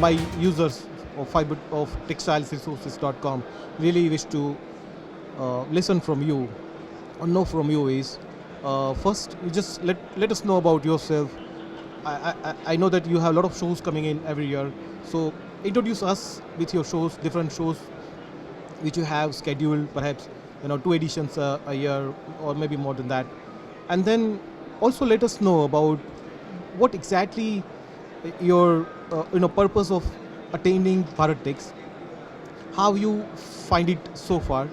my users of Fibre of TextilesResources.com really wish to listen from you or know from you is first you just let us know about yourself. I know that you have a lot of shows coming in every year, so introduce us with your shows, different shows which you have scheduled, perhaps 2 editions a year or maybe more than that, and then also let us know about what exactly your purpose of attending Bharat Tex, how you find it so far,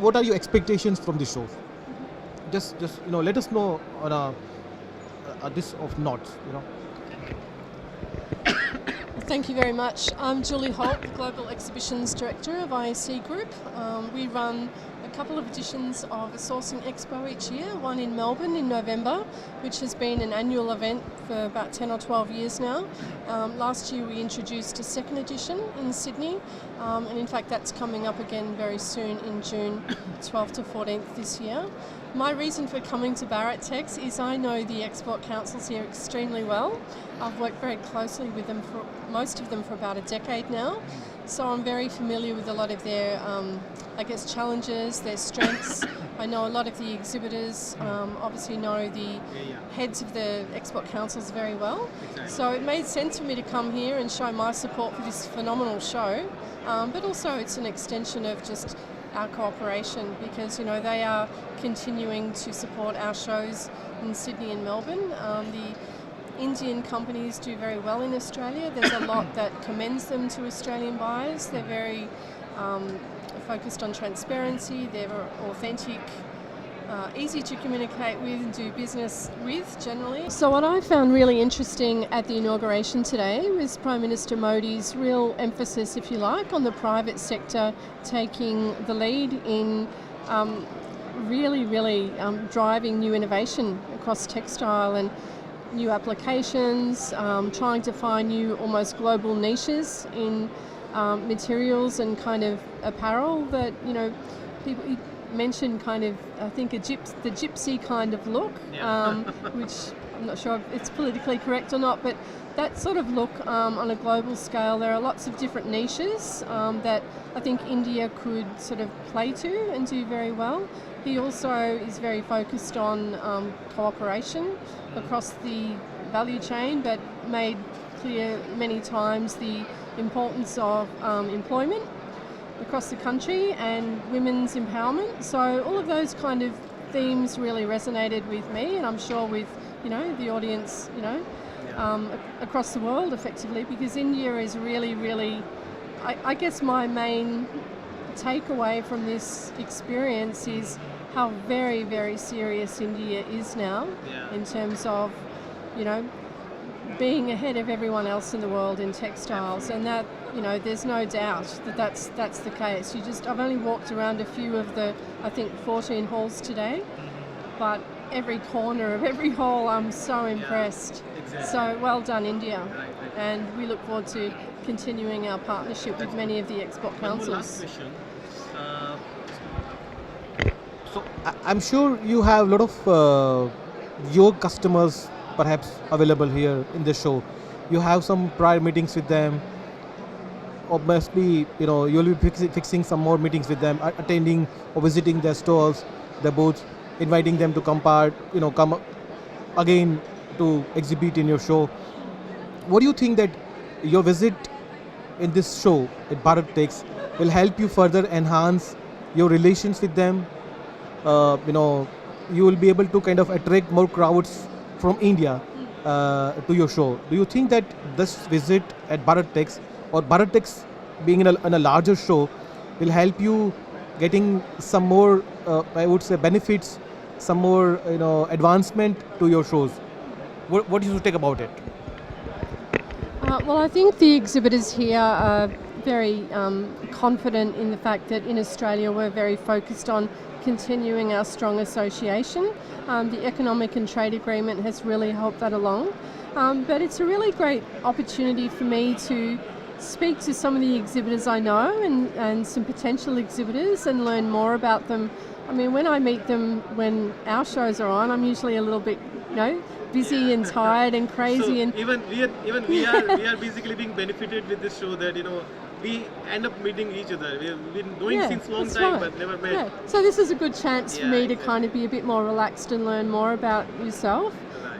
what are your expectations from the show. Just let us know on a this of notes. Thank you very much. I'm Julie Holt, the Global Exhibitions Director of ISC Group. We run a couple of editions of a Sourcing Expo each year, one in Melbourne in November, which has been an annual event for about 10 or 12 years now. Last year we introduced a second edition in Sydney, and in fact that's coming up again very soon in June 12th to 14th this year. My reason for coming to Bharat Tex is I know the export councils here extremely well. I've worked very closely with them, for most of them for about a decade now, so I'm very familiar with a lot of their challenges, their strengths. I know a lot of the exhibitors, obviously know the heads of the export councils very well. Exactly. So it made sense for me to come here and show my support for this phenomenal show, but also it's an extension of just our cooperation, because they are continuing to support our shows in Sydney and Melbourne. The Indian companies do very well in Australia. There's a lot that commends them to Australian buyers. They're very focused on transparency. They're authentic, easy to communicate with and do business with generally. So what I found really interesting at the inauguration today was Prime Minister Modi's real emphasis, if you like, on the private sector taking the lead in really driving new innovation across textile and new applications, trying to find new almost global niches in materials and kind of apparel that, people mentioned kind of, I think, the gypsy kind of look, which I'm not sure if it's politically correct or not, but that sort of look on a global scale, there are lots of different niches that I think India could sort of play to and do very well. He also is very focused on cooperation across the value chain, but made clear many times the importance of employment across the country and women's empowerment. So all of those kind of themes really resonated with me, and I'm sure with the audience across the world effectively, because India is really I guess my main takeaway from this experience is how very serious India is now in terms of being ahead of everyone else in the world in textiles, and that there's no doubt that that's the case. I've only walked around a few of the, I think, 14 halls today, but every corner of every hall I'm so impressed. Exactly. So well done, India, and we look forward to continuing our partnership with many of the export councils. One last question. So I'm sure you have a lot of your customers perhaps available here in the show. You have some prior meetings with them, or must be you'll be fixing some more meetings with them, attending or visiting their stores, their booths, inviting them to come again to exhibit in your show. What do you think that your visit in this show at Bharat Tex will help you further enhance your relations with them? You will be able to kind of attract more crowds from India to your show. Do you think that this visit at Bharat Tex, or Bharat Tex being in a larger show, will help you getting some more, I would say, benefits, some more advancement to your shows? What do you think about it? Well, I think the exhibitors here are very confident in the fact that in Australia we're very focused on continuing our strong association. The Economic and Trade Agreement has really helped that along. But it's a really great opportunity for me to speak to some of the exhibitors I know and some potential exhibitors and learn more about them. I mean, when I meet them when our shows are on, I'm usually a little bit, busy and tired and crazy. So And even we are basically being benefited with this show that we end up meeting each other. We've been doing since long that's time right. but never met. Yeah. So this is a good chance for Yeah, me to exactly. kind of be a bit more relaxed and learn more about yourself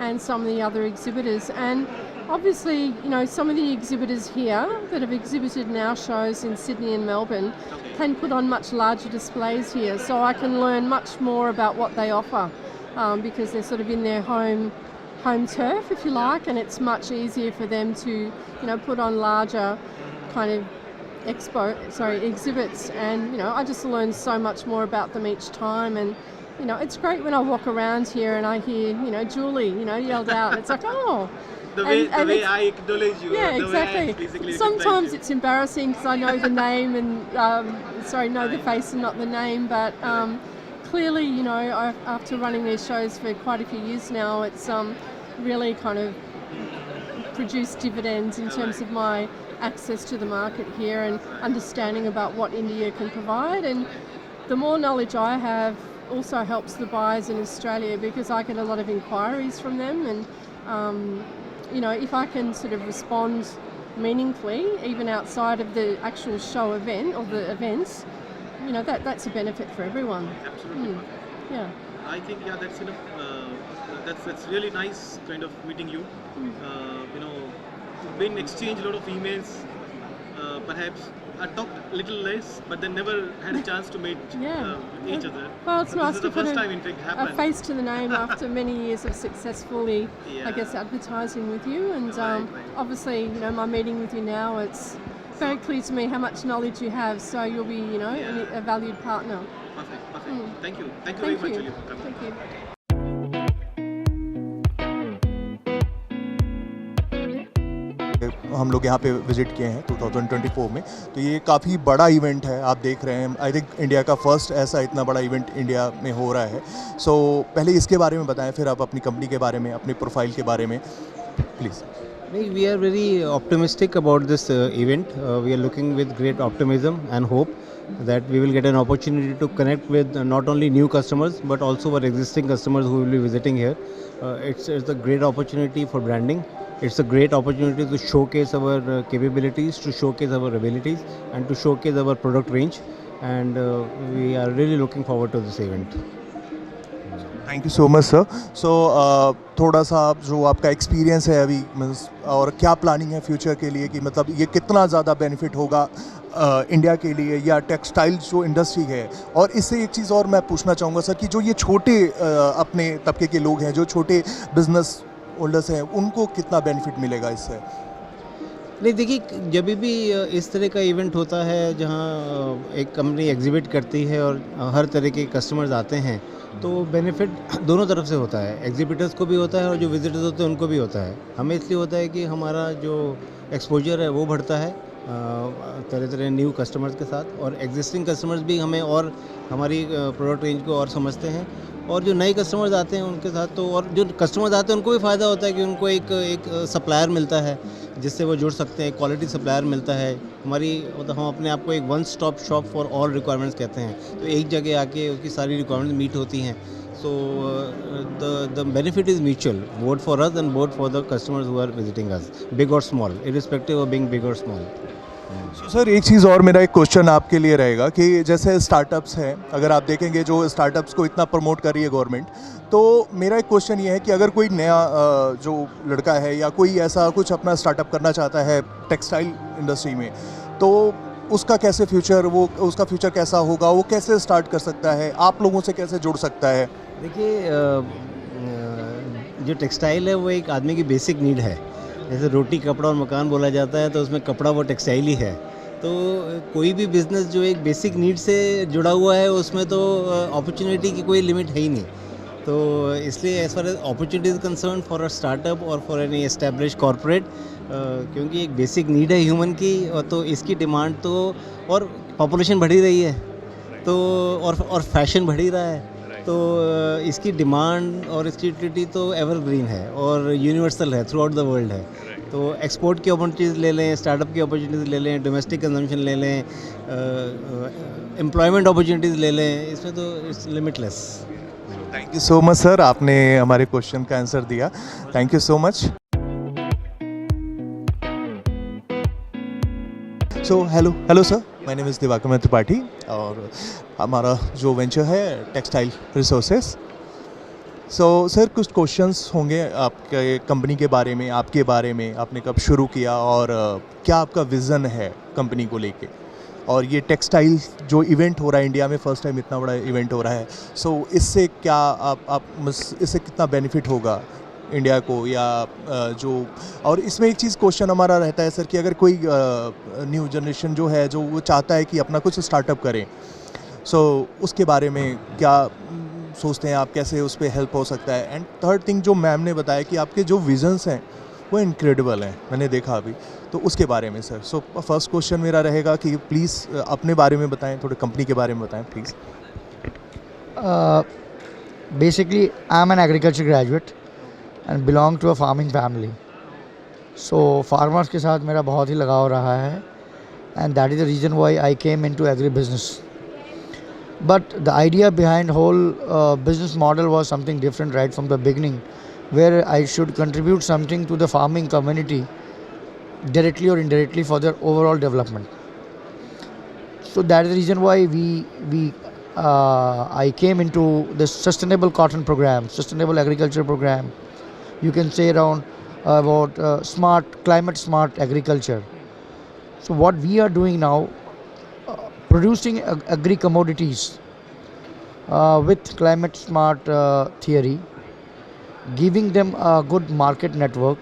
and some of the other exhibitors. And obviously, some of the exhibitors here that have exhibited in our shows in Sydney and Melbourne can put on much larger displays here, so I can learn much more about what they offer because they're sort of in their home turf, if you like, and it's much easier for them to, put on larger kind of exhibits, and I just learn so much more about them each time. And it's great when I walk around here and I hear Julie yelled out. It's like, oh, The way it's- I acknowledge you. yeah, the way I exactly. basically Sometimes recognize you. it's embarrassing because I know the name and know the face and not the name, but clearly after running these shows for quite a few years now, it's really kind of produced dividends in terms of my access to the market here and understanding about what India can provide. And the more knowledge I have also helps the buyers in Australia because I get a lot of inquiries from them, and if I can sort of respond meaningfully even outside of the actual show event or the events, that's a benefit for everyone. Absolutely. Yeah. I think that's enough. That's really nice kind of meeting you. We've been exchanged a lot of emails. Perhaps I talked a little less, but then never had a chance to meet each other. Well, it's But nice this is to the put first time in fact a happened. face to the name after many years of successfully, Yeah. I guess, advertising with you. And Right. obviously, my meeting with you now, it's very clear to me how much knowledge you have. So you'll be, a valued partner. Perfect. Thank you Thank very you. much, Julie, for coming. Thank you. हम लोग यहाँ पे visit किए हैं 2024 में, तो ये काफ़ी बड़ा इवेंट है। आप देख रहे हैं, आई थिंक इंडिया का फर्स्ट ऐसा इतना बड़ा इवेंट इंडिया में हो रहा है। सो पहले इसके बारे में बताएं, फिर आप अपनी कंपनी के बारे में, अपनी प्रोफाइल के बारे में please. We are very optimistic about this event. We are looking with great optimism and hope that we will get an opportunity to connect with not only new customers but also our existing customers who will be visiting here. It's a great opportunity for branding. It's a great opportunity to showcase our capabilities, to showcase our abilities, and to showcase our product range. And we are really looking forward to this event. Thank you so much sir. So थोड़ा सा आप जो आपका experience है अभी और क्या planning है फ्यूचर के लिए, कि मतलब ये कितना ज़्यादा बेनिफिट होगा इंडिया के लिए या टेक्सटाइल जो इंडस्ट्री है। और इससे एक चीज़ और मैं पूछना चाहूँगा सर कि जो ये छोटे अपने तबके के लोग हैं, जो छोटे बिजनेस होल्डर्स हैं, उनको कितना बेनिफिट मिलेगा इससे? नहीं, देखिए, जब भी इस तरह का इवेंट होता है जहाँ एक कंपनी एग्जिबिट करती है और हर तरह के कस्टमर्स आते हैं, तो बेनिफिट दोनों तरफ से होता है। एग्जिबिटर्स को भी होता है और जो विजिटर्स होते हैं उनको भी होता है। हमें इसलिए होता है कि हमारा जो एक्सपोजर है वो बढ़ता है तरह तरह न्यू कस्टमर्स के साथ, और एग्जिस्टिंग कस्टमर्स भी हमें और हमारी प्रोडक्ट रेंज को और समझते हैं, और जो नए कस्टमर्स आते हैं उनके साथ तो, और जो कस्टमर्स आते हैं उनको भी फ़ायदा होता है कि उनको एक सप्लायर मिलता है जिससे वो जुड़ सकते हैं, क्वालिटी सप्लायर मिलता है। हमारी मतलब हम अपने आप को एक one stop shop for all requirements कहते हैं, तो एक जगह आके उसकी सारी रिक्वायरमेंट्स मीट होती हैं। So the benefit is mutual, both for us and both for the customers who are visiting us, big और small, irrespective of being big और स्मॉल। सर एक चीज़ और, मेरा एक क्वेश्चन आपके लिए रहेगा कि जैसे स्टार्टअप्स हैं, अगर आप देखेंगे जो स्टार्टअप्स को इतना प्रमोट कर रही है गवर्नमेंट, तो मेरा एक क्वेश्चन ये है कि अगर कोई नया जो लड़का है या कोई ऐसा कुछ अपना स्टार्टअप करना चाहता है टेक्सटाइल इंडस्ट्री में, तो उसका कैसे फ्यूचर, वो उसका फ्यूचर कैसा होगा, वो कैसे स्टार्ट कर सकता है, आप लोगों से कैसे जुड़ सकता है? देखिए, जो टेक्सटाइल है वो एक आदमी की बेसिक नीड है। जैसे रोटी, कपड़ा और मकान बोला जाता है, तो उसमें कपड़ा वो टेक्सटाइल ही है। तो कोई भी बिज़नेस जो एक बेसिक नीड से जुड़ा हुआ है, उसमें तो अपॉर्चुनिटी की कोई लिमिट है ही नहीं। तो इसलिए as far as opportunity is concern for a startup और फॉर एनी एस्टैब्लिश कॉर्पोरेट, क्योंकि एक बेसिक नीड है ह्यूमन की, और तो इसकी डिमांड तो, और पॉपुलेशन बढ़ी रही है तो, और फैशन बढ़ ही रहा है, तो इसकी डिमांड और इसकी यूटिलिटी तो एवरग्रीन है और यूनिवर्सल है, थ्रू आउट द वर्ल्ड है। तो एक्सपोर्ट की अपॉर्चुनिटीज़ ले लें, स्टार्टअप की अपॉर्चुनिटीज़ ले लें, डोमेस्टिक कंजम्पशन ले लें, एम्प्लॉयमेंट अपॉर्चुनिटीज़ ले लें, इसमें तो it's limitless. Thank you so much sir, आपने हमारे क्वेश्चन का आंसर दिया. Thank you so much. So hello sir, my name is Diwakar Tripathi और हमारा जो वेंचर है टेक्सटाइल रिसोर्सेस. सो सर कुछ क्वेश्चंस होंगे आपके कंपनी के बारे में, आपके बारे में, आपने कब शुरू किया और क्या आपका विज़न है कंपनी को लेके, और ये टेक्सटाइल जो इवेंट हो रहा है इंडिया में फर्स्ट टाइम इतना बड़ा इवेंट हो रहा है, सो इससे क्या इससे कितना बेनिफिट होगा इंडिया को, या जो, और इसमें एक चीज़ क्वेश्चन हमारा रहता है सर कि अगर कोई न्यू जनरेशन जो है जो वो चाहता है कि अपना कुछ स्टार्टअप करें, सो उसके बारे में क्या सोचते हैं आप, कैसे उस पर हेल्प हो सकता है. एंड थर्ड थिंग जो मैम ने बताया कि आपके जो विजन्स हैं वो इनक्रेडिबल हैं, मैंने देखा अभी, तो उसके बारे में सर. सो फर्स्ट क्वेश्चन मेरा रहेगा कि प्लीज़ अपने बारे में बताएं, थोड़े कंपनी के बारे में बताएं please. Basically, I'm an agriculture graduate and belong to a farming family. So farmers के साथ मेरा बहुत ही लगाव रहा है, and that is the reason why I came into agribusiness. But the idea behind whole business model was something different right from the beginning, where I should contribute something to the farming community directly or indirectly for their overall development. So that is the reason why I came into the sustainable cotton program, sustainable agriculture program. You can say around about climate smart agriculture. So what we are doing now, producing agri commodities with climate smart theory, giving them a good market network,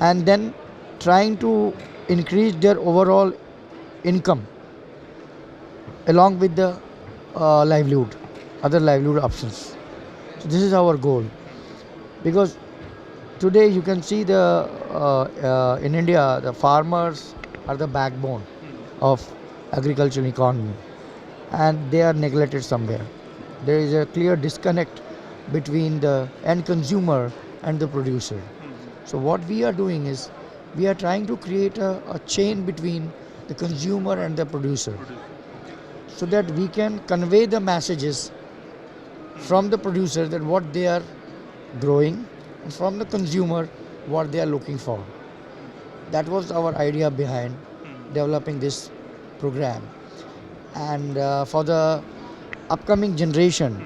and then trying to increase their overall income along with the other livelihood options. So this is our goal, because today you can see in India the farmers are the backbone of agricultural economy, and they are neglected somewhere. There is a clear disconnect between the end consumer and the producer. So what we are doing is we are trying to create a chain between the consumer and the producer, so that we can convey the messages from the producer that what they are growing, and from the consumer what they are looking for. That was our idea behind developing this program. And for the upcoming generation,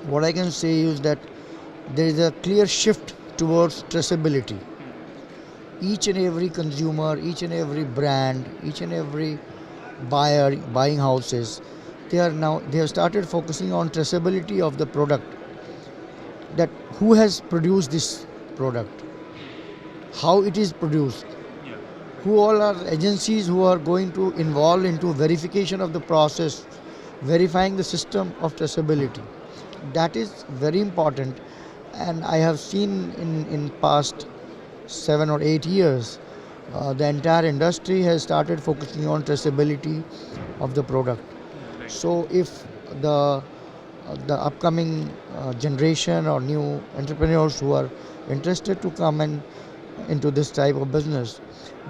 what I can say is that there is a clear shift towards traceability. Each and every consumer, each and every brand, each and every buyer buying houses, they have started focusing on traceability of the product, that who has produced this product, how it is produced, who all are agencies who are going to involve into verification of the process, verifying the system of traceability. That is very important, and I have seen in past 7 or 8 years the entire industry has started focusing on traceability of the product. So if the upcoming generation or new entrepreneurs who are interested to come into this type of business,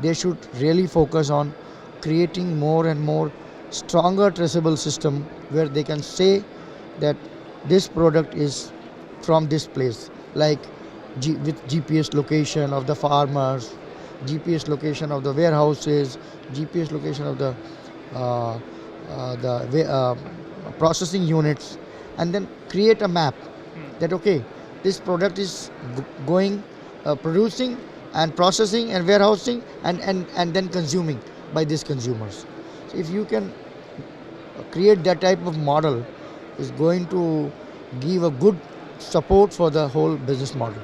they should really focus on creating more and more stronger traceable system, where they can say that this product is from this place, like with GPS location of the farmers, GPS location of the warehouses, GPS location of the processing units, and then create a map that okay, this product is going producing and processing and warehousing and then consuming by these consumers. So if you can create that type of model, is going to give a good support for the whole business model.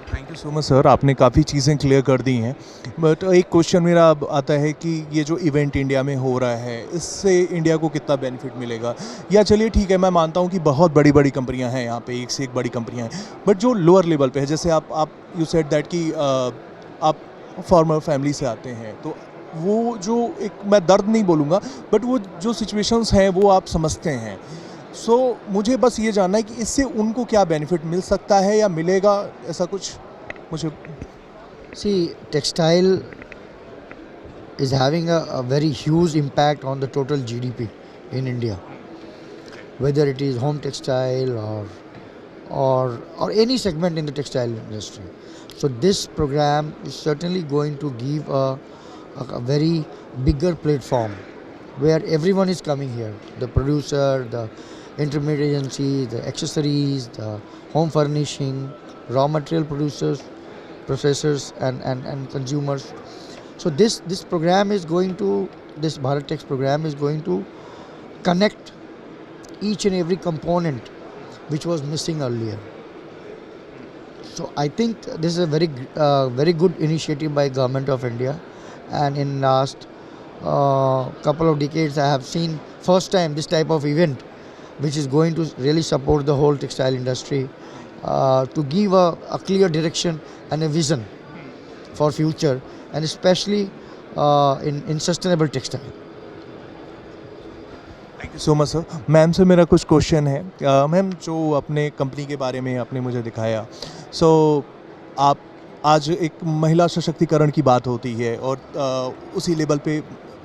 Thank you so much sir, आपने काफ़ी चीज़ें clear कर दी हैं. But एक question मेरा अब आता है कि ये जो इवेंट इंडिया में हो रहा है, इससे इंडिया को कितना बेनिफिट मिलेगा? या चलिए ठीक है, मैं मानता हूँ कि बहुत बड़ी बड़ी कंपनियाँ हैं यहाँ पे, एक से एक बड़ी कंपनियाँ हैं, बट जो लोअर लेवल पे है, जैसे आप यू सेड दैट कि आप फार्मर फैमिली से आते हैं, तो वो जो एक, मैं दर्द नहीं बोलूँगा, बट वो जो सिचुएशंस हैं वो आप समझते हैं. सो मुझे बस ये जानना है कि इससे उनको क्या बेनिफिट मिल सकता है या मिलेगा, ऐसा कुछ मुझे. See, textile is having a very huge impact on the total GDP in India. whether it is home textile or any segment in the textile industry. So this program is certainly going to give a very bigger platform where everyone is coming here, the producer, the intermediate agency, the accessories, the home furnishing, raw material producers, processors and consumers. So this program is going to, this Bharat Tex program is going to connect each and every component which was missing earlier. So I think this is a very good initiative by Government of India, and in last couple of decades I have seen first time this type of event which is going to really support the whole textile industry, to give a clear direction and a vision for future, and especially in sustainable textile. Thank you so much sir. Ma'am से मेरा कुछ question है. Ma'am, जो अपने company के बारे में आपने मुझे दिखाया, आप आज एक महिला सशक्तिकरण की बात होती है और उसी लेवल पे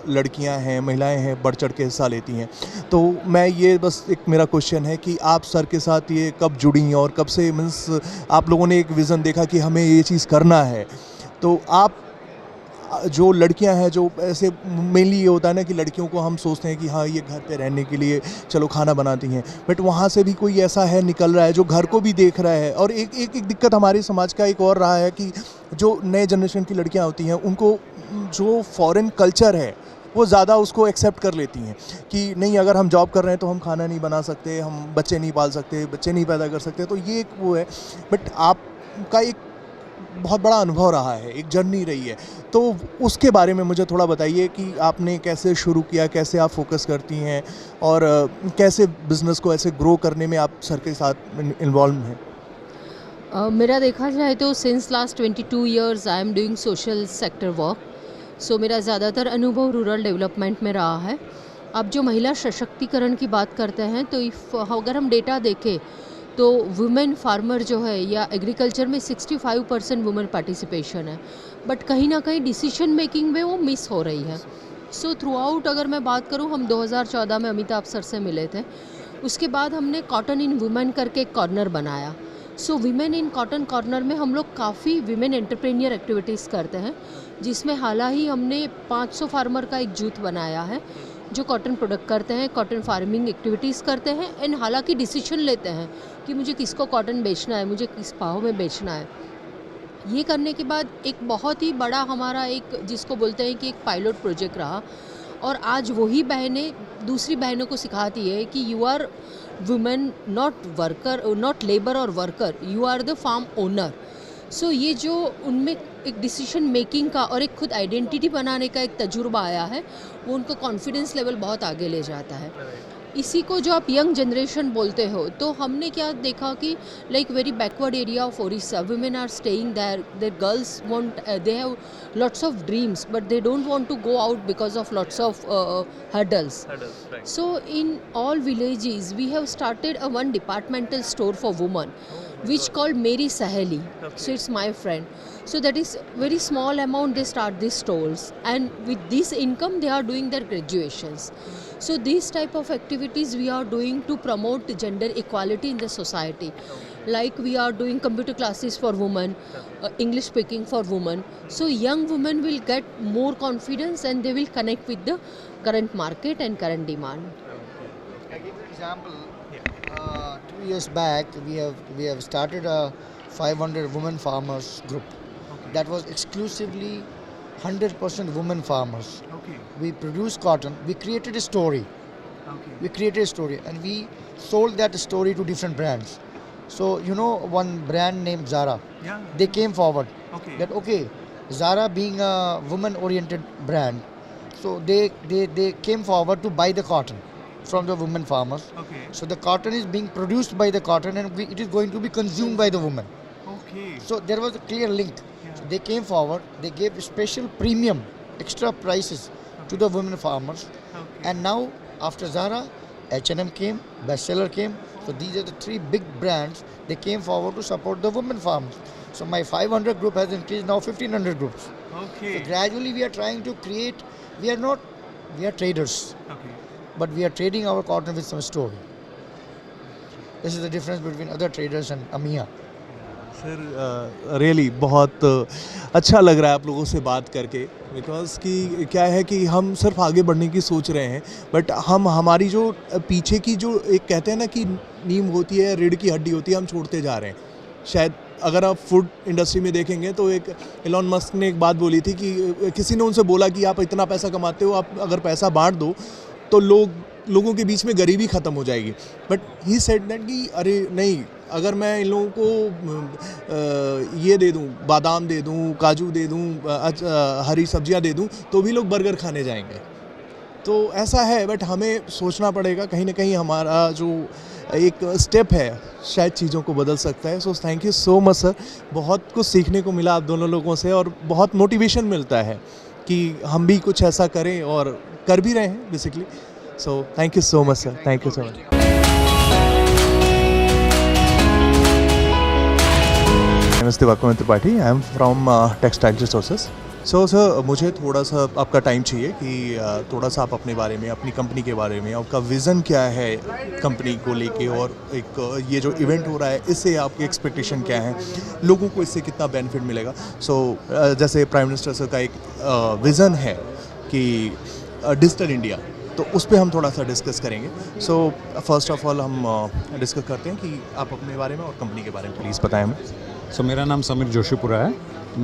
लड़कियां हैं, महिलाएं हैं, बढ़ चढ़ के हिस्सा लेती हैं. तो मैं ये बस एक मेरा क्वेश्चन है कि आप सर के साथ ये कब जुड़ी और कब से मीन्स आप लोगों ने एक विज़न देखा कि हमें ये चीज़ करना है. तो आप जो लड़कियां हैं, जो ऐसे मेनली ये होता है ना कि लड़कियों को हम सोचते हैं कि हाँ ये घर पे रहने के लिए चलो खाना बनाती हैं, बट वहाँ से भी कोई ऐसा है निकल रहा है जो घर को भी देख रहा है. और एक दिक्कत हमारे समाज का एक और रहा है कि जो नए जनरेशन की लड़कियां होती हैं उनको जो फॉरेन कल्चर है वो ज़्यादा उसको एक्सेप्ट कर लेती हैं कि नहीं, अगर हम जॉब कर रहे हैं तो हम खाना नहीं बना सकते, हम बच्चे नहीं पाल सकते, बच्चे नहीं पैदा कर सकते. तो ये एक वो है. बट आपका एक बहुत बड़ा अनुभव रहा है, एक जर्नी रही है, तो उसके बारे में मुझे थोड़ा बताइए कि आपने कैसे शुरू किया, कैसे आप फोकस करती हैं और कैसे बिज़नेस को ऐसे ग्रो करने में आप सर के साथ इन्वॉल्व हैं. मेरा देखा जाए तो since last 22 years I am doing social sector work. So मेरा ज़्यादातर अनुभव रूरल डेवलपमेंट में रहा है. अब जो महिला सशक्तिकरण की बात करते हैं तो अगर हम डेटा देखें तो वुमेन फार्मर जो है या एग्रीकल्चर में 65% वुमेन पार्टिसिपेशन है, बट कहीं ना कहीं डिसीजन मेकिंग में वो मिस हो रही है. सो थ्रू आउट अगर मैं बात करूँ, हम 2014 में अमिताभ सर से मिले थे. उसके बाद हमने कॉटन इन वुमेन करके एक कॉर्नर बनाया. सो वीमेन इन कॉटन कॉर्नर में हम लोग काफ़ी वीमेन एंटरप्रेन्योर एक्टिविटीज़ करते हैं, जिसमें हाल ही हमने 500 फार्मर का एक जूथ बनाया है जो कॉटन प्रोडक्ट करते हैं, कॉटन फार्मिंग एक्टिविटीज़ करते हैं एंड हालांकि डिसीजन लेते हैं कि मुझे किसको कॉटन बेचना है, मुझे किस भाव में बेचना है. ये करने के बाद एक बहुत ही बड़ा हमारा एक जिसको बोलते हैं कि एक पायलट प्रोजेक्ट रहा, और आज वही बहनें दूसरी बहनों को सिखाती है कि you are women not worker, not labour और worker, you are the farm owner. So ये जो उनमें एक डिसीजन मेकिंग का और एक खुद आइडेंटिटी बनाने का एक तजुर्बा आया है, वो उनको कॉन्फिडेंस लेवल बहुत आगे ले जाता है. इसी को जो आप यंग जनरेशन बोलते हो, तो हमने क्या देखा कि like very backward area of Odisha, women are staying there girls want, they have lots of dreams but they don't want to go out because of lots of hurdles. So in all villages we have started a one departmental store for women which called Meri Saheli. So it's my friend. So that is very small amount they start these stores, and with this income they are doing their graduations. So these type of activities we are doing to promote gender equality in the society. Like we are doing computer classes for women, English speaking for women. So young women will get more confidence and they will connect with the current market and current demand. I give you an example. 2 years back, we have started a 500 women farmers group. That was exclusively 100% women farmers. We produced cotton. We created a story. We created a story, and we sold that story to different brands. So you know one brand named Zara. Yeah. They came forward. Okay. That Zara being a woman-oriented brand, so they came forward to buy the cotton from the women farmers. Okay. So the cotton is being produced by the cotton, and it is going to be consumed by the women. Okay. So there was a clear link. Yeah. So they came forward. They gave special premium, extra prices to the women farmers. Okay. And now after Zara, H&M came, bestseller came. So these are the three big brands. They came forward to support the women farmers. So my 500 group has increased now 1500 groups. Okay. So gradually we are trying to create. We are traders, Okay. but we are trading our cotton with some story. This is the difference between other traders and AMIA. Sir really बहुत अच्छा लग रहा है आप लोगों से बात करके, बिकॉज कि क्या है कि हम सिर्फ आगे बढ़ने की सोच रहे हैं, बट हम हमारी जो पीछे की जो एक कहते हैं ना कि नींव होती है, रीढ़ की हड्डी होती है, हम छोड़ते जा रहे हैं. शायद अगर आप फूड इंडस्ट्री में देखेंगे तो एक एलॉन मस्क ने एक बात बोली थी कि किसी ने उनसे बोला कि आप इतना पैसा कमाते हो, आप अगर पैसा बांट दो तो लोगों के बीच में गरीबी ख़त्म हो जाएगी. बट ही सेड दैट कि अरे नहीं, अगर मैं इन लोगों को ये दे दूं, बादाम दे दूं, काजू दे दूं, हरी सब्जियां दे दूं, तो भी लोग बर्गर खाने जाएंगे. तो ऐसा है, बट हमें सोचना पड़ेगा, कहीं ना कहीं हमारा जो एक स्टेप है शायद चीज़ों को बदल सकता है. सो thank you so much sir, बहुत कुछ सीखने को मिला आप दोनों लोगों से और बहुत मोटिवेशन मिलता है कि हम भी कुछ ऐसा करें और कर भी रहे हैं basically. So thank you so much sir, thank you so much. नमस्ते, वाकमन Tripathi, I am from textile resources. So sir, मुझे थोड़ा सा आपका टाइम चाहिए कि थोड़ा सा आप अपने बारे में, अपनी कंपनी के बारे में, आपका विज़न क्या है कंपनी को लेके, और एक ये जो इवेंट हो रहा है इससे आपकी एक्सपेक्टेशन क्या है, लोगों को इससे कितना बेनिफिट मिलेगा. सो जैसे प्राइम मिनिस्टर सर का एक विज़न है कि डिजिटल इंडिया, तो उस पर हम थोड़ा सा डिस्कस करेंगे. सो फर्स्ट ऑफ ऑल हम डिस्कस करते हैं कि आप अपने बारे में और कंपनी के बारे में प्लीज़ बताएं हमें. सो मेरा नाम समीर जोशीपुरा है.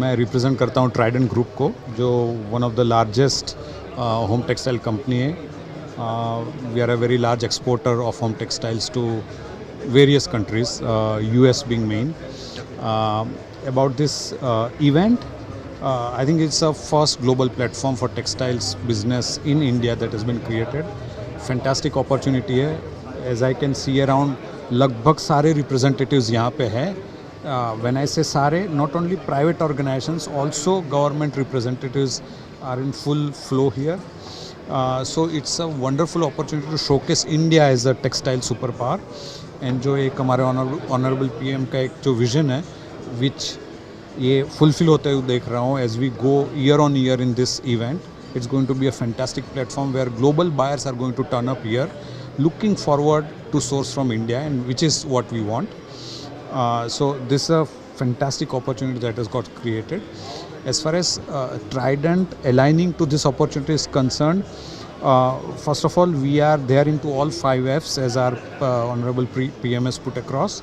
मैं रिप्रेजेंट करता हूँ ट्राइडेंट ग्रुप को, जो one of the largest home textile company है. We are a very large exporter of home textiles to various countries, US being main. About this event, I think it's a first global platform for textiles business in India that has been created. Fantastic opportunity है. As I can see around, लगभग सारे representatives यहाँ पे हैं. When I say sare, not only private organizations, also government representatives are in full flow here. So it's a wonderful opportunity to showcase India as a textile superpower. And जो एक हमारे Honourable PM का एक जो vision है, which ये fulfill होते हुए देख रहा हूँ as we go year on year in this event. It's going to be a fantastic platform where global buyers are going to turn up here, looking forward to source from India, and which is what we want. So this is a fantastic opportunity that has got created. As far as Trident aligning to this opportunity is concerned, first of all, we are there into all 5 Fs as our Honourable PM has put across.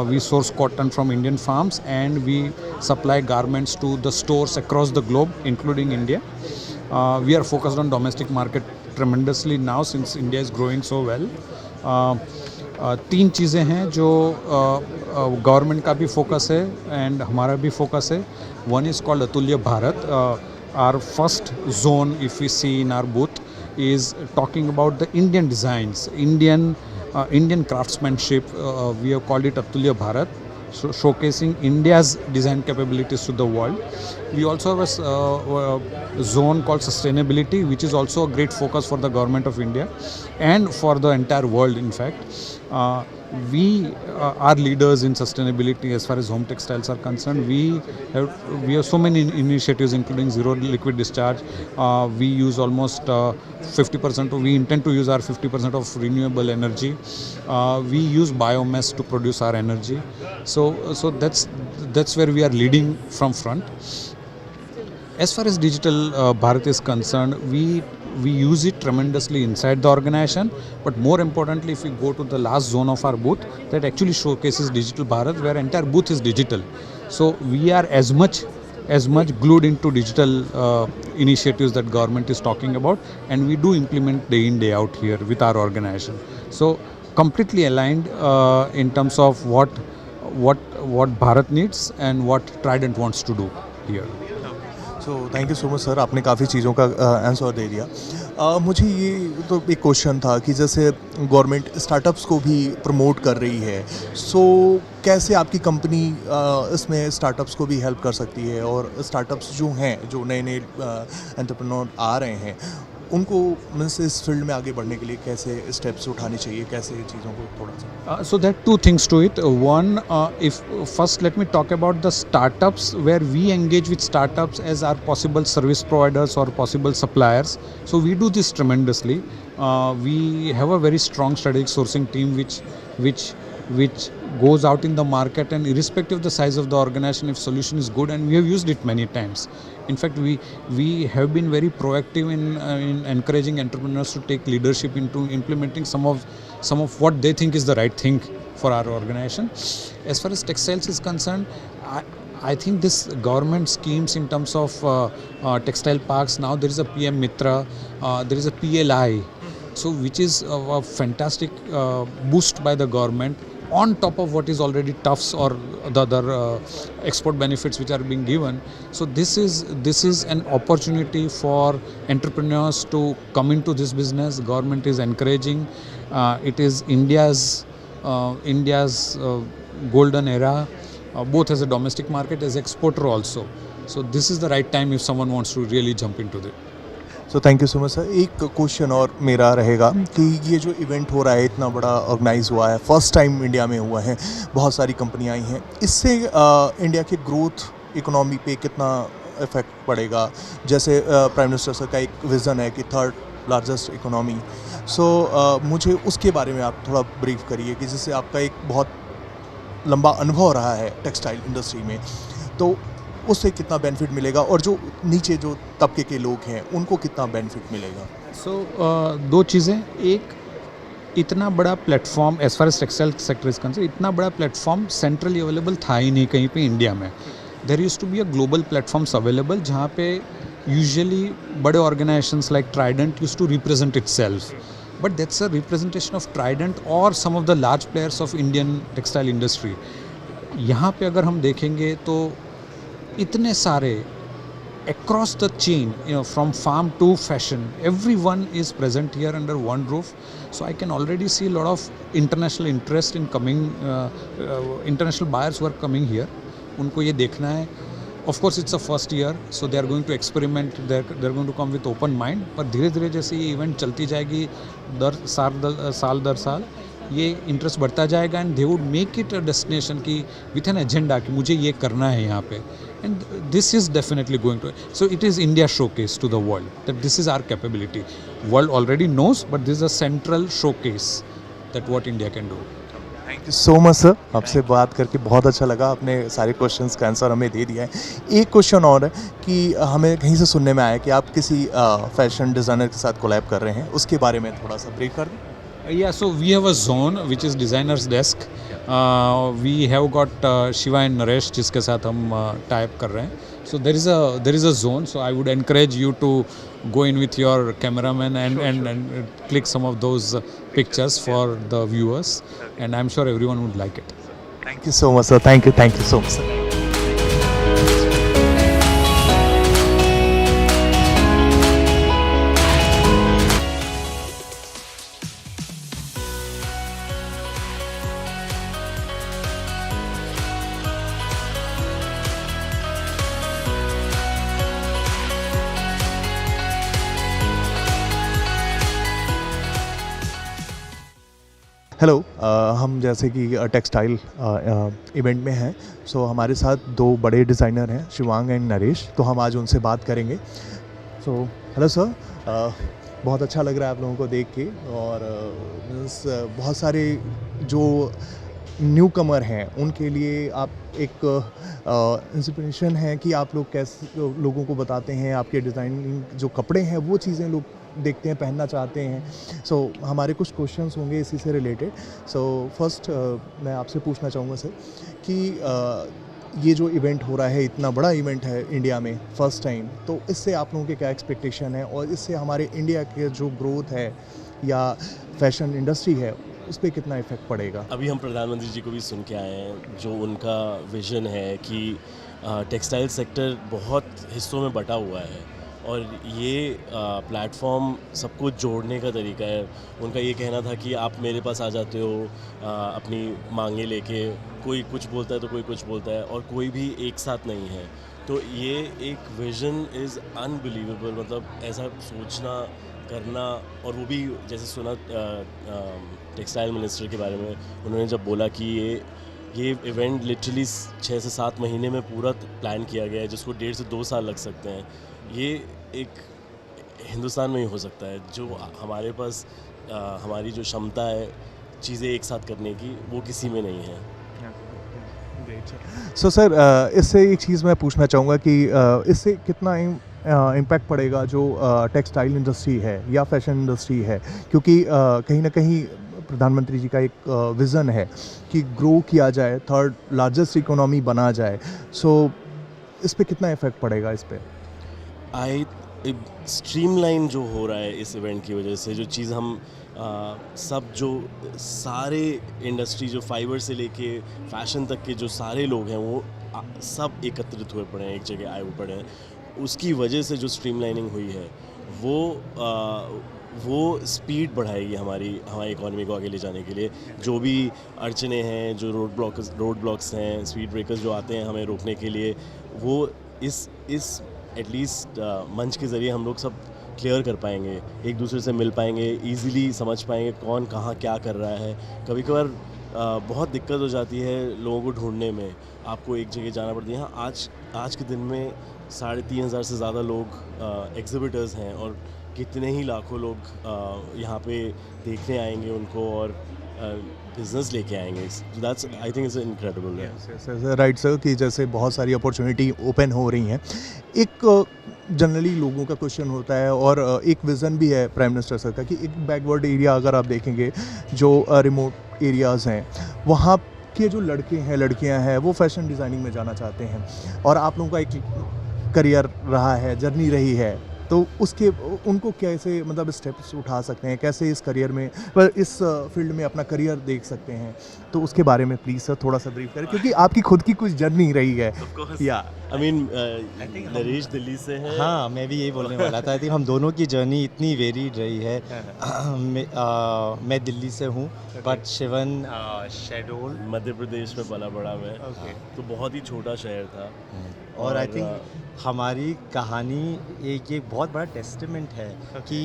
We source cotton from Indian farms and we supply garments to the stores across the globe, including India. We are focused on domestic market tremendously now since India is growing so well. 3 चीज़ें हैं जो government का भी focus है and हमारा भी focus है. One is called Atulya Bharat. Our first zone, if we see in our booth, is talking about the Indian designs, Indian craftsmanship. We have called it Atulya Bharat, so showcasing India's design capabilities to the world. We also have a zone called sustainability, which is also a great focus for the government of India and for the entire world. In fact, we are leaders in sustainability as far as home textiles are concerned. We have so many initiatives, including zero liquid discharge. We use almost 50%. We intend to use our 50% of renewable energy. We use biomass to produce our energy. So that's where we are leading from front. As far as digital Bharat is concerned, we use it tremendously inside the organization, but more importantly, if we go to the last zone of our booth, that actually showcases Digital Bharat, where entire booth is digital. So we are as much glued into digital initiatives that government is talking about, and we do implement day in day out here with our organization. So completely aligned in terms of what Bharat needs and what Trident wants to do here. So thank you so much sir, आपने काफ़ी चीज़ों का answer दे दिया. मुझे ये तो एक question था कि जैसे गवर्नमेंट स्टार्टअप्स को भी प्रमोट कर रही है, सो कैसे आपकी कंपनी इसमें स्टार्टअप्स को भी हेल्प कर सकती है, और स्टार्टअप्स जो हैं, जो नए एंटरप्रेन्योर आ रहे हैं, उनको मीन्स इस फील्ड में आगे बढ़ने के लिए कैसे स्टेप्स उठाने चाहिए, कैसे चीज़ों को थोड़ा सा. So there are 2 things to it. One, if first let me talk about the startups, where we engage with startups as our possible service providers or possible suppliers. So we do this tremendously. We have a very strong strategic sourcing team which which goes out in the market, and irrespective of the size of the organization, if solution is good, and we have used it many times. In fact, we have been very proactive in encouraging entrepreneurs to take leadership into implementing some of what they think is the right thing for our organization. As far as textiles is concerned, I think this government schemes in terms of textile parks, now there is a PM Mitra, there is a PLI, so which is a fantastic boost by the government on top of what is already TUFs or the other export benefits which are being given. So this is an opportunity for entrepreneurs to come into this business. Government is encouraging. It is India's golden era, both as a domestic market as exporter also. So this is the right time if someone wants to really jump into it. So thank you so much sir. एक question और मेरा रहेगा कि ये जो event हो रहा है इतना बड़ा ऑर्गेनाइज हुआ है, फर्स्ट टाइम इंडिया में हुआ है, बहुत सारी कंपनियां आई हैं, इससे इंडिया के ग्रोथ इकोनॉमी पे कितना इफेक्ट पड़ेगा? जैसे प्राइम मिनिस्टर सर का एक विज़न है कि थर्ड लार्जेस्ट इकोनॉमी, सो मुझे उसके बारे में आप थोड़ा ब्रीफ करिए कि जिससे आपका एक बहुत लंबा अनुभव रहा है टेक्सटाइल इंडस्ट्री में, तो उससे कितना बेनिफिट मिलेगा और जो नीचे जो तबके के लोग हैं उनको कितना बेनिफिट मिलेगा? सो दो चीज़ें. एक, इतना बड़ा platform as far as textile sector is concern, इतना बड़ा प्लेटफॉर्म सेंट्रली अवेलेबल था ही नहीं कहीं पे इंडिया में. There used to be a global platforms available जहाँ पे यूजुअली बड़े organisations like Trident used to represent itself, but that's a representation of Trident और some of the large players of Indian textile industry. यहाँ पे अगर हम देखेंगे तो इतने सारे across the chain, from farm to fashion, everyone is present here under one roof. So I can already see a lot of international interest in coming, international buyers who are coming here. उनको ये देखना है. Of course it's a first year, so they are going to experiment, they're going to come with open mind. पर धीरे धीरे जैसे ये event चलती जाएगी साल दर साल ये इंटरेस्ट बढ़ता जाएगा, and they would make it a destination की विथ एन एजेंडा कि मुझे ये करना है यहाँ पे. And this is definitely going to, so it is India showcase to the world that this is our capability. World already knows, but this is a central showcase that what India can do. Thank you so much sir, आपसे बात करके बहुत अच्छा लगा. आपने सारे questions का answer हमें दे दिया है. एक क्वेश्चन और है कि हमें कहीं से सुनने में आया कि आप किसी फैशन डिज़ाइनर के साथ कोलैब कर रहे हैं, उसके बारे में थोड़ा सा ब्रीफ कर दें. Yeah, so we have a zone which is designer's desk. We have got Shiva and Naresh जिसके साथ हम tie-up कर रहे हैं. So there is a zone. So I would encourage you to go in with your cameraman and click some of those pictures for the viewers. And I'm sure everyone would like it. Thank you so much sir. Thank you so much sir. Hello, हम जैसे कि textile event में हैं, सो हमारे साथ दो बड़े designer हैं, शिवांग एंड नरेश, तो हम आज उनसे बात करेंगे. सो हेलो सर, बहुत अच्छा लग रहा है आप लोगों को देख के, और बहुत सारे जो न्यू कमर हैं उनके लिए आप एक इंस्पिरेशन है कि आप लोग कैसे लोगों को बताते हैं, आपके डिज़ाइनिंग जो कपड़े हैं वो चीज़ें लोग देखते हैं, पहनना चाहते हैं. सो हमारे कुछ क्वेश्चंस होंगे इसी से रिलेटेड. सो फर्स्ट मैं आपसे पूछना चाहूँगा सर कि ये जो इवेंट हो रहा है, इतना बड़ा इवेंट है इंडिया में फर्स्ट टाइम, तो इससे आप लोगों के क्या एक्सपेक्टेशन है और इससे हमारे इंडिया के जो ग्रोथ है या फैशन इंडस्ट्री है उस पर कितना इफेक्ट पड़ेगा? अभी हम प्रधानमंत्री जी को भी सुन के आए हैं, जो उनका विज़न है कि टेक्सटाइल सेक्टर बहुत हिस्सों में बटा हुआ है और ये प्लेटफॉर्म सबको जोड़ने का तरीका है. उनका ये कहना था कि आप मेरे पास आ जाते हो अपनी मांगे लेके, कोई कुछ बोलता है तो कोई कुछ बोलता है और कोई भी एक साथ नहीं है. तो ये एक विज़न इज़ अनबिलीवेबल, मतलब ऐसा सोचना करना. और वो भी जैसे सुना टेक्सटाइल मिनिस्टर के बारे में, उन्होंने जब बोला कि ये इवेंट लिटरली 6 से 7 महीने में पूरा प्लान किया गया है, जिसको 1.5 से 2 साल लग सकते हैं. ये एक हिंदुस्तान में ही हो सकता है. जो हमारे पास हमारी जो क्षमता है, चीज़ें एक साथ करने की, वो किसी में नहीं है। सो सर, इससे एक चीज़ मैं पूछना चाहूँगा कि इससे कितना इम्पैक्ट पड़ेगा जो टेक्सटाइल इंडस्ट्री है या फैशन इंडस्ट्री है, क्योंकि कहीं ना कहीं प्रधानमंत्री जी का एक विज़न है कि ग्रो किया जाए, थर्ड लार्जेस्ट इकोनॉमी बना जाए। सो इस पे कितना इफेक्ट पड़ेगा इस पे? स्ट्रीमलाइन जो हो रहा है इस इवेंट की वजह से, जो चीज़ हम सब जो सारे इंडस्ट्री जो फाइबर से लेके फैशन तक के जो सारे लोग हैं वो सब एकत्रित हुए पड़े हैं, एक जगह आए हुए पड़े हैं, उसकी वजह से जो स्ट्रीमलाइनिंग हुई है वो स्पीड बढ़ाएगी हमारी इकॉनमी को आगे ले जाने के लिए। जो भी अड़चने हैं, जो रोड ब्लॉक्स हैं, स्पीड ब्रेकर्स जो आते हैं हमें रोकने के लिए, वो इस एटलीस्ट मंच के ज़रिए हम लोग सब क्लियर कर पाएंगे, एक दूसरे से मिल पाएंगे, इजीली समझ पाएंगे कौन कहाँ क्या कर रहा है। कभी कभार बहुत दिक्कत हो जाती है लोगों को ढूंढने में, आपको एक जगह जाना पड़ता है। यहाँ आज के दिन में 3,500 से ज़्यादा लोग एग्जिबिटर्स हैं और कितने ही लाखों लोग यहाँ पे देखने आएंगे उनको और बिजनेस लेके आएंगे। That's I think it's incredible. Right sir, कि जैसे बहुत सारी अपॉर्चुनिटी ओपन हो रही हैं। एक जनरली लोगों का क्वेश्चन होता है और एक विज़न भी है प्राइम मिनिस्टर सर का कि एक बैकवर्ड एरिया अगर आप देखेंगे, जो रिमोट एरियाज़ हैं, वहाँ के जो लड़के हैं लड़कियाँ हैं वो फैशन डिज़ाइनिंग में जाना चाहते हैं और आप लोगों का एक करियर रहा है, जर्नी रही है, तो उसके उनको कैसे मतलब स्टेप्स उठा सकते हैं, कैसे इस करियर में इस फील्ड में अपना करियर देख सकते हैं, तो उसके बारे में प्लीज़ सर थोड़ा सा ब्रीफ करें, क्योंकि आपकी खुद की कुछ जर्नी रही है। या आई मीन नरेश दिल्ली से है। हाँ, मैं भी यही बोलने वाला था। आई थिंक हम दोनों की जर्नी इतनी वेरीड रही है। मैं दिल्ली से हूँ, बट शिवन शहडोल मध्य प्रदेश में पला बड़ा मैं, तो बहुत ही छोटा शहर था। और आई थिंक हमारी कहानी एक बहुत बड़ा टेस्टमेंट है कि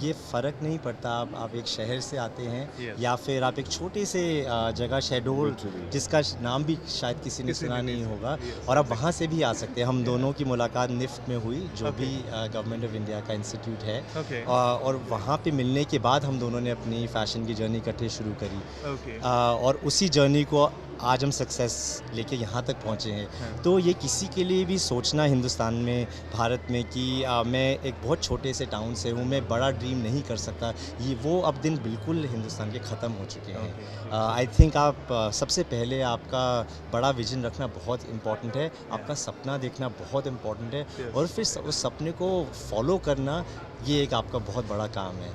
ये फ़र्क नहीं पड़ता आप एक शहर से आते हैं या फिर आप एक छोटे से जगह शहडोल, जिसका नाम भी शायद किसी ने सुना नहीं होगा, और आप वहाँ से भी आ सकते हैं। हम दोनों की मुलाकात निफ्ट में हुई, जो भी गवर्नमेंट ऑफ इंडिया का इंस्टीट्यूट है, और वहाँ पे मिलने के बाद हम दोनों ने अपनी फ़ैशन की जर्नी इकट्ठे शुरू करी, और उसी जर्नी को आज हम सक्सेस लेके यहाँ तक पहुँचे हैं। तो ये किसी के लिए भी सोचना हिंदुस्तान में, भारत में, कि मैं एक बहुत छोटे से टाउन से हूँ, मैं बड़ा ड्रीम नहीं कर सकता, ये वो अब दिन बिल्कुल हिंदुस्तान के ख़त्म हो चुके हैं। आई थिंक आप सबसे पहले आपका बड़ा विजन रखना बहुत इम्पॉर्टेंट है, आपका सपना देखना बहुत इम्पॉर्टेंट है, और फिर उस सपने को फॉलो करना, ये एक आपका बहुत बड़ा काम है।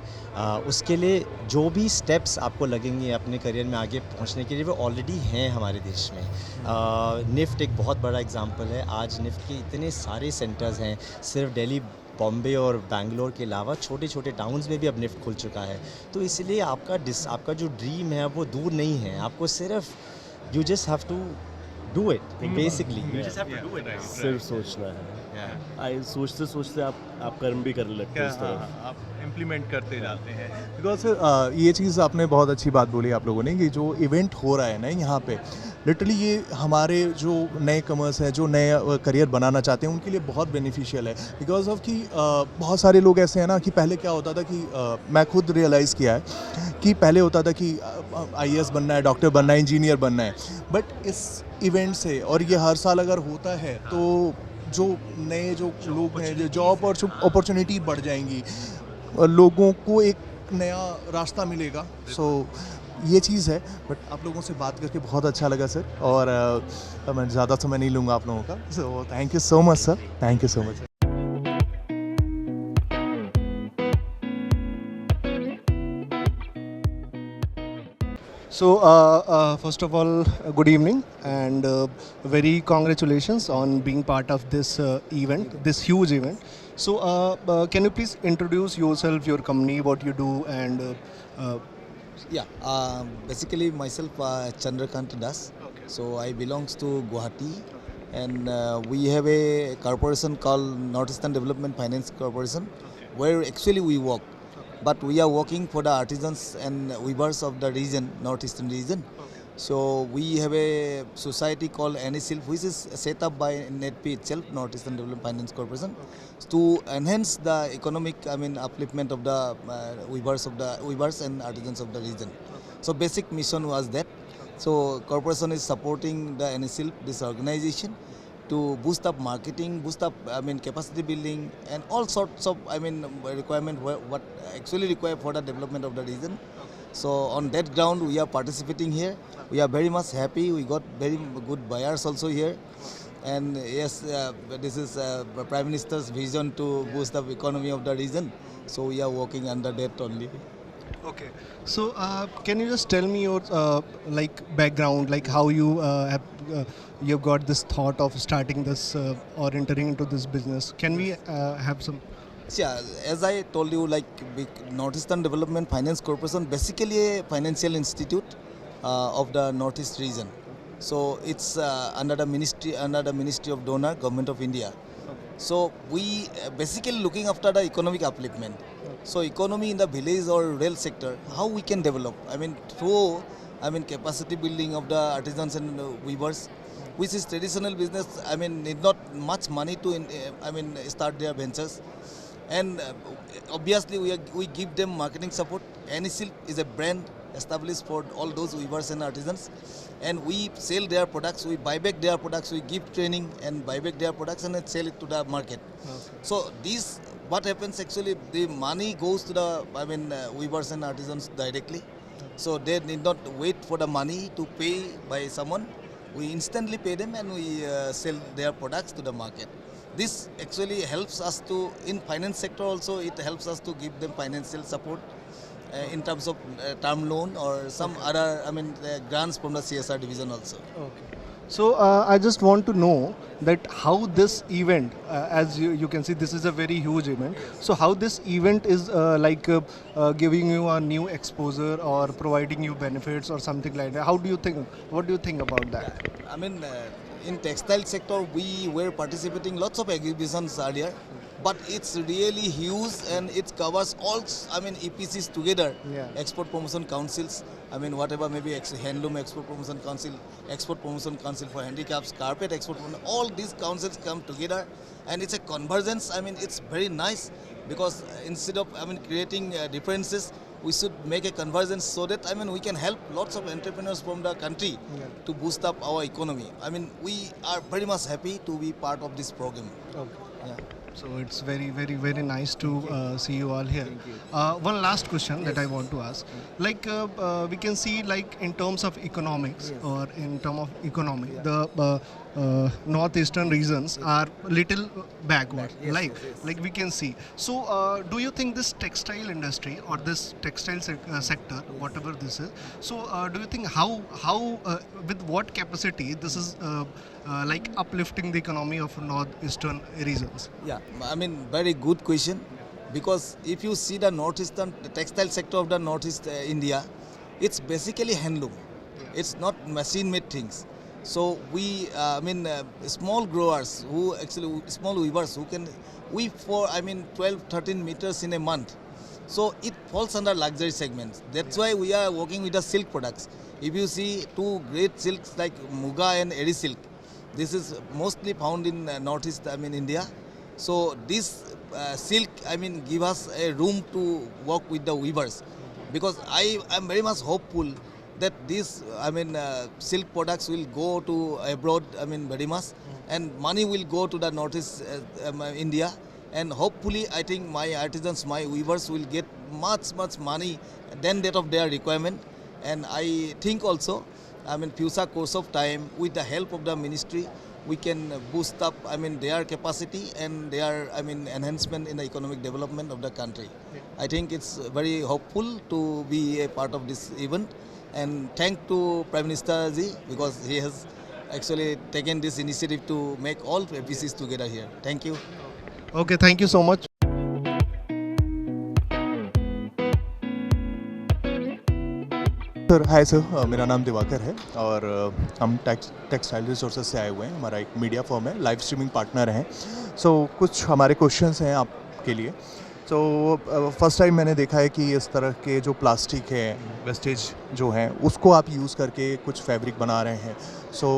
उसके लिए जो भी स्टेप्स आपको लगेंगे अपने करियर में आगे पहुंचने के लिए, वो ऑलरेडी हैं हमारे देश में। निफ्ट एक बहुत बड़ा एग्जांपल है। आज निफ्ट के इतने सारे सेंटर्स हैं, सिर्फ दिल्ली, बॉम्बे और बैंगलोर के अलावा छोटे छोटे टाउन्स में भी अब निफ्ट खुल चुका है। तो इसलिए आपका जो ड्रीम है वो दूर नहीं है, आपको सिर्फ you just have to do it, basically you just have to do it. सिर्फ सोचना है, सोचते सोचते आप कर्म भी करने लगते हैं, आप इम्प्लीमेंट करते जाते हैं। बिकॉज सर ये चीज़ आपने बहुत अच्छी बात बोली आप लोगों ने, कि जो इवेंट हो रहा है ना यहाँ पे, लिटरली ये हमारे जो नए कमर्स हैं, जो नए करियर बनाना चाहते हैं, उनके लिए बहुत बेनिफिशियल है। बिकॉज ऑफ कि बहुत सारे लोग ऐसे हैं ना कि पहले क्या होता था कि मैं खुद रियलाइज़ किया है कि पहले होता था कि IAS बनना है, डॉक्टर बनना है, इंजीनियर बनना है, बट इस इवेंट से, और ये हर साल अगर होता है, तो जो नए जो लोग हैं, जो जॉब और अपॉर्चुनिटी बढ़ जाएंगी, लोगों को एक नया रास्ता मिलेगा। सो ये चीज़ है। बट आप लोगों से बात करके बहुत अच्छा लगा सर, और मैं ज़्यादा समय नहीं लूँगा आप लोगों का। सो thank you so much sir, thank you so much. So, first of all, good evening, and very congratulations on being part of this event, this huge event. So, can you please introduce yourself, your company, what you do, and basically myself Chandrakant Das. Okay. So I belongs to Guwahati, and we have a corporation called Northeastern Development Finance Corporation, where actually we work. But we are working for the artisans and weavers of the region, northeastern region. So we have a society called NESILF, which is set up by NEDP itself, Northeastern Development Finance Corporation, to enhance the economic, upliftment of the weavers and artisans of the region. So basic mission was that. So corporation is supporting the NSIL, this organization, to boost up marketing, boost up capacity building, and all sorts of requirement what actually required for the development of the region. So on that ground we are participating here. We are very much happy. We got very good buyers also here. And yes, this is Prime Minister's vision to boost the economy of the region. So we are working under that only. Okay. So can you just tell me your background, like how you you've got this thought of starting this or entering into this business? Can we have some? Yeah, as I told you, Northeastern Development Finance Corporation, basically a financial institute of the Northeast region. So it's under the Ministry of Donor, Government of India. So we basically looking after the economic upliftment. So economy in the village or rural sector, how we can develop? Through capacity building of the artisans and weavers, which is traditional business. Need not much money to start their ventures. And obviously we give them marketing support. NSIL is a brand established for all those weavers and artisans, and we sell their products, we buy back their products, we give training and buy back their products and then sell it to the market. Okay. So this, what happens actually, the money goes to the weavers and artisans directly. So they need not wait for the money to pay by someone. We instantly pay them and we sell their products to the market. This actually helps us to, in finance sector also, it helps us to give them financial support in terms of term loan or some other, grants from the CSR division also. Okay. So I just want to know that how this event, as you can see, this is a very huge event. So how this event is giving you a new exposure or providing you benefits or something like that. How do you think? What do you think about that? In textile sector, we were participating lots of exhibitions earlier, but it's really huge and it covers all, EPCs together, yeah. Export Promotion Councils, whatever, maybe Handloom Export Promotion Council, Export Promotion Council for Handicaps, Carpet Export Promotion, all these councils come together and it's a convergence. It's very nice because instead of, creating differences, we should make a convergence so that we can help lots of entrepreneurs from the country, yeah, to boost up our economy. We are very much happy to be part of this program. Okay. Yeah. So it's very, very, very nice to see you all here. One last question that I want to ask. We can see, in terms of economics, yes, or in terms of economy, yeah, the northeastern regions, yes, are little backward, yes, like we can see. So do you think this textile industry or this textile sector, whatever this is, so do you think how with what capacity this is uplifting the economy of northeastern regions? Yeah, very good question, because if you see the textile sector of the northeast India, it's basically handloom. It's not machine-made things. So we, small growers who actually, small weavers who can weave for 12, 13 meters in a month. So it falls under luxury segments. That's why we are working with the silk products. If you see two great silks like Muga and Eri silk, this is mostly found in northeast India. So this silk give us a room to work with the weavers, because I am very much hopeful that these silk products will go to abroad very much, and money will go to the northeast India, and hopefully I think my artisans, my weavers will get much money than that of their requirement. And I think also future course of time, with the help of the ministry, we can boost up their capacity and their enhancement in the economic development of the country. Yeah. I think it's very hopeful to be a part of this event, and thank to Prime Minister ji, because he has actually taken this initiative to make all APCs together here. Thank you. Okay, thank you so much. Sir hi sir, मेरा नाम दिवाकर है और हम textile resources से आए हुए हैं. हमारा एक मीडिया फर्म है, लाइव स्ट्रीमिंग पार्टनर हैं. सो कुछ हमारे क्वेश्चंस हैं आपके लिए. सो फर्स्ट टाइम मैंने देखा है कि इस तरह के जो प्लास्टिक है, वेस्टेज जो हैं, उसको आप यूज़ करके कुछ फैब्रिक बना रहे हैं. सो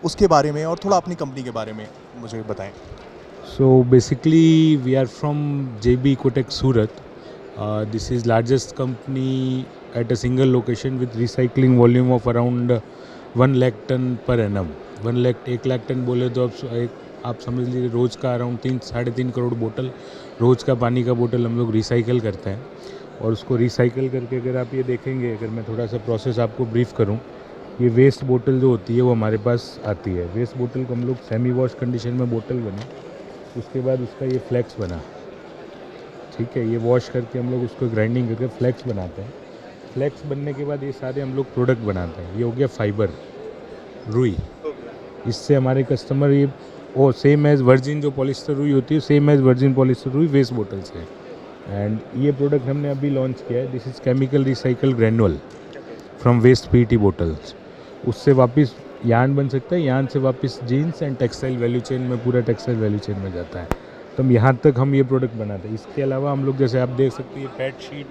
उसके बारे में और थोड़ा अपनी कंपनी के बारे में मुझे बताएं. So basically we are from JB Ecotex Surat. This is largest company at a single location with recycling volume of around 1 lakh ton per annum. 1 lakh ton बोले तो आप समझ लीजिए रोज़ का अराउंड 3-3.5 करोड़ बोतल रोज़ का पानी का बोतल हम लोग रिसाइकल करते हैं। और उसको रिसाइकल करके अगर आप ये देखेंगे, अगर मैं थोड़ा सा प्रोसेस आपको ब्रीफ करूं, ये वेस्ट बोतल जो होती है वो हमारे पास आती है। वेस्ट बोतल को हम लोग सेमी वॉश कंडीशन में बोतल बनी, उसके बाद उसका ये फ्लेक्स बना, ठीक है, ये वॉश करके हम लोग उसको ग्राइंडिंग करके फ्लेक्स बनाते हैं। फ्लेक्स बनने के बाद ये सारे हम लोग प्रोडक्ट बनाते हैं। ये हो गया फाइबर, रुई। इससे हमारे कस्टमर ये वो सेम एज वर्जिन जो पॉलिस्टर रुई होती है, सेम एज वर्जिन पॉलिस्टर रुई वेस्ट बोतल से। एंड ये प्रोडक्ट हमने अभी लॉन्च किया है। This is chemical recycle granule from waste PET bottles. उससे वापस यार्न बन सकता है, यार्न से वापस jeans and textile value chain में, पूरा टेक्सटाइल वैल्यू चेन में जाता है। तो हम यहाँ तक हम ये प्रोडक्ट बनाते हैं। इसके अलावा हम लोग जैसे आप देख सकते हैं pad sheet,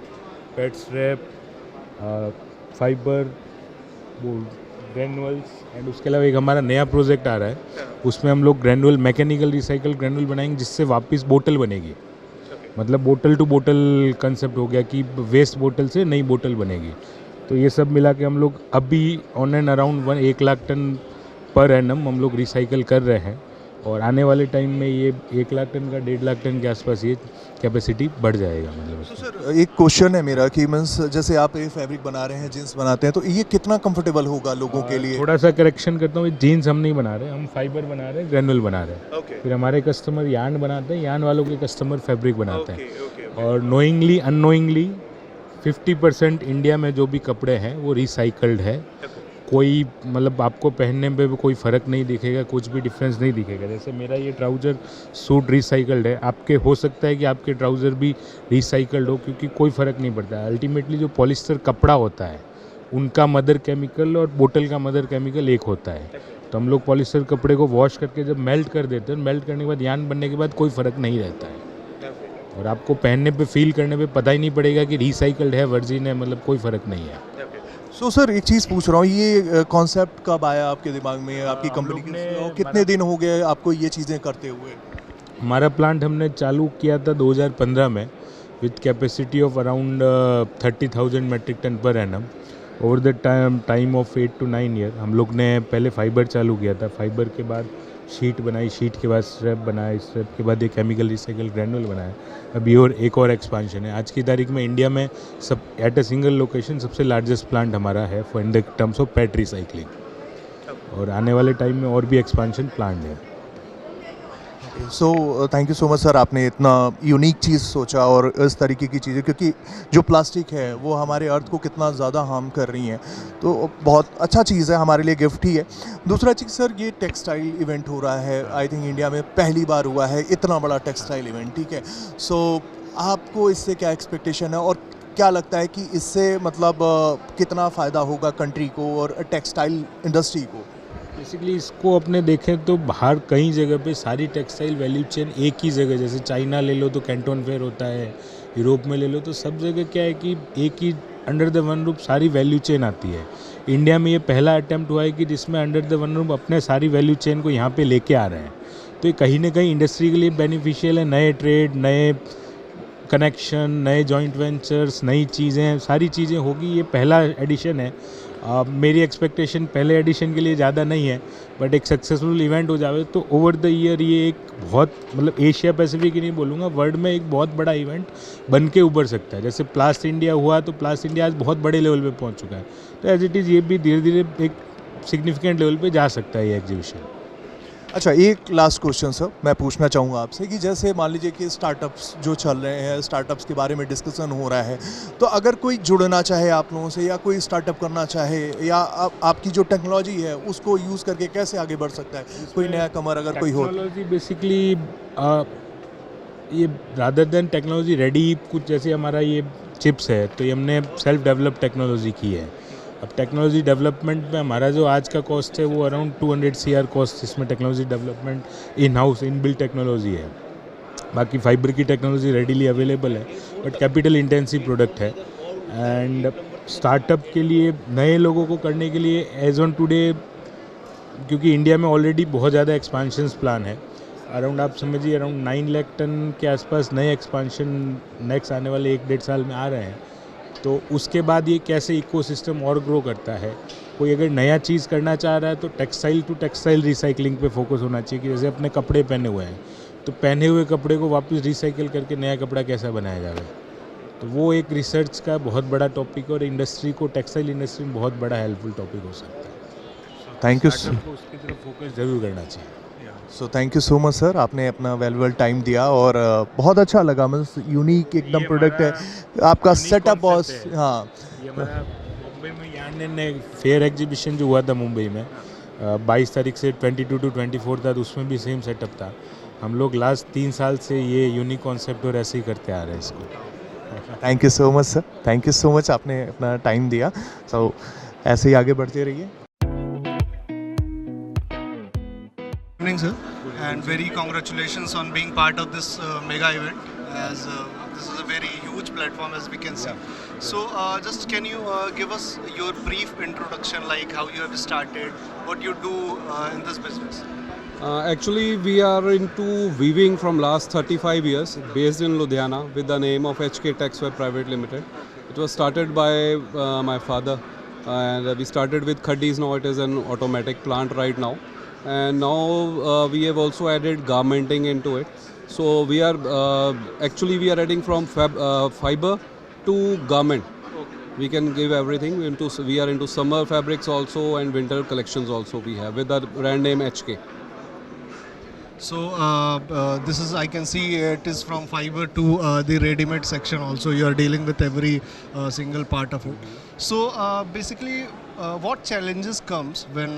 pad strap, fibre, वो ग्रैनुअल्स, एंड उसके अलावा एक हमारा नया प्रोजेक्ट आ रहा है, उसमें हम लोग ग्रैनुअल मैकेनिकल रिसाइकल ग्रैनुअल बनाएंगे, जिससे वापस बोतल बनेगी। मतलब बोतल टू बोतल कंसेप्ट हो गया कि वेस्ट बोतल से नई बोतल बनेगी। तो ये सब मिला के हम लोग अभी on and around 1 lakh ton per annum हम लोग रिसाइकल कर रहे हैं। और आने वाले टाइम में ये 1 लाख टन का 1.5 लाख टन के आसपास ये कैपेसिटी बढ़ जाएगा। मतलब तो सर एक क्वेश्चन है मेरा कि मीन्स जैसे आप ये फैब्रिक बना रहे हैं, जीन्स बनाते हैं, तो ये कितना कंफर्टेबल होगा लोगों के लिए? थोड़ा सा करेक्शन करता हूँ, जीन्स हम नहीं बना रहे, हम फाइबर बना रहे हैं, ग्रैनुअल बना रहे हैं। फिर हमारे कस्टमर यार्न बनाते हैं, यार्न वालों के कस्टमर फैब्रिक बनाते हैं। और नोइंगली अननोइंगली 50% इंडिया में जो भी कपड़े हैं वो रिसाइकल्ड है। कोई मतलब आपको पहनने पे भी कोई फ़र्क नहीं दिखेगा, कुछ भी डिफरेंस नहीं दिखेगा। जैसे मेरा ये ट्राउज़र सूट रिसाइकल्ड है, आपके हो सकता है कि आपके ट्राउज़र भी रिसाइकल्ड हो, क्योंकि कोई फ़र्क नहीं पड़ता है। अल्टीमेटली जो पॉलिस्टर कपड़ा होता है उनका मदर केमिकल और बोतल का मदर केमिकल एक होता है। तो हम लोग पॉलिस्टर कपड़े को वॉश करके जब मेल्ट कर देते हैं, मेल्ट करने के बाद यार्न बनने के बाद कोई फ़र्क नहीं रहता है। और आपको पहनने पे फील करने पे पता ही नहीं पड़ेगा कि रिसाइकल्ड है, वर्जिन है, मतलब कोई फ़र्क नहीं है। सो सर एक चीज़ पूछ रहा हूँ, ये कॉन्सेप्ट कब आया आपके दिमाग में, आपकी कंपनी के कितने दिन हो गए आपको ये चीज़ें करते हुए? हमारा प्लांट हमने चालू किया था 2015 में with capacity of around 30,000 metric ton per annum. Over the time of 8 to 9 year हम लोग ने पहले फाइबर चालू किया था, फाइबर के बाद शीट बनाई, शीट के बाद स्ट्रैप बनाया, स्ट्रैप के बाद एक केमिकल रिसाइकल ग्रैनुअल बनाया। अभी और एक और एक्सपांशन है। आज की तारीख में इंडिया में सब एट अ सिंगल लोकेशन सबसे लार्जेस्ट प्लांट हमारा है for in the terms of pad recycling. और आने वाले टाइम में और भी एक्सपांशन प्लान है। सो thank you so much sir, आपने इतना यूनिक चीज़ सोचा और इस तरीके की चीज़ें, क्योंकि जो प्लास्टिक है वो हमारे अर्थ को कितना ज़्यादा हार्म कर रही हैं, तो बहुत अच्छा चीज़ है, हमारे लिए गिफ्ट ही है। दूसरा चीज़ सर, ये टेक्सटाइल इवेंट हो रहा है, आई थिंक इंडिया में पहली बार हुआ है इतना बड़ा टेक्सटाइल इवेंट, ठीक है। सो आपको इससे क्या एक्सपेक्टेशन है और क्या लगता है कि इससे मतलब कितना फ़ायदा होगा कंट्री को और टेक्सटाइल इंडस्ट्री को? बेसिकली इसको अपने देखें तो बाहर कई जगह पे सारी टेक्सटाइल वैल्यू चेन एक ही जगह, जैसे चाइना ले लो तो कैंटोन फेयर होता है, यूरोप में ले लो तो सब जगह क्या है कि एक ही अंडर द वन रूफ सारी वैल्यू चेन आती है। इंडिया में ये पहला अटैम्प्ट हुआ है कि जिसमें अंडर द वन रूफ अपने सारी वैल्यू चेन को यहाँ पे लेके आ रहे हैं। तो ये कहीं ना कहीं इंडस्ट्री के लिए बेनिफिशियल है। नए ट्रेड, नए कनेक्शन, नए जॉइंट वेंचर्स, नई चीज़ें, सारी चीज़ें होगी। ये पहला एडिशन है। मेरी एक्सपेक्टेशन पहले एडिशन के लिए ज़्यादा नहीं है, बट एक सक्सेसफुल इवेंट हो जाए तो ओवर द ईयर ये एक बहुत मतलब एशिया पैसिफिक ही नहीं बोलूँगा, वर्ल्ड में एक बहुत बड़ा इवेंट बन के उभर सकता है। जैसे प्लास्ट इंडिया हुआ तो प्लास्ट इंडिया आज बहुत बड़े लेवल पे पहुंच चुका है, तो एज इट इज़ ये भी धीरे धीरे एक सिग्निफिकेंट लेवल पे जा सकता है ये एग्जीबिशन। अच्छा, एक लास्ट क्वेश्चन सर मैं पूछना चाहूँगा आपसे कि जैसे मान लीजिए कि स्टार्टअप्स जो चल रहे हैं, स्टार्टअप्स के बारे में डिस्कशन हो रहा है, तो अगर कोई जुड़ना चाहे आप लोगों से या कोई स्टार्टअप करना चाहे या आपकी जो टेक्नोलॉजी है उसको यूज़ करके कैसे आगे बढ़ सकता है? कोई नया कमर अगर कोई हो? टेक्नोलॉजी बेसिकली ये रादर देन टेक्नोलॉजी रेडी, कुछ जैसे हमारा ये चिप्स है तो ये हमने सेल्फ डेवलप टेक्नोलॉजी की है। अब टेक्नोलॉजी डेवलपमेंट में हमारा जो आज का कॉस्ट है वो अराउंड 200 CR कॉस्ट, इसमें technology development in house in build technology है। बाकी फाइबर की टेक्नोलॉजी रेडीली अवेलेबल है, बट कैपिटल इंटेंसिव प्रोडक्ट है। एंड स्टार्टअप के लिए, नए लोगों को करने के लिए एज ऑन टुडे, क्योंकि इंडिया में ऑलरेडी बहुत ज़्यादा एक्सपांशंस प्लान है, अराउंड आप समझिए अराउंड 9 लाख टन के आसपास नए एक्सपांशन नेक्स्ट आने वाले 1-1.5 साल में आ रहे हैं। तो उसके बाद ये कैसे इकोसिस्टम और ग्रो करता है। कोई अगर नया चीज़ करना चाह रहा है तो टेक्सटाइल टू टेक्सटाइल रिसाइकलिंग पे फोकस होना चाहिए कि जैसे अपने कपड़े पहने हुए हैं तो पहने हुए कपड़े को वापस रिसाइकिल करके नया कपड़ा कैसा बनाया जाए। तो वो एक रिसर्च का बहुत बड़ा टॉपिक और इंडस्ट्री को, टेक्सटाइल इंडस्ट्री में बहुत बड़ा हेल्पफुल टॉपिक हो सकता है। थैंक यू को उसकी तरफ फोकस जरूर करना चाहिए। सो thank you so much sir, आपने अपना वैल्यूएबल टाइम दिया और बहुत अच्छा लगा। मतलब यूनिक एकदम प्रोडक्ट है आपका सेटअप और हाँ ये हमारा मुंबई में यार्न ने फेयर एग्जीबिशन जो हुआ था मुंबई में 22 तारीख से 22 to 24 था, तो उसमें भी सेम सेटअप था। हम लोग लास्ट 3 साल से ये यूनिक कॉन्सेप्ट और ऐसे ही करते आ रहे हैं इसको। Thank you so much sir, thank you so much, आपने अपना टाइम दिया। सो ऐसे ही आगे बढ़ते रहिए। Good evening, sir, and very congratulations on being part of this mega event, as this is a very huge platform, as we can see. So just can you give us your brief introduction, like how you have started, what you do in this business? Actually, we are into weaving from last 35 years, based in Ludhiana with the name of HK Texware Private Limited. It was started by my father, and we started with khadis. Now it is an automatic plant right now. And now we have also added garmenting into it. So we are actually we are adding from fiber to garment. We can give everything into. We are into summer fabrics also and winter collections also. We have with the brand name HK. So this is, I can see it is from fiber to the ready-made section also. You are dealing with every single part of it. So basically, what challenges comes when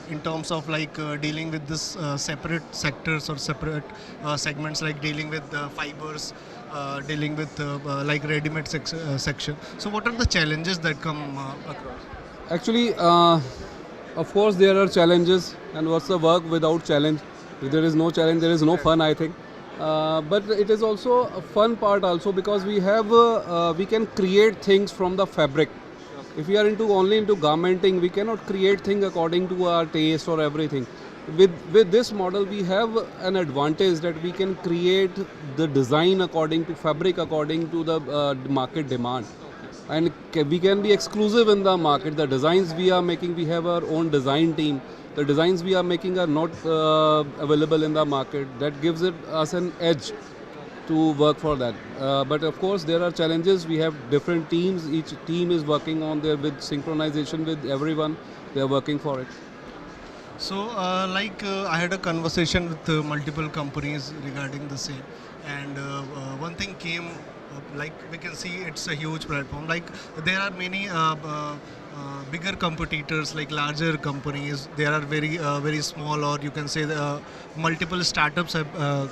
in terms of like dealing with this separate sectors or separate segments, like dealing with fibers, dealing with like ready-made section. So what are the challenges that come across? Actually, of course there are challenges, and what's the work without challenge? If there is no challenge, there is no fun, I think. But it is also a fun part also, because we have we can create things from the fabric. If we are only into garmenting, we cannot create things according to our taste or everything. With this model, we have an advantage that we can create the design according to fabric, according to the market demand, and we can be exclusive in the market. The designs we are making, we have our own design team. The designs we are making are not available in the market. That gives us an edge to work for that. But of course there are challenges. We have different teams. Each team is working on there with synchronization with everyone. They are working for it. So like I had a conversation with multiple companies regarding the same, and one thing came like we can see it's a huge platform. Like there are many bigger competitors, like larger companies. There are very small, or you can say multiple startups have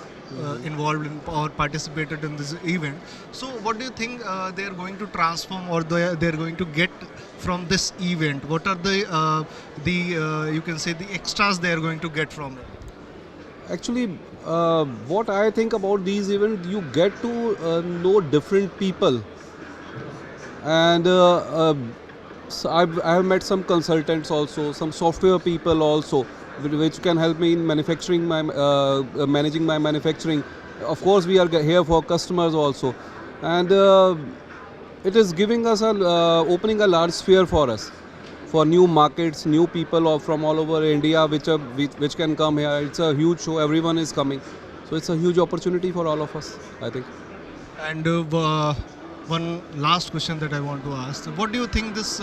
involved in or participated in this event. So what do you think they are going to transform, or they are going to get from this event? What are the you can say the extras they are going to get from it? Actually, what I think about these events, you get to know different people, and so I have met some consultants also, some software people also, which can help me in manufacturing managing my manufacturing. Of course, we are here for customers also, and it is giving us opening a large sphere for us, for new markets, new people from all over India, which can come here. It's a huge show. Everyone is coming, so it's a huge opportunity for all of us, I think. And one last question that I want to ask: what do you think this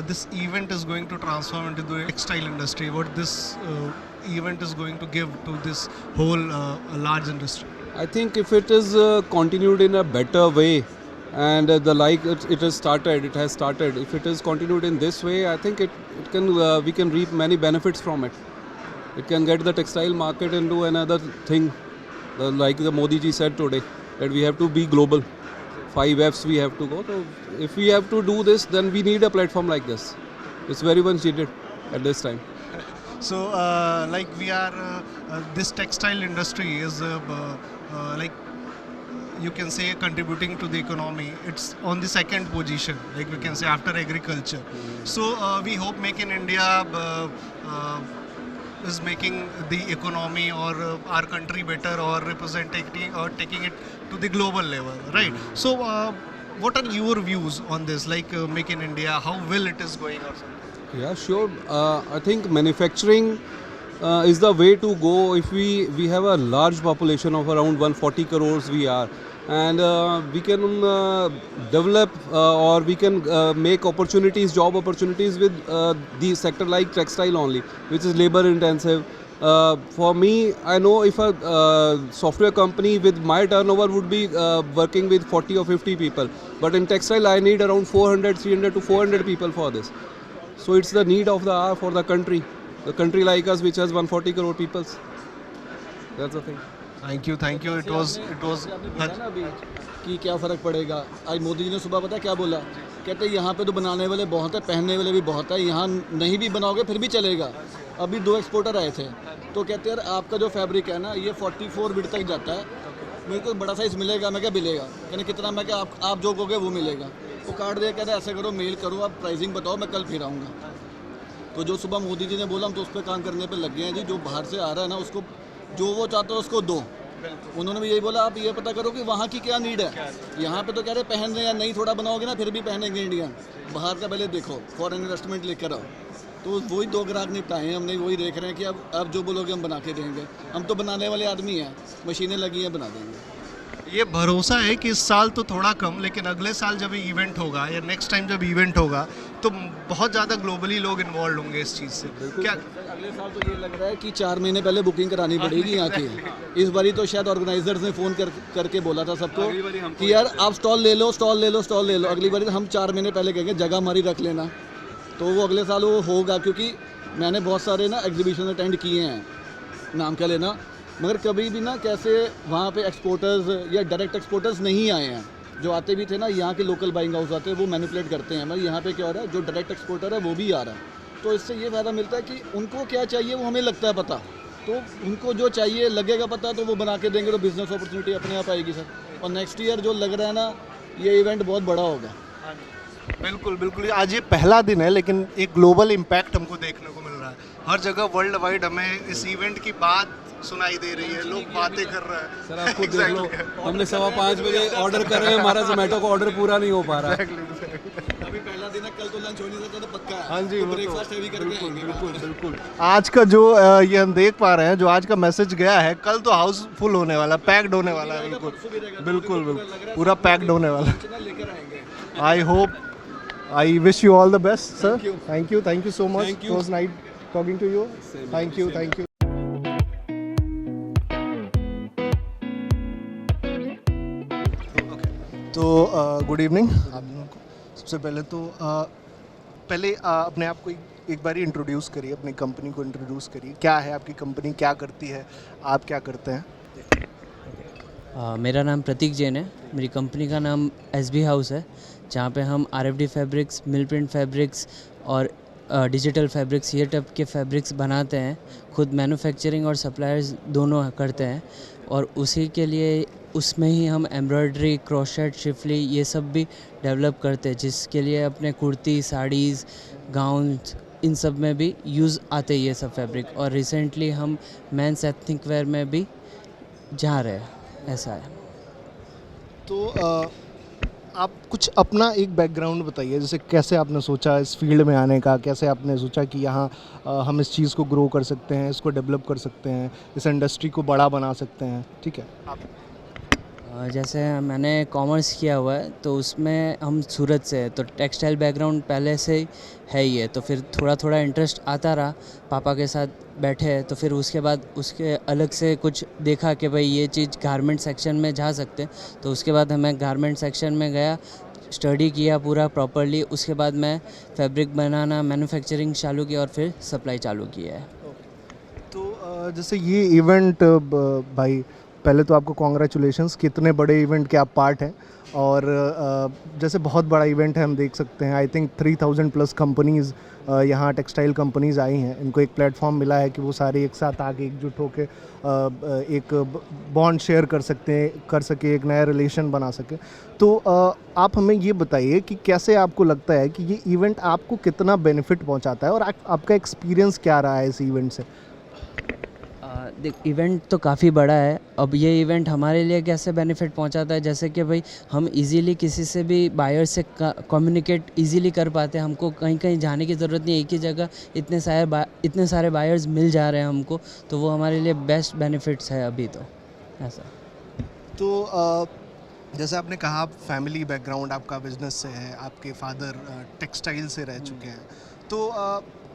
this event is going to transform into the textile industry? What this event is going to give to this whole large industry? I think if it is continued in a better way, and it has started. If it is continued in this way, I think it can we can reap many benefits from it. It can get the textile market into another thing, like the Modi ji said today, that we have to be global. 5 Fs we have to go. So if we have to do this, then we need a platform like this. It's very much needed at this time. So like we are this textile industry is like you can say contributing to the economy. It's on the second position, like we can say, after agriculture. So we hope Make in India is making the economy or our country better, or representing or taking it to the global level, right? So what are your views on this, like Make in India, how well it is going or something? Yeah, sure. I think manufacturing is the way to go. If we have a large population of around 140 crores we are, and we can develop or we can make opportunities, job opportunities with the sector like textile only, which is labor intensive. For me, I know if a software company with my turnover would be working with 40 or 50 people, but in textile I need around 300 to 400 people for this. So it's the need of the hour for the country like us which has 140 crore people. That's the thing. Thank you. It was कि क्या फ़र्क पड़ेगा। आज मोदी जी ने सुबह पता क्या बोला, कहते हैं यहाँ पे तो बनाने वाले बहुत है, पहनने वाले भी बहुत है, यहाँ नहीं भी बनाओगे फिर भी चलेगा। अभी 2 एक्सपोर्टर आए थे तो कहते हैं यार आपका जो फैब्रिक है ना ये 44 बिट तक जाता है, मेरे को बड़ा साइज़ मिलेगा। मैं क्या मिलेगा, कहने कितना, मैं क्या आप जो कहोगे वो मिलेगा। वो कार्ड दे, कहते ऐसे करो, मेल करो, आप प्राइसिंग बताओ, मैं कल फिर आऊँगा। तो जो सुबह मोदी जी ने बोला हम तो उस पर काम करने पर लग गए हैं जी। जो बाहर से आ रहा है ना उसको जो वो चाहते हो उसको दो। उन्होंने भी यही बोला आप ये पता करो कि वहाँ की क्या नीड है। यहाँ पे तो कह रहे पहन रहे हैं, नहीं थोड़ा बनाओगे ना फिर भी पहनेंगे इंडियन। बाहर का पहले देखो, फॉरेन इन्वेस्टमेंट लेकर आओ। तो वही 2 ग्राहक निपटाए हैं हमने, वही देख रहे हैं कि अब जो बोलोगे हम बना के देंगे। हम तो बनाने वाले आदमी हैं, मशीनें लगी हैं, बना देंगे। ये भरोसा है कि इस साल तो थोड़ा कम, लेकिन अगले साल जब इवेंट होगा या नेक्स्ट टाइम जब इवेंट होगा तो बहुत ज़्यादा ग्लोबली लोग इन्वॉल्व होंगे इस चीज़ से। क्या अगले साल तो ये लग रहा है कि 4 महीने पहले बुकिंग करानी पड़ेगी यहाँ की। इस बारी तो शायद ऑर्गेनाइजर्स ने फ़ोन करके बोला था सबको कि यार आप स्टॉल ले लो। अगली बारी हम 4 महीने पहले कहेंगे जगह हमारी रख लेना। तो वो अगले साल वो होगा, क्योंकि मैंने बहुत सारे ना एग्जीबिशन अटेंड किए हैं, नाम क्या लेना, मगर कभी भी ना कैसे वहाँ पे एक्सपोर्टर्स या डायरेक्ट एक्सपोर्टर्स नहीं आए हैं। जो आते भी थे ना यहाँ के लोकल बाइंग हाउस आते हैं, वो मैनिपुलेट करते हैं। मगर यहाँ पे क्या हो रहा है, जो डायरेक्ट एक्सपोर्टर है वो भी आ रहा है। तो इससे ये फ़ायदा मिलता है कि उनको क्या चाहिए वो हमें लगता है पता, तो उनको जो चाहिए लगेगा पता, तो वो बना के देंगे, तो बिज़नेस अपॉर्चुनिटी अपने आप आएगी सर। और नेक्स्ट ईयर जो लग रहा है ना ये इवेंट बहुत बड़ा होगा। बिल्कुल। आज ये पहला दिन है लेकिन एक ग्लोबल इम्पैक्ट हमको देखने को मिल रहा है। हर जगह वर्ल्ड वाइड हमें इस इवेंट की बात सुनाई दे रही है, लोग बातें कर रहे हैं। सर आप खुद देख लो, हमने 5:15 बजे ऑर्डर कर रहे हैं, हमारा जोमेटो का ऑर्डर पूरा नहीं हो पा रहा है। अभी पहला दिन है, कल तो लंच हो नहीं सकता, तो पक्का है। हाँ जी, तो ब्रेकफास्ट हैवी करके आएंगे। बिल्कुल। आज का जो ये हम देख पा रहे हैं, जो आज का मैसेज गया है, कल तो हाउस फुल होने वाला, पैक्ड होने वाला है। बिल्कुल पूरा पैक्ड होने वाला। I hope, I wish you all the best sir. Thank you so much. It was nice talking to you. Thank you. तो गुड इवनिंग आप दोनों को। सबसे पहले तो अपने आप को एक बार इंट्रोड्यूस करिए, अपनी कंपनी को इंट्रोड्यूस करिए। क्या है आपकी कंपनी, क्या करती है, आप क्या करते हैं? मेरा नाम प्रतीक जैन है। मेरी कंपनी का नाम SB हाउस है, जहाँ पे हम RFD फैब्रिक्स, मिल प्रिंट फैब्रिक्स और डिजिटल फैब्रिक्स, ये टाइप के फैब्रिक्स बनाते हैं। खुद मैन्युफैक्चरिंग और सप्लायर्स दोनों करते हैं, और उसी के लिए उसमें ही हम एम्ब्रॉयडरी, क्रोशेट, शिफली ये सब भी डेवलप करते हैं, जिसके लिए अपने कुर्ती, साड़ीज़, गाउन्स, इन सब में भी यूज़ आते हैं ये सब फैब्रिक। और रिसेंटली हम मेंस एथनिक वेयर में भी जा रहे हैं, ऐसा है। तो आप कुछ अपना एक बैकग्राउंड बताइए, जैसे कैसे आपने सोचा इस फील्ड में आने का, कैसे आपने सोचा कि यहाँ हम इस चीज़ को ग्रो कर सकते हैं, इसको डेवलप कर सकते हैं, इस इंडस्ट्री को बड़ा बना सकते हैं। ठीक है, आप जैसे मैंने कॉमर्स किया हुआ है, तो उसमें हम सूरत से है, तो टेक्सटाइल बैकग्राउंड पहले से ही है ही है। तो फिर थोड़ा इंटरेस्ट आता रहा, पापा के साथ बैठे, तो फिर उसके बाद उसके अलग से कुछ देखा कि भाई ये चीज़ गारमेंट सेक्शन में जा सकते हैं। तो उसके बाद मैं गारमेंट सेक्शन में गया, स्टडी किया पूरा प्रॉपरली। उसके बाद मैं फैब्रिक बनाना, मैन्युफैक्चरिंग चालू किया और फिर सप्लाई चालू किया है। तो जैसे ये इवेंट, भाई पहले तो आपको कॉन्ग्रेचुलेशंस, कितने बड़े इवेंट के आप पार्ट हैं। और जैसे बहुत बड़ा इवेंट है, हम देख सकते हैं आई थिंक 3000 प्लस कंपनीज़ यहाँ टेक्सटाइल कंपनीज़ आई हैं। इनको एक प्लेटफॉर्म मिला है कि वो सारे एक साथ आके एकजुट होकर एक बॉन्ड शेयर कर सके, एक नया रिलेशन बना सके। तो आप हमें ये बताइए कि कैसे आपको लगता है कि ये इवेंट आपको कितना बेनिफिट पहुँचाता है, और आपका एक्सपीरियंस क्या रहा है इस इवेंट से? देख इवेंट तो काफ़ी बड़ा है। अब ये इवेंट हमारे लिए कैसे बेनिफिट पहुंचाता है, जैसे कि भाई हम इजीली किसी से भी बायर से कम्युनिकेट इजीली कर पाते हैं, हमको कहीं कहीं जाने की ज़रूरत नहीं, एक ही जगह इतने सारे बायर्स मिल जा रहे हैं हमको, तो वो हमारे लिए बेस्ट बेनिफिट्स है अभी तो ऐसा। तो जैसे आपने कहा आप फैमिली बैकग्राउंड आपका बिजनेस से है, आपके फादर टेक्सटाइल से रह चुके हैं, तो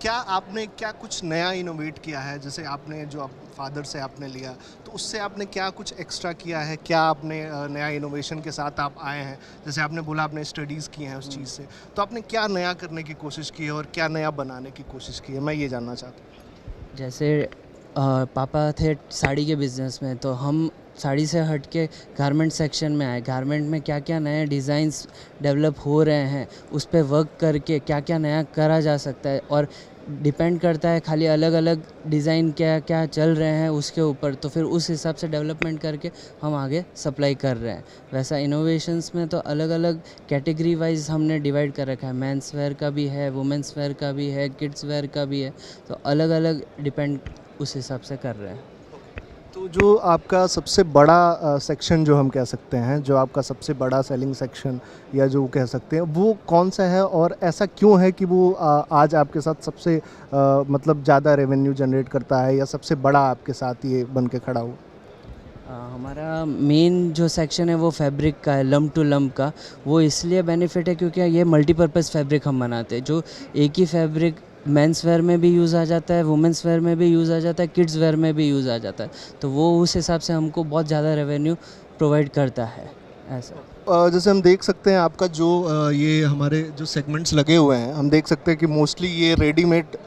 क्या आपने क्या कुछ नया इनोवेट किया है? जैसे आपने जो आप फादर से आपने लिया, तो उससे आपने क्या कुछ एक्स्ट्रा किया है? क्या आपने नया इनोवेशन के साथ आप आए हैं? जैसे आपने बोला आपने स्टडीज़ की हैं उस चीज़ से, तो आपने क्या नया करने की कोशिश की है और क्या नया बनाने की कोशिश की है? मैं ये जानना चाहता हूँ। जैसे पापा थे साड़ी के बिज़नेस में, तो हम साड़ी से हट के गारमेंट सेक्शन में आए। गारमेंट में क्या क्या नए डिज़ाइंस डेवलप हो रहे हैं, उस पर वर्क करके क्या क्या नया करा जा सकता है, और डिपेंड करता है खाली अलग अलग डिज़ाइन क्या क्या चल रहे हैं उसके ऊपर, तो फिर उस हिसाब से डेवलपमेंट करके हम आगे सप्लाई कर रहे हैं। वैसा इनोवेशंस में तो अलग अलग कैटेगरी वाइज हमने डिवाइड कर रखा है, मेंस वेयर का भी है, वुमेंस वेयर का भी है, किड्स वेयर का भी है, तो अलग अलग डिपेंड उस हिसाब से कर रहे हैं। तो जो आपका सबसे बड़ा सेक्शन जो हम कह सकते हैं, जो आपका सबसे बड़ा सेलिंग सेक्शन या जो कह सकते हैं, वो कौन सा है और ऐसा क्यों है कि वो आज आपके साथ सबसे मतलब ज़्यादा रेवेन्यू जनरेट करता है या सबसे बड़ा आपके साथ ये बन के खड़ा हुआ? हमारा मेन जो सेक्शन है वो फैब्रिक का है, लम्प टू लम्प का। वो इसलिए बेनिफिट है क्योंकि ये मल्टीपर्पज़ फैब्रिक हम बनाते हैं, जो एक ही फैब्रिक मेंस वेयर में भी यूज़ आ जाता है, वुमेंस वेयर में भी यूज़ आ जाता है, किड्स वेयर में भी यूज़ आ जाता है, तो वो उस हिसाब से हमको बहुत ज़्यादा रेवेन्यू प्रोवाइड करता है ऐसा। जैसे हम देख सकते हैं आपका जो ये हमारे जो सेगमेंट्स लगे हुए हैं, हम देख सकते हैं कि मोस्टली ये रेडीमेड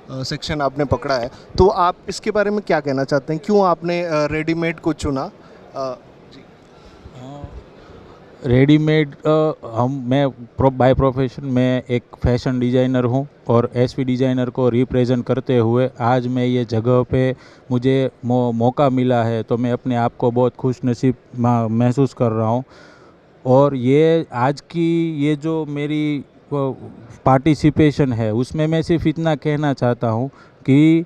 सेक्शन आपने पकड़ा है, तो आप इसके बारे में क्या कहना चाहते हैं? क्यों आपने रेडीमेड को चुना? रेडीमेड मैं बाय प्रोफेशन में एक फैशन डिज़ाइनर हूं और एसपी डिज़ाइनर को रिप्रेजेंट करते हुए आज मैं ये जगह पे मुझे मौका मिला है, तो मैं अपने आप को बहुत खुश नसीब महसूस कर रहा हूं। और ये आज की ये जो मेरी पार्टिसिपेशन है उसमें मैं सिर्फ इतना कहना चाहता हूं कि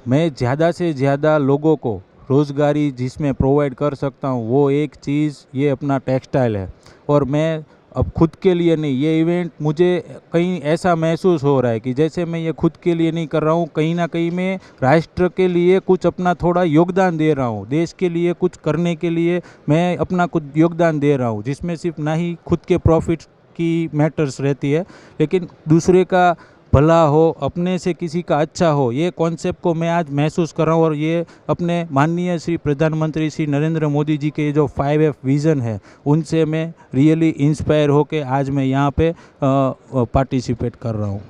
मैं ज़्यादा से ज़्यादा लोगों को रोज़गारी जिसमें प्रोवाइड कर सकता हूँ वो एक चीज़ ये अपना टेक्सटाइल है। और मैं अब खुद के लिए नहीं, ये इवेंट मुझे कहीं ऐसा महसूस हो रहा है कि जैसे मैं ये खुद के लिए नहीं कर रहा हूँ, कहीं ना कहीं मैं राष्ट्र के लिए कुछ अपना थोड़ा योगदान दे रहा हूँ, देश के लिए कुछ करने के लिए मैं अपना कुछ योगदान दे रहा हूँ, जिसमें सिर्फ ना ही खुद के प्रॉफिट की मैटर्स रहती है लेकिन दूसरे का भला हो, अपने से किसी का अच्छा हो, ये कॉन्सेप्ट को मैं आज महसूस कर रहा हूँ। और ये अपने माननीय श्री प्रधानमंत्री श्री नरेंद्र मोदी जी के जो 5F विज़न है उनसे मैं रियली इंस्पायर होके आज मैं यहाँ पे पार्टिसिपेट कर रहा हूँ।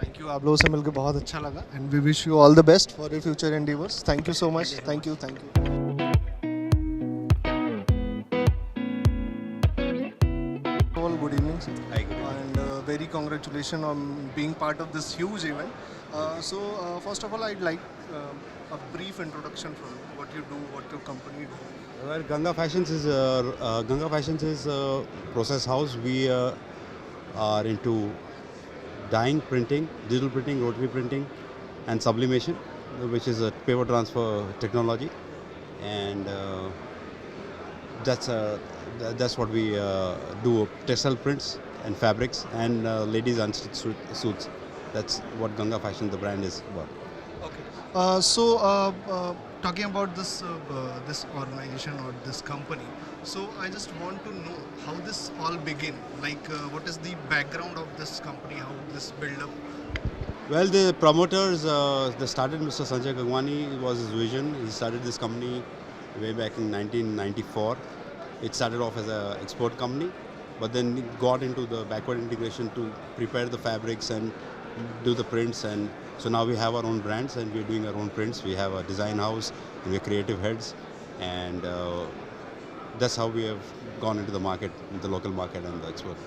थैंक यू, आप लोगों से मिलकर बहुत अच्छा लगा and we wish you all the best for your future endeavours. Thank you so much. Thank you. All good evening, sir. Hi, good evening. And very congratulations on being part of this huge event. First of all, I'd like a brief introduction from you, what you do, what your company do. Well, Ganga Fashions is a process house. We are into dyeing, printing, digital printing, rotary printing, and sublimation, which is a paper transfer technology, and that's what we do. Textile prints and fabrics and ladies unstitched suits. That's what Ganga Fashion, the brand, is about. Okay. Talking about this organization or this company, so I just want to know how this all began. Like, what is the background of this company? How this build up? Well, the promoters, they started. Mr. Sanjay Gangwani was his vision. He started this company way back in 1994. It started off as an export company, but then it got into the backward integration to prepare the fabrics and do the prints, and so now we have our own brands and we're doing our own prints. We have a design house and we're creative heads, and that's how we have gone into the market, the local market and the export.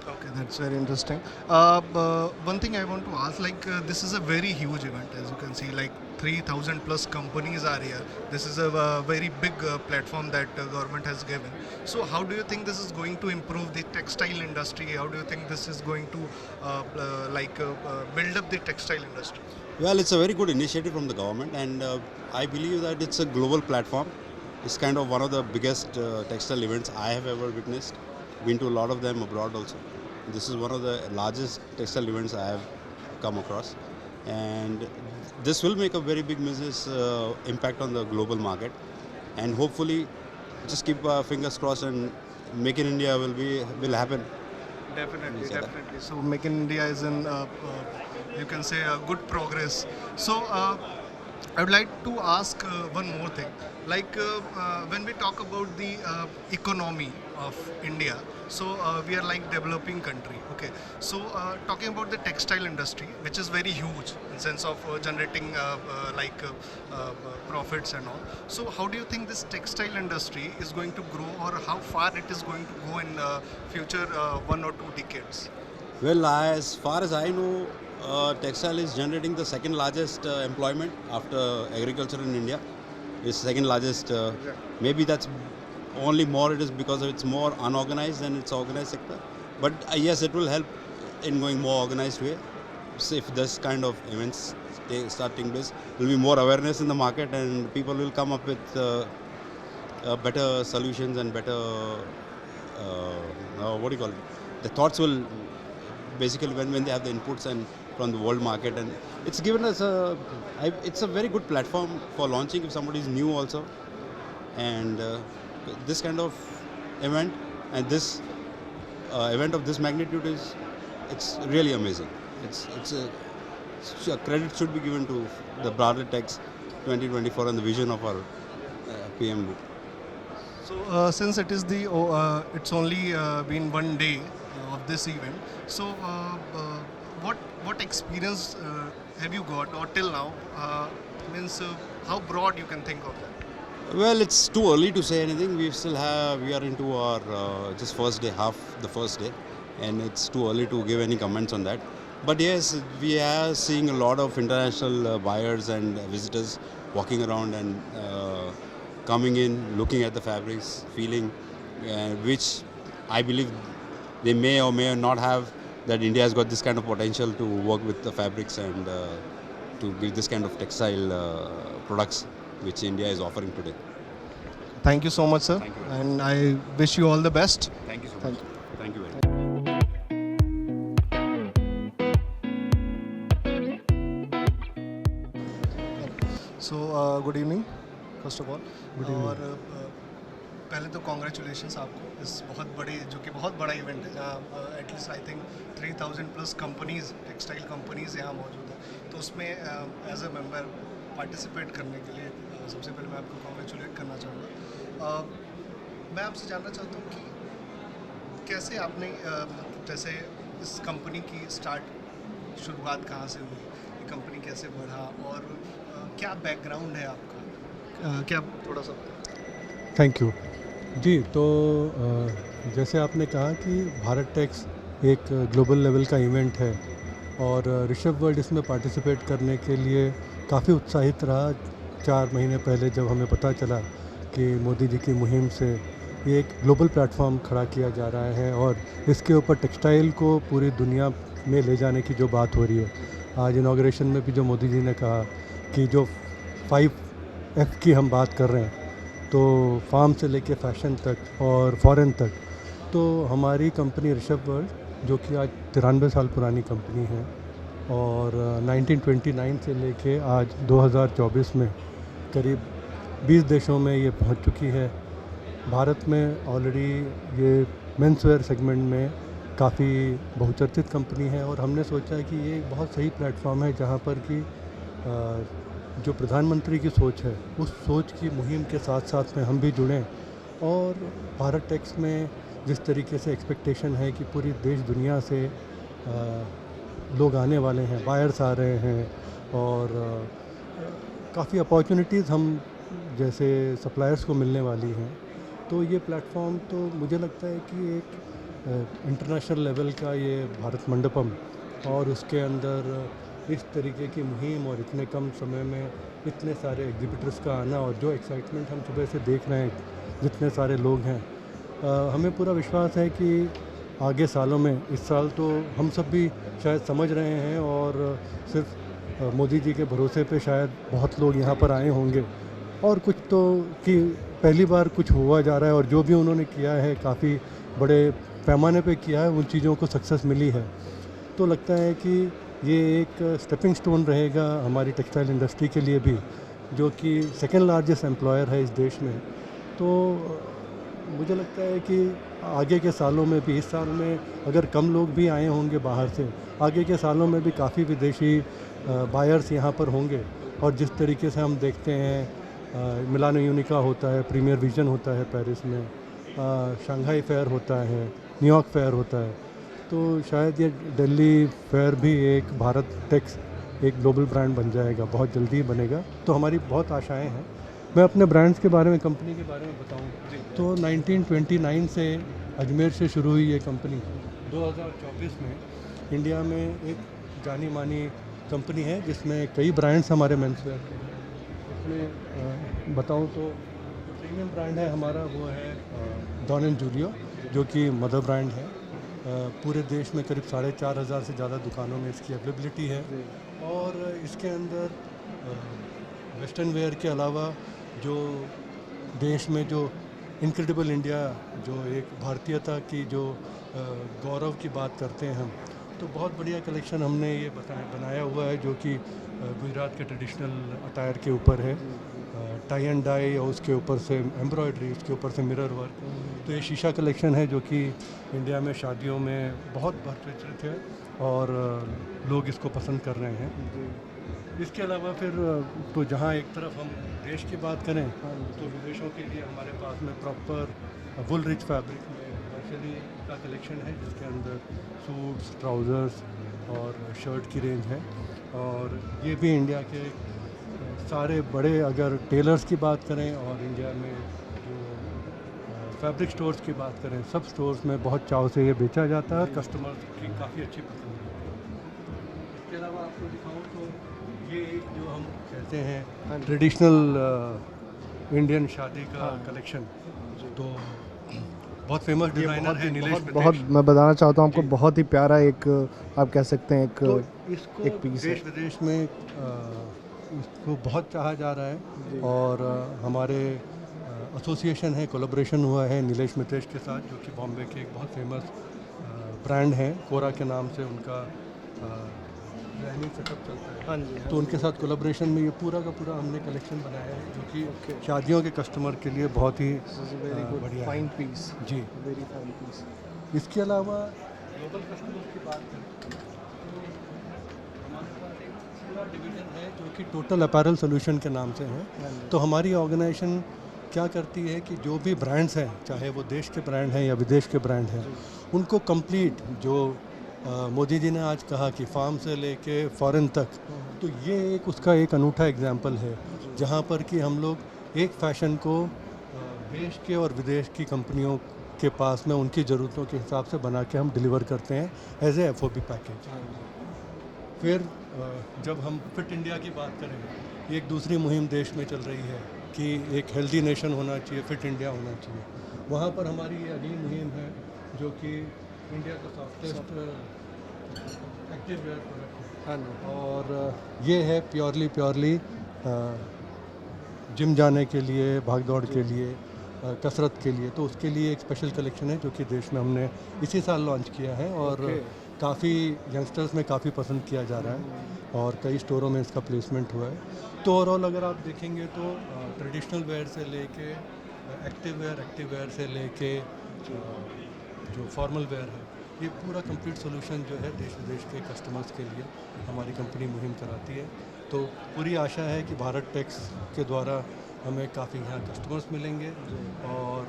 Okay, that's very interesting. One thing I want to ask, this is a very huge event, as you can see, like 3,000 plus companies are here. This is a very big platform that government has given. So how do you think this is going to improve the textile industry? How do you think this is going to build up the textile industry? Well, it's a very good initiative from the government, and I believe that it's a global platform. It's kind of one of the biggest textile events I have ever witnessed. Been to a lot of them abroad also. This is one of the largest textile events I have come across, and this will make a very big business impact on the global market, and hopefully just keep our fingers crossed and Make in India will happen. Definitely, definitely. So Make in India is in, you can say, a good progress. So I would like to ask one more thing. When we talk about the economy of India, so we are like developing country. Okay. So talking about the textile industry, which is very huge in sense of generating profits and all. So how do you think this textile industry is going to grow, or how far it is going to go in future 1 or 2 decades? Well, as far as I know, textile is generating the second largest employment after agriculture in India. It's second largest. Maybe that's only more it is because it's more unorganized than its organized sector. But yes, it will help in going more organized way. So if this kind of events start taking place, there will be more awareness in the market, and people will come up with better solutions and better what do you call it? The thoughts will basically when they have the inputs and from the world market, and it's given us it's a very good platform for launching if somebody is new also, and this kind of event and this event of this magnitude it's really amazing. Credit should be given to the Bharat Tex 2024 and the vision of our PM. So since it is it's only been 1 day of this event, so what experience have you got, or till now, how broad you can think of that? Well, it's too early to say anything. We are into our just first day, half the first day, and it's too early to give any comments on that. But yes, we are seeing a lot of international buyers and visitors walking around and coming in, looking at the fabrics, feeling, which I believe they may or may not have, that India has got this kind of potential to work with the fabrics and to give this kind of textile products which India is offering today. Thank you so much, sir. Thank you. And I wish you all the best. Thank you so Thank much. you. Thank you very much. So good evening, first of all. Good evening. और पहले तो congratulations आपको इस बहुत बड़ा event है जहाँ at least I think 3,000 plus companies, textile companies यहाँ मौजूद हैं. तो उसमें एज अ मेंबर पार्टिसिपेट करने के लिए सबसे पहले मैं आपको कॉन्ग्रेचुलेट करना चाहूँगा. मैं आपसे जानना चाहता हूँ कि कैसे आपने जैसे इस कंपनी की शुरुआत कहाँ से हुई, ये कंपनी कैसे बढ़ा, और क्या बैकग्राउंड है आपका, क्या थोड़ा सा. थैंक यू जी. तो जैसे आपने कहा कि भारत टेक्स एक ग्लोबल लेवल का इवेंट है, और ऋषभ वर्ल्ड इसमें पार्टिसिपेट करने के लिए काफ़ी उत्साहित रहा 4 महीने पहले, जब हमें पता चला कि मोदी जी की मुहिम से ये एक ग्लोबल प्लेटफॉर्म खड़ा किया जा रहा है और इसके ऊपर टेक्सटाइल को पूरी दुनिया में ले जाने की जो बात हो रही है. आज इनाग्रेशन में भी जो मोदी जी ने कहा कि जो 5F की हम बात कर रहे हैं, तो फार्म से लेके फैशन तक और फॉरेन तक, तो हमारी कंपनी ऋषभ वर्ल्ड जो कि आज 93 साल पुरानी कंपनी है, और 1929 से लेके आज 2024 में करीब 20 देशों में ये पहुंच चुकी है. भारत में ऑलरेडी ये मेंसवेयर सेगमेंट में काफ़ी बहुचर्चित कंपनी है, और हमने सोचा कि ये एक बहुत सही प्लेटफॉर्म है जहां पर कि जो प्रधानमंत्री की सोच है, उस सोच की मुहिम के साथ साथ में हम भी जुड़ें. और भारत टेक्स में जिस तरीके से एक्सपेक्टेशन है कि पूरी देश दुनिया से लोग आने वाले हैं, बायर्स आ रहे हैं, और काफ़ी अपॉर्चुनिटीज़ हम जैसे सप्लायर्स को मिलने वाली हैं, तो ये प्लेटफॉर्म तो मुझे लगता है कि एक इंटरनेशनल लेवल का ये भारत मंडपम और उसके अंदर इस तरीके की मुहिम और इतने कम समय में इतने सारे एग्जिबिटर्स का आना और जो एक्साइटमेंट हम सुबह से देख रहे हैं, जितने सारे लोग हैं, हमें पूरा विश्वास है कि आगे सालों में, इस साल तो हम सब भी शायद समझ रहे हैं और सिर्फ मोदी जी के भरोसे पे शायद बहुत लोग यहाँ पर आए होंगे और कुछ तो कि पहली बार कुछ हुआ जा रहा है और जो भी उन्होंने किया है काफ़ी बड़े पैमाने पे किया है, उन चीज़ों को सक्सेस मिली है। तो लगता है कि ये एक स्टेपिंग स्टोन रहेगा हमारी टेक्सटाइल इंडस्ट्री के लिए भी, जो कि सेकेंड लार्जेस्ट एम्प्लॉयर है इस देश में। तो मुझे लगता है कि आगे के सालों में भी, इस साल में अगर कम लोग भी आए होंगे बाहर से, आगे के सालों में भी काफ़ी विदेशी बायर्स यहाँ पर होंगे। और जिस तरीके से हम देखते हैं मिलानो यूनिका होता है, प्रीमियर विजन होता है पेरिस में, शंघाई फेयर होता है, न्यूयॉर्क फेयर होता है, तो शायद ये दिल्ली फेयर भी एक भारत टेक्स एक ग्लोबल ब्रांड बन जाएगा, बहुत जल्दी ही बनेगा। तो हमारी बहुत आशाएं हैं। मैं अपने ब्रांड्स के बारे में, कंपनी के बारे में बताऊं तो 1929 से अजमेर से शुरू हुई ये कंपनी 2024 में इंडिया में एक जानी मानी कंपनी है जिसमें कई ब्रांड्स हमारे मेंसवेयर के हैं। इसमें बताऊं तो प्रीमियम ब्रांड है हमारा, वो है डॉन एंड जूलियो, जो कि मदर ब्रांड है। पूरे देश में करीब 4,500 से ज़्यादा दुकानों में इसकी अवेलेबिलिटी है। और इसके अंदर वेस्टर्न वेयर के अलावा जो देश में जो इनक्रेडिबल इंडिया, जो एक भारतीयता की जो गौरव की बात करते हैं हम, तो बहुत बढ़िया कलेक्शन हमने ये बनाया हुआ है, जो कि गुजरात के ट्रेडिशनल अटायर के ऊपर है, टाई एंड डाई और उसके ऊपर से एम्ब्रॉयडरी, उसके ऊपर से मिरर वर्क। तो ये शीशा कलेक्शन है जो कि इंडिया में शादियों में बहुत प्रचलित है और लोग इसको पसंद कर रहे हैं। इसके अलावा फिर तो जहाँ एक तरफ हम देश की बात करें तो विदेशों के लिए हमारे पास में प्रॉपर वुल रिच फैब्रिक में एक्चुअली का कलेक्शन है, जिसके अंदर सूट्स, ट्राउज़र्स और शर्ट की रेंज है। और ये भी इंडिया के सारे बड़े, अगर टेलर्स की बात करें और इंडिया में जो फैब्रिक स्टोर्स की बात करें, सब स्टोर्स में बहुत चाव से ये बेचा जाता है और कस्टमर्स की काफ़ी अच्छी पसंद है। इसके अलावा आपको दिखाऊं तो ये एक जो हम कहते हैं ट्रेडिशनल इंडियन शादी का कलेक्शन, तो बहुत फेमस डिज़ाइनर है नीलेश। बहुत मैं बताना चाहता हूँ आपको, बहुत ही प्यारा एक आप कह सकते हैं एक पीस देश विदेश में इसको बहुत चाहा जा रहा है। और हमारे एसोसिएशन है, कोलैबोरेशन हुआ है नीलेश मितेश के साथ, जो कि बॉम्बे के एक बहुत फेमस ब्रांड है, कोरा के नाम से उनका डिजाइनिंग सेटअप चलता है। हाँ जी। तो उनके साथ कोलैबोरेशन में ये पूरा का पूरा हमने कलेक्शन बनाया है, जो कि शादियों के कस्टमर के लिए बहुत ही बढ़िया फाइन पीस। जी, वेरी फाइन पीस। इसके अलावा ग्लोबल कस्टमर्स की बात करें तो डिवीजन है जो कि टोटल अपैरल सोल्यूशन के नाम से है। तो हमारी ऑर्गेनाइजेशन क्या करती है कि जो भी ब्रांड्स हैं, चाहे वो देश के ब्रांड हैं या विदेश के ब्रांड हैं, उनको कंप्लीट जो मोदी जी ने आज कहा कि फार्म से लेके फॉरेन तक, तो ये एक उसका एक अनूठा एग्जाम्पल है, जहाँ पर कि हम लोग एक फैशन को देश के और विदेश की कंपनियों के पास में उनकी ज़रूरतों के हिसाब से बना के हम डिलीवर करते हैं एज ए FOB पैकेज। फिर जब हम फिट इंडिया की बात करें, एक दूसरी मुहिम देश में चल रही है कि एक हेल्दी नेशन होना चाहिए, फिट इंडिया होना चाहिए। वहाँ पर हमारी ये अगली मुहिम है, जो कि इंडिया का सॉफ्टेस्ट एक्टिव वेयर प्रोडक्ट है। और ये है प्योरली जिम जाने के लिए, भाग दौड़ के लिए, कसरत के लिए। तो उसके लिए एक स्पेशल कलेक्शन है जो कि देश में हमने इसी साल लॉन्च किया है और काफ़ी यंगस्टर्स में काफ़ी पसंद किया जा रहा है और कई स्टोरों में इसका प्लेसमेंट हुआ है। तो ओवरऑल अगर आप देखेंगे तो ट्रेडिशनल वेयर से लेके एक्टिव वेयर से लेके जो फॉर्मल वेयर है, ये पूरा कंप्लीट सोल्यूशन जो है देश विदेश के कस्टमर्स के लिए हमारी कंपनी मुहिम कराती है। तो पूरी आशा है कि भारत टैक्स के द्वारा हमें काफ़ी यहाँ कस्टमर्स मिलेंगे और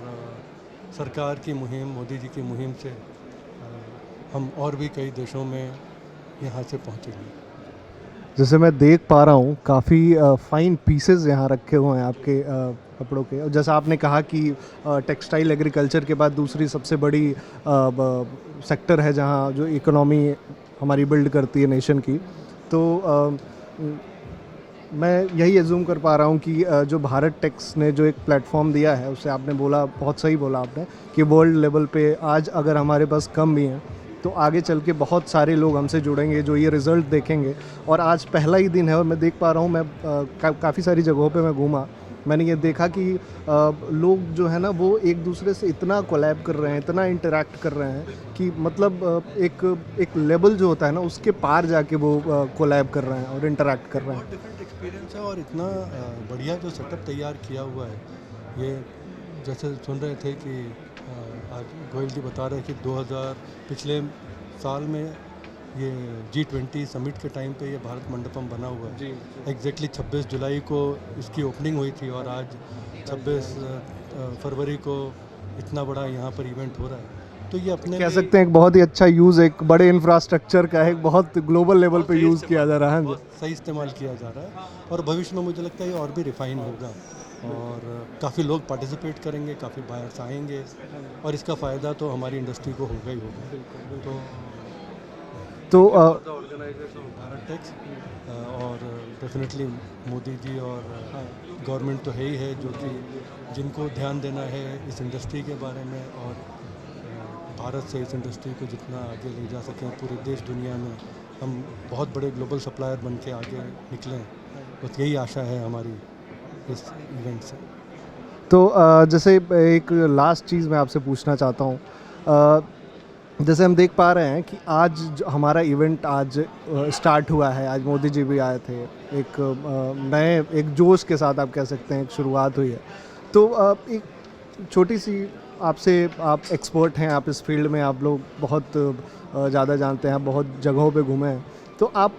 सरकार की मुहिम, मोदी जी की मुहिम से हम और भी कई देशों में यहाँ से पहुँचेंगे। जैसे मैं देख पा रहा हूँ काफ़ी फाइन पीसेस यहाँ रखे हुए हैं आपके कपड़ों के, और जैसा आपने कहा कि टेक्सटाइल एग्रीकल्चर के बाद दूसरी सबसे बड़ी सेक्टर है जहाँ जो इकोनॉमी हमारी बिल्ड करती है नेशन की। तो मैं यही एज्यूम कर पा रहा हूँ कि जो भारत टेक्स ने जो एक प्लेटफॉर्म दिया है, उससे आपने बोला, बहुत सही बोला आपने, कि वर्ल्ड लेवल पे आज अगर हमारे पास कम भी हैं तो आगे चल के बहुत सारे लोग हमसे जुड़ेंगे जो ये रिज़ल्ट देखेंगे। और आज पहला ही दिन है और मैं देख पा रहा हूँ, मैं काफ़ी सारी जगहों पे मैं घूमा, मैंने ये देखा कि लोग जो है ना वो एक दूसरे से इतना कोलैब कर रहे हैं, इतना इंटरेक्ट कर रहे हैं कि मतलब एक लेवल जो होता है ना उसके पार जाके वो कोलैब कर रहे हैं और इंटरेक्ट कर रहे हैं। डिफरेंट एक्सपीरियंस है और इतना बढ़िया जो सेटअप तैयार किया हुआ है। ये जैसे सुन रहे थे कि आज गोयल जी बता रहे हैं कि 2000 पिछले साल में ये G20 समिट के टाइम पे ये भारत मंडपम बना हुआ है। एग्जैक्टली 26 जुलाई को इसकी ओपनिंग हुई थी और आज 26 फरवरी को इतना बड़ा यहाँ पर इवेंट हो रहा है। तो ये अपने कह सकते हैं एक बहुत ही अच्छा यूज़, एक बड़े इंफ्रास्ट्रक्चर का एक बहुत ग्लोबल लेवल पे यूज़ किया जा रहा है, बहुत सही इस्तेमाल किया जा रहा है और भविष्य में मुझे लगता है ये और भी रिफाइन होगा और काफ़ी लोग पार्टिसिपेट करेंगे, काफ़ी बायर्स आएंगे और इसका फ़ायदा तो हमारी इंडस्ट्री को होगा ही होगा। तो ऑर्गेनाइजेशन भारत टेक्स और डेफिनेटली मोदी जी और गवर्नमेंट तो है ही है जो कि जिनको ध्यान देना है इस इंडस्ट्री के बारे में और भारत से इस इंडस्ट्री को जितना आगे ले जा सकें पूरे देश दुनिया में हम बहुत बड़े ग्लोबल सप्लायर बन के आगे निकलें, बस यही आशा है हमारी इस इवेंट से। तो जैसे एक लास्ट चीज़ मैं आपसे पूछना चाहता हूँ, जैसे हम देख पा रहे हैं कि आज हमारा इवेंट आज स्टार्ट हुआ है, आज मोदी जी भी आए थे, एक नए एक जोश के साथ आप कह सकते हैं एक शुरुआत हुई है। तो एक छोटी सी आपसे, आप एक्सपर्ट हैं, आप इस फील्ड में आप लोग बहुत ज़्यादा जानते हैं, बहुत जगहों पे घूमे हैं, तो आप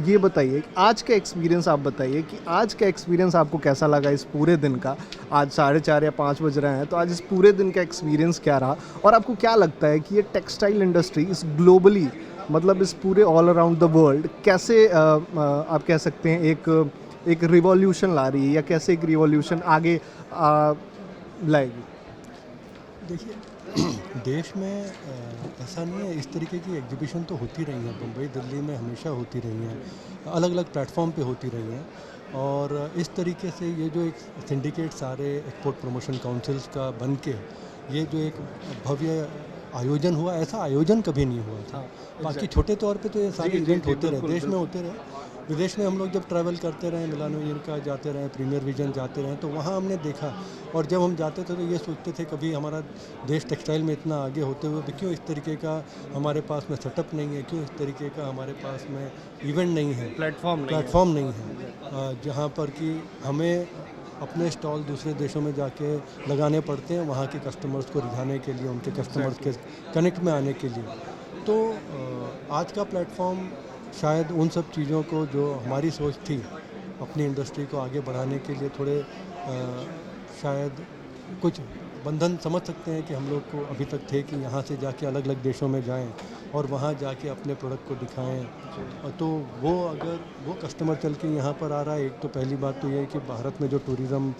ये बताइए आज का एक्सपीरियंस, आप बताइए कि आज का एक्सपीरियंस आपको कैसा लगा इस पूरे दिन का। आज 4:30 या 5 बज रहे हैं, तो आज इस पूरे दिन का एक्सपीरियंस क्या रहा और आपको क्या लगता है कि ये टेक्सटाइल इंडस्ट्री इस ग्लोबली, मतलब इस पूरे ऑल अराउंड द वर्ल्ड कैसे आप कह सकते हैं एक रिवॉल्यूशन ला रही है या कैसे एक रिवॉल्यूशन आगे लाएगी? देखिए देश में ऐसा नहीं है, इस तरीके की एग्जीबिशन तो होती रही हैं, मुंबई दिल्ली में हमेशा होती रही हैं, अलग अलग प्लेटफॉर्म पे होती रही हैं और इस तरीके से ये जो एक सिंडिकेट सारे एक्सपोर्ट प्रमोशन काउंसिल्स का बन के ये जो एक भव्य आयोजन हुआ, ऐसा आयोजन कभी नहीं हुआ था। बाकी छोटे तौर पे तो ये सारे इवेंट होते रहे, देश में होते रहे, विदेश में हम लोग जब ट्रैवल करते रहे, मिलानो का जाते रहे, प्रीमियर विजन जाते रहे, तो वहाँ हमने देखा और जब हम जाते थे तो ये सोचते थे कभी हमारा देश टेक्सटाइल में इतना आगे होते हुए भी क्यों इस तरीके का हमारे पास में सेटअप नहीं है, क्यों इस तरीके का हमारे पास में इवेंट नहीं है, प्लेटफॉर्म नहीं है जहाँ पर कि हमें अपने स्टॉल दूसरे देशों में जाके लगाने पड़ते हैं वहाँ के कस्टमर्स को रिझाने के लिए, उनके कस्टमर्स के कनेक्ट में आने के लिए। तो आज का प्लेटफॉर्म शायद उन सब चीज़ों को जो हमारी सोच थी अपनी इंडस्ट्री को आगे बढ़ाने के लिए थोड़े शायद कुछ बंधन समझ सकते हैं कि हम लोग को अभी तक थे कि यहाँ से जाके अलग अलग देशों में जाएं और वहाँ जाके अपने प्रोडक्ट को दिखाएं। तो वो अगर वो कस्टमर चल के यहाँ पर आ रहा है, एक तो पहली बात तो ये है कि भारत में जो टूरिज़्म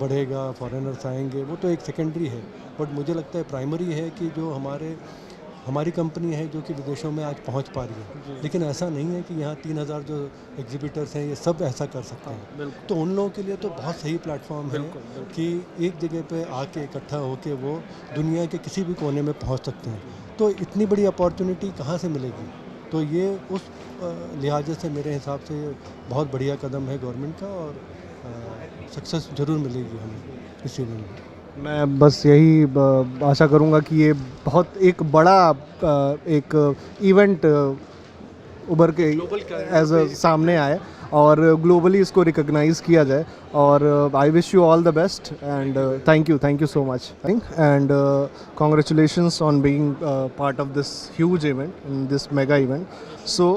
बढ़ेगा, फॉरेनर्स आएंगे, वो तो एक सेकेंडरी है, बट मुझे लगता है प्राइमरी है कि जो हमारी कंपनी है जो कि विदेशों में आज पहुंच पा रही है। लेकिन ऐसा नहीं है कि यहाँ 3000 जो एग्जिबिटर्स हैं ये सब ऐसा कर सकते हैं। तो उन लोगों के लिए तो बहुत सही प्लेटफॉर्म है कि एक जगह पे आके इकट्ठा होके वो दुनिया के किसी भी कोने में पहुंच सकते हैं। तो इतनी बड़ी अपॉर्चुनिटी कहाँ से मिलेगी? तो ये उस लिहाजे से मेरे हिसाब से बहुत बढ़िया कदम है गवर्नमेंट का और सक्सेस ज़रूर मिलेगी हमें इस इवेंट में। मैं बस यही आशा करूँगा कि ये बहुत एक बड़ा एक इवेंट उभर के एज सामने आए और ग्लोबली इसको रिकॉग्नाइज़ किया जाए और आई wish you all the best and thank you so much and congratulations on being part of this huge event, in this mega event. So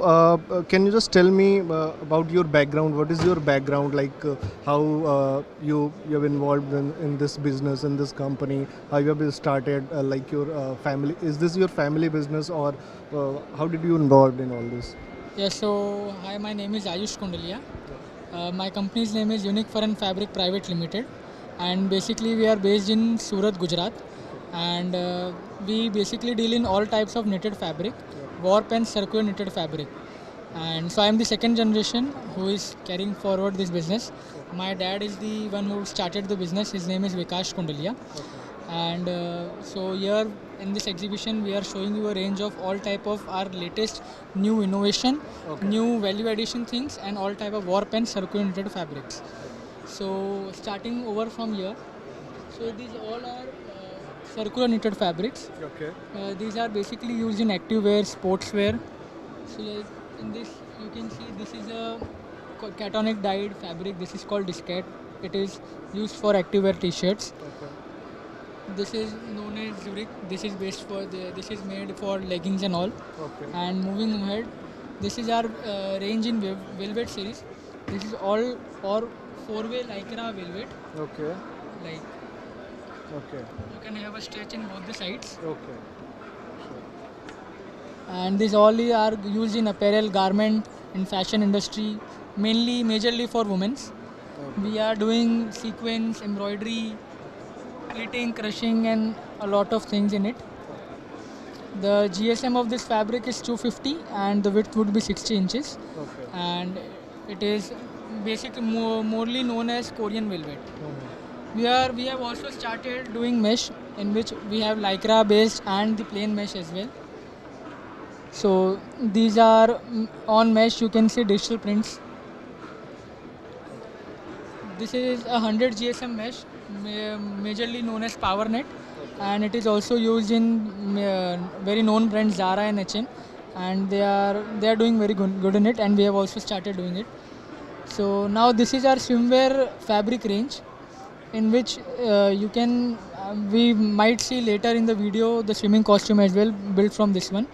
can you just tell me about your background? What is your background, like how you have involved in this business, in this company, how you have started, like your family, is this your family business or how did you involved in all this? Yes, so hi, my name is Ayush Kundalia. My company's name is Unique Foreign Fabric Private Limited, and basically we are based in Surat, Gujarat, and we basically deal in all types of knitted fabric, warp and circular knitted fabric. And so I am the second generation who is carrying forward this business. My dad is the one who started the business. His name is Vikash Kundalia. And so here in this exhibition we are showing you a range of all type of our latest new innovation, new value addition things, and all type of warp and circular knitted fabrics. So starting over from here, so these all are circular knitted fabrics. Okay. These are basically used in activewear, sportswear. So like in this you can see this is a catonic dyed fabric. This is called discat. It is used for activewear t-shirts. This is known as Zurich. This is based for this is made for leggings and all. Okay. And moving ahead, this is our range in velvet series. This is all for 4-way lycra velvet. Okay. Like Okay. you can have a stretch in both the sides. Okay. And these all are used in apparel, garment, in fashion industry, majorly for women's. We are doing sequins, embroidery, pleating, crushing, and a lot of things in it. The GSM of this fabric is 250 and the width would be 60 inches. Okay. And it is basically morely known as Korean velvet. We have also started doing mesh, in which we have lycra based and the plain mesh as well. So these are on mesh, you can see digital prints. This is a 100 GSM mesh, majorly known as PowerNet, and it is also used in very known brands Zara and H&M, and they are doing very good in it, and we have also started doing it. So now this is our swimwear fabric range, in which you can we might see later in the video the swimming costume as well, built from this one.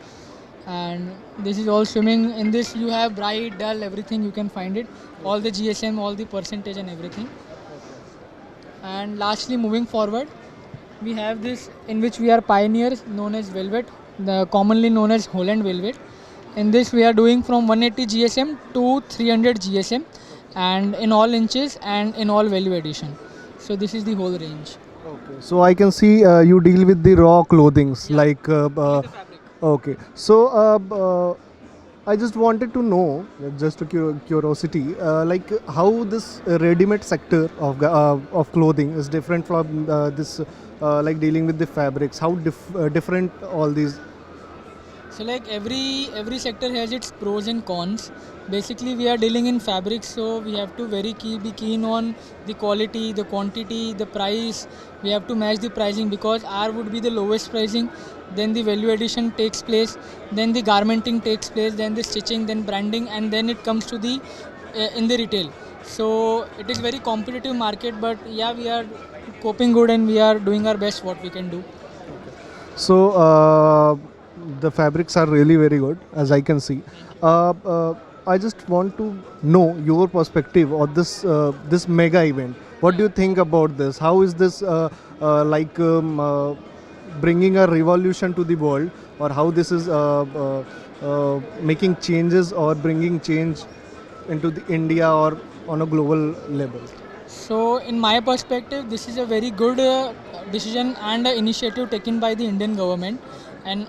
And this is all swimming. In this you have bright, dull, everything you can find it, all the GSM, all the percentage and everything. And lastly, moving forward, we have this in which we are pioneers, known as velvet, commonly known as Holland velvet. In this we are doing from 180 GSM to 300 GSM, and in all inches and in all value addition. So this is the whole range. Okay. So I can see you deal with the raw clothings, like okay. So I just wanted to know, just a curiosity, like how this ready-made sector of clothing is different from this like dealing with the fabrics. How different all these? So like every sector has its pros and cons. Basically we are dealing in fabrics, so we have to be keen on the quality, the quantity, the price. We have to match the pricing, because our would be the lowest pricing, then the value addition takes place, then the garmenting takes place, then the stitching, then branding, and then it comes to the in the retail. So it is very competitive market, but yeah, we are coping good and we are doing our best what we can do. So the fabrics are really very good, as I can see. I just want to know your perspective on this mega event. What do you think about this? How is this bringing a revolution to the world, or how this is making changes or bringing change into the India or on a global level? So in my perspective, this is a very good decision and initiative taken by the Indian government, and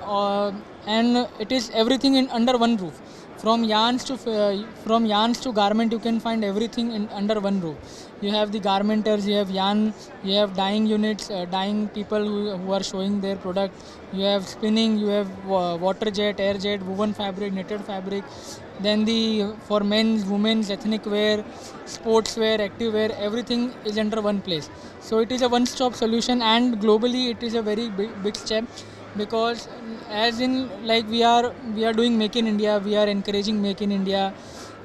it is everything under one roof. From yarns to garment, you can find everything under one roof. You have the garmenters, you have yarn, you have dyeing units, dyeing people who are showing their product. You have spinning, you have water jet, air jet, woven fabric, knitted fabric. Then for men's, women's, ethnic wear, sports wear, active wear, everything is under one place. So it is a one-stop solution, and globally it is a very big step. Because as in like we are doing Make in India, we are encouraging Make in India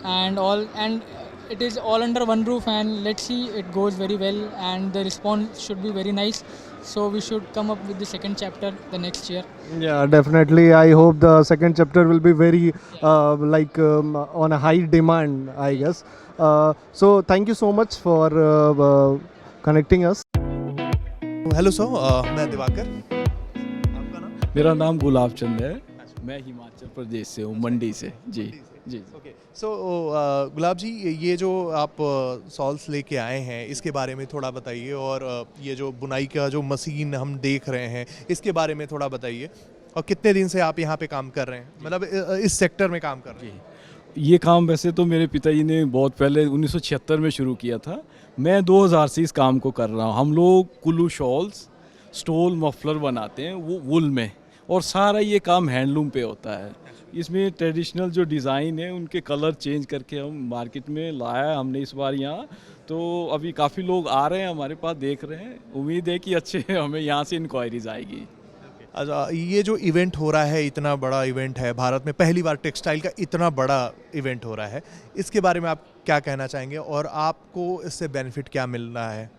and all, and it is all under one roof, and let's see, it goes very well and the response should be very nice. So we should come up with the second chapter the next year. Yeah, definitely. I hope the second chapter will be very on a high demand, I guess. So thank you so much for connecting us. Hello sir, मैं दिवाकर. मेरा नाम गुलाब चंद है. मैं हिमाचल प्रदेश से हूँ, मंडी से। जी जी। Okay, सो गुलाब जी, ये जो आप सॉल्स लेके आए हैं इसके बारे में थोड़ा बताइए, और ये जो बुनाई का जो मशीन हम देख रहे हैं इसके बारे में थोड़ा बताइए, और कितने दिन से आप यहाँ पे काम कर रहे हैं, मतलब इस सेक्टर में काम कर रहे हैं? ये काम वैसे तो मेरे पिताजी ने बहुत पहले 1976 में शुरू किया था। मैं 2000 से इस काम को कर रहा हूँ। हम लोग कुल्लू शॉल्स, स्टोल, मफलर बनाते हैं वो वुल में, और सारा ये काम हैंडलूम पे होता है। इसमें ट्रेडिशनल जो डिज़ाइन है उनके कलर चेंज करके हम मार्केट में लाया है हमने इस बार यहाँ। तो अभी काफ़ी लोग आ रहे हैं हमारे पास, देख रहे हैं। उम्मीद है कि अच्छे हमें यहाँ से इंक्वायरीज आएगी। अच्छा, ये जो इवेंट हो रहा है, इतना बड़ा इवेंट है, भारत में पहली बार टेक्सटाइल का इतना बड़ा इवेंट हो रहा है, इसके बारे में आप क्या कहना चाहेंगे, और आपको इससे बेनिफिट क्या मिल रहा है?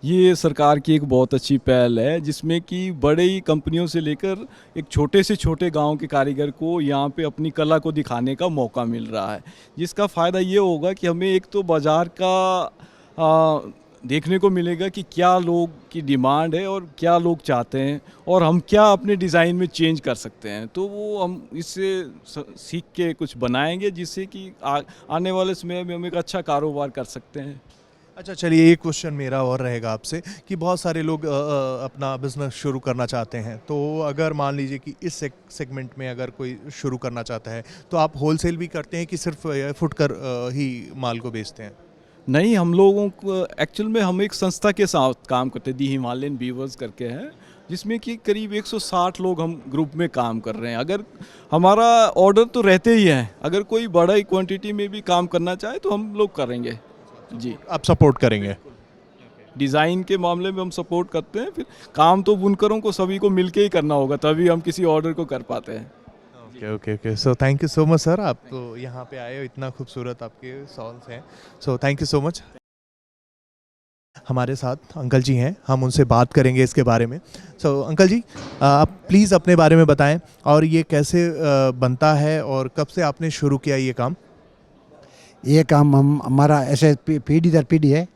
ये सरकार की एक बहुत अच्छी पहल है, जिसमें कि बड़ी कंपनियों से लेकर एक छोटे से छोटे गांव के कारीगर को यहाँ पे अपनी कला को दिखाने का मौका मिल रहा है। जिसका फ़ायदा ये होगा कि हमें एक तो बाज़ार का देखने को मिलेगा कि क्या लोग की डिमांड है और क्या लोग चाहते हैं, और हम क्या अपने डिज़ाइन में चेंज कर सकते हैं। तो वो हम इससे सीख के कुछ बनाएंगे, जिससे कि आने वाले समय में हम एक अच्छा कारोबार कर सकते हैं। अच्छा, चलिए, एक क्वेश्चन मेरा और रहेगा आपसे कि बहुत सारे लोग अपना बिजनेस शुरू करना चाहते हैं, तो अगर मान लीजिए कि इस सेगमेंट में अगर कोई शुरू करना चाहता है, तो आप होलसेल भी करते हैं कि सिर्फ फुटकर ही माल को बेचते हैं? नहीं, हम लोगों को एक्चुअल में हम एक संस्था के साथ काम करते हैं, दी हिमालयन वीवर्स करके हैं, जिसमें कि करीब 160 लोग हम ग्रुप में काम कर रहे हैं। अगर हमारा ऑर्डर तो रहते ही हैं, अगर कोई बड़ा क्वांटिटी में भी काम करना चाहे तो हम लोग करेंगे। जी, आप सपोर्ट करेंगे? डिज़ाइन के मामले में हम सपोर्ट करते हैं, फिर काम तो बुनकरों को सभी को मिलके ही करना होगा, तभी हम किसी ऑर्डर को कर पाते हैं। Okay okay, so thank you so much sir, आप तो यहाँ पे आए हो, इतना खूबसूरत आपके सॉल्स हैं, सो थैंक यू सो मच। हमारे साथ अंकल जी हैं, हम उनसे बात करेंगे इसके बारे में। सो अंकल जी, आप प्लीज़ अपने बारे में बताएं, और ये कैसे बनता है, और कब से आपने शुरू किया ये काम? ये काम हमारा ऐसे पीढ़ी दर पीढ़ी है,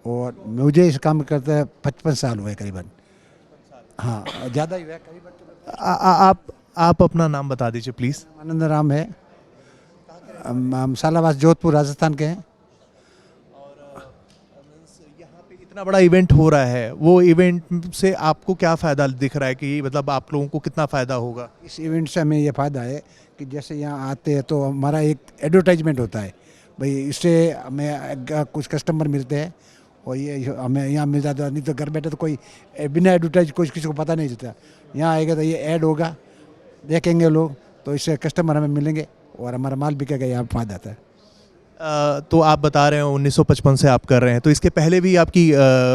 और मुझे इस काम करते हैं 55 साल हुए करीबन। हाँ, ज़्यादा ही हुआ करीबन। आप अपना नाम बता दीजिए प्लीज़। आनंद राम है, हम सालावास जोधपुर राजस्थान के हैं। इतना बड़ा इवेंट हो रहा है, वो इवेंट से आपको क्या फ़ायदा दिख रहा है, कि मतलब आप लोगों को कितना फ़ायदा होगा? इस इवेंट से हमें ये फ़ायदा है कि जैसे यहाँ आते हैं तो हमारा एक एडवर्टाइजमेंट होता है, भाई इससे हमें कुछ कस्टमर मिलते हैं, और ये हमें यहाँ मिल जाता है। नहीं तो घर बैठे तो कोई बिना एडवर्टाइज कोई किसी को पता नहीं चलता। यहाँ आएगा तो ये ऐड होगा, देखेंगे लोग, तो इससे कस्टमर हमें मिलेंगे और हमारा माल बिकेगा, यहाँ फायदा आता है। तो आप बता रहे हो 1955 से आप कर रहे हैं, तो इसके पहले भी आपकी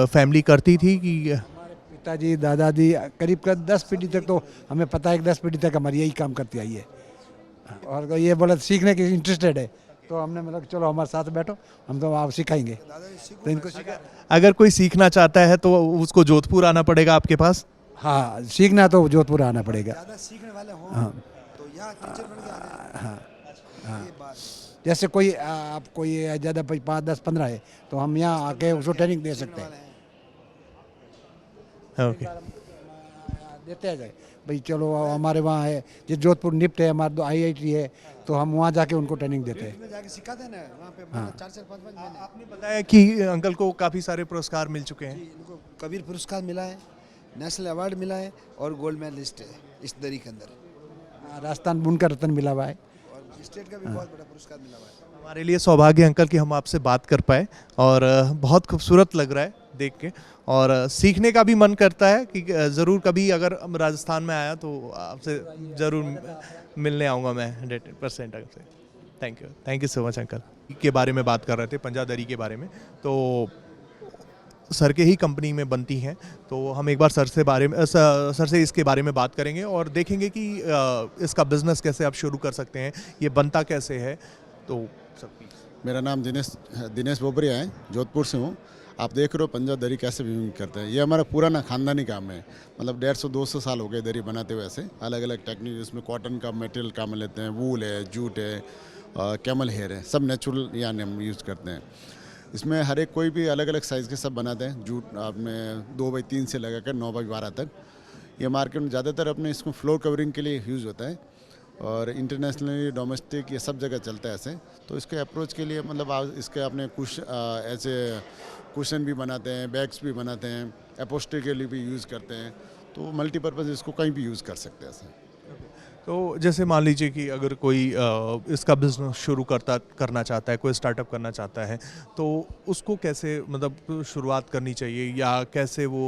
फैमिली करती थी कि? हमारे पिताजी दादाजी करीब 10 पीढ़ी तक, तो हमें पता है कि 10 पीढ़ी तक हमारी यही काम करती आई है, और ये बोला सीखने की इंटरेस्टेड है, तो हमने मतलब चलो हमारे साथ बैठो, हम तो आप सिखाएंगे। तो इनको अगर कोई सीखना चाहता है तो उसको जोधपुर आना पड़ेगा आपके पास? हाँ, सीखना तो जोधपुर आना पड़ेगा। हाँ, जैसे कोई आप कोई ज़्यादा 5, 10, 15 है, तो हम यहाँ आके उसको ट्रेनिंग दे सकते हैं। ओके, देते हैं भाई, चलो हमारे वहाँ है, जिस जोधपुर निफ्ट है, हमारे 2 IIT है, तो हम वहाँ जाके उनको ट्रेनिंग देते हैं। जाके सिखाते हैं ना वहाँ पे। हाँ। 4 से 5 महीने। आपने बताया कि अंकल को काफ़ी सारे पुरस्कार मिल चुके हैं। इनको कबीर पुरस्कार मिला है, नेशनल अवार्ड मिला है, और गोल्ड मेडलिस्ट है इस दरी के अंदर। राजस्थान बुनकर रत्न मिला हुआ है, और स्टेट का भी बहुत बड़ा पुरस्कार मिला हुआ है। हमारे लिए सौभाग्य अंकल कि हम आपसे बात कर पाए, और बहुत खूबसूरत लग रहा है देख के, और सीखने का भी मन करता है कि ज़रूर कभी अगर राजस्थान में आया तो आपसे ज़रूर मिलने आऊँगा मैं 100% आपसे। Thank you so much uncle. के बारे में बात कर रहे थे, पंजादरी के बारे में, तो सर के ही कंपनी में बनती हैं, तो हम एक बार सर से इसके बारे में बात करेंगे, और देखेंगे कि इसका बिज़नेस कैसे आप शुरू कर सकते हैं, ये बनता कैसे है। तो सब मेरा नाम दिनेश बोबरिया है, जोधपुर से हूँ। आप देख रहे हो पंजाब दरी कैसे वीविंग करते हैं, ये हमारा पुराना खानदानी काम है, मतलब 150-200 साल हो गए दरी बनाते हुए। ऐसे अलग अलग टेक्निक, इसमें कॉटन का मटेरियल काम लेते हैं, वूल है, जूट है, कैमल हेयर है, सब नेचुरल यानी हम यूज़ करते हैं। इसमें हर एक कोई भी अलग अलग साइज़ के सब बनाते हैं। जूट आप में 2x3 से लगाकर 9x12 तक, ये मार्केट में ज़्यादातर अपने इसको फ्लोर कवरिंग के लिए यूज़ होता है और इंटरनेशनली डोमेस्टिक ये सब जगह चलता है ऐसे। तो इसके अप्रोच के लिए मतलब आप इसके अपने कुछ ऐसे कुशन भी बनाते हैं, बैग्स भी बनाते हैं, अपहोल्स्ट्री के लिए भी यूज़ करते हैं, तो मल्टीपर्पज़ इसको कहीं भी यूज़ कर सकते हैं ऐसे। तो जैसे मान लीजिए कि अगर कोई इसका बिजनेस शुरू करना चाहता है, कोई स्टार्टअप करना चाहता है, तो उसको कैसे मतलब शुरुआत करनी चाहिए या कैसे वो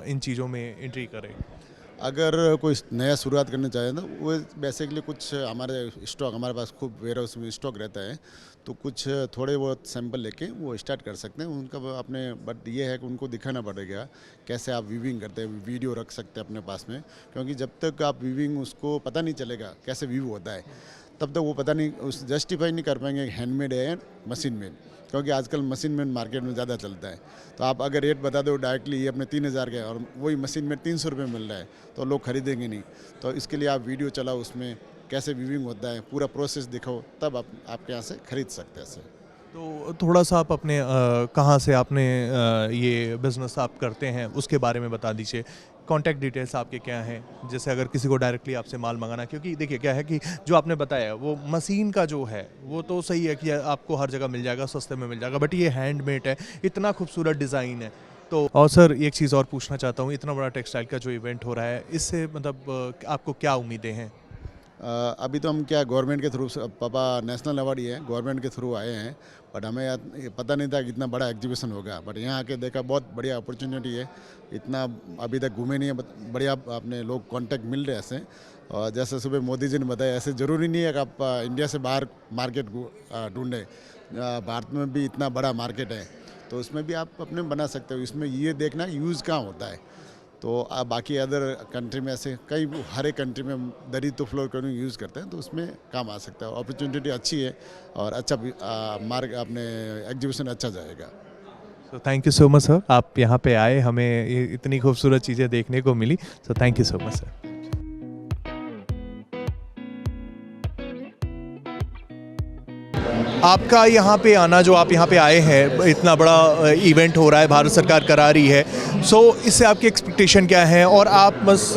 इन चीज़ों में एंट्री करे? अगर कोई नया शुरुआत करना चाहे तो वो बेसिकली कुछ हमारे स्टॉक, हमारे पास खूब वेयर हाउस में स्टॉक रहता है, तो कुछ थोड़े बहुत सैंपल लेके वो स्टार्ट कर सकते हैं उनका अपने। बट ये है कि उनको दिखाना पड़ेगा कैसे आप वीविंग करते हैं, वीडियो रख सकते हैं अपने पास में, क्योंकि जब तक आप वीविंग उसको पता नहीं चलेगा कैसे वीव होता है तब तक वो पता नहीं उस जस्टिफाई नहीं कर पाएंगे हैंडमेड है या मशीन मेड, क्योंकि आजकल मशीन मेड मार्केट में ज़्यादा चलता है। तो आप अगर रेट बता दो डायरेक्टली ये अपने 3,000 का है और वही मशीन में 300 रुपये मिल रहा है तो लोग खरीदेंगे नहीं। तो इसके लिए आप वीडियो चलाओ, उसमें कैसे वीविंग होता है पूरा प्रोसेस दिखाओ, तब आप आपके यहाँ से खरीद सकते हैं। तो थोड़ा सा आप अपने कहाँ से आपने ये बिज़नेस आप करते हैं उसके बारे में बता दीजिए। कॉन्टैक्ट डिटेल्स आपके क्या हैं, जैसे अगर किसी को डायरेक्टली आपसे माल मंगाना, क्योंकि देखिए क्या है कि जो आपने बताया वो मशीन का जो है वो तो सही है कि आपको हर जगह मिल जाएगा, सस्ते में मिल जाएगा, बट ये हैंडमेड है, इतना खूबसूरत डिज़ाइन है। तो और सर एक चीज़ और पूछना चाहता हूँ, इतना बड़ा टेक्सटाइल का जो इवेंट हो रहा है, इससे मतलब आपको क्या उम्मीदें हैं? अभी तो हम क्या गवर्नमेंट के थ्रू, पापा नेशनल अवार्ड ही है, गवर्नमेंट के थ्रू आए हैं, बट हमें पता नहीं था कि इतना बड़ा एग्जीबिशन होगा। बट यहाँ आके देखा बहुत बढ़िया अपॉर्चुनिटी है, इतना अभी तक घूमे नहीं है, बढ़िया अपने लोग कांटेक्ट मिल रहे हैं ऐसे। और जैसे सुबह मोदी जी ने बताया, ऐसे ज़रूरी नहीं है कि आप इंडिया से बाहर मार्केट ढूंढें, भारत में भी इतना बड़ा मार्केट है, तो उसमें भी आप अपने बना सकते हो। इसमें ये देखना यूज़ कहाँ होता है, तो आप बाकी अदर कंट्री में ऐसे कई हर एक कंट्री में दरी तो फ्लोर कवरिंग यूज़ करते हैं, तो उसमें काम आ सकता है। अपॉर्चुनिटी अच्छी है और अच्छा मार्ग अपने एग्जीबिशन अच्छा जाएगा। सो thank you so much sir, आप यहाँ पे आए, हमें इतनी खूबसूरत चीज़ें देखने को मिली, so thank you so much sir. आपका यहाँ पे आना, जो आप यहाँ पे आए हैं, इतना बड़ा इवेंट हो रहा है, भारत सरकार करा रही है, सो इससे आपकी एक्सपेक्टेशन क्या है और आप बस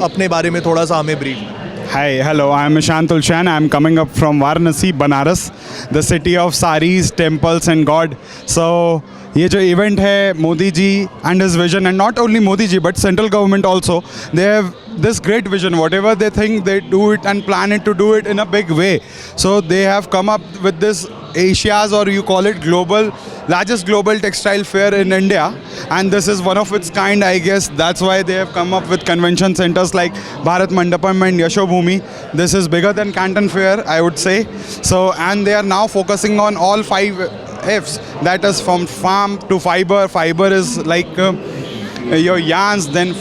अपने बारे में थोड़ा सा हमें brief. Hi, hello, I am Ishant Ulshan. I am coming up from Varanasi, Banaras, the city of saris, temples and God. So, ये जो इवेंट है, Modi ji and his vision, and not only Modi ji but central government also, they have this great vision. Whatever they think, they do it and plan it to do it in a big way. So they have come up with this Asia's, or you call it global, largest global textile fair in India, and this is one of its kind, I guess. That's why they have come up with convention centers like Bharat Mandapam and Yashobhoomi. This is bigger than Canton Fair, I would say. So, and they are now focusing on all 5 F's, that is from farm to fiber. Fiber is like your yarns, then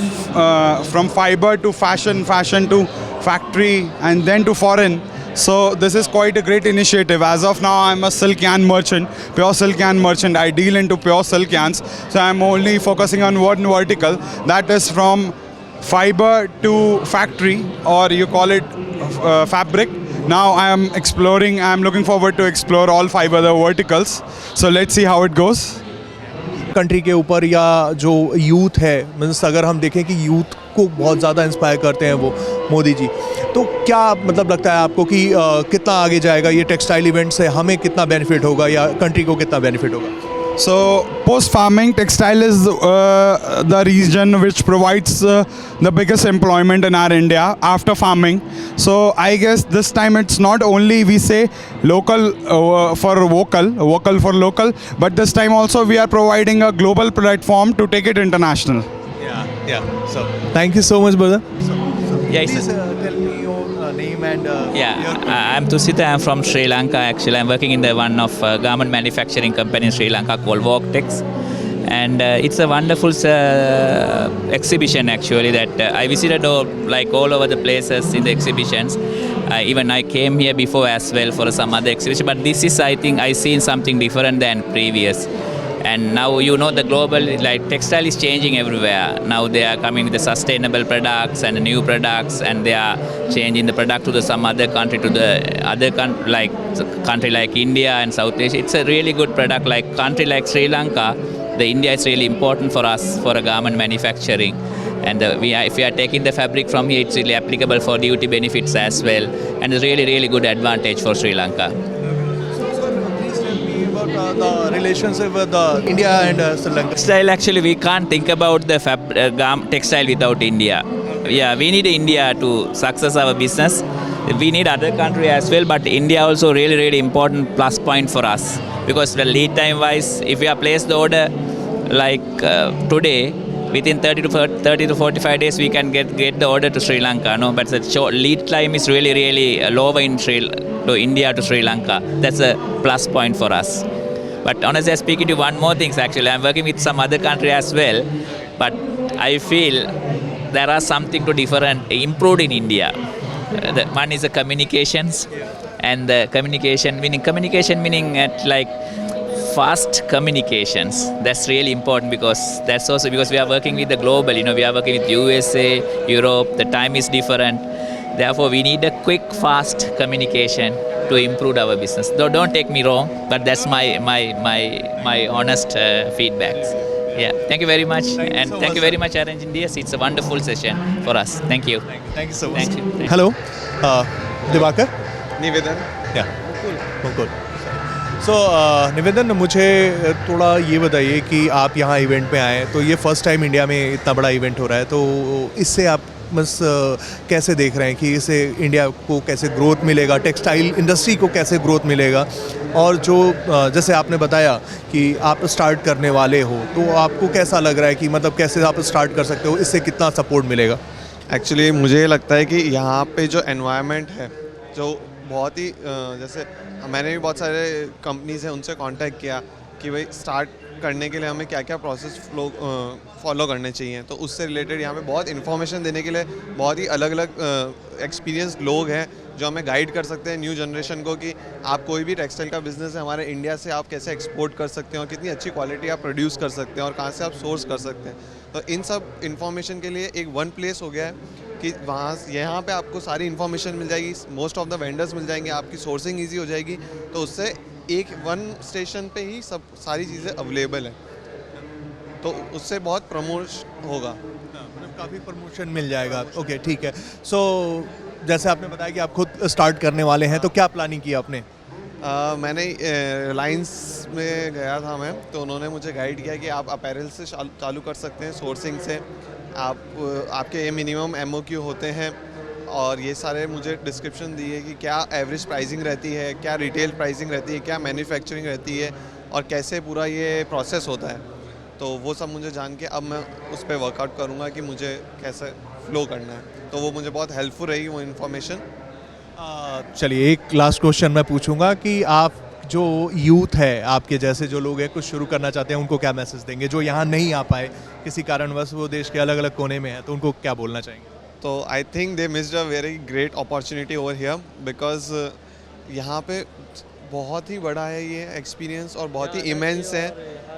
from fiber to fashion, fashion to factory, and then to foreign. So this is quite a great initiative. As of now, I'm a silk yarn merchant, pure silk yarn merchant. I deal into pure silk yarns. So I'm only focusing on one vertical, that is from fiber to factory, or you call it fabric. Now I am exploring, I am looking forward to explore all 5 other verticals. So let's see how it goes. Country के ऊपर या जो youth है, means अगर हम देखें कि youth को बहुत ज़्यादा इंस्पायर करते हैं वो मोदी जी, तो क्या मतलब लगता है आपको कि कितना आगे जाएगा ये टेक्सटाइल इवेंट से, हमें कितना बेनिफिट होगा या कंट्री को कितना बेनिफिट होगा? So post farming, textile is the region which provides the biggest employment in our India after farming. So I guess this time it's not only we say local for vocal, vocal for local, but this time also we are providing a global platform to take it international. Yeah. So thank you so much, brother. Please tell me your name and I'm Tusita. I'm from Sri Lanka. Actually, I'm working in the one of garment manufacturing company in Sri Lanka called Bharat Tex, and it's a wonderful exhibition actually that I visited all over the places in the exhibitions. Even I came here before as well for some other exhibition, but this is, I think, I seen something different than previous. And now the global textile is changing everywhere. Now they are coming with the sustainable products and the new products, and they are changing the product to some other country, to the other country like India and South Asia. It's a really good product. Like country like Sri Lanka, the India is really important for us for a garment manufacturing. And if we are taking the fabric from here, it's really applicable for duty benefits as well, and it's really, really good advantage for Sri Lanka. The relationship with India and Sri Lanka. Textile, actually, we can't think about the textile without India. Yeah, we need India to success our business. We need other country as well, but India also really, really important plus point for us, because the lead time wise, if we are placed the order like today, within 30 to 45 days we can get the order to Sri Lanka. No, but the short lead time is really, really lower in India to Sri Lanka. That's a plus point for us. But honestly, I'm speaking to one more things actually. I'm working with some other country as well, but I feel there are something to different improved in India. The one is the communications, and the communication meaning at like fast communications. That's really important, because that's also because we are working with the global. We are working with USA, Europe. The time is different. Therefore, we need a quick, fast communication to improve our business. Though, don't take me wrong, but that's my honest feedbacks. Yeah, thank you very much, thank you very much arranging this. It's a wonderful session for us. Thank you. Thank you so much. Thank you. Hello, Diwakar. निवेदन. Yeah. Mukul. So निवेदन, मुझे थोड़ा ये बताइए कि आप यहाँ event पे आए, तो ये फर्स्ट टाइम इंडिया में इतना बड़ा इवेंट हो रहा है, तो इससे आप बस कैसे देख रहे हैं कि इससे इंडिया को कैसे ग्रोथ मिलेगा, टेक्सटाइल इंडस्ट्री को कैसे ग्रोथ मिलेगा, और जो जैसे आपने बताया कि आप स्टार्ट करने वाले हो, तो आपको कैसा लग रहा है कि मतलब कैसे आप स्टार्ट कर सकते हो, इससे कितना सपोर्ट मिलेगा? एक्चुअली मुझे लगता है कि यहाँ पे जो एनवायरनमेंट है, जो बहुत ही जैसे मैंने भी बहुत सारे कंपनीज़ हैं उनसे कांटेक्ट किया कि भाई स्टार्ट करने के लिए हमें क्या क्या प्रोसेस फॉलो करने चाहिए, तो उससे रिलेटेड यहाँ पे बहुत इन्फॉर्मेशन देने के लिए बहुत ही अलग अलग एक्सपीरियंस लोग हैं जो हमें गाइड कर सकते हैं न्यू जनरेशन को कि आप कोई भी टेक्सटाइल का बिज़नेस है हमारे इंडिया से आप कैसे एक्सपोर्ट कर सकते हैं और कितनी अच्छी क्वालिटी आप प्रोड्यूस कर सकते हैं और कहाँ से आप सोर्स कर सकते हैं। तो इन सब इन्फॉर्मेशन के लिए एक वन प्लेस हो गया है कि यहाँ पे आपको सारी इन्फॉर्मेशन मिल जाएगी, मोस्ट ऑफ द वेंडर्स मिल जाएंगे, आपकी सोर्सिंग ईजी हो जाएगी, तो उससे एक वन स्टेशन पे ही सब सारी चीज़ें अवेलेबल हैं, तो उससे बहुत प्रमोशन होगा, मतलब काफ़ी प्रमोशन मिल जाएगा। ओके, ठीक है। सो जैसे आपने बताया कि आप खुद स्टार्ट करने वाले हैं, तो क्या प्लानिंग की आपने? मैंने रिलायंस में गया था मैं, तो उन्होंने मुझे गाइड किया कि आप अपैरल से चालू कर सकते हैं, सोर्सिंग से आपके मिनिमम MOQ होते हैं, और ये सारे मुझे डिस्क्रिप्शन दिए कि क्या एवरेज प्राइसिंग रहती है, क्या रिटेल प्राइसिंग रहती है, क्या मैन्युफैक्चरिंग रहती है, और कैसे पूरा ये प्रोसेस होता है। तो वो सब मुझे जान के अब मैं उस पर वर्कआउट करूँगा कि मुझे कैसे फ्लो करना है, तो वो मुझे बहुत हेल्पफुल रहेगी वो इन्फॉर्मेशन। चलिए, एक लास्ट क्वेश्चन मैं पूछूंगा कि आप जो यूथ है आपके जैसे जो लोग हैं कुछ शुरू करना चाहते हैं, उनको क्या मैसेज देंगे जो यहाँ नहीं आ पाए किसी कारणवश, वो देश के अलग अलग कोने में है, तो उनको क्या बोलना चाहेंगे? तो I think they missed a very great opportunity over here, because यहाँ पे बहुत ही बड़ा है ये एक्सपीरियंस और बहुत ही इमेंस है,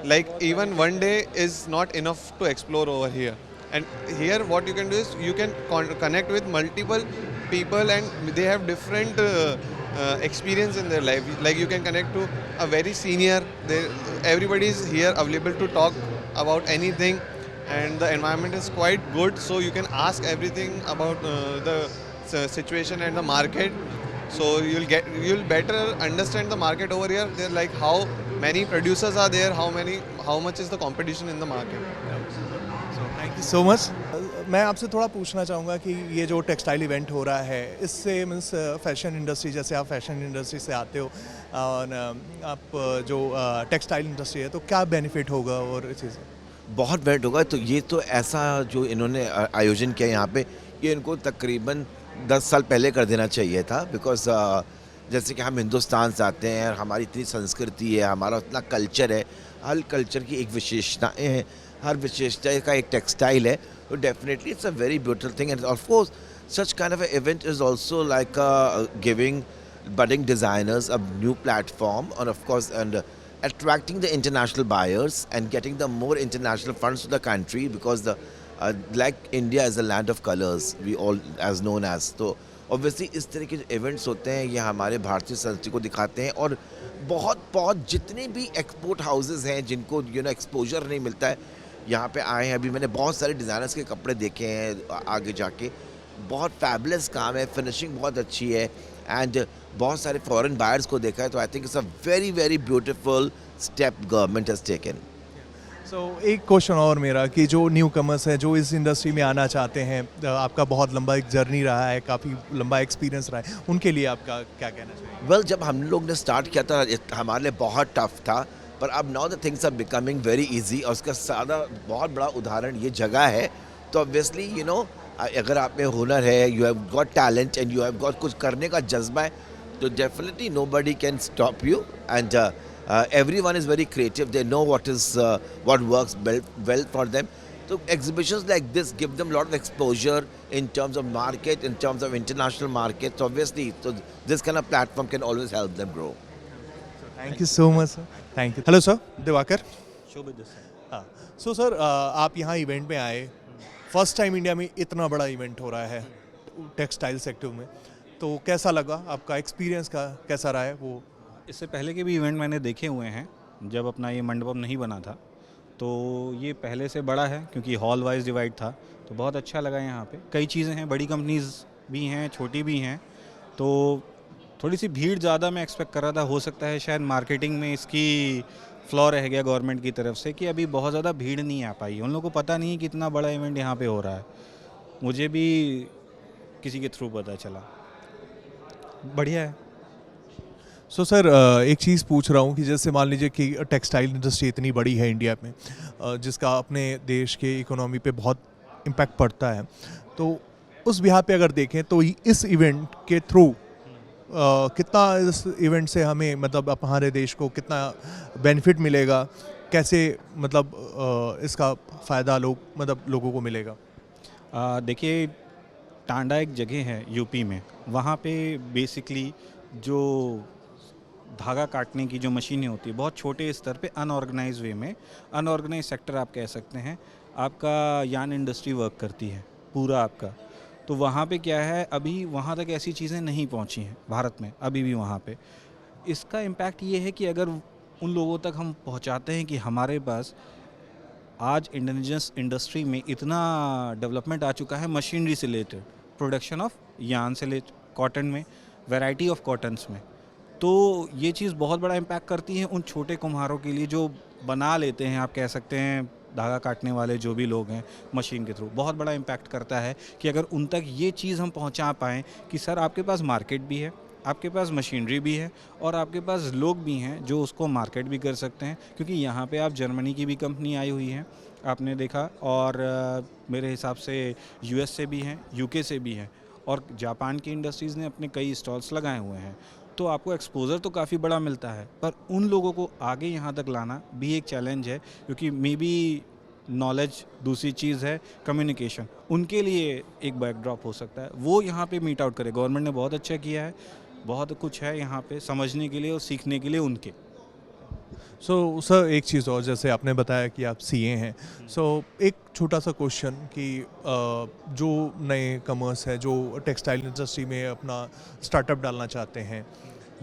like even one day is not enough to explore over here, and here what you can do is you can connect with multiple people and they have different experience in their life, like you can connect to a very senior, everybody is here available to talk about anything, and the environment is quite good, so you can ask everything about the situation and the market, so you'll better understand the market over here. They're like how many producers are there, how much is the competition in the market. So thank you so much. मैं आपसे थोड़ा पूछना चाहूँगा कि ये जो textile event हो रहा है, इससे मीन्स फैशन इंडस्ट्री, जैसे आप फैशन इंडस्ट्री से आते हो और आप जो टेक्सटाइल इंडस्ट्री है, तो क्या बेनिफिट होगा और इस चीज़? बहुत बेनिफिट होगा। तो ये तो ऐसा जो इन्होंने आयोजन किया यहाँ पे, ये इनको तकरीबन 10 साल पहले कर देना चाहिए था, बिकॉज जैसे कि हम हिंदुस्तान से आते हैं, हमारी इतनी संस्कृति है, हमारा इतना कल्चर है, हर कल्चर की एक विशेषताएँ हैं, हर विशेषता का एक टेक्सटाइल है, तो definitely it's a very beautiful thing, end of course such kind of an event is also like giving budding designers a new platform, and of course attracting the international buyers and getting the more international funds to the country, because the like India is a land of colors, we all as known as, तो obviously इस तरह के events होते हैं, ये हमारे भारतीय संस्कृति को दिखाते हैं, और बहुत जितने भी एक्सपोर्ट हाउसेज हैं जिनको एक्सपोजर नहीं मिलता है, यहाँ पे आए हैं। अभी मैंने बहुत सारे डिज़ाइनर्स के कपड़े देखे हैं आगे जाके, बहुत फैबुलस काम है, फिनिशिंग बहुत अच्छी है, एंड बहुत सारे फॉरेन बायर्स को देखा है। तो I think it's a very very beautiful step government has taken. So एक क्वेश्चन और मेरा कि जो न्यू कमर्स हैं जो इस इंडस्ट्री में आना चाहते हैं, आपका बहुत लंबा एक जर्नी रहा है, काफ़ी लंबा एक्सपीरियंस रहा है, उनके लिए आपका क्या कहना चाहिए? वेल, जब हम लोग ने स्टार्ट किया था हमारे लिए बहुत टफ था, पर अब now the things are becoming very easy, और उसका सादा बहुत बड़ा उदाहरण ये जगह है। तो ऑब्वियसली यू नो, अगर आप में हुनर है, you have got talent and you have got कुछ करने का जज्बा है, तो definitely nobody can stop you, and everyone is very creative. They know what works well for them. So exhibitions like this give them a lot of exposure in terms of market, in terms of international markets. Obviously, so this kind of platform can always help them grow. Thank you so much, sir. Thank you. Hello, sir. Diwakar. Shobhit sir. हाँ. So, sir, आप यहाँ event में आए, first time India में इतना बड़ा event हो रहा है टेक्सटाइल सेक्टर में, तो कैसा लगा? आपका एक्सपीरियंस का कैसा रहा है वो? इससे पहले के भी इवेंट मैंने देखे हुए हैं, जब अपना ये मंडपम नहीं बना था, तो ये पहले से बड़ा है क्योंकि हॉल वाइज डिवाइड था, तो बहुत अच्छा लगा यहाँ पे। कई चीज़ें हैं, बड़ी कंपनीज़ भी हैं, छोटी भी हैं, तो थोड़ी सी भीड़ ज़्यादा मैं एक्सपेक्ट कर रहा था। हो सकता है शायद मार्केटिंग में इसकी फ्लॉ रह गया गवर्नमेंट की तरफ से कि अभी बहुत ज़्यादा भीड़ नहीं आ पाई। उन लोगों को पता नहीं कि इतना बड़ा इवेंट यहाँ पे हो रहा है, मुझे भी किसी के थ्रू पता चला। बढ़िया है। सो सर, एक चीज़ पूछ रहा हूँ कि जैसे मान लीजिए कि टेक्सटाइल इंडस्ट्री इतनी बड़ी है इंडिया में, जिसका अपने देश के इकोनॉमी पे बहुत इम्पैक्ट पड़ता है, तो उस बिहार पे अगर देखें तो इस इवेंट के थ्रू कितना इस इवेंट से हमें मतलब हमारे देश को कितना बेनिफिट मिलेगा, कैसे मतलब इसका फ़ायदा लोगों को मिलेगा? देखिए, टांडा एक जगह है यूपी में, वहाँ पे बेसिकली जो धागा काटने की जो मशीनें होती है, बहुत छोटे स्तर पे अनऑर्गेनाइज वे में, अनऑर्गेनाइज सेक्टर आप कह सकते हैं, आपका यार्न इंडस्ट्री वर्क करती है पूरा आपका। तो वहाँ पे क्या है, अभी वहाँ तक ऐसी चीज़ें नहीं पहुँची हैं भारत में अभी भी। वहाँ पे इसका इम्पैक्ट ये है कि अगर उन लोगों तक हम पहुँचाते हैं कि हमारे पास आज इंडिजिनस इंडस्ट्री में इतना डेवलपमेंट आ चुका है, मशीनरी से रिलेटेड, प्रोडक्शन ऑफ यार्न से रिलेटेड, कॉटन में, वैरायटी ऑफ कॉटन्स में, तो ये चीज़ बहुत बड़ा इम्पैक्ट करती है उन छोटे कुम्हारों के लिए जो बना लेते हैं, आप कह सकते हैं धागा काटने वाले जो भी लोग हैं मशीन के थ्रू। बहुत बड़ा इम्पैक्ट करता है कि अगर उन तक ये चीज़ हम पहुंचा पाएँ कि सर आपके पास मार्केट भी है, आपके पास मशीनरी भी है, और आपके पास लोग भी हैं जो उसको मार्केट भी कर सकते हैं। क्योंकि यहाँ पे आप जर्मनी की भी कंपनी आई हुई है, आपने देखा, और मेरे हिसाब से यूएस से भी हैं, यूके से भी हैं, और जापान की इंडस्ट्रीज़ ने अपने कई स्टॉल्स लगाए हुए हैं। तो आपको एक्सपोजर तो काफ़ी बड़ा मिलता है, पर उन लोगों को आगे यहाँ तक लाना भी एक चैलेंज है, क्योंकि मे बी नॉलेज दूसरी चीज़ है, कम्युनिकेशन उनके लिए एक बैकड्रॉप हो सकता है, वो यहाँ पे मीट आउट करे। गवर्नमेंट ने बहुत अच्छा किया है, बहुत कुछ है यहाँ पे समझने के लिए और सीखने के लिए उनके। सो सर, एक चीज़ और, जैसे आपने बताया कि आप सीए हैं, सो एक छोटा सा क्वेश्चन कि जो नए कमर्स हैं जो टेक्सटाइल इंडस्ट्री में अपना स्टार्टअप डालना चाहते हैं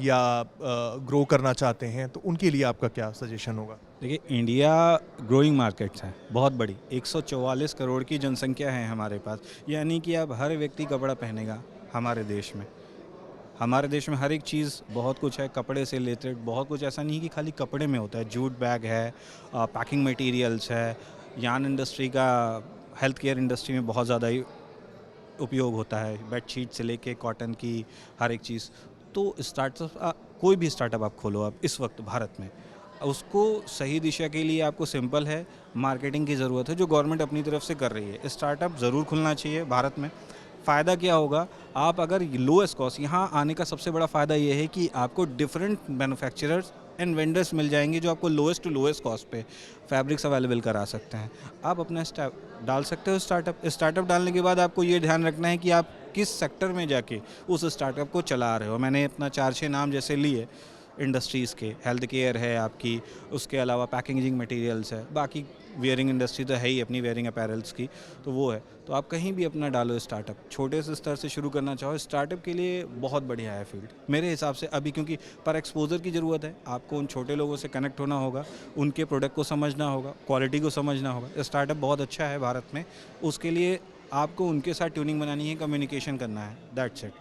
या ग्रो करना चाहते हैं, तो उनके लिए आपका क्या सजेशन होगा? देखिए, इंडिया ग्रोइंग मार्केट्स है बहुत बड़ी, 144 करोड़ की जनसंख्या है हमारे पास, यानी कि अब हर व्यक्ति कपड़ा पहनेगा हमारे देश में। हमारे देश में हर एक चीज़, बहुत कुछ है, कपड़े से रिलेटेड बहुत कुछ, ऐसा नहीं कि खाली कपड़े में होता है, जूट बैग है, पैकिंग मटेरियल्स है, यार्न इंडस्ट्री का हेल्थ केयर इंडस्ट्री में बहुत ज़्यादा ही उपयोग होता है, बेडशीट से लेके कॉटन की हर एक चीज़। तो स्टार्टअप, कोई भी स्टार्टअप आप खोलो आप इस वक्त भारत में, उसको सही दिशा के लिए आपको सिंपल है, मार्केटिंग की ज़रूरत है जो गवर्नमेंट अपनी तरफ से कर रही है। स्टार्टअप ज़रूर खुलना चाहिए भारत में। फ़ायदा क्या होगा, आप अगर लोएस्ट कॉस्ट, यहाँ आने का सबसे बड़ा फ़ायदा ये है कि आपको डिफरेंट मैन्युफैक्चरर्स एंड वेंडर्स मिल जाएंगे जो आपको लोएस्ट टू लोएस्ट कॉस्ट पे फैब्रिक्स अवेलेबल करा सकते हैं। आप अपना डाल सकते हो स्टार्टअप डालने के बाद आपको ये ध्यान रखना है कि आप किस सेक्टर में जाके उस स्टार्टअप को चला रहे हो। मैंने अपना 4-6 नाम जैसे लिए, इंडस्ट्रीज़ के, हेल्थ केयर है आपकी, उसके अलावा पैकेजिंग मटेरियल्स है, बाकी वेयरिंग इंडस्ट्री तो है ही अपनी, वेयरिंग अपैरल्स की, तो वो है। तो आप कहीं भी अपना डालो स्टार्टअप, छोटे से स्तर से शुरू करना चाहो, स्टार्टअप के लिए बहुत बढ़िया है फील्ड मेरे हिसाब से अभी, क्योंकि पर एक्सपोजर की ज़रूरत है, आपको उन छोटे लोगों से कनेक्ट होना होगा, उनके प्रोडक्ट को समझना होगा, क्वालिटी को समझना होगा। स्टार्टअप बहुत अच्छा है भारत में, उसके लिए आपको उनके साथ ट्यूनिंग बनानी है, कम्युनिकेशन करना है, that's it.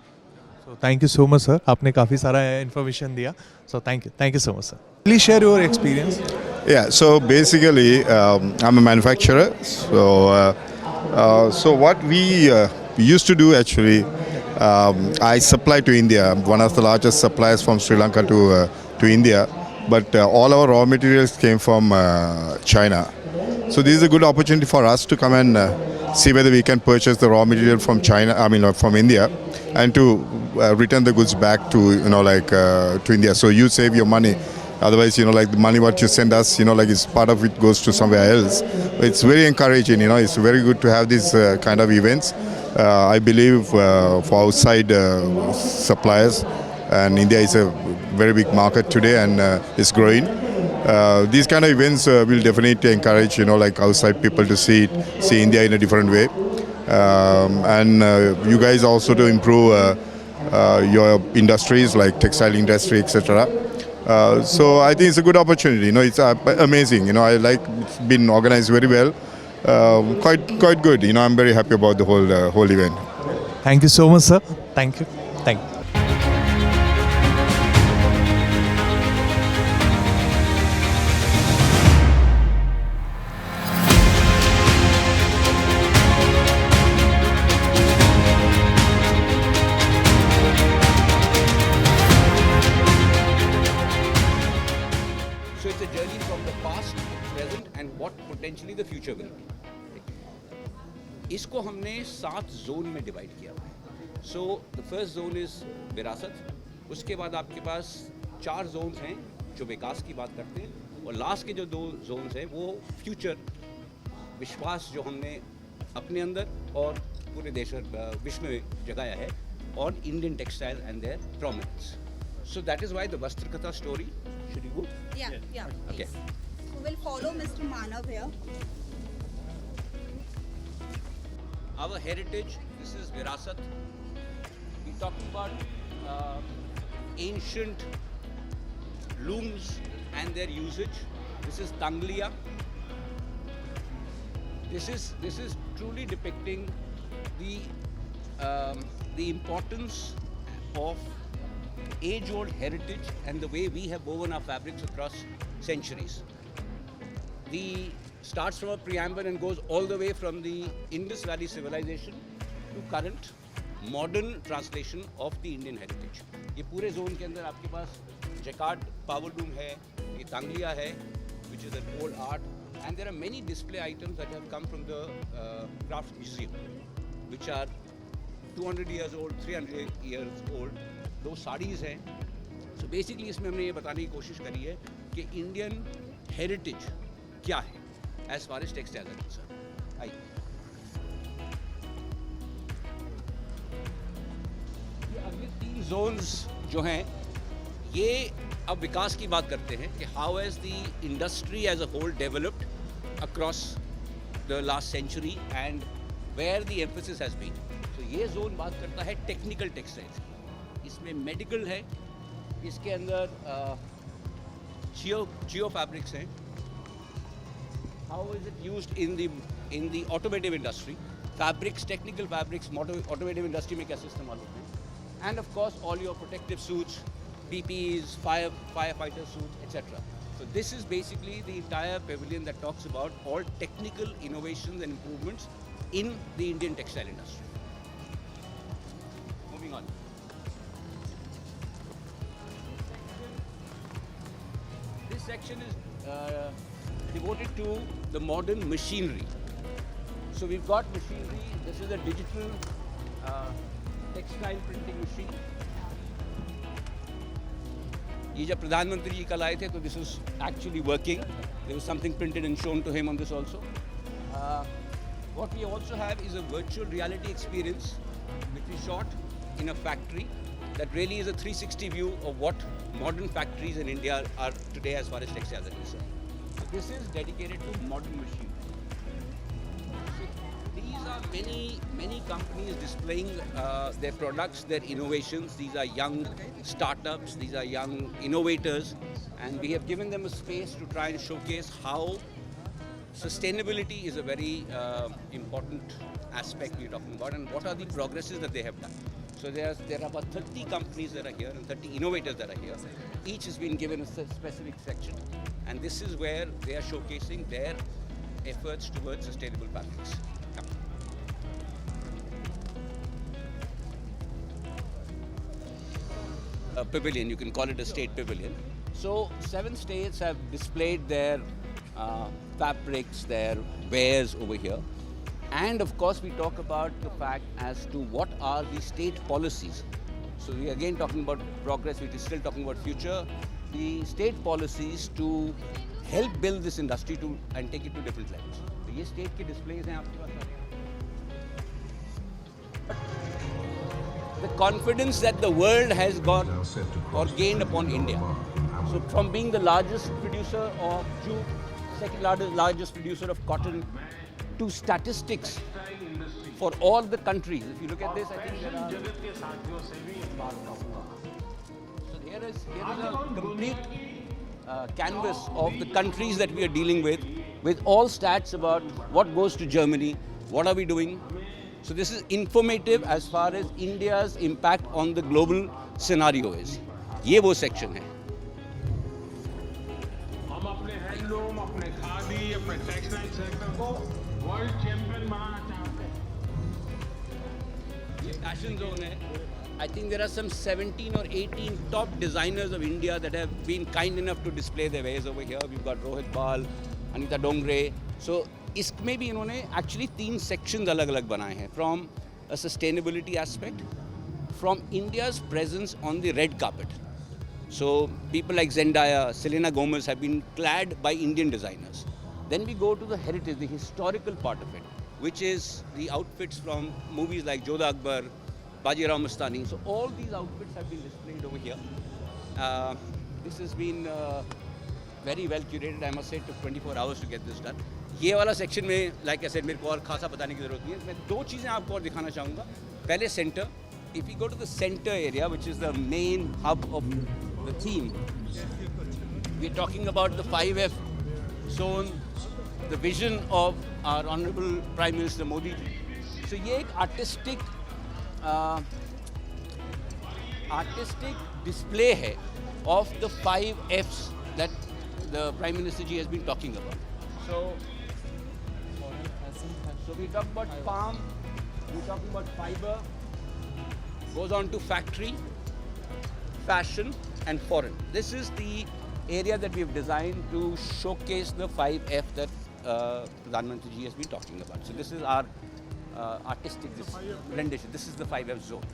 So thank you so much, sir. आपने काफ़ी सारा इन्फॉर्मेशन दिया. So thank you so much, sir. Please share your experience. Yeah, so basically, I'm a manufacturer. So what we used to do actually, I supply to India. I'm one of the largest suppliers from Sri Lanka to India, but all our raw materials came from China. So this is a good opportunity for us to come and see whether we can purchase the raw material from China. I mean, from India, and to return the goods back to to India. So you save your money. Otherwise, like the money what you send us, like it's part of it goes to somewhere else. It's very encouraging. It's very good to have these kind of events. I believe for outside suppliers, and India is a very big market today, and it's growing. These kind of events will definitely encourage like outside people to see India in a different way, and you guys also to improve your industries like textile industry, etc. So I think it's a good opportunity. It's amazing. I like it's been organized very well, quite good. I'm very happy about the whole event. Thank you so much, sir. Thank you. So it's a journey from the past, present, and what potentially the future will be. इसको हमने 7 zone में divide किया हुआ है. So the first zone is विरासत, उसके बाद आपके पास 4 जोन्स हैं जो विकास की बात करते हैं, और लास्ट के जो 2 जोन्स हैं वो फ्यूचर, विश्वास जो हमने अपने अंदर और पूरे देश विश्व में जगाया है, और Indian textile and their prominence. So that is why the Vastrikatha story, should you go? Yeah. Okay. So we'll follow Mr. Manav here. Our heritage, this is Virasat. We're talking about ancient looms and their usage. This is Tanglia. This is truly depicting the importance of age-old heritage and the way we have woven our fabrics across centuries. The starts from a preamble and goes all the way from the Indus Valley civilization to current modern translation of the Indian heritage. ये पूरे zone के अंदर आपके पास Jaccard power loom है, ये तांगलिया है, which is an old art, and there are many display items that have come from the Crafts Museum, which are 200 years old, 300 years old. 2 saris हैं. So basically इसमें हमने ये बताने की कोशिश करी है कि इंडियन हेरिटेज क्या है एज फार एज टेक्सटाइल है कंसर्न. आइए, ये अगले 3 जोन्स जो हैं ये अब विकास की बात करते हैं कि how has the industry as a whole developed across the last century and where the emphasis has been. तो ये जोन बात करता है टेक्निकल टेक्सटाइल्स. इसमें मेडिकल है, इसके अंदर जियो फैब्रिक्स हैं. How is it used in the automotive industry, fabrics, technical fabrics automotive industry में कैसे इस्तेमाल होते हैं, end of course all your protective suits, PPEs, firefighter suits, etc. So this is basically the entire pavilion that talks about all technical innovations and improvements in the Indian textile industry. Moving on. This section is devoted to the modern machinery. So we've got machinery. This is a digital textile printing machine. ये जब प्रधानमंत्री जी कल आए थे तो this was actually working. There was something printed and shown to him on this also. What we also have is a virtual reality experience which we shot in a factory. that really is a 360 view of what modern factories in India are today as far as textiles are concerned. So this is dedicated to modern machinery. These are many companies displaying their products, their innovations. These are young startups, these are young innovators, and we have given them a space to try and showcase how sustainability is a very important aspect we're talking about, and what are the progresses that they have done. So there are about 30 companies that are here and 30 innovators that are here. Each has been given a specific section, and this is where they are showcasing their efforts towards sustainable fabrics. A pavilion, you can call it a state pavilion. So 7 states have displayed their fabrics, their wares over here. And of course we talk about the fact as to what are the state policies. So we are again talking about progress, which is still talking about future. The state policies to help build this industry and take it to different levels. So ये state के displays हैं आपके पास सारे. The confidence that the world has got or gained upon India. So from being the largest producer of jute, second largest producer of cotton, to statistics for all the countries. If you look at this, I think there are. So here is a complete canvas of the countries that we are dealing with all stats about what goes to Germany, what are we doing. So this is informative as far as India's impact on the global scenario is. ये वो section है. हम अपने handloom, अपने खादी, अपने textile sector को world champion बनाना चाहते हैं. ये fashion zone है. I think there are some 17 or 18 top designers of India that have been kind enough to display their wares over here. We've got Rohit Bal, Anita Dongre. So इसमें भी इन्होंने actually 3 sections अलग अलग बनाए हैं from a sustainability aspect, from India's presence on the red carpet. So people like Zendaya, Selena Gomez have been clad by Indian designers. Then we go to the heritage, the historical part of it, which is the outfits from movies like Jodha Akbar, Bajirao Mastani. So all these outfits have been displayed over here. This has been very well curated. I must say it took 24 hours to get this done. ये वाला section में like I said मेरे को और खासा बताने की ज़रूरत नहीं है. मैं 2 चीज़ें आपको और दिखाना चाहूँगा. पहले centre. If you go to the centre area which is the main hub of the theme, we are talking about the 5F zone, the vision of our Honourable Prime Minister Modi. So ये एक artistic display है of the 5Fs that the Prime Minister ji has been talking about. So we talk about palm, we talk about fiber, goes on to factory, fashion and foreign. This is the area that we have designed to showcase the 5F that Pradhan Mantri ji has been talking about. So this is our artistic rendition. This is the 5F zone.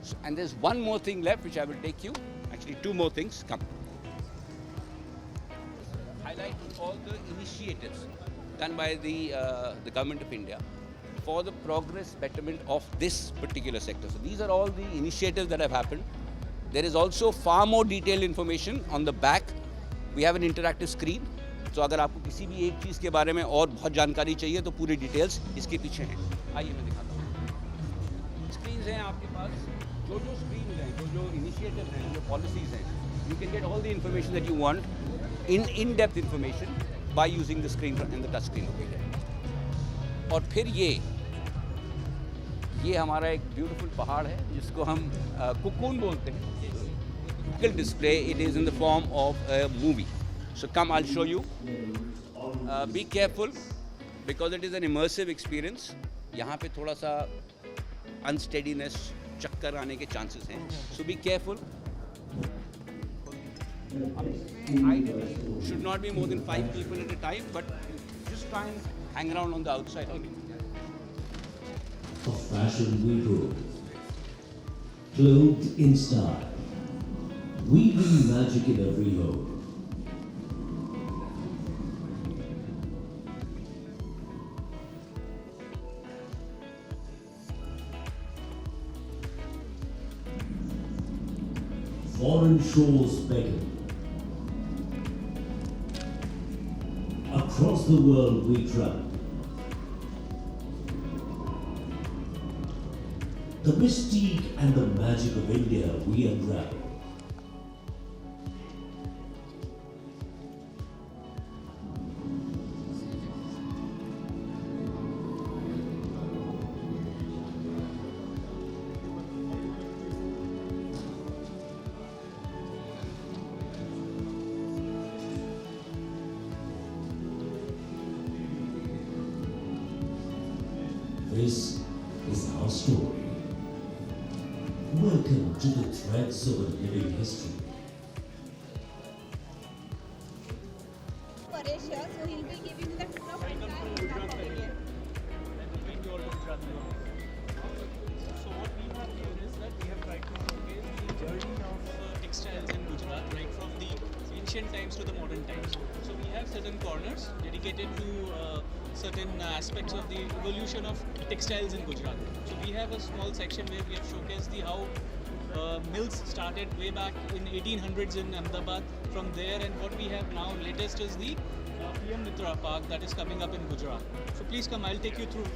So, and there's one more thing left which I will take you, actually 2 more things, come. Highlighting all the initiatives done by the government of India for the progress betterment of this particular sector. So these are all the initiatives that have happened. There is also far more detailed information on the back. We have an interactive screen. So अगर आपको किसी भी एक चीज़ के बारे में और बहुत जानकारी चाहिए तो पूरी डिटेल्स इसके पीछे हैं. आइए मैं दिखाता हूँ. स्क्रीन्स हैं आपके पास. जो स्क्रीन्स हैं, जो इनिशिएटिव्स हैं, जो पॉलिसीज़ हैं, you can get all the information that you want in-depth information by using the screen and the touch screen over here. और फिर ये हमारा एक ब्यूटीफुल पहाड़ है जिसको हम कुकून बोलते हैं. Display, it is in the form of a movie. So come, I'll show you. Be careful because it is an immersive experience. यहाँ पे थोड़ा सा unsteadiness, चक्कर आने के chances हैं. So be careful. Ideally, should not be more than 5 people at a time, but just try and hang around on the outside only. Of fashion we grow, clothed in style, weaving magic in every home. foreign shores beckon. Across the world we travel. The mystique and the magic of India we unravel. This is our story. Welcome to the threads of a living history. Paresh here, so he'll be giving you the tour of entire Gujarat pavilion. So what we have here is that we have tried to showcase the journey of textiles in Gujarat, right from the ancient times to the modern times. So we have certain corners dedicated to certain aspects of the evolution of textiles in Gujarat. So we have a small section where we have showcased how mills started way back in 1800s in Ahmedabad. From there, and what we have now latest is the PM Mitra Park that is coming up in Gujarat. So please come, I'll take you through.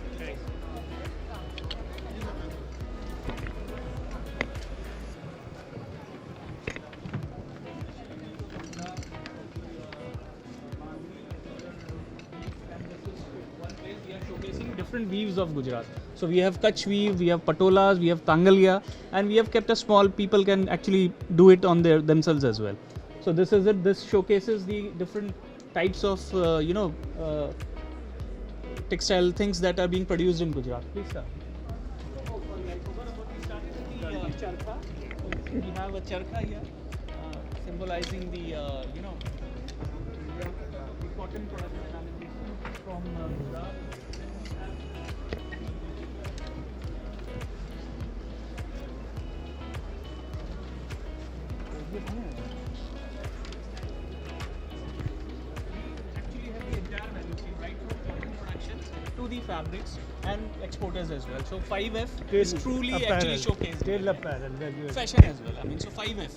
Different weaves of Gujarat. So we have Kutch weave, we have patolas, we have tangalia, and we have kept a small, people can actually do it on themselves as well. So this is it. This showcases the different types of textile things that are being produced in Gujarat. Please sir. We have a charkha here, symbolizing the the cotton production from Gujarat. To the fabrics and exporters as well. So 5F is truly actually showcased. Till apparel, fashion as well. I mean, so 5F.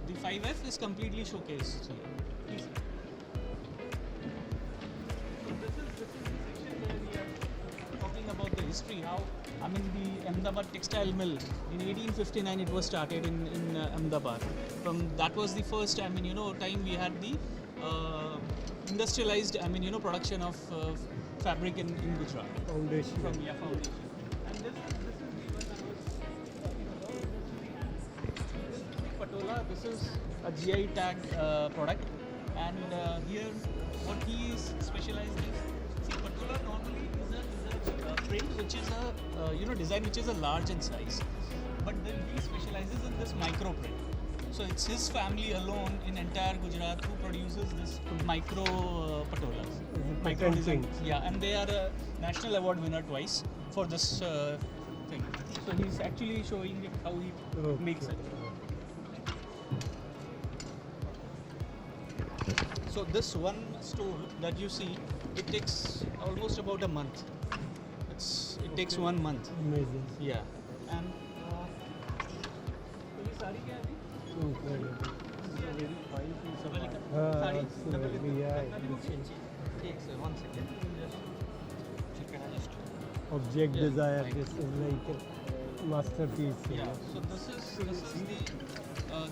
The 5F is completely showcased here. Please. So this is the section where we are talking about the history. How, I mean, the Ahmedabad textile mill in 1859 it was started in Ahmedabad. From that was the first, time we had the industrialized, production of fabric in Gujarat. Foundation. Foundation. And this is the patola. This is a GI tagged product. And here, what he is specialized in, see, patola normally is a print which is a design which is a large in size. But then he specializes in this micro print. So it's his family alone in entire Gujarat who produces this micro patolas. Micro design. Yeah, and they are a national award winner twice for this thing. So he's actually showing it how he makes it. So this one store that you see, it takes almost about a month. It takes 1 month. Amazing. Yeah, and Object desire. This is like a masterpiece. Yeah. So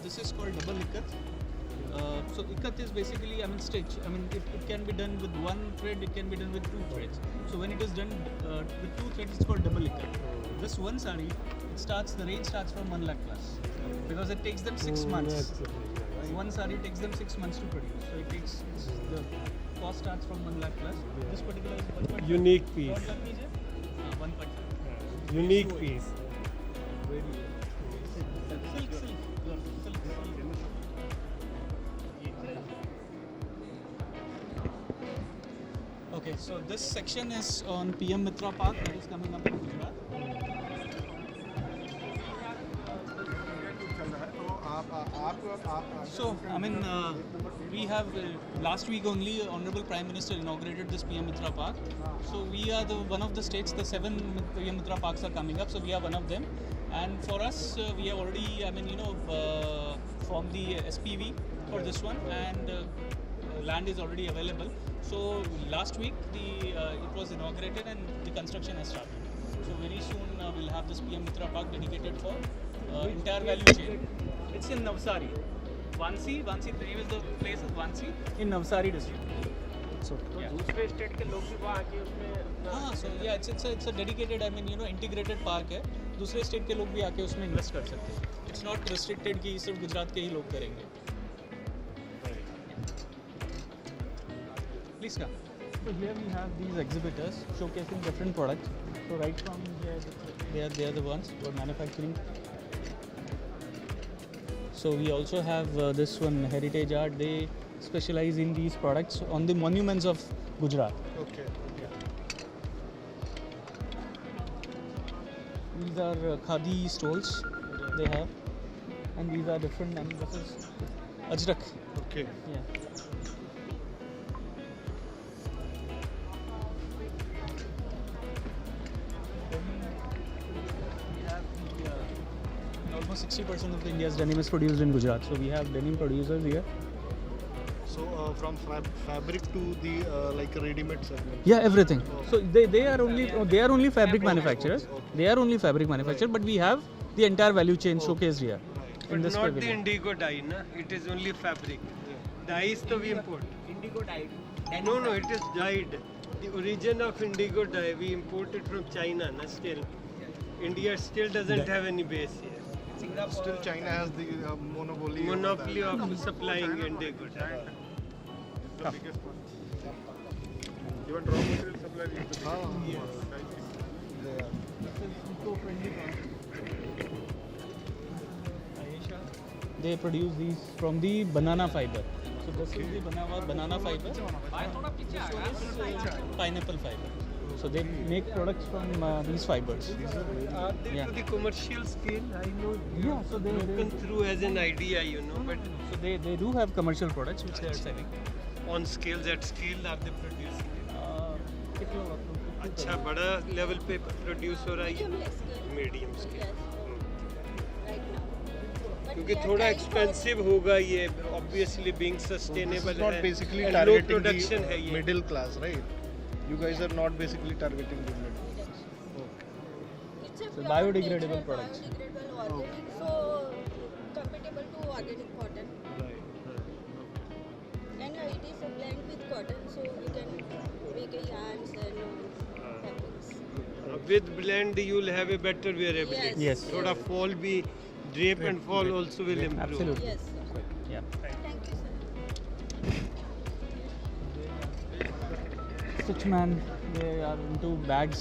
this is called double ikat. So ikat is basically stitch. It can be done with one thread. It can be done with 2 threads. So when it is done with 2 threads, it's called double ikat. This one sari, the range starts from 1 lakh plus, because it takes them 6 months. One sari takes them 6 months to produce. So it takes the cost starts from 1 lakh plus. This particular is 1.5. Unique piece. 1.5. Unique piece. Silk. Okay, so this section is on PM Mitra Park that is coming up in Gujarat. So, we have last week only Honourable Prime Minister inaugurated this PM Mitra Park. So we are one of the states. The 7 PM Mitra Parks are coming up. So we are one of them. And for us, we have already, form the SPV for this one, and land is already available. So last week it was inaugurated and the construction has started. So very soon we'll have this PM Mitra Park dedicated for entire value chain. It's in Navsari. Vansi, the name is the place is Vansi in Navsari district. So दूसरे state के लोग भी वहाँ आके उसमें हाँ, so yeah, it's a dedicated, I mean, integrated park है. दूसरे स्टेट के लोग भी आके उसमें इन्वेस्ट कर सकते हैं. It's not restricted कि सिर्फ गुजरात के ही लोग करेंगे. Please come. So here we have these exhibitors showcasing different products. So right from here, they are the ones who are manufacturing. So we also have this one, Heritage Art. They specialize in these products on the monuments of Gujarat. Okay. These are khadi stalls they have, and these are different. And this is Ajrak. Okay. Yeah. Almost 60% of India's denim is produced in Gujarat. So we have denim producers here. So from fabric to the like ready-made segment. Yeah, everything. So they are only fabric manufacturers. They are only fabric manufacturers, but we have the entire value chain showcased here. But not pavilion. The indigo dye, na? It is only fabric. Dyes to we import. Indigo dye. No, it is dyed. The origin of indigo dye we imported from China, na? Still. India still doesn't have any base here. Still China has the monopoly of supplying indigo dye. The biggest one. Even raw material supply is the Yes. They produce these from the banana fiber. So this is the banana fiber. This one is pineapple fiber. So they make products from these fibers. Are they to the commercial scale? I know. Yeah, so they broken through as an idea, but so they do have commercial products which they are selling. On scales, at scale are they producing? अच्छा बड़ा level पे produce हो रहा है medium scale क्योंकि थोड़ा expensive होगा ये ऑब्वियसली बीइंग सस्टेनेबल है basically लो targeting प्रोडक्शन है the ये middle class, right? You guys are not basically targeting the middle class. So biodegradable products. Biodegradable organic, so compatible to organic cotton. And it is a blend with cotton, so we can make a yarns and fabrics. with blend you will have a better wearability. Yes. थोड़ा fall भी drape and fall also will improve. Absolutely. Yes, sir. Yeah. Thank you, sir. Stitchman, they are into bags.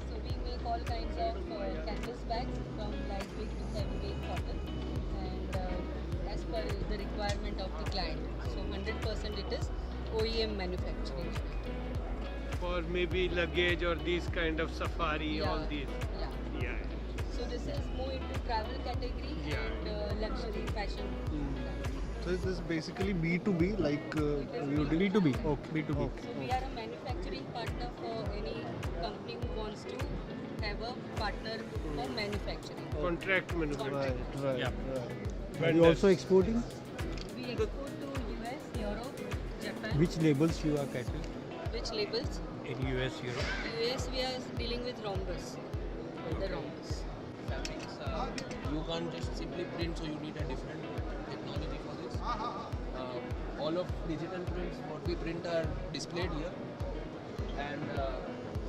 So we make all kinds of canvas bags from lightweight to heavyweight cotton, and as per the requirement of the client. So 100% it is OEM manufacturing. For maybe luggage or these kind of safari, all these. Yeah. So this is more into travel category and luxury fashion. So is this basically B2B, like you do? B2B. Okay. B2B. Okay. So we are a manufacturing partner for any company who wants to have a partner for manufacturing. Contract manufacturing. Right. Are you also exporting? We export to US, Europe, Japan. Which labels you are catering? Which labels? In US, Europe. US we are dealing with rhombus. The rhombus. Fabrics, you can't just simply print, so you need a different technology for this. All of digital prints, what we print are displayed here, and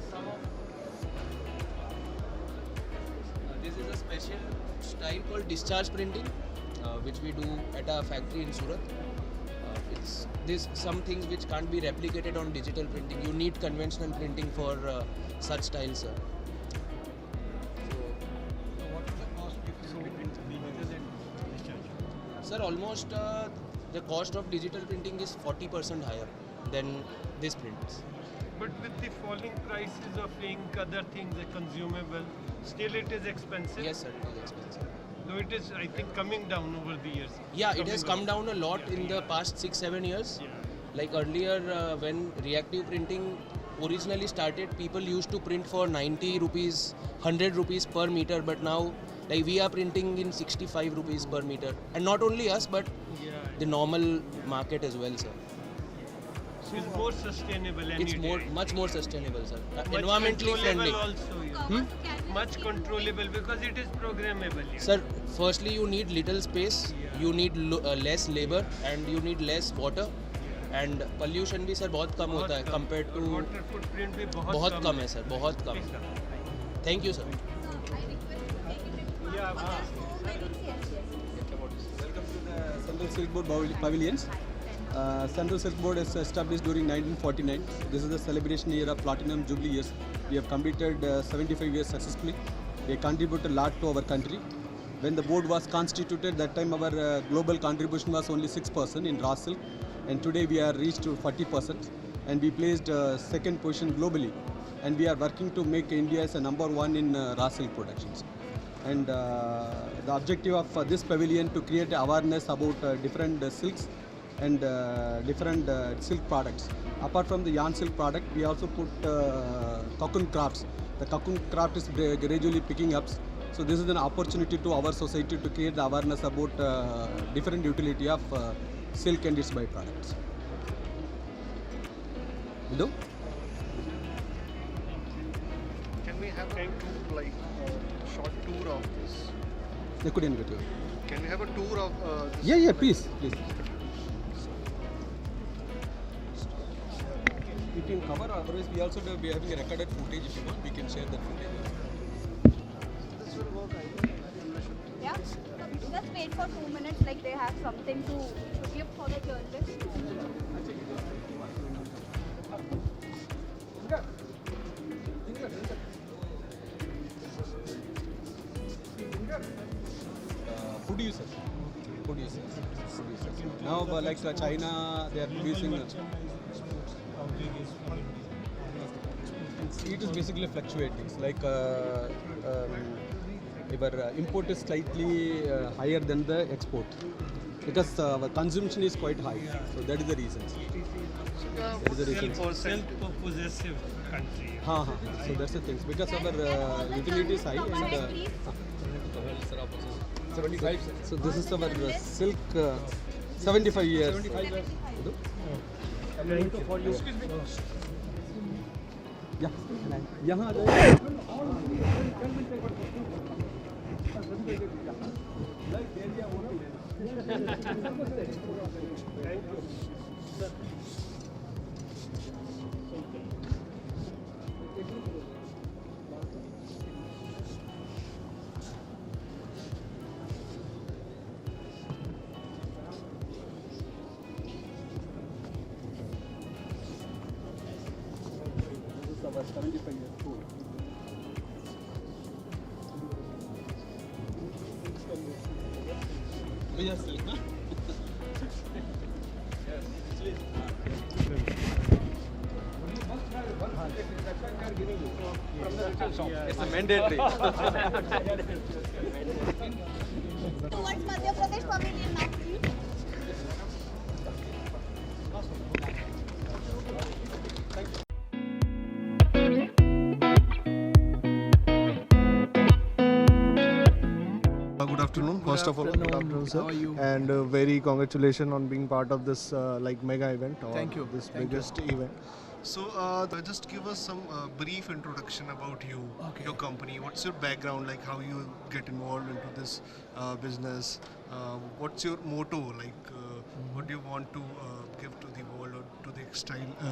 some of this is a special style called discharge printing, which we do at a factory in Surat. It's some things which can't be replicated on digital printing. You need conventional printing for such styles, sir. Sir, almost the cost of digital printing is 40% higher than this prints. But with the falling prices of ink, other things, the consumable, still it is expensive. Yes, sir, it is expensive. Though it is, I think, coming down over the years. Yeah, it has come down a lot in the past 6-7 years. Like earlier, when reactive printing originally started, people used to print for 90 rupees, 100 rupees per meter, but now like we are printing in 65 rupees per meter, and not only us but the normal market as well, sir. It's more sustainable and It's much more sustainable, sir. much Environmentally friendly. also, much controllable because it is programmable. Sir, firstly you need little space, you need less labor, and you need less water, and pollution भी sir बहुत कम होता है compared to water footprint भी बहुत कम है sir, बहुत कम. Thank you sir. Welcome to the Central Silk Board Pavilions. Central Silk Board is established during 1949. This is the celebration year of Platinum Jubilee years. We have completed 75 years successfully. We contributed a lot to our country. When the board was constituted, that time our global contribution was only 6% in raw silk, and today we are reached to 40%, and we placed second position globally. And we are working to make India as a #1 in raw silk productions. And the objective of this pavilion to create awareness about different silks and different silk products. Apart from the yarn silk product, we also put cocoon crafts. The cocoon craft is gradually picking up. So this is an opportunity to our society to create the awareness about different utility of silk and its byproducts. Can we have a short tour of this? I couldn't get you. Can we have a tour of this? Yeah, please. We can cover, otherwise we also be having a recorded footage. If you want, we can share that footage. This will work, I think. Yeah, just wait for 2 minutes, like they have something to give for the journalists. Producers. Now, like China, they are producing. It is basically fluctuating. Like our import is slightly higher than the export because our consumption is quite high. So that is the reason. That is the reason. Self-possessive country. So that's the thing. Because our utility is high and 75. So this is our silk 75 years. 75 years. Excuse me. Yeah. यहाँ आ जाइए. About 75 years old. Yes, silk, It's a mandatory. Towards Madhya Pradesh Pavilion now, please. Good afternoon. First of all, good afternoon, sir. How are you? And very congratulations on being part of this mega event or Thank you. this Thank biggest event. So just give us some brief introduction about you, your company. What's your background? Like how you get involved into this business? What's your motto? What do you want to give to the world or to the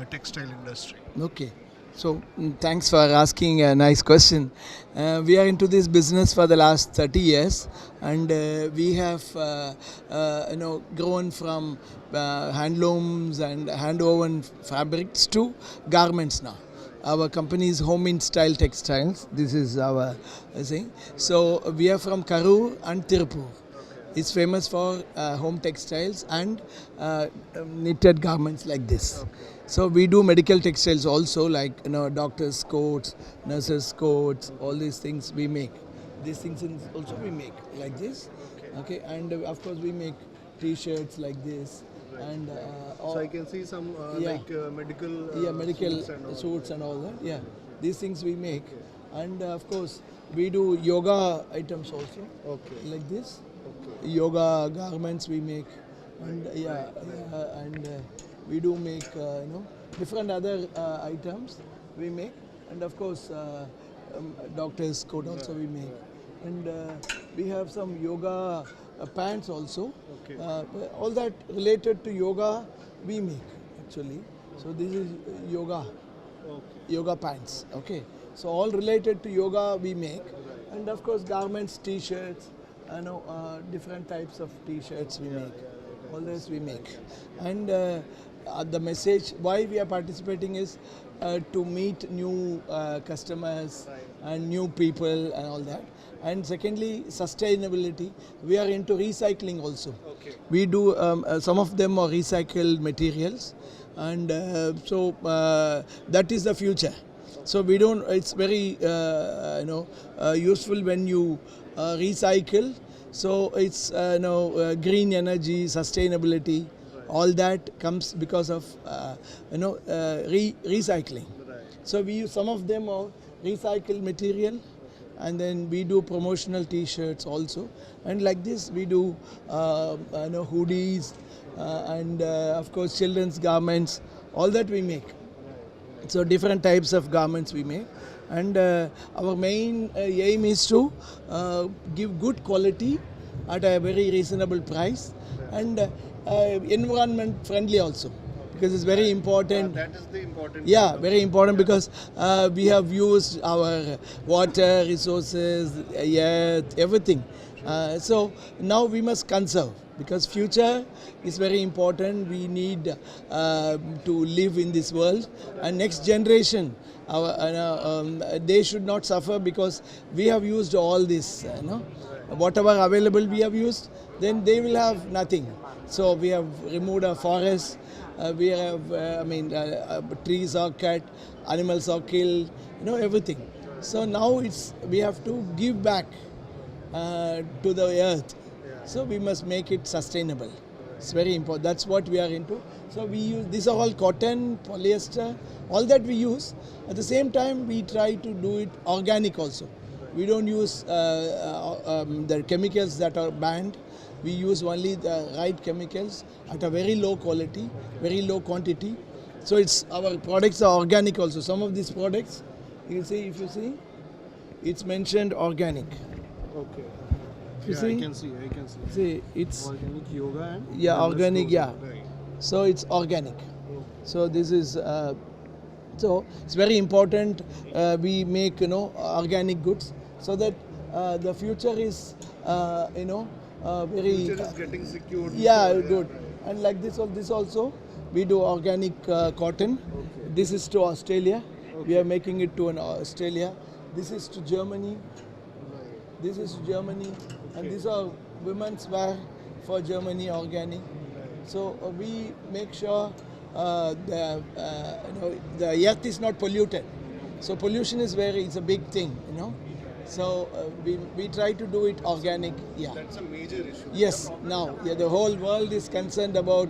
textile industry? Okay. So thanks for asking a nice question. We are into this business for the last 30 years, and we have grown from handlooms and hand-woven fabrics to garments now. Our company is Home Style Textiles. This is our thing. So we are from Karur and Tirupur. It's famous for home textiles and knitted garments like this. So we do medical textiles also, like doctors' coats, nurses' coats, all these things we make. These things also we make like this. Okay, and of course we make T-shirts like this, and So I can see some medical medical suits and all that. Yeah, these things we make, and of course we do yoga items also. Okay. Like this, yoga garments we make, and and we do make different other items we make, and of course doctor's coat also we make, and we have some yoga pants also. Okay. All that related to yoga we make actually. So this is yoga pants. Okay. So all related to yoga we make, and of course garments, t-shirts, different types of t-shirts we make. All this we make, and the message why we are participating is to meet new customers and new people and all that. And secondly, sustainability. We are into recycling also. Okay. We do some of them are recycled materials, and so that is the future. So we don't. It's very useful when you recycle. So it's green energy, sustainability. All that comes because of recycling. So we use some of them are recycled material, and then we do promotional t-shirts also, and like this we do hoodies and of course children's garments, all that we make. So different types of garments we make, and our main aim is to give good quality at a very reasonable price, and environment friendly also, because it's very important. That is the important. Yeah, very important, because we have used our water resources, earth, everything. So now we must conserve, because future is very important. We need to live in this world, and next generation, they should not suffer, because we have used all this. Whatever available we have used, then they will have nothing. So we have removed our forests. We have, trees are cut, animals are killed, everything. So now we have to give back to the earth. So we must make it sustainable. It's very important. That's what we are into. So we use, these are all cotton, polyester, all that we use. At the same time, we try to do it organic also. We don't use the chemicals that are banned. We use only the right chemicals at a very low quality, very low quantity. So our products are organic also. Some of these products, you can see, if you see, it's mentioned organic. Okay. If you see, I can see. See, it's organic yoga and organic. Yeah. Right. So it's organic. So this is. So it's very important. We make organic goods, so that the future is very. Future is getting secured. Yeah, good. And like this also, we do organic cotton. Okay. This is to Australia. Okay. We are making it to Australia. This is to Germany. Right. This is Germany, and these are women's wear for Germany, organic. So we make sure the earth is not polluted. So pollution is it's a big thing, So we try to do it organic. Yeah. That's a major issue. Yes. Now, the whole world is concerned about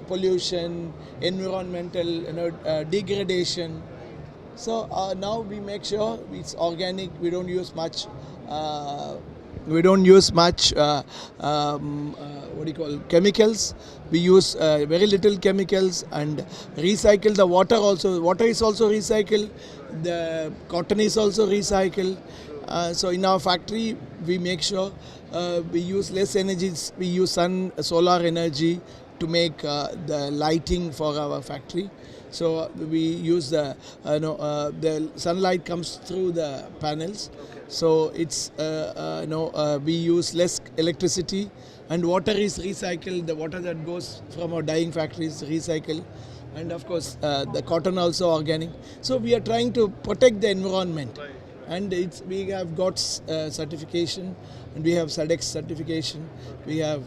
pollution, environmental degradation. So now we make sure it's organic. We don't use much. Chemicals. We use very little chemicals, and recycle the water also. Water is also recycled. The cotton is also recycled. So in our factory, we make sure we use less energy. We use solar energy to make the lighting for our factory. So we use the sunlight comes through the panels. So it's we use less electricity, and water is recycled. The water that goes from our dyeing factories is recycled, and of course the cotton also organic. So we are trying to protect the environment, and we have got certification, and we have SADEX certification, we have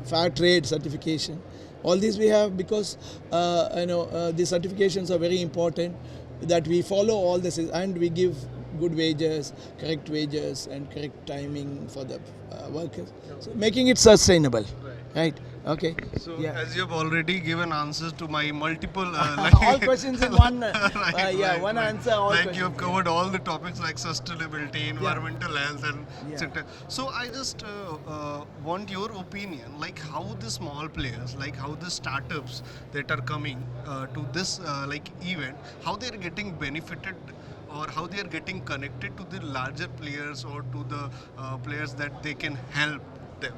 fair trade certification. All these we have because the certifications are very important, that we follow all this, and we give good wages, correct wages, and correct timing for the workers. So making it sustainable, right? Okay. So Yeah. as you have already given answers to my multiple All questions in one. One answer. All like questions. you have covered all the topics like sustainability, environmental health, and etc. So I just want your opinion, like how the small players, like how the startups that are coming to this like event, how they are getting benefited, or how they are getting connected to the larger players or to the players that they can help them.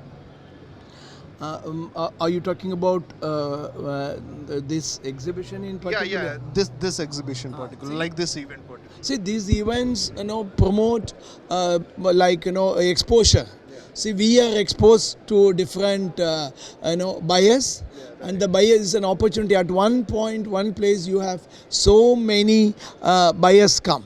Are you talking about this exhibition in particular? This exhibition particular, like this event particular. See, these events, promote exposure. See, we are exposed to different, buyers, and the buyer is an opportunity. At one place, you have so many buyers come.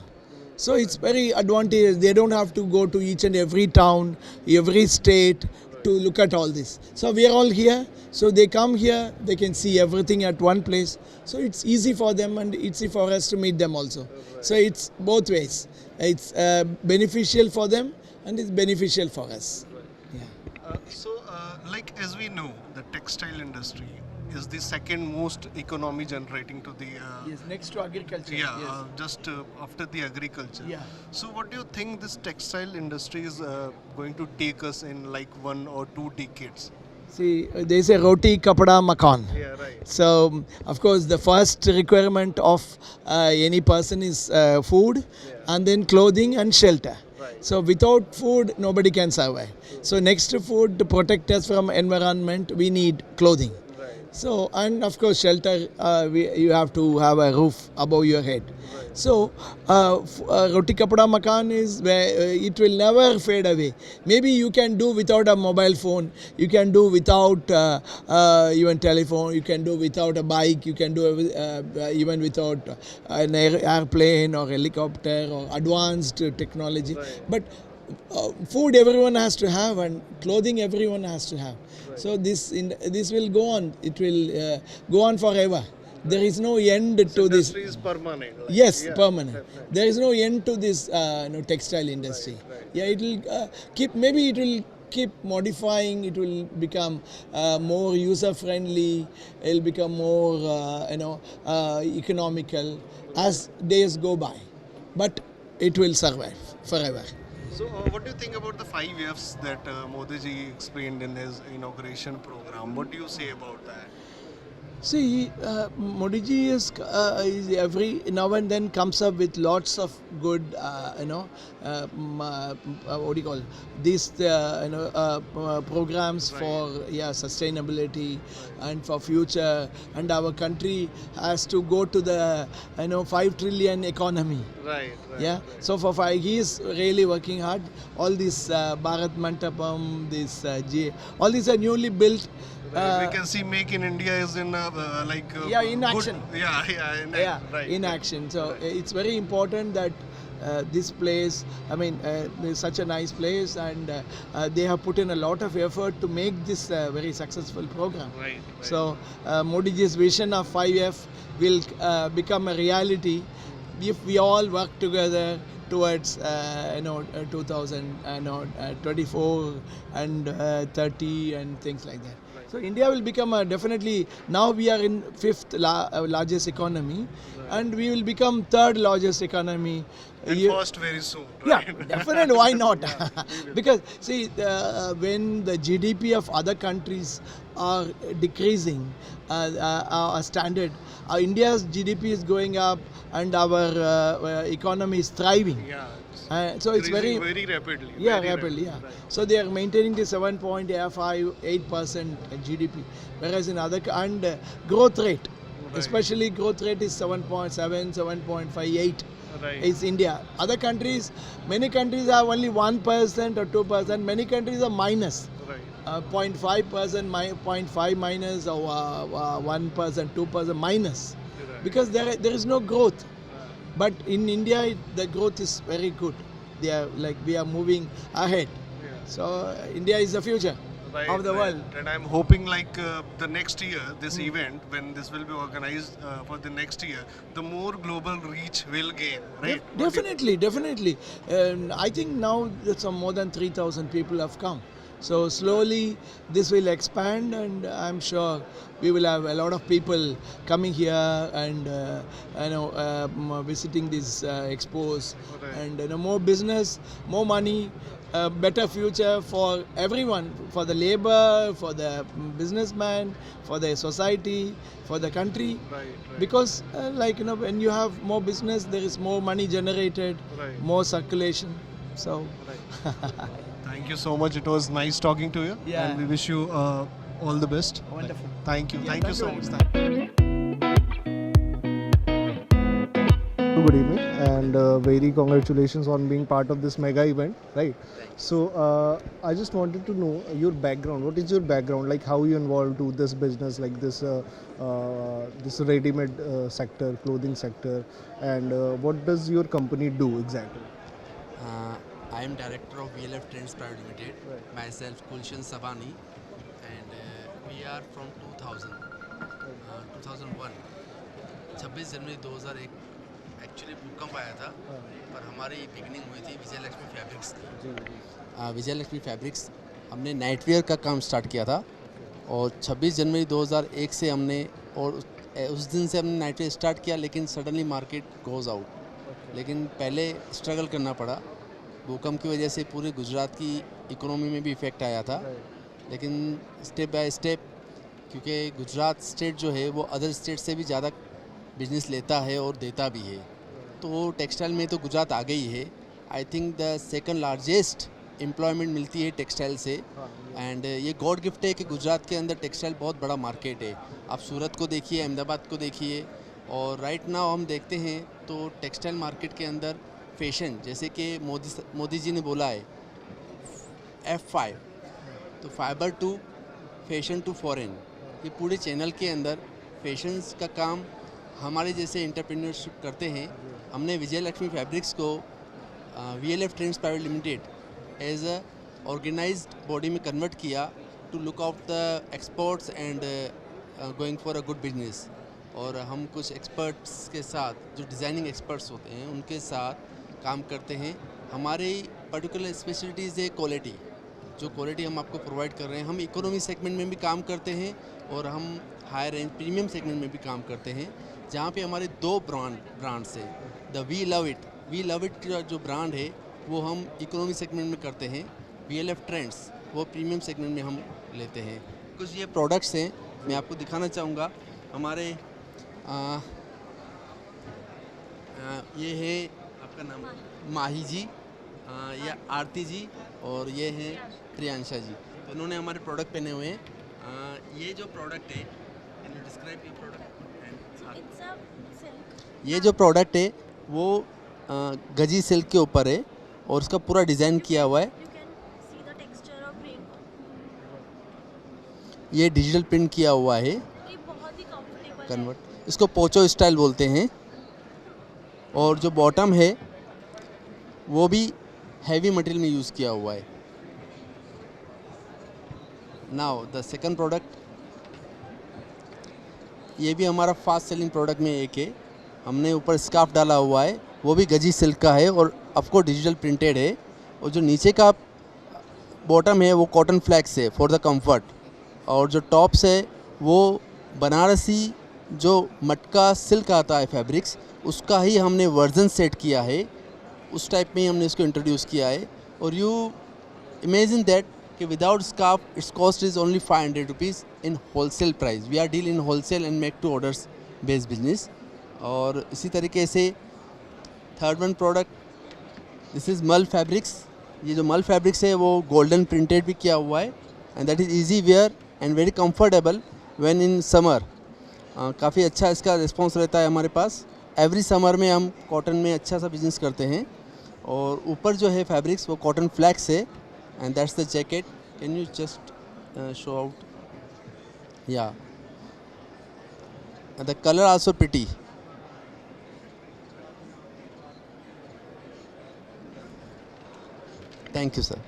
So it's very advantageous. They don't have to go to each and every town, every state to look at all this. So we are all here. So they come here, they can see everything at one place. So it's easy for them and it's easy for us to meet them also. So it's both ways. It's beneficial for them and it's beneficial for us. Like as we know, the textile industry is the second most economy generating to the yes, next to agriculture. Just after the agriculture. Yeah. So what do you think this textile industry is going to take us in like 1 or 2 decades? See, they say roti, kapada, makan. Yeah, right. So, of course, the first requirement of any person is food, and then clothing and shelter. So, without food, nobody can survive. So, next to food, to protect us from environment, we need clothing. So, and of course, shelter, you have to have a roof above your head. So, roti kapada makan is where it will never fade away. Maybe you can do without a mobile phone, you can do without even telephone, you can do without a bike, you can do even without an airplane or helicopter or advanced technology. But food everyone has to have, and clothing everyone has to have. So this will go on. It will go on forever. There is no end to this. Industry is permanent. Yes, permanent. Definitely. There is no end to this textile industry. Yeah, it will keep. Maybe it will keep modifying. It will become more user friendly. It will become more economical as days go by. But it will survive forever. So what do you think about the 5 Fs that Modi ji explained in his inauguration program? What do you say about that? See, Modi ji is every now and then comes up with lots of good, what do you call these, programs for sustainability and for future, and our country has to go to the 5 trillion economy. Right. Yeah. So for 5, he is really working hard. All these Bharat Mandapam, all these are newly built. We can see Make in India is in in action. In action. So it's very important that this place, is such a nice place, and they have put in a lot of effort to make this a very successful program. Right. So Modi ji's vision of 5F will become a reality if we all work together towards 2024 and 30 and things like that. So India will become definitely, now we are in 5th largest economy, and we will become 3rd largest economy. And first very soon. Right? Yeah, definitely. Why not? Because see, when the GDP of other countries are decreasing, our standard, India's GDP is going up, and our economy is thriving. Yeah. So it's very rapidly. Yeah, rapidly. Yeah. So they are maintaining the 7.58% GDP, whereas in other and growth rate, especially growth rate is 7.7, 7.58. Right. Is India. Other countries, many countries have only 1% or 2%. Many countries are minus. Right. 0.5%, 0.5 minus, or 1%, 2% minus, because there is no growth. But in India, the growth is very good. We are moving ahead. Yeah. So India is the future of the world. And I'm hoping the next year, this event, when this will be organized for the next year, the more global reach will gain, right? Definitely. I think now some more than 3,000 people have come. So slowly this will expand, and I'm sure we will have a lot of people coming here and visiting these expos, and more business, more money, better future for everyone, for the labor, for the businessman, for the society, for the country. Because when you have more business, there is more money generated, more circulation. So Thank you so much. It was nice talking to you. Yeah. And we wish you all the best. Wonderful. Thank you. Yeah, Thank you so thank much. you. Good evening, and very congratulations on being part of this mega event, right? So I just wanted to know your background. What is your background? Like how you involved to this business, like this this ready-made sector, clothing sector, and what does your company do exactly? I am director of VLF Trends Private Limited. Myself, Kulshan Sabani, and we are from 2001. 26 January 2001 actually भूकंप आया था, पर हमारी beginning हुई थी विजय Lakshmi fabrics की। विजय Lakshmi fabrics हमने nightwear का काम स्टार्ट किया था, और 26 जनवरी 2001 से हमने, और उस दिन से हमने नाइटवेयर स्टार्ट किया, लेकिन सडनली मार्केट गोज आउट। लेकिन पहले स्ट्रगल करना पड़ा, भूकंप की वजह से पूरे गुजरात की इकोनॉमी में भी इफ़ेक्ट आया था, लेकिन स्टेप बाय स्टेप, क्योंकि गुजरात स्टेट जो है वो अदर स्टेट से भी ज़्यादा बिजनेस लेता है और देता भी है, तो टेक्सटाइल में तो गुजरात आगे ही है। I think the second largest employment मिलती है टेक्सटाइल से, एंड ये गॉड गिफ्ट है कि गुजरात के अंदर टेक्सटाइल बहुत बड़ा मार्केट है। आप सूरत को देखिए, अहमदाबाद को देखिए, और राइट नाउ हम देखते हैं तो टेक्सटाइल मार्केट के अंदर फैशन, जैसे कि मोदी जी ने बोला है F5, तो fibre to fashion to foreign, ये पूरे चैनल के अंदर फैशंस का काम हमारे जैसे एंटरप्रेन्योरशिप करते हैं। हमने विजय लक्ष्मी फैब्रिक्स को VLF trends private limited as a organised body में कन्वर्ट किया to look out the exports and going for a good business. और हम कुछ एक्सपर्ट्स के साथ, जो डिज़ाइनिंग एक्सपर्ट्स होते हैं, उनके साथ काम करते हैं। हमारी पर्टिकुलर स्पेशलिटीज़ है क्वालिटी, जो क्वालिटी हम आपको प्रोवाइड कर रहे हैं। हम इकोनॉमी सेगमेंट में भी काम करते हैं, और हम हाई रेंज प्रीमियम सेगमेंट में भी काम करते हैं, जहाँ पे हमारे दो ब्रांड्स हैं। द वी लव इट का जो ब्रांड है वो हम इकोनॉमी सेगमेंट में करते हैं, VLF ट्रेंड्स वो प्रीमियम सेगमेंट में हम लेते हैं। कुछ ये प्रोडक्ट्स हैं, मैं आपको दिखाना चाहूँगा। हमारे ये है, आपका नाम माही जी, या आरती जी, और ये हैं प्रियांशा जी, तो इन्होंने हमारे प्रोडक्ट पहने हुए हैं। ये जो प्रोडक्ट है, डिस्क्राइब योर प्रोडक्ट। ये जो प्रोडक्ट है वो गजी सिल्क के ऊपर है, और उसका पूरा डिज़ाइन किया हुआ है। ये डिजिटल प्रिंट किया हुआ है, कन्वर्ट, इसको पोचो स्टाइल बोलते हैं। और जो बॉटम है वो भी हैवी मटेरियल में यूज़ किया हुआ है। नाउ द सेकंड प्रोडक्ट, ये भी हमारा फास्ट सेलिंग प्रोडक्ट में एक है। हमने ऊपर स्कार्फ डाला हुआ है, वो भी गजी सिल्क का है, और ऑफकोर्स डिजिटल प्रिंटेड है। और जो नीचे का बॉटम है वो कॉटन फ्लैक्स है फॉर द कंफर्ट, और जो टॉप्स है वो बनारसी जो मटका सिल्क आता है फैब्रिक्स, उसका ही हमने वर्जन सेट किया है, उस टाइप में ही हमने इसको इंट्रोड्यूस किया है। और यू इमेजिन दैट कि without scarf its cost is only 500 rupees in wholesale price. We are deal in wholesale and make to orders based business. और इसी तरीके से third one product, this is mull fabrics. ये जो मल fabrics है वो गोल्डन प्रिंटेड भी किया हुआ है, and that is easy wear and very comfortable when in summer. काफ़ी अच्छा इसका रिस्पॉन्स रहता है हमारे पास। एवरी समर में हम कॉटन में अच्छा सा बिजनेस करते हैं। और ऊपर जो है फैब्रिक्स वो कॉटन फ्लैक्स है, and that's the jacket. Can you just show out? या the colour also pretty. Thank you sir.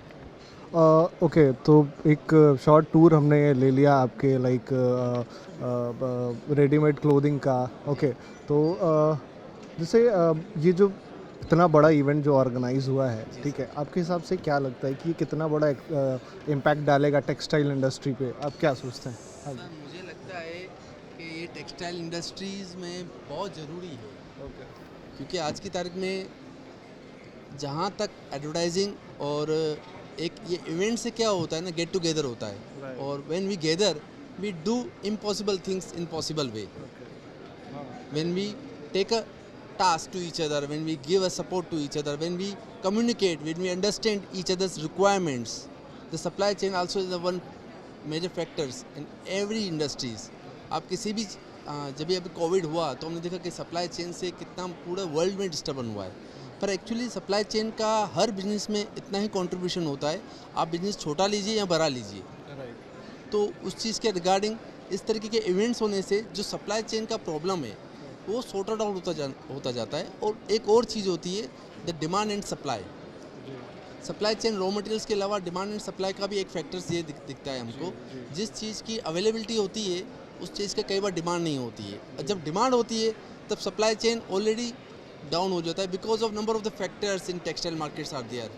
Okay, तो एक शॉर्ट टूर हमने ले लिया आपके लाइक रेडीमेड क्लोथिंग का। ओके, तो जैसे ये जो इतना बड़ा इवेंट जो ऑर्गेनाइज हुआ है, ठीक है, आपके हिसाब से क्या लगता है कि ये कितना बड़ा इम्पैक्ट डालेगा टेक्सटाइल इंडस्ट्री पे? आप क्या सोचते हैं? हाँ सर, मुझे लगता है कि ये टेक्सटाइल इंडस्ट्रीज़ में बहुत ज़रूरी है, क्योंकि आज की तारीख में जहाँ तक एडवर्टाइजिंग और एक ये इवेंट से क्या होता है ना, गेट टुगेदर होता है, और when we gather we do impossible things in possible way, when we take a task to each other, when we give a support to each other, when we communicate, when we understand each other's requirements. The supply chain also is the one major factors in every industries. आप किसी भी जब भी अभी Covid हुआ तो हमने देखा कि सप्लाई चेन से कितना पूरा वर्ल्ड में डिस्टर्बन हुआ है, पर एक्चुअली सप्लाई चेन का हर बिजनेस में इतना ही कंट्रीब्यूशन होता है, आप बिजनेस छोटा लीजिए या बड़ा लीजिए। तो उस चीज़ के रिगार्डिंग इस तरीके के इवेंट्स होने से जो सप्लाई चेन का प्रॉब्लम है वो सॉर्टेड आउट होता जाता है। और एक और चीज़ होती है the demand and supply. Supply chain raw materials के अलावा डिमांड एंड सप्लाई का भी एक फैक्टर्स ये दिखता है हमको। जिस चीज़ की अवेलेबिलिटी होती है उस चीज़ का कई बार डिमांड नहीं होती है, और जब डिमांड होती है तब सप्लाई चेन ऑलरेडी डाउन हो जाता है because of number of the factors in textile markets are there.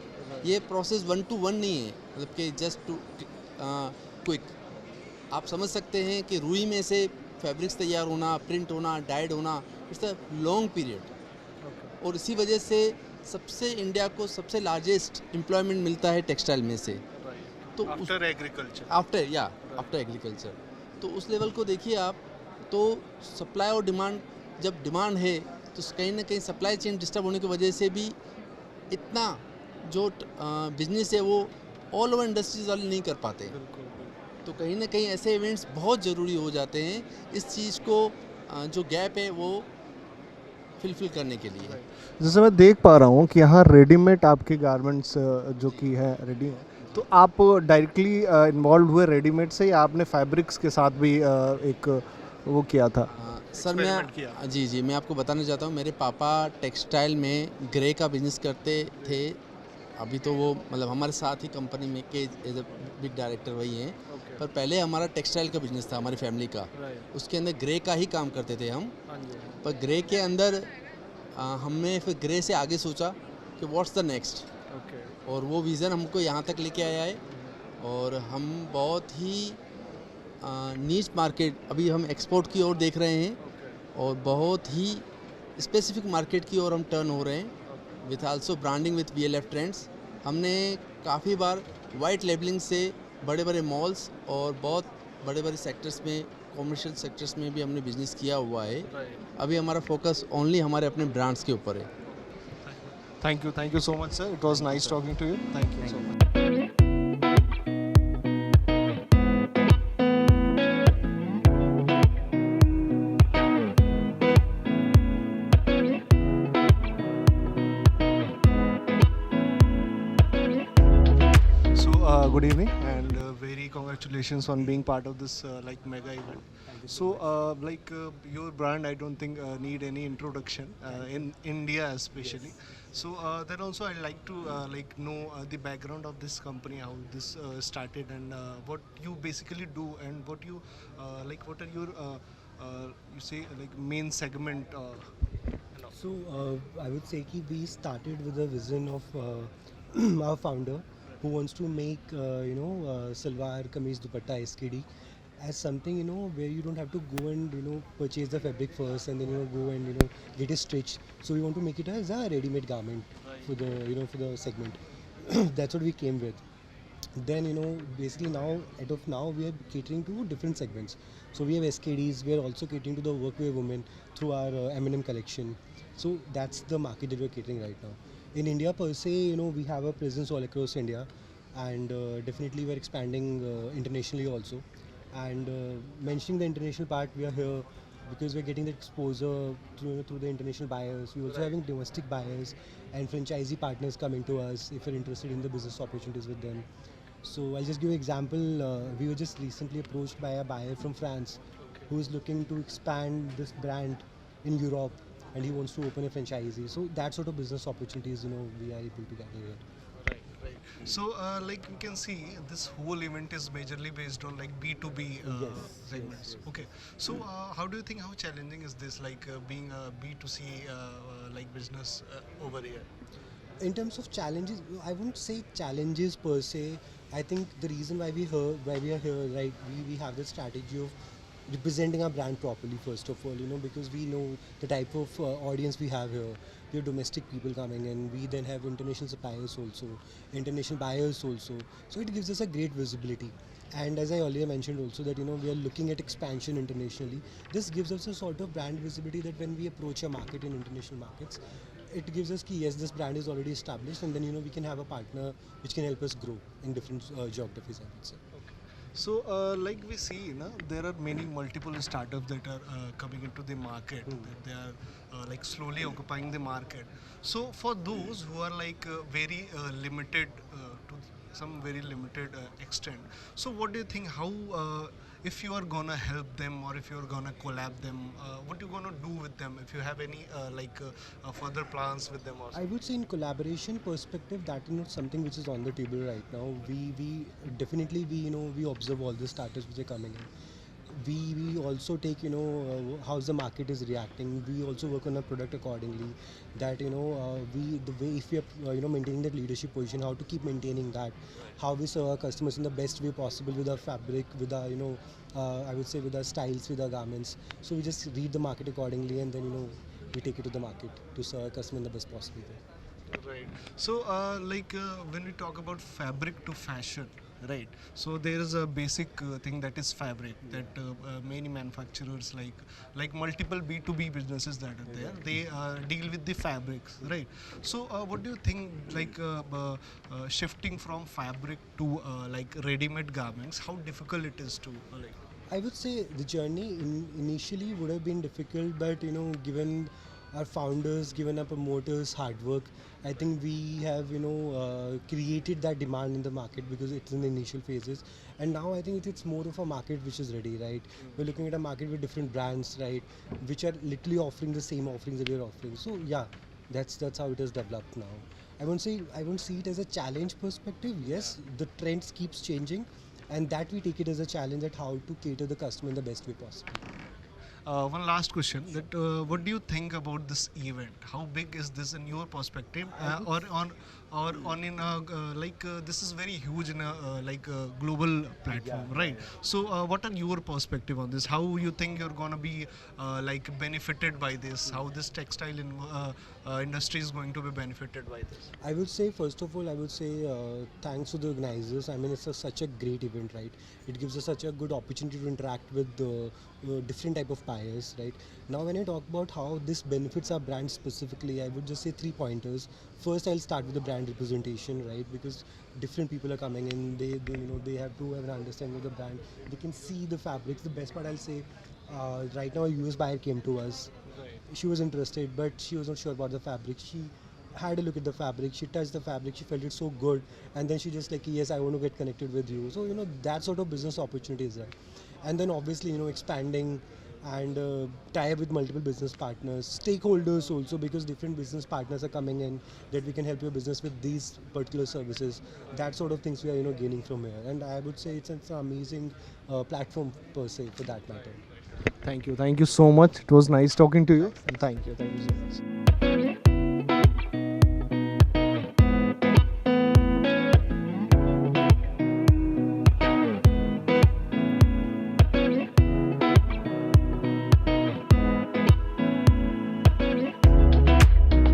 ये प्रोसेस 1 to 1 नहीं है, मतलब कि जस्ट टू क्विक। आप समझ सकते हैं कि रुई में से फैब्रिक्स तैयार होना, प्रिंट होना, डाइड होना, इट्स अ लॉन्ग पीरियड। और इसी वजह से सबसे इंडिया को सबसे लार्जेस्ट एम्प्लॉयमेंट मिलता है टेक्सटाइल में से। तो आफ्टर एग्रीकल्चर तो उस लेवल को देखिए आप, तो सप्लाई और डिमांड, जब डिमांड है तो कहीं ना कहीं सप्लाई चेन डिस्टर्ब होने की वजह से भी इतना जो बिजनेस है वो ऑल ओवर इंडस्ट्रीज वाले नहीं कर पाते। तो कहीं ना कहीं ऐसे इवेंट्स बहुत ज़रूरी हो जाते हैं इस चीज़ को जो गैप है वो फिलफिल करने के लिए। जैसे मैं देख पा रहा हूँ कि यहाँ रेडीमेड आपके गारमेंट्स जो कि है रेडी हैं, तो आप डायरेक्टली इन्वॉल्व हुए रेडीमेड से या आपने फैब्रिक्स के साथ भी एक वो किया था? सर मैं मैं आपको बताना चाहता हूँ, मेरे पापा टेक्सटाइल में ग्रे का बिजनेस करते थे। अभी तो वो मतलब हमारे साथ ही कंपनी में के एज अ बिग डायरेक्टर वही हैं, पर पहले हमारा टेक्सटाइल का बिजनेस था हमारी फैमिली का, उसके अंदर ग्रे का ही काम करते थे हम। पर ग्रे के अंदर हमने फिर ग्रे से आगे सोचा कि व्हाट्स द नेक्स्ट, और वो विज़न हमको यहाँ तक लेके आया है। और हम बहुत ही नीच मार्केट, अभी हम एक्सपोर्ट की ओर देख रहे हैं और बहुत ही स्पेसिफिक मार्केट की ओर हम टर्न हो रहे हैं, with also branding with BLF trends. हमने काफ़ी बार वाइट लेबलिंग से बड़े बड़े मॉल्स और बहुत बड़े बड़े सेक्टर्स में, कॉमर्शियल सेक्टर्स में भी हमने बिजनेस किया हुआ है। अभी हमारा फोकस ओनली हमारे अपने ब्रांड्स के ऊपर है। Thank you so much sir, it was nice talking to you. Thank you so much. Good evening and very congratulations on being part of this like mega event. So your brand I don't think need any introduction in India especially. So then also I'd like to know the background of this company, how this started, and what you basically do, and what you what are your you say main segment. So I would say कि we started with a vision of our founder, who wants to make salwar, kameez, dupatta, SKD as something where you don't have to go and purchase the fabric first and then go and get it stitched. So we want to make it as a ready-made garment for the for the segment. That's what we came with. Then basically now we are catering to different segments. So we have SKDs. We are also catering to the workwear women through our M&M collection. So that's the market that we are catering right now. In India per se, we have a presence all across India, and definitely we're expanding internationally also. And mentioning the international part, we are here because we're getting the exposure through the international buyers. We're also having domestic buyers and franchisee partners coming to us if you're interested in the business opportunities with them. So I'll just give you an example. We were just recently approached by a buyer from France who is looking to expand this brand in Europe, and he wants to open a franchisee. So that sort of business opportunities we are able to get here. Right. So, like we can see, this whole event is majorly based on like B2B segments. Okay. So, how do you think how challenging is this, like being a B2C like business over here? In terms of challenges, I wouldn't say challenges per se. I think the reason why we are here, right? We have the strategy of representing our brand properly. First of all, because we know the type of audience we have here. We have domestic people coming in. We then have international suppliers also, international buyers also. So it gives us a great visibility. And as I earlier mentioned also that we are looking at expansion internationally. This gives us a sort of brand visibility that when we approach a market in international markets, it gives us yes, this brand is already established, and then we can have a partner which can help us grow in different geographies, I would say. So, like we see, there are many multiple startups that are coming into the market. That they are like slowly occupying the market. So, for those who are like very limited to some very limited extent. So, what do you think? How if you are gonna help them or if you are gonna collab them, what you gonna do with them? If you have any further plans with them, or I would say in collaboration perspective, that is not something which is on the table right now. We definitely we observe all the startups which are coming in. We also take how the market is reacting. We also work on a product accordingly. That we the way if we are maintaining that leadership position, how to keep maintaining that, how we serve our customers in the best way possible with our fabric, with our I would say with our styles, with our garments. So we just read the market accordingly, and then we take it to the market to serve our customer in the best possible way. Right. So, when we talk about fabric to fashion, right? So there is a basic thing that is fabric that many manufacturers like multiple B2B businesses that are there. They deal with the fabrics, right? So what do you think? Like shifting from fabric to like ready-made garments, how difficult it is to like? I would say the journey initially would have been difficult, but given our founders, given our promoters' hard work, I think we have created that demand in the market because it's in the initial phases, and now I think it's more of a market which is ready, right? We're looking at a market with different brands, right, which are literally offering the same offerings that we're offering. So yeah, that's how it has developed now. I won't see it as a challenge perspective. Yes, the trends keeps changing, and that we take it as a challenge at how to cater the customer in the best way possible. One last question: that what do you think about this event? How big is this in your perspective, or on in this is very huge in a global platform, right? So what are your perspective on this? How you think you're gonna be benefited by this? How this textile industry is going to be benefited by this? I would say, first of all, thanks to the organizers. I mean, it's such a great event, right? It gives us such a good opportunity to interact with the different type of buyers, right? Now, when I talk about how this benefits our brand specifically, I would just say 3 pointers. First, I'll start with the brand representation, right? Because different people are coming in, they have to have an understanding of the brand. They can see the fabrics. The best part, I'll say, right now a US buyer came to us. She was interested, but she was not sure about the fabric. She had a look at the fabric, she touched the fabric, she felt it so good, and then she just yes, I want to get connected with you. So that sort of business opportunity is there. And then obviously expanding and tie up with multiple business partners, stakeholders also, because different business partners are coming in that we can help your business with these particular services. That sort of things we are gaining from here, and I would say it's an amazing platform per se for that matter. Thank you so much. It was nice talking to you. And thank you so much.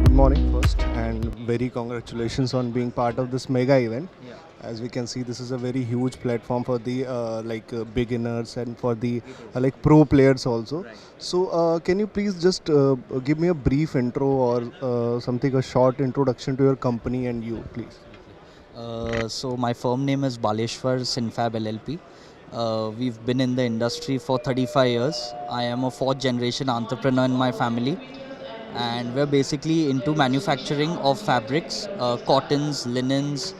Good morning first, and very congratulations on being part of this mega event. Yeah. As we can see, this is a very huge platform for the beginners and for the pro players also. Right. So can you please just give me a brief intro or a short introduction to your company and you, please? So my firm name is Baleshwar Sinfab LLP. We've been in the industry for 35 years. I am a 4th generation entrepreneur in my family, and we're basically into manufacturing of fabrics, cottons, linens,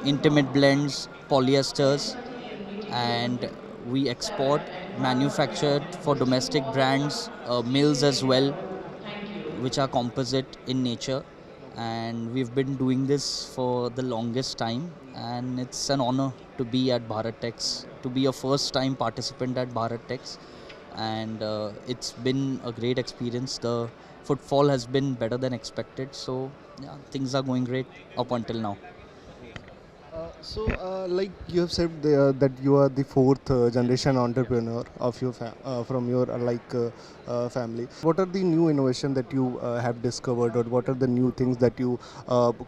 intimate blends, polyesters, and we export, manufactured for domestic brands, mills as well, which are composite in nature, and we've been doing this for the longest time, and it's an honor to be at Bharat Tex, to be a first time participant at Bharat Tex, and it's been a great experience. The footfall has been better than expected, so yeah, things are going great up until now. Like you have said that you are the fourth generation entrepreneur of your from your family. What are the new innovation that you have discovered, or what are the new things that you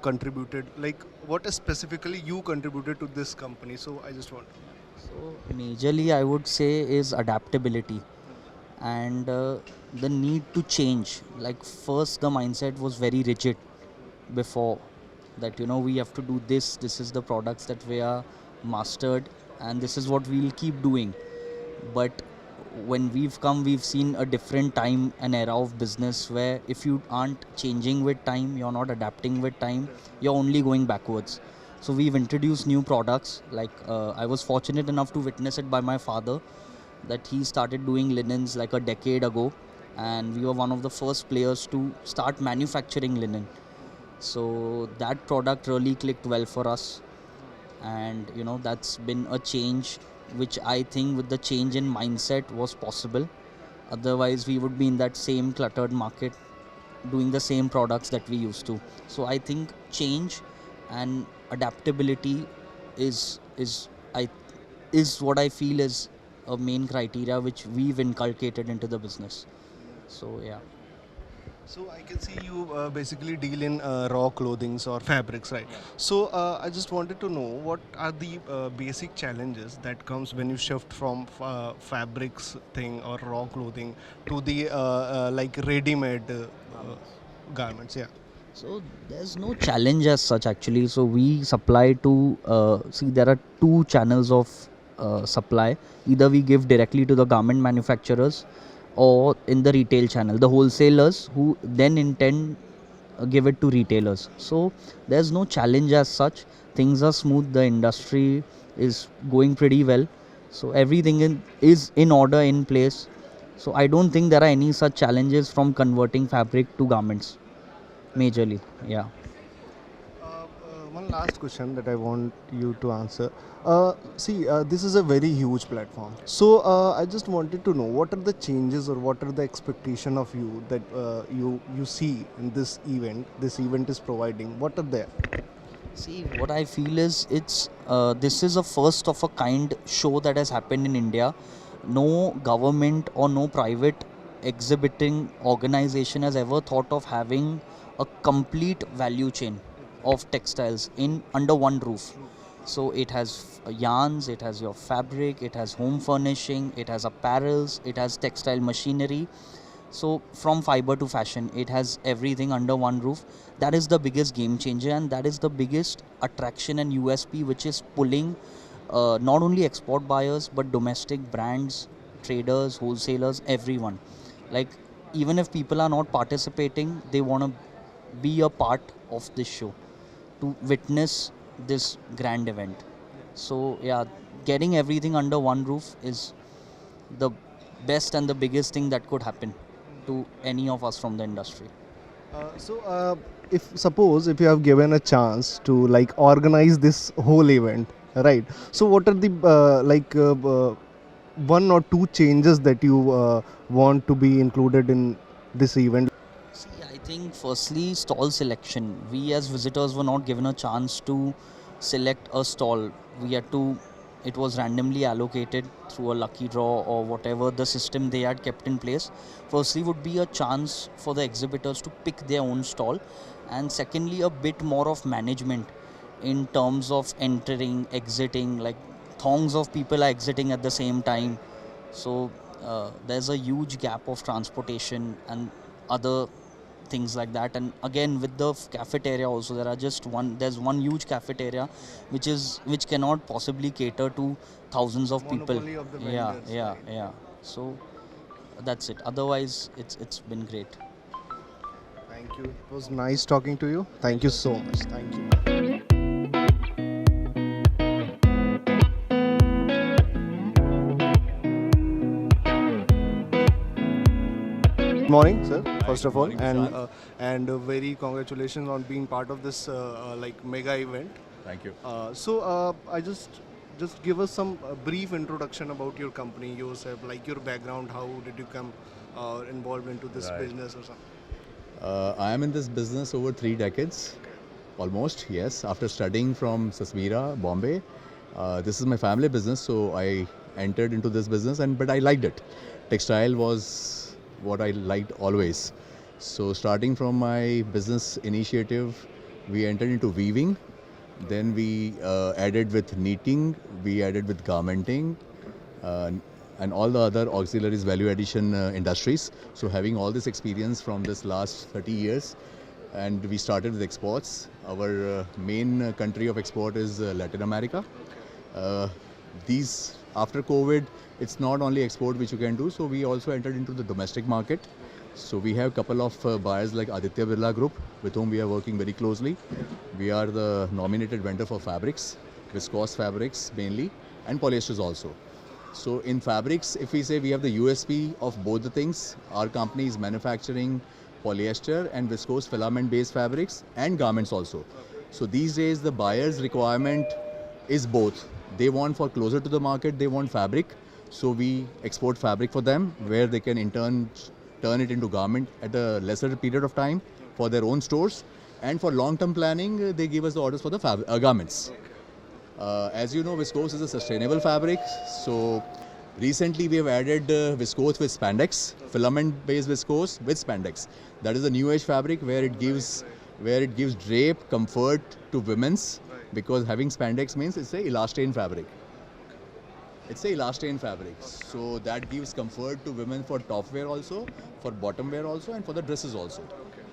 contributed? Like what specifically you contributed to this company? So I just want. So majorly I would say is adaptability and the need to change. Like first the mindset was very rigid before, that we have to do this is the products that we are mastered, and this is what we'll keep doing. But when we've seen a different time, an era of business where if you aren't changing with time, you're not adapting with time, you're only going backwards. So we've introduced new products, like I was fortunate enough to witness it by my father, that he started doing linens like a decade ago, and we were one of the first players to start manufacturing linen. So that product really clicked well for us, and that's been a change which I think with the change in mindset was possible. Otherwise we would be in that same cluttered market doing the same products that we used to. So I think change and adaptability is what I feel is a main criteria which we've inculcated into the business. So yeah. So I can see you basically deal in raw clothings or fabrics, right? Yeah. So I just wanted to know what are the basic challenges that comes when you shift from fabrics thing or raw clothing to the like ready-made garments. Yeah. So there's no challenge as such actually. So we supply to see there are two channels of supply. Either we give directly to the garment manufacturers, or in the retail channel, the wholesalers who then intend give it to retailers. So there's no challenge as such. Things are smooth. The industry is going pretty well. So everything is in order, in place. So I don't think there are any such challenges from converting fabric to garments. Majorly, yeah. One last question that I want you to answer. This is a very huge platform. So I just wanted to know what are the changes or what are the expectation of you that you see in this event. This event is providing. What are there? See, what I feel is this is a first of a kind show that has happened in India. No government or no private exhibiting organization has ever thought of having a complete value chain of textiles in under one roof. So it has yarns, it has your fabric, it has home furnishing, it has apparels, it has textile machinery. So from fiber to fashion, it has everything under one roof. That is the biggest game changer, and that is the biggest attraction and USP which is pulling not only export buyers but domestic brands, traders, wholesalers, everyone. Like even if people are not participating, they want to be a part of this show to witness this grand event. So yeah, getting everything under one roof is the best and the biggest thing that could happen to any of us from the industry. If suppose if you have given a chance to like organize this whole event, right? So what are the one or two changes that you want to be included in this event? See, I think firstly stall selection. We as visitors were not given a chance to select a stall. It was randomly allocated through a lucky draw or whatever the system they had kept in place. Firstly would be a chance for the exhibitors to pick their own stall, and secondly a bit more of management in terms of entering, exiting, like thongs of people are exiting at the same time. So there's a huge gap of transportation and other things like that. And again with the cafeteria also, there's one huge cafeteria which cannot possibly cater to thousands of people. Monopoly of the vendors, Yeah. So that's it. Otherwise it's been great. Thank you. It was nice talking to you. Thank you so much. Thank you. morning, sir. First of all, and very congratulations on being part of this like mega event. Thank you. I just give us some brief introduction about your company, yourself, like your background. How did you come involved into this business or something? I am in this business over 3 decades, almost. Yes, after studying from Sasmira, Bombay, this is my family business, so I entered into this business, but I liked it. Textile was what I liked always. So starting from my business initiative, we entered into weaving. Then we added with knitting, we added with garmenting, and all the other auxiliaries value addition industries. So having all this experience from this last 30 years, and we started with exports. Our main country of export is Latin America. After COVID, it's not only export which you can do, so we also entered into the domestic market. So we have a couple of buyers like Aditya Birla Group, with whom we are working very closely. We are the nominated vendor for fabrics, viscose fabrics mainly, and polyesters also. So in fabrics, if we say we have the USP of both the things, our company is manufacturing polyester and viscose filament based fabrics and garments also. So these days the buyer's requirement is both. They want for closer to the market, they want fabric. So we export fabric for them, where they can in turn turn it into garment at a lesser period of time for their own stores. And for long-term planning, they give us the orders for the garments. As you know, viscose is a sustainable fabric. So recently we have added viscose with spandex, filament-based viscose with spandex. That is a new age fabric where it gives drape comfort to women's, because having spandex means it's a elastane fabric. It's a elastane fabric, so that gives comfort to women for top wear also, for bottom wear also, and for the dresses also.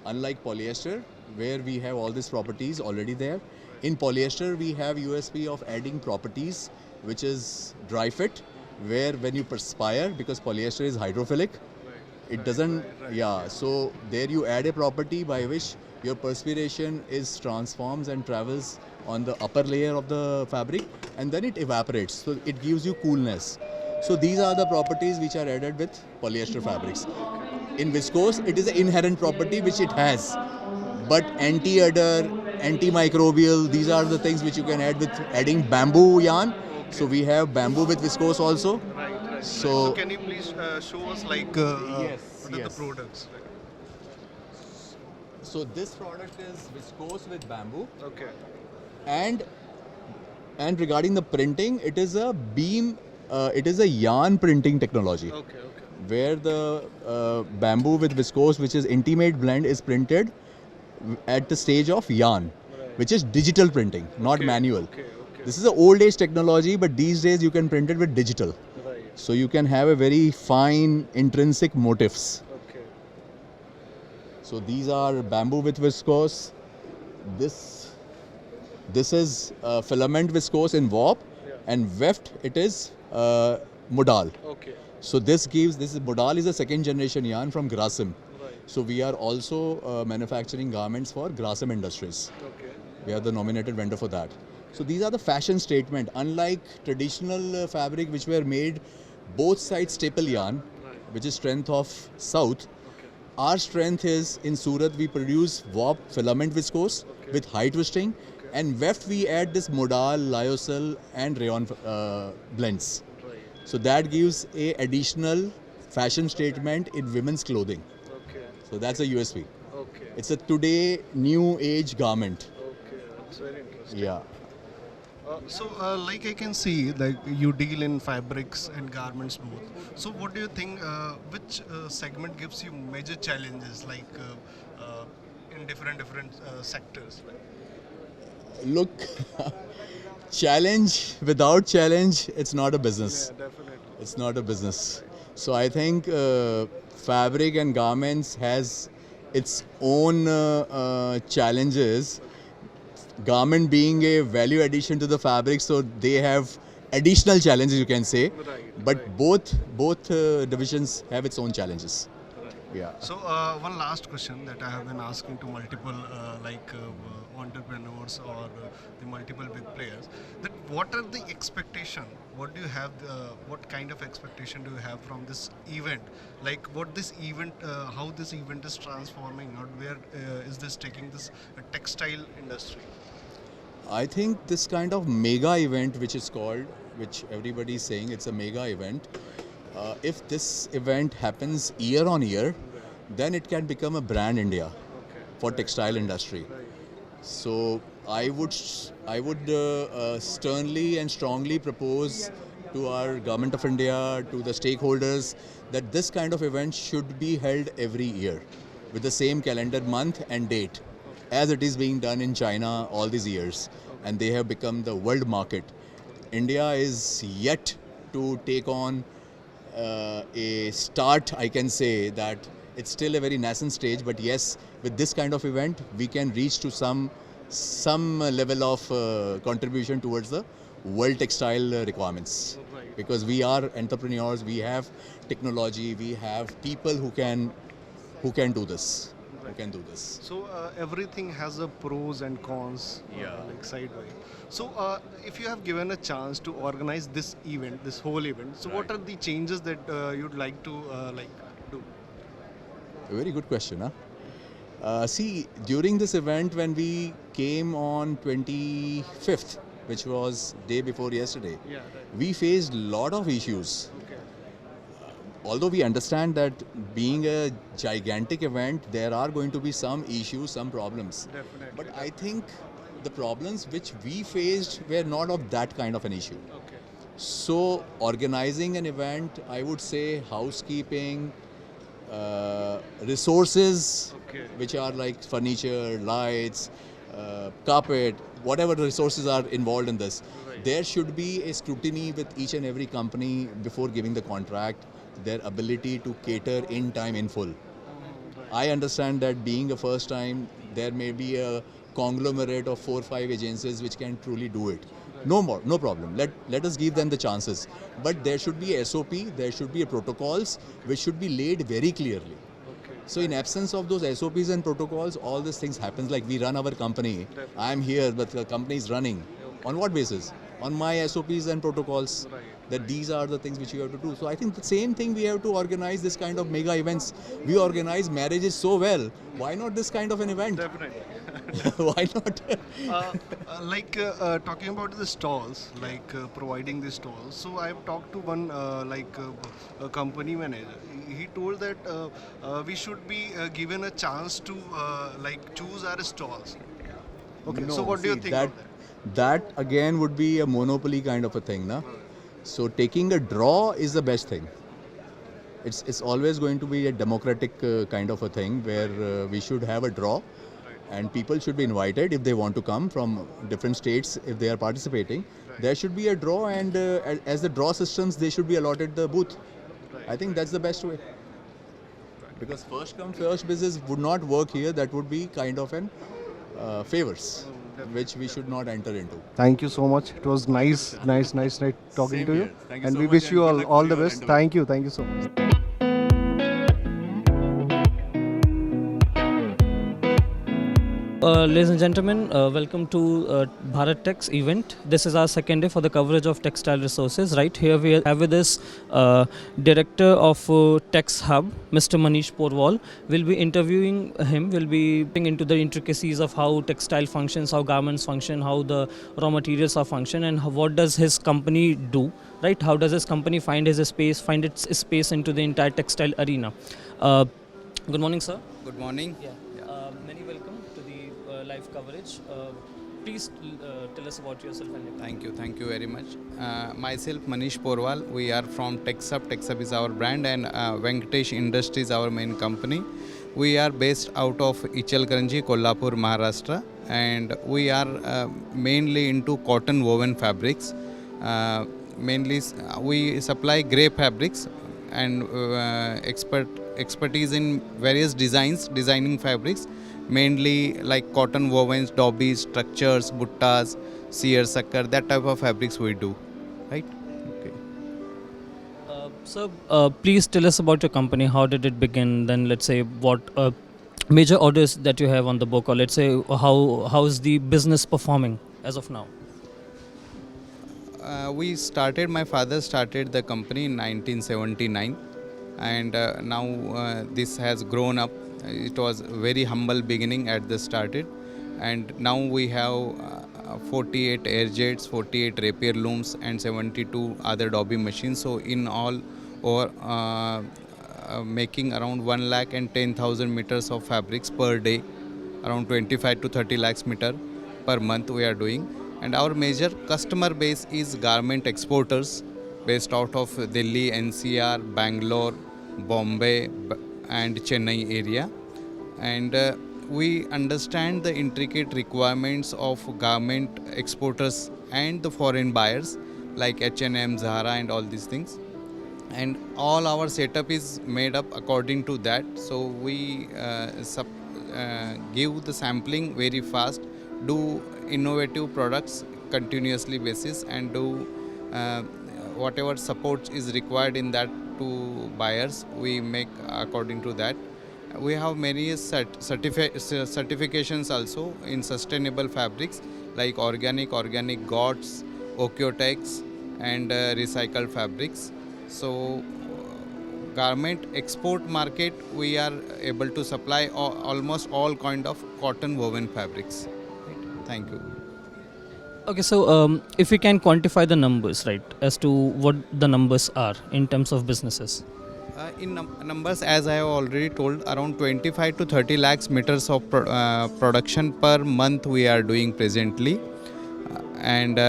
Unlike polyester, where we have all these properties already there. In polyester, we have USP of adding properties, which is dry fit, where when you perspire, because polyester is hydrophilic, it doesn't, so there you add a property by which your perspiration is transforms and travels on the upper layer of the fabric, and then it evaporates, so it gives you coolness. So these are the properties which are added with polyester fabrics. In viscose, it is an inherent property which it has, but anti-odor, antimicrobial, these are the things which you can add with adding bamboo yarn. So we have bamboo with viscose also. Right. So Can you please show us like what are the products? So this product is viscose with bamboo. Okay. And regarding the printing, it is a yarn printing technology. Okay. Where the bamboo with viscose, which is intimate blend, is printed at the stage of yarn, which is digital printing, not manual. This is an old age technology, but these days you can print it with digital. So you can have a very fine intrinsic motifs. So these are bamboo with viscose. This is filament viscose in warp, and weft it is modal. So modal is a second generation yarn from Grasim. So we are also manufacturing garments for Grasim Industries. We are the nominated vendor for that. So these are the fashion statement. Unlike traditional fabric which were made both sides staple yarn, which is strength of south, our strength is in Surat we produce warp filament viscose with high twisting, and weft we add this modal, lyocell and rayon blends. So that gives a additional fashion statement in women's clothing. So that's a USP. It's a today new age garment. That's very interesting. Yeah. Like I can see, like you deal in fabrics and garments both. So what do you think, which segment gives you major challenges, like in different sectors? Look, challenge without challenge, it's not a business. Yeah, definitely. It's not a business. So I think fabric and garments has its own challenges. Garment being a value addition to the fabric, so they have additional challenges, you can say. But both divisions have its own challenges. Yeah. So one last question that I have been asking to multiple entrepreneurs or the multiple big players, that what are the expectation? What do you have? What kind of expectation do you have from this event? Like what this event, how this event is transforming, or where is this taking this textile industry? I think this kind of mega event, which is called, which everybody is saying it's a mega event, if this event happens year on year, then it can become a brand India for textile industry. So I would sternly and strongly propose to our Government of India, to the stakeholders, that this kind of event should be held every year with the same calendar month and date, as it is being done in China all these years, and they have become the world market. India is yet to take on a start. I can say that it's still a very nascent stage, but yes, with this kind of event, we can reach to some level of contribution towards the world textile requirements. Because we are entrepreneurs, we have technology, we have people who can do this. So everything has a pros and cons, like sidewise. So if you have given a chance to organize this event, this whole event, so what are the changes that you'd like to do? A very good question, huh? See, during this event, when we came on 25th, which was day before yesterday, we faced a lot of issues. Although we understand that being a gigantic event, there are going to be some issues, some problems. Definitely. But I think the problems which we faced were not of that kind of an issue. Okay. So organizing an event, I would say housekeeping, resources, which are like furniture, lights, carpet, whatever the resources are involved in this. There should be a scrutiny with each and every company before giving the contract, their ability to cater in time in full. I understand that being a first time, there may be a conglomerate of 4 or 5 agencies which can truly do it. No problem. Let us give them the chances. But there should be a SOP, there should be a protocols which should be laid very clearly. So in absence of those SOPs and protocols, all these things happens. Like we run our company. I am here, but the company is running. On what basis? On my SOPs and protocols. That these are the things which you have to do. So I think the same thing we have to organize this kind of mega events. We organize marriages so well. Why not this kind of an event? Definitely. Why not? Talking about the stalls, providing the stalls. So I've talked to one a company manager. He told that we should be given a chance to choose our stalls. Okay. No, so what do you think of that? That again would be a monopoly kind of a thing, na? So taking a draw is the best thing. It's always going to be a democratic kind of a thing where we should have a draw, and people should be invited if they want to come from different states. If they are participating, there should be a draw, and as the draw systems, they should be allotted the booth. I think that's the best way. Because first come first business would not work here. That would be kind of an favors, which we should not enter into. Thank you so much. It was nice talking Same to you. here. Thank you And so we much wish and you good luck all for the your best. endeavor. Thank you so much. Ladies and gentlemen, welcome to Bharat Tex event. This is our second day for the coverage of Textile Resources. Right here we have with us Director of Tex Hub, Mr. Manish Porwal. We'll be interviewing him. We'll be looking into the intricacies of how textile functions, how garments function, how the raw materials are function, and what does his company do. Right? How does his company find its space into the entire textile arena. Good morning, sir. Good morning. Many welcome to the live coverage. Please tell us about yourself and your company. Thank you very much. Myself Manish Porwal. We are from TexHub. TexHub is our brand, and Venkatesh Industries our main company. We are based out of Ichalkaranji, Kolhapur, Maharashtra, and we are mainly into cotton woven fabrics. Mainly we supply grey fabrics and expertise in various designing fabrics, mainly like cotton wovens, dobbies, structures, buttas, seer sucker, that type of fabrics we do, right? Okay. Sir, please tell us about your company. How did it begin? Then let's say what major orders that you have on the book, or let's say how is the business performing as of now? my father started the company in 1979, and now this has grown up. It was very humble beginning at the started, and now we have 48 air jets, 48 rapier looms, and 72 other dobby machines. So in all, or making around 1,10,000 meters of fabrics per day, around 25 to 30 lakhs meter per month we are doing. And our major customer base is garment exporters based out of Delhi, NCR, Bangalore, Bombay and Chennai area. And we understand the intricate requirements of garment exporters and the foreign buyers like H&M, Zara and all these things. And all our setup is made up according to that. So we give the sampling very fast, do innovative products continuously basis, and do whatever support is required in that to buyers, we make according to that. We have many certifications also in sustainable fabrics like organic GOTS, Okotex and recycled fabrics. So garment export market, we are able to supply almost all kind of cotton woven fabrics. Thank you. Okay, so if we can quantify the numbers, right, as to what the numbers are in terms of businesses. In numbers, as I have already told, around 25 to 30 lakhs meters of production per month we are doing presently, and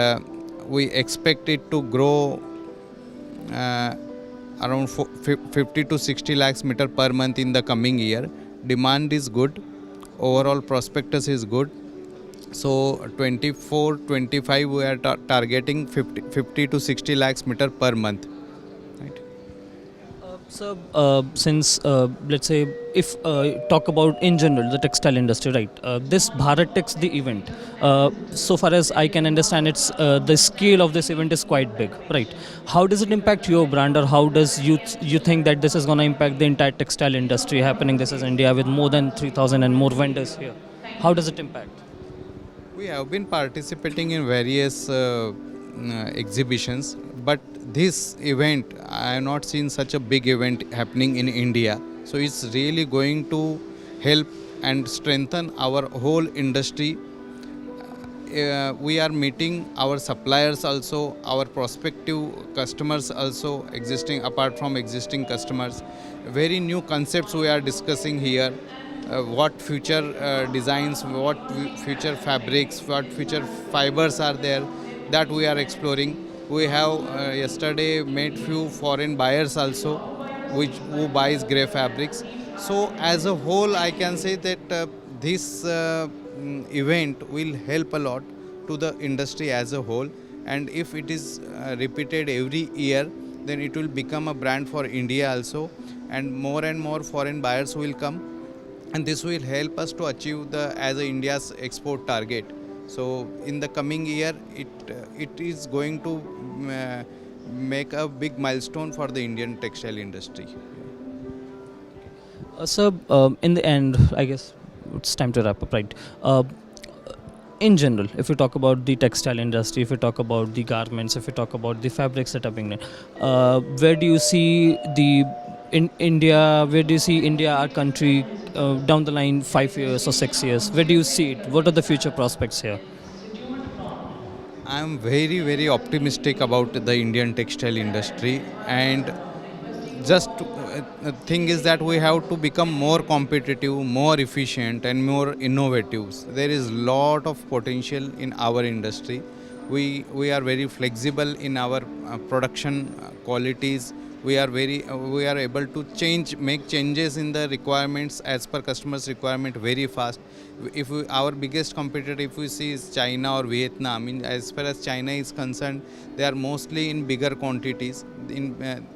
we expect it to grow around 50 to 60 lakhs meter per month in the coming year. Demand is good, overall prospectus is good. So 24-25 we are targeting 50 to 60 lakhs meter per month. So, since let's say if talk about in general the textile industry, right? This Bharat Tex, the event, so far as I can understand, it's the scale of this event is quite big, right? How does it impact your brand, or how does you think that this is going to impact the entire textile industry happening? This is India with more than 3,000 and more vendors here. How does it impact? We have been participating in various exhibitions, but this event, I have not seen such a big event happening in India. So it's really going to help and strengthen our whole industry. We are meeting our suppliers also, our prospective customers also, apart from existing customers. Very new concepts we are discussing here. What future designs, what future fabrics, what future fibers are there, that we are exploring. We have yesterday met few foreign buyers also, who buys grey fabrics. So as a whole, I can say that this event will help a lot to the industry as a whole. And if it is repeated every year, then it will become a brand for India also. And more foreign buyers will come. And this will help us to achieve as India's export target. So in the coming year, it is going to make a big milestone for the Indian textile industry. So in the end, I guess it's time to wrap up, right? In general, if you talk about the textile industry, if you talk about the garments, if you talk about the fabrics that are being done, where do you see India, our country, down the line 5 years or 6 years? Where do you see it? What are the future prospects here? I am very optimistic about the Indian textile industry, and just the thing is that we have to become more competitive, more efficient and more innovative. There is lot of potential in our industry. We are very flexible in our production qualities. We are able to make changes in the requirements as per customers' requirement very fast. Our biggest competitor, if we see, is China or Vietnam. As far as China is concerned, they are mostly in bigger quantities.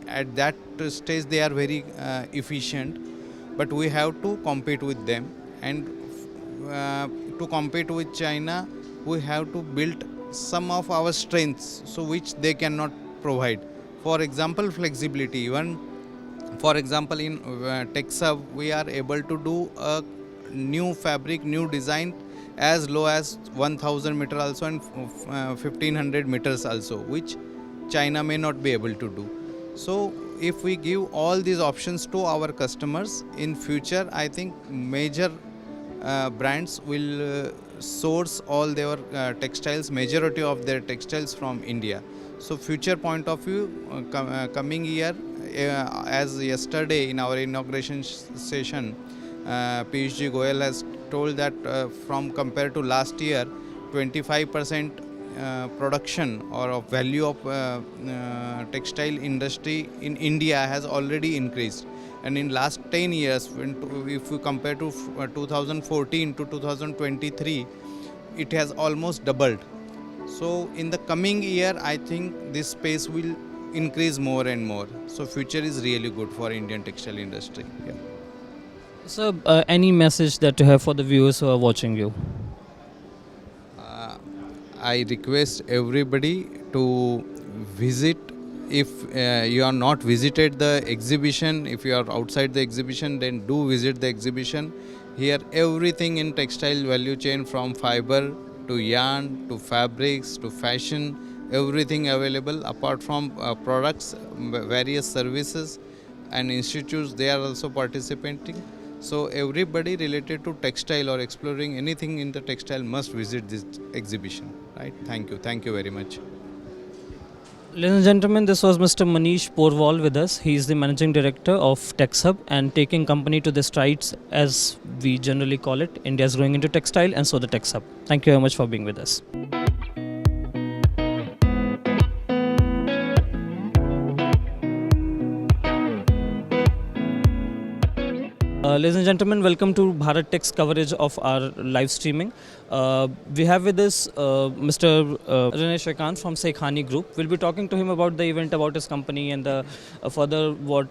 At that stage, they are very efficient, but we have to compete with them. And to compete with China, we have to build some of our strengths, so which they cannot provide. For example, flexibility. Even for example, in TexHub, we are able to do a new fabric, new design as low as 1000 meter also and 1500 meters also, which China may not be able to do. So if we give all these options to our customers in future, I think major brands will source all their textiles, majority of their textiles from India. So future point of view, coming year, as yesterday in our inauguration session, Piyush Goyal has told that from compared to last year, 25% production or of value of textile industry in India has already increased. And in last 10 years, if we compare to 2014 to 2023, it has almost doubled. So in the coming year, I think this space will increase more and more. So future is really good for Indian textile industry. Yeah. So, any message that you have for the viewers who are watching you? I request everybody to visit. If you are not visited the exhibition, if you are outside the exhibition, then do visit the exhibition. Here everything in textile value chain, from fiber to yarn to fabrics to fashion, everything available. Apart from products, various services and institutes, they are also participating. So everybody related to textile or exploring anything in the textile must visit this exhibition. Right? Thank you very much. Ladies and gentlemen, this was Mr. Manish Porwal with us. He is the Managing Director of TexHub and taking company to the strides, as we generally call it. India is growing into textile, and so the TexHub. Thank you very much for being with us. Ladies and gentlemen, welcome to Bharat Tex coverage of our live streaming. We have with us Mr. Ranesh Shrikant from Sekhani Group. We'll be talking to him about the event, about his company, and the further what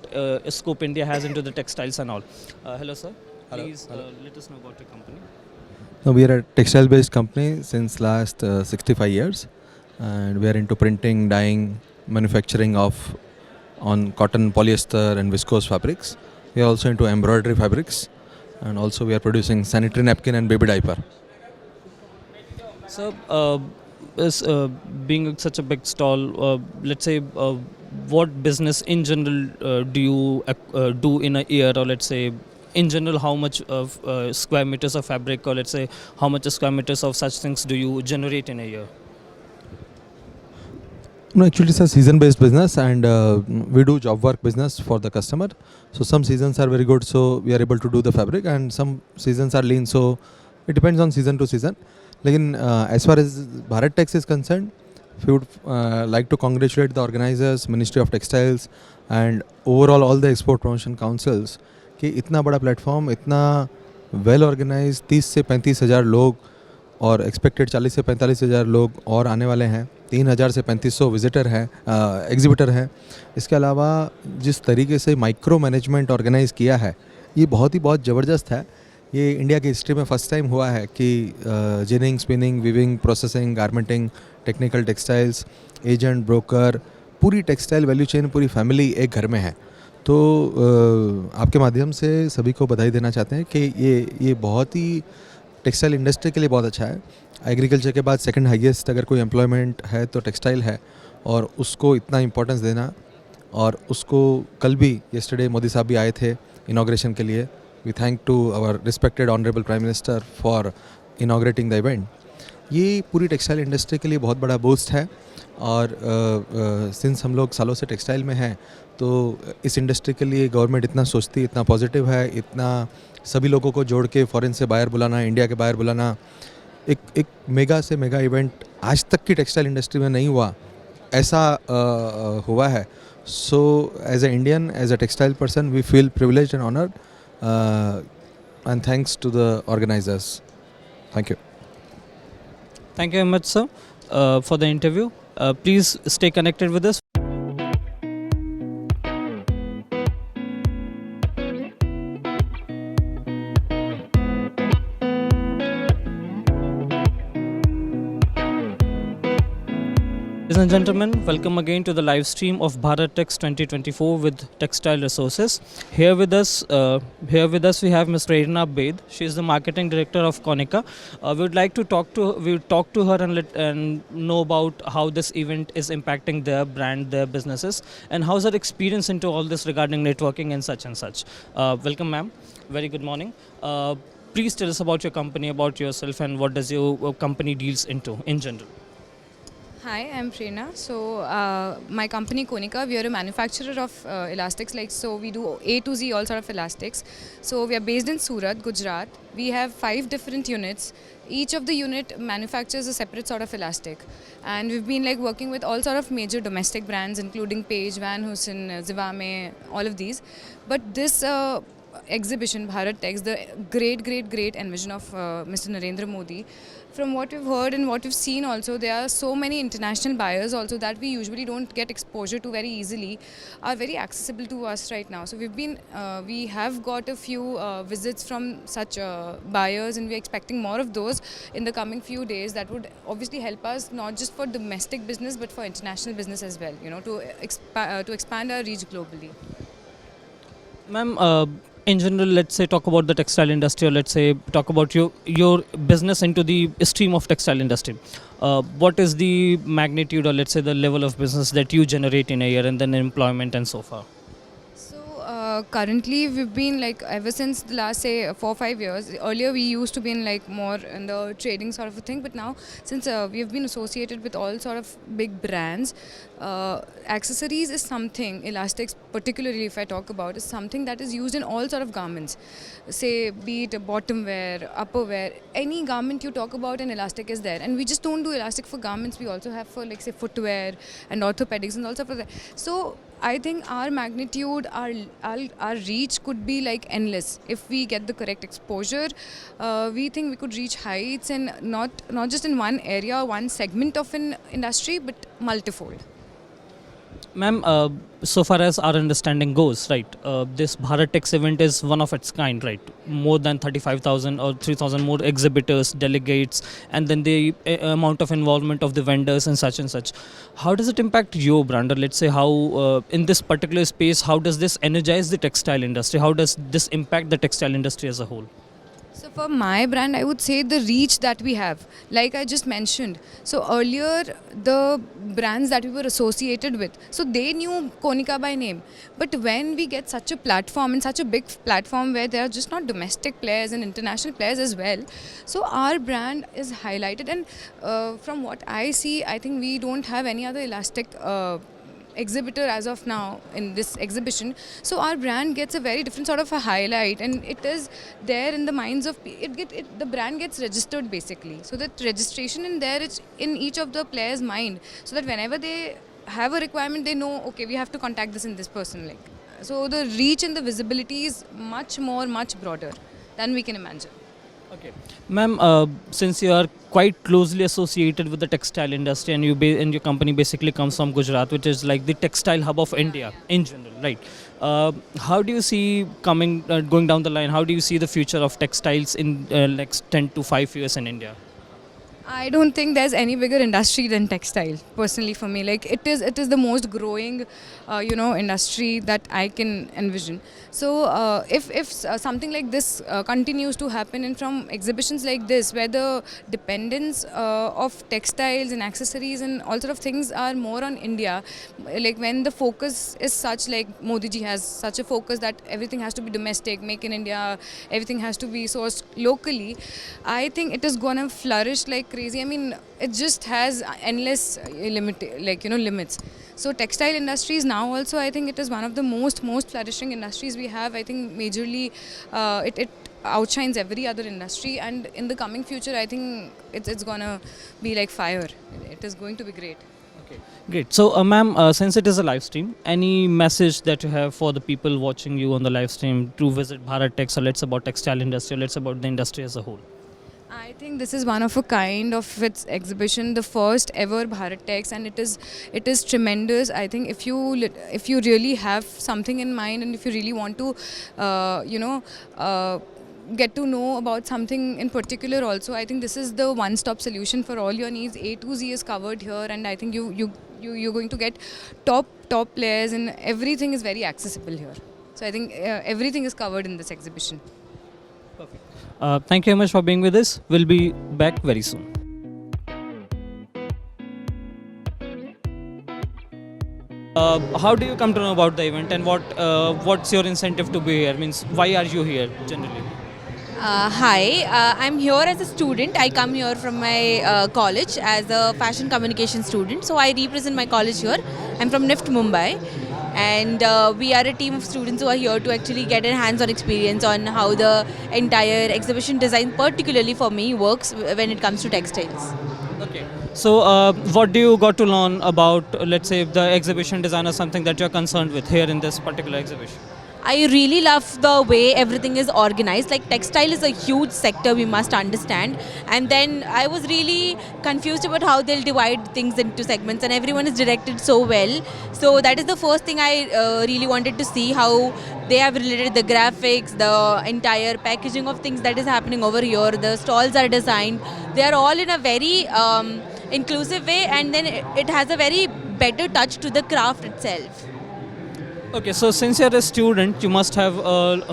scope India has into the textiles and all. Hello, sir. Hello. Please let us know about your company. No, we are a textile-based company since last 65 years, and we are into printing, dyeing, manufacturing of on cotton, polyester, and viscose fabrics. We are also into embroidery fabrics, and also we are producing sanitary napkin and baby diaper. So, being such a big stall, let's say, what business in general do you do in a year, or let's say, in general, how much of square meters of fabric, or let's say, how much square meters of such things do you generate in a year? No, actually it's a season-based business, and we do job work business for the customer. So some seasons are very good, so we are able to do the fabric, and some seasons are lean, so it depends on season to season. Lekin, as far as Bharat Tex is concerned, we would like to congratulate the organizers, Ministry of Textiles, and overall all the Export Promotion Councils कि इतना बड़ा platform, इतना well organise, 30 से 35 हज़ार लोग और expected 40 से 45 हज़ार लोग और आने वाले हैं, 3000 से 3500 विजिटर हैं, एग्जिबिटर हैं. इसके अलावा जिस तरीके से माइक्रो मैनेजमेंट ऑर्गेनाइज़ किया है, ये बहुत ज़बरदस्त है. ये इंडिया की हिस्ट्री में फ़र्स्ट टाइम हुआ है कि ginning, spinning, weaving, processing, garmenting, technical textiles, agent, broker, पूरी टेक्सटाइल वैल्यू चेन, पूरी फैमिली एक घर में है. तो आपके माध्यम से सभी को बधाई देना चाहते हैं कि ये बहुत ही टेक्सटाइल इंडस्ट्री के लिए बहुत अच्छा है. एग्रीकल्चर के बाद सेकंड हाईएस्ट अगर कोई एम्प्लॉयमेंट है तो टेक्सटाइल है, और उसको इतना इम्पोर्टेंस देना. और उसको कल भी येस्टरडे मोदी साहब भी आए थे इनाग्रेशन के लिए. We thank to our respected honourable prime minister for inaugurating the event. ये पूरी टेक्सटाइल इंडस्ट्री के लिए बहुत बड़ा बूस्ट है. और सिंस हम लोग सालों से टेक्सटाइल में हैं, तो इस इंडस्ट्री के लिए गवर्नमेंट इतना सोचती, इतना पॉजिटिव है, इतना सभी लोगों को जोड़ के फॉरेन से बाहर बुलाना, इंडिया के बाहर बुलाना, एक मेगा से मेगा इवेंट आज तक की टेक्सटाइल इंडस्ट्री में नहीं हुआ, ऐसा हुआ है. So as a Indian, as a textile person, we feel privileged and honoured, and thanks to the organisers. Thank you. Thank you very much, sir, for the interview. Please stay connected with us. Ladies Ladies and gentlemen, welcome again to the live stream of Bharat Tex 2024 with Textile Resources. Here with us, we have Ms. Prerna Bed. She is the marketing director of Konica. We would like to talk to her and know about how this event is impacting their brand, their businesses, and how's her experience into all this regarding networking and such and such. Welcome, ma'am. Very good morning. Please tell us about your company, about yourself, and what does your company deals into in general. Hi, I'm Prerna. So my company Konica, we are a manufacturer of elastics. So we do A to Z all sort of elastics. So we are based in Surat, Gujarat. We have 5 different units. Each of the unit manufactures a separate sort of elastic, and we've been working with all sort of major domestic brands, including Page, Van Heusen, Zivame, all of these. But this exhibition, Bharat Tex, the great envision of Mr. Narendra Modi. From what we've heard and what we've seen also, there are so many international buyers also that we usually don't get exposure to very easily, are very accessible to us right now. So we have got a few visits from such buyers, and we're expecting more of those in the coming few days. That would obviously help us not just for domestic business but for international business as well, to expand our reach globally. Ma'am, in general, let's say talk about the textile industry, or let's say talk about your business into the stream of textile industry. What is the magnitude, or let's say the level of business that you generate in a year, and then employment and so far? Currently we've been ever since the last say 4 or 5 years. Earlier we used to be in more in the trading sort of a thing, but now since we have been associated with all sort of big brands, accessories is something, elastics particularly if I talk about, is something that is used in all sort of garments. Say be it bottom wear, upper wear, any garment you talk about, an elastic is there. And we just don't do elastic for garments, we also have for say footwear and orthopedics and also for that. So I think our magnitude, our reach could be endless. If we get the correct exposure, we think we could reach heights, and not just in one area, one segment of an industry, but multifold. Ma'am, so far as our understanding goes, right, this Bharat Tex event is one of its kind, right? More than 35,000 or 3,000 more exhibitors, delegates, and then the amount of involvement of the vendors and such and such. How does it impact your brand? Or let's say how, in this particular space, how does this energize the textile industry? How does this impact the textile industry as a whole? So for my brand, I would say the reach that we have, like I just mentioned. So earlier, the brands that we were associated with, so they knew Konica by name. But when we get such a platform, and such a big platform where there are just not domestic players and international players as well, so our brand is highlighted. And from what I see, I think we don't have any other elastic exhibitor as of now in this exhibition. So our brand gets a very different sort of a highlight, and it is there in the minds of the brand gets registered basically. So that registration in there, it's in each of the players' mind, so that whenever they have a requirement, they know, okay, we have to contact this person. So the reach and the visibility is much broader than we can imagine. Okay, ma'am, since you are quite closely associated with the textile industry, and your company basically comes from Gujarat, which is like the textile hub of India in general, right? How do you see going down the line? How do you see the future of textiles in next 10 to 5 years in India? I don't think there's any bigger industry than textile, personally for me. It is the most growing, industry that I can envision. So if something like this continues to happen, and from exhibitions like this, where the dependence of textiles and accessories and all sort of things are more on India, when the focus is such, like Modi ji has such a focus that everything has to be domestic, make in India, everything has to be sourced locally, I think it is gonna flourish like crazy. I mean, it just has endless limits. So textile industries now also, I think it is one of the most flourishing industries we have. I think majorly it outshines every other industry, and in the coming future, I think it's gonna be like fire. It is going to be great. Okay, great. So, ma'am, since it is a live stream, any message that you have for the people watching you on the live stream to visit Bharat Tex, or let's about textile industry, or let's about the industry as a whole? I think this is one of a kind of its exhibition, the first ever Bharat Tex, and it is tremendous. I think if you really have something in mind, and if you really want to, get to know about something in particular also, I think this is the one-stop solution for all your needs. A to Z is covered here, and I think you You're going to get top players, and everything is very accessible here. So I think everything is covered in this exhibition. Thank you very much for being with us. We'll be back very soon. How do you come to know about the event, and what's your incentive to be here? Means, why are you here generally? Hi, I'm here as a student. I come here from my college as a fashion communication student. So I represent my college here. I'm from NIFT Mumbai, and we are a team of students who are here to actually get a hands-on experience on how the entire exhibition design, particularly for me, works when it comes to textiles. Okay. So what do you got to learn about, let's say, the exhibition design or something that you're concerned with here in this particular exhibition? I really love the way everything is organized. Like, textile is a huge sector, we must understand. And then I was really confused about how they'll divide things into segments, and everyone is directed so well. So that is the first thing I really wanted to see, how they have related the graphics, the entire packaging of things that is happening over here. The stalls are designed. They are all in a very inclusive way, and then it has a very better touch to the craft itself. Okay, so since you're a student, you must have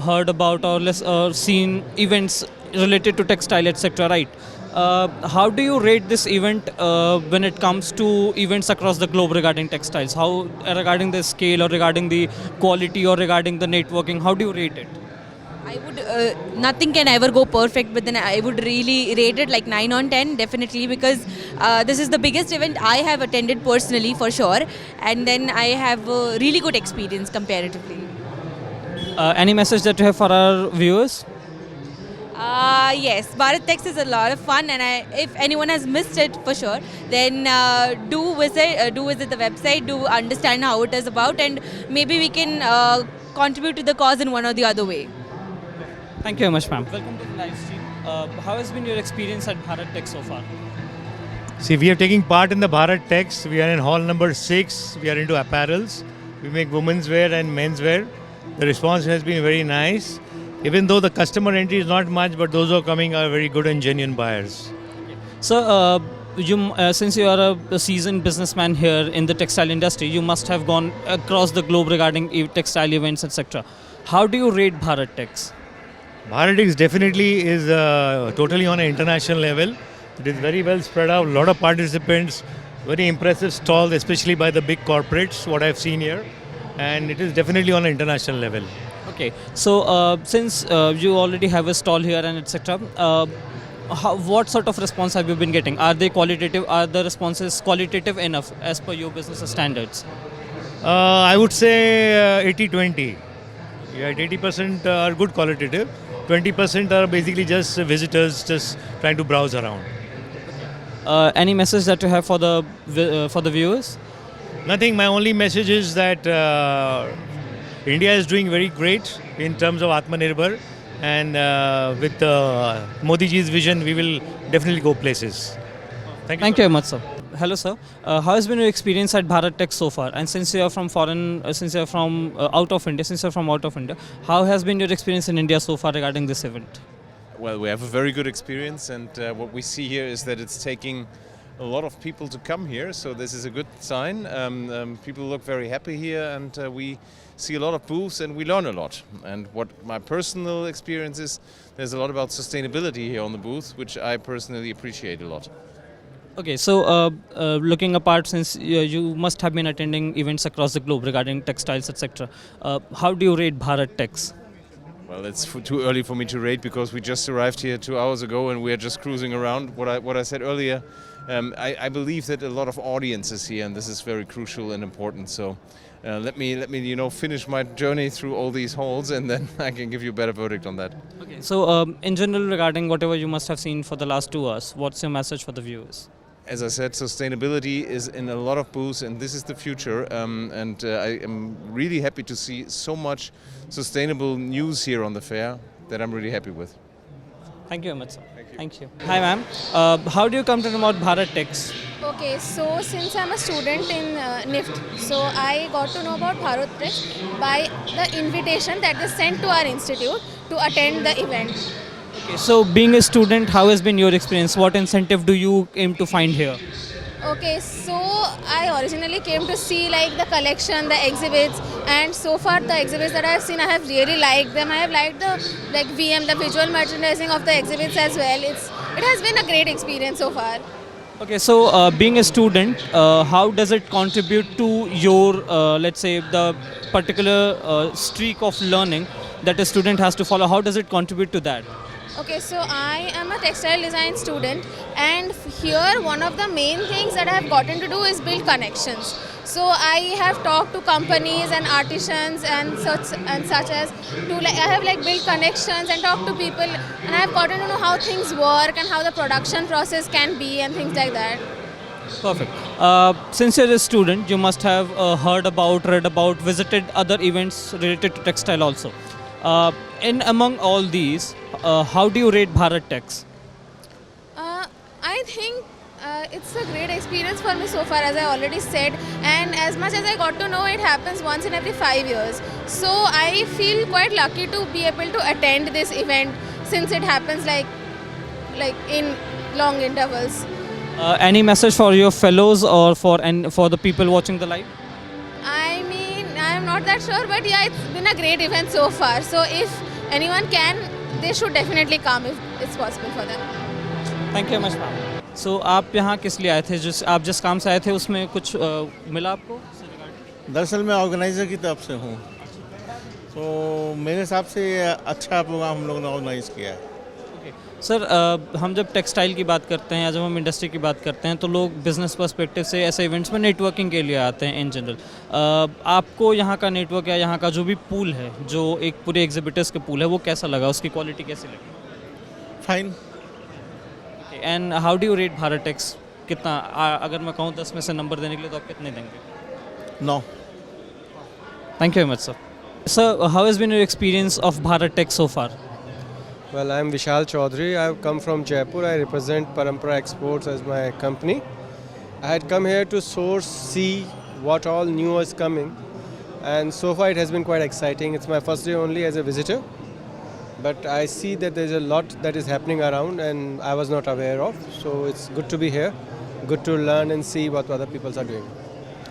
heard about or seen events related to textile, etc., right? How do you rate this event when it comes to events across the globe regarding textiles? How, regarding the scale, or regarding the quality, or regarding the networking, how do you rate it? I would, nothing can ever go perfect, but then I would really rate it like 9 on 10, definitely, because this is the biggest event I have attended personally, for sure, and then I have a really good experience comparatively. Any message that you have for our viewers? Yes, Bharat Tex is a lot of fun, and if anyone has missed it, for sure, then do visit the website, do understand how it is about, and maybe we can contribute to the cause in one or the other way. Thank you very much, ma'am. Welcome to the live stream. How has been your experience at Bharat Tex so far? See, we are taking part in the Bharat Tex. We are in hall number 6. We are into apparels. We make women's wear and men's wear. The response has been very nice. Even though the customer entry is not much, but those who are coming are very good and genuine buyers. Okay. So, since you are a seasoned businessman here in the textile industry, you must have gone across the globe regarding textile events, etc. How do you rate Bharat Tex? Bharat Tex definitely is totally on an international level. It is very well spread out, a lot of participants, very impressive stalls, especially by the big corporates, what I've seen here. And it is definitely on an international level. Okay, so since you already have a stall here and etc., what sort of response have you been getting? Are they qualitative? Are the responses qualitative enough as per your business standards? I would say 80-20. Yeah, 80% are good qualitative. 20% are basically just visitors just trying to browse around. Any message that you have for the viewers? Nothing. My only message is that India is doing very great in terms of Atmanirbhar, and with Modi ji's vision, we will definitely go places. Thank you very much, sir. Hello, sir. How has been your experience at Bharat Tex so far? And since you are from out of India, how has been your experience in India so far regarding this event? Well, we have a very good experience, and what we see here is that it's taking a lot of people to come here, so this is a good sign. People look very happy here, and we see a lot of booths, and we learn a lot. And what my personal experience is, there's a lot about sustainability here on the booth, which I personally appreciate a lot. Okay, so looking apart, since you must have been attending events across the globe regarding textiles, etc., how do you rate Bharat Tex? Well, it's too early for me to rate because we just arrived here 2 hours ago and we are just cruising around. What I said earlier, I believe that a lot of audience is here, and this is very crucial and important. So let me finish my journey through all these halls, and then I can give you a better verdict on that. Okay, so in general, regarding whatever you must have seen for the last 2 hours, what's your message for the viewers? As I said, sustainability is in a lot of booths, and this is the future. And I am really happy to see so much sustainable news here on the fair that I'm really happy with. Thank you very much, sir. Thank you. Hi, ma'am. How do you come to know about Bharat Tex? Okay, so since I'm a student in NIFT, so I got to know about Bharat Tex by the invitation that is sent to our institute to attend the event. Okay, so being a student, how has been your experience? What incentive do you aim to find here? Okay, so I originally came to see like the collection, the exhibits, and so far the exhibits that I have seen, I have really liked them. I have liked the like VM, the visual merchandising of the exhibits as well. It has been a great experience so far. Okay, so being a student, how does it contribute to your, let's say, the particular streak of learning that a student has to follow? How does it contribute to that? Okay, so I am a textile design student, and here one of the main things that I have gotten to do is build connections. So I have talked to companies and artisans and such as to like I have like built connections and talked to people, and I have gotten to know how things work and how the production process can be and things like that. Perfect. Since you're a student, you must have heard about, read about, visited other events related to textile also. In among all these, how do you rate Bharat Tex? I think it's a great experience for me so far, as I already said, and as much as I got to know, it happens once in every 5 years. So I feel quite lucky to be able to attend this event since it happens like in long intervals. Any message for your fellows or for the people watching the live? I mean, I am not that sure, but yeah, it's been a great event so far. So if anyone can, they should definitely come if it's possible for them. Thank you much ma'am. So आप यहाँ किस लिए आए थे? आप जिस काम से आए थे उसमें कुछ मिला आपको? दरअसल मैं ऑर्गेनाइज़र की तरफ से हूँ, तो मेरे हिसाब से अच्छा प्रोग्राम हम लोगों ने ऑर्गेनाइज़ किया है. सर, हम जब टेक्सटाइल की बात करते हैं या जब हम इंडस्ट्री की बात करते हैं तो लोग बिज़नेस पर्सपेक्टिव से ऐसे इवेंट्स में नेटवर्किंग के लिए आते हैं इन जनरल. आपको यहाँ का नेटवर्क या यहाँ का जो भी पूल है, जो एक पूरे एग्जिबिटर्स के पूल है, वो कैसा लगा? उसकी क्वालिटी कैसी लगी? Fine. And how do you rate Bharat Tex? कितना, अगर मैं कहूँ 10 में से नंबर देने के लिए, तो आप कितने देंगे? 9. Thank you very much sir. Sir, how has been your experience of Bharat Tex so far? Well, I am Vishal Chaudhary. I have come from Jaipur. I represent Parampara Exports as my company. I had come here to source, see what all new is coming, and so far it has been quite exciting. It's my first day only as a visitor, but I see that there's a lot that is happening around and I was not aware of. So it's good to be here, good to learn and see what other people are doing.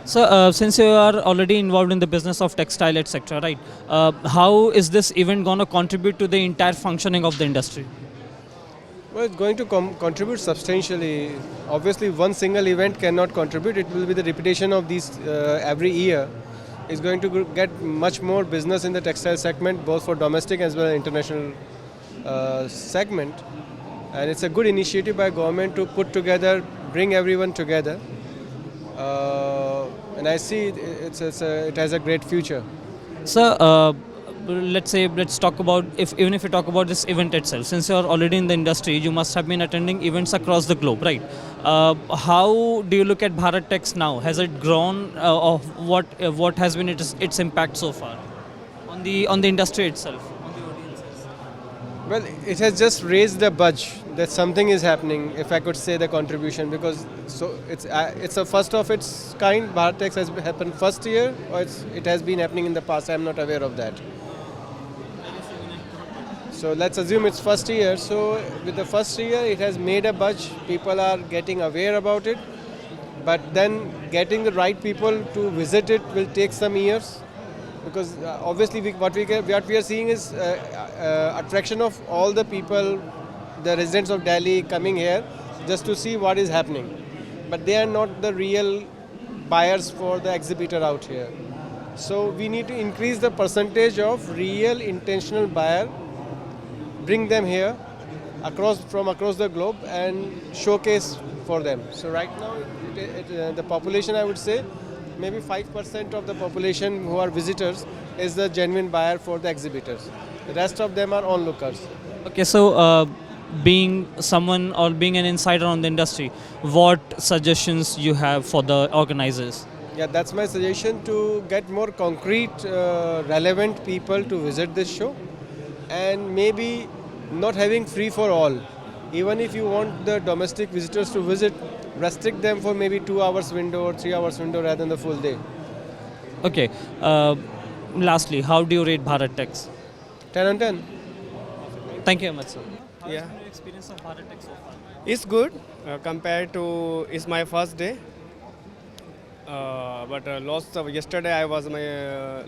So, since you are already involved in the business of textile, etc., right? How is this event going to contribute to the entire functioning of the industry? Well, it's going to contribute substantially. Obviously, one single event cannot contribute. It will be the repetition of these every year. It's going to get much more business in the textile segment, both for domestic as well as international segment. And it's a good initiative by government to put together, bring everyone together. And I see it has a great future. So, let's talk about, even if we talk about this event itself. Since you are already in the industry, you must have been attending events across the globe, right? How do you look at Bharat Tex now? Has it grown? Of what has been its impact so far on the industry itself? Well, it has just raised the budge that something is happening, if I could say the contribution, because so it's a first of its kind. Bharat Tex has happened first year, or it has been happening in the past. I am not aware of that. So let's assume it's first year. So with the first year, it has made a budge. People are getting aware about it, but then getting the right people to visit it will take some years. Because obviously what we are seeing is attraction of all the people, the residents of Delhi coming here just to see what is happening. But they are not the real buyers for the exhibitor out here. So we need to increase the percentage of real intentional buyer, bring them here from across the globe and showcase for them. So right now the population, I would say, maybe 5% of the population who are visitors is the genuine buyer for the exhibitors. The rest of them are onlookers. Okay, so being someone or being an insider on the industry, what suggestions you have for the organizers? Yeah, that's my suggestion, to get more concrete, relevant people to visit this show, and maybe not having free for all. Even if you want the domestic visitors to visit, restrict them for maybe 2 hours window or 3 hours window rather than the full day. Okay. Lastly, how do you rate Bharat Tex? 10 on 10. Thank you very much, sir. Yeah. Experience of Bharat Tex so far? It's good compared to it's my first day. But lost of yesterday I was my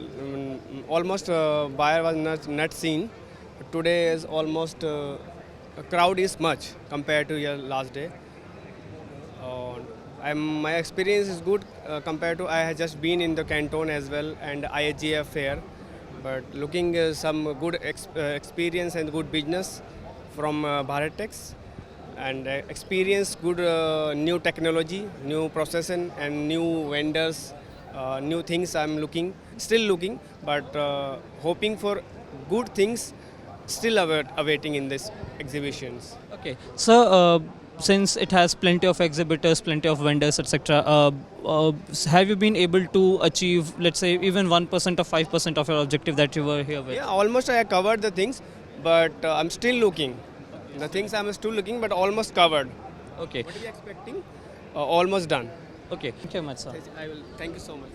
almost buyer was not seen. Today is almost crowd is much compared to your last day. My experience is good compared to I have just been in the Canton as well and IHGF fair. But looking some good experience and good business from Bharat Tex and experience good new technology, new processing and new vendors, new things I'm still looking, but hoping for good things still awaiting in this exhibitions. Okay, so since it has plenty of exhibitors, plenty of vendors, etc., have you been able to achieve, let's say, even 1% or 5% of your objective that you were here with? Yeah, almost I covered the things, but I'm still looking. The things I'm still looking, but almost covered. Okay. What are you expecting? Almost done. Okay, thank you very much, sir. Thank you so much.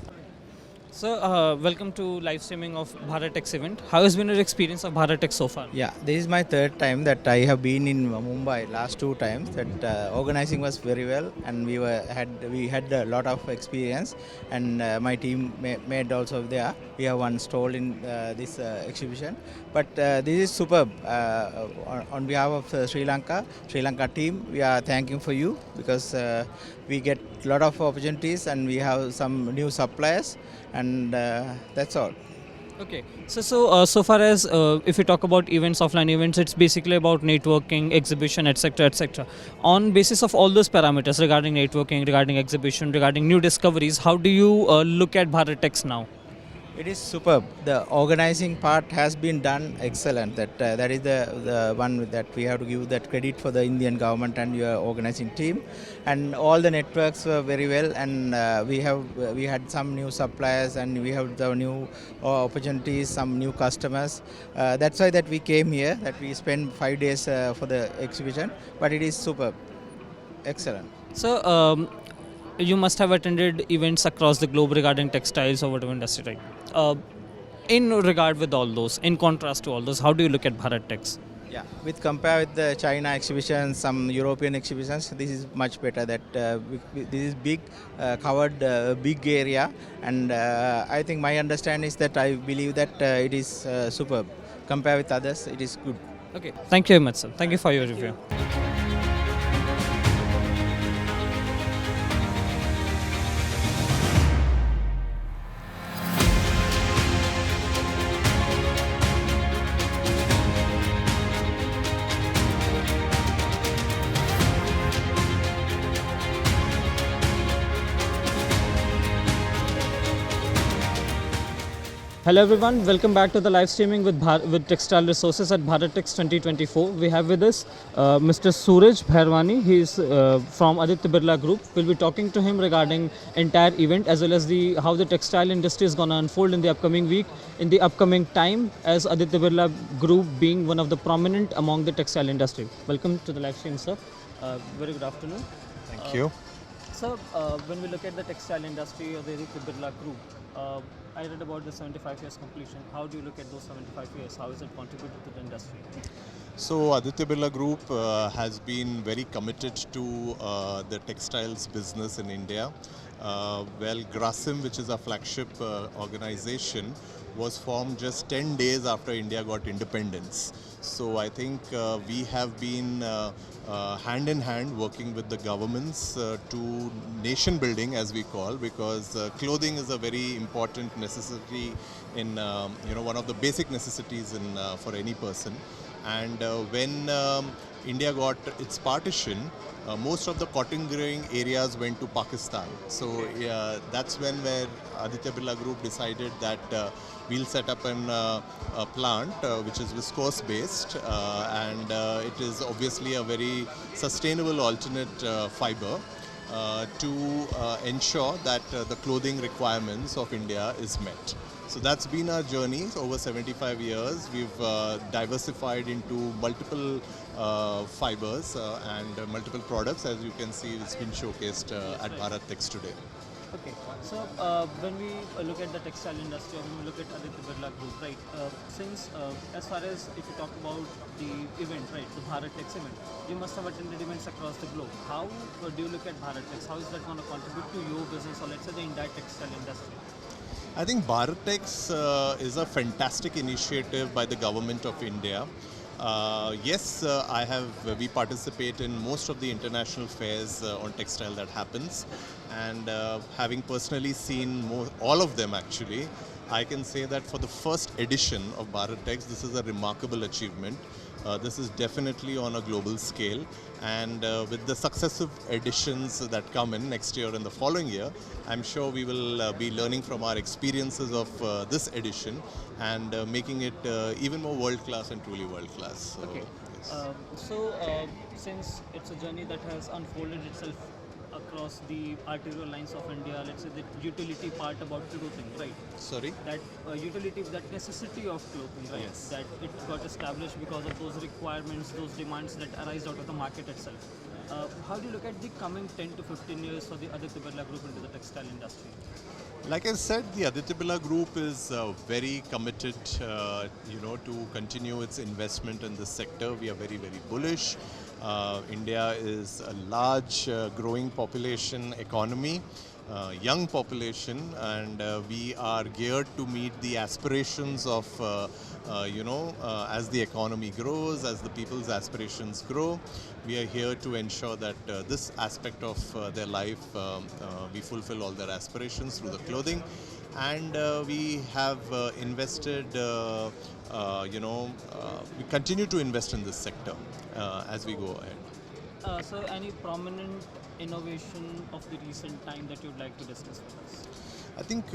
So, welcome to live streaming of Bharat Tex event. How has been your experience of Bharat Tex so far? Yeah, this is my third time that I have been in Mumbai. Last 2 times that organizing was very well, and we had a lot of experience, and my team made also there. We have one stall in this exhibition, but this is superb. On behalf of Sri Lanka team, we are thanking for you because we get a lot of opportunities and we have some new suppliers, and that's all. Okay, so far as if you talk about events, offline events, it's basically about networking, exhibition, etc., etc. On basis of all those parameters regarding networking, regarding exhibition, regarding new discoveries, how do you look at Bharat Tex now? It is superb. The organizing part has been done excellent. That is the one that we have to give that credit for the Indian government and your organizing team, and all the networks were very well. And we had some new suppliers, and we have the new opportunities, some new customers. That's why that we came here. That we spent 5 days for the exhibition. But it is superb, excellent. So. You must have attended events across the globe regarding textiles or whatever industry, right? In regard with all those, in contrast to all those, how do you look at Bharat Tex? Yeah, compare with the China exhibitions, some European exhibitions, this is much better. That this is big, covered big area, and I think my understanding is that I believe that it is superb. Compare with others, it is good. Okay, thank you very much, sir. Thank you for your review. Hello everyone, welcome back to the live streaming with Textile Resources at Bharat Tex 2024. We have with us Mr. Suraj Bhairwani. He is from Aditya Birla Group. We'll be talking to him regarding entire event as well as how the textile industry is going to unfold in the upcoming week, in the upcoming time, as Aditya Birla Group being one of the prominent among the textile industry. Welcome to the live stream, sir. Very good afternoon. Thank you. Sir, when we look at the textile industry of the Aditya Birla Group, I read about the 75 years completion. How do you look at those 75 years? How is it contributed to the industry? So Aditya Birla Group has been very committed to the textiles business in India. Well, Grasim, which is our flagship organization, was formed just 10 days after India got independence. So I think we have been hand in hand working with the governments to nation building, as we call, because clothing is a very important necessity in one of the basic necessities in for any person. And when India got its partition, most of the cotton growing areas went to Pakistan. So that's where Aditya Birla Group decided that we'll set up a plant which is viscose based, and it is obviously a very sustainable alternate fiber to ensure that the clothing requirements of India is met. So that's been our journey over 75 years. We've diversified into multiple fibers and multiple products. As you can see, it's been showcased at Bharat Tex today. Okay, so when we look at the textile industry, or when we look at Aditya Birla Group, right? Since as far as if you talk about the event, right, the Bharat Tex event, you must have attended events across the globe. How do you look at Bharat Tex? How is that going to contribute to your business, or let's say the entire textile industry? I think Bharat Tex is a fantastic initiative by the government of India. Yes, we participate in most of the international fairs on textile that happens, and having personally seen all of them actually, I can say that for the first edition of Bharat Tex, this is a remarkable achievement. This is definitely on a global scale, and with the successive editions that come in next year and the following year, I'm sure we will be learning from our experiences of this edition and making it even more world-class and truly world-class. Okay. Since it's a journey that has unfolded itself across the arterial lines of India, let's say the utility part about clothing, right? Sorry? That utility, that necessity of clothing, right? Yes. That it got established because of those requirements, those demands that arise out of the market itself. How do you look at the coming 10 to 15 years for the Aditya Birla Group into the textile industry? Like I said, the Aditya Birla Group is very committed, to continue its investment in this sector. We are very, very bullish. India is a large, growing population economy, young population, and we are geared to meet the aspirations of, as the economy grows, as the people's aspirations grow. We are here to ensure that this aspect of their life, we fulfill all their aspirations through the clothing. And we have invested, we continue to invest in this sector as we go ahead. So any prominent innovation of the recent time that you'd like to discuss with us? I think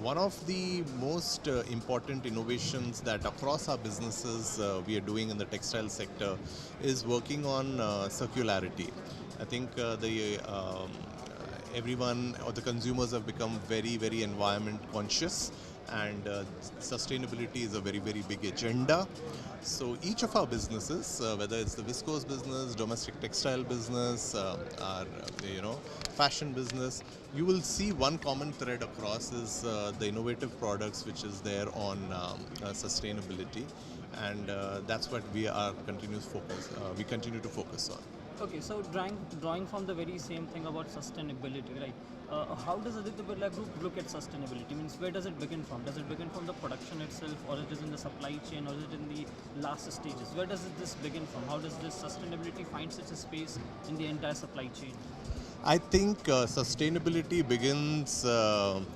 one of the most important innovations that across our businesses we are doing in the textile sector is working on circularity. I think everyone or the consumers have become very, very environment conscious, and sustainability is a very, very big agenda. So each of our businesses, whether it's the viscose business, domestic textile business, our fashion business, you will see one common thread across is the innovative products which is there on sustainability, and that's what we continue to focus on. Okay, so drawing from the very same thing about sustainability, right? How does Aditya Birla Group look at sustainability? Means where does it begin from? Does it begin from the production itself, or it is in the supply chain, or is it in the last stages? Where does this begin from? How does this sustainability find such a space in the entire supply chain? I think sustainability begins, in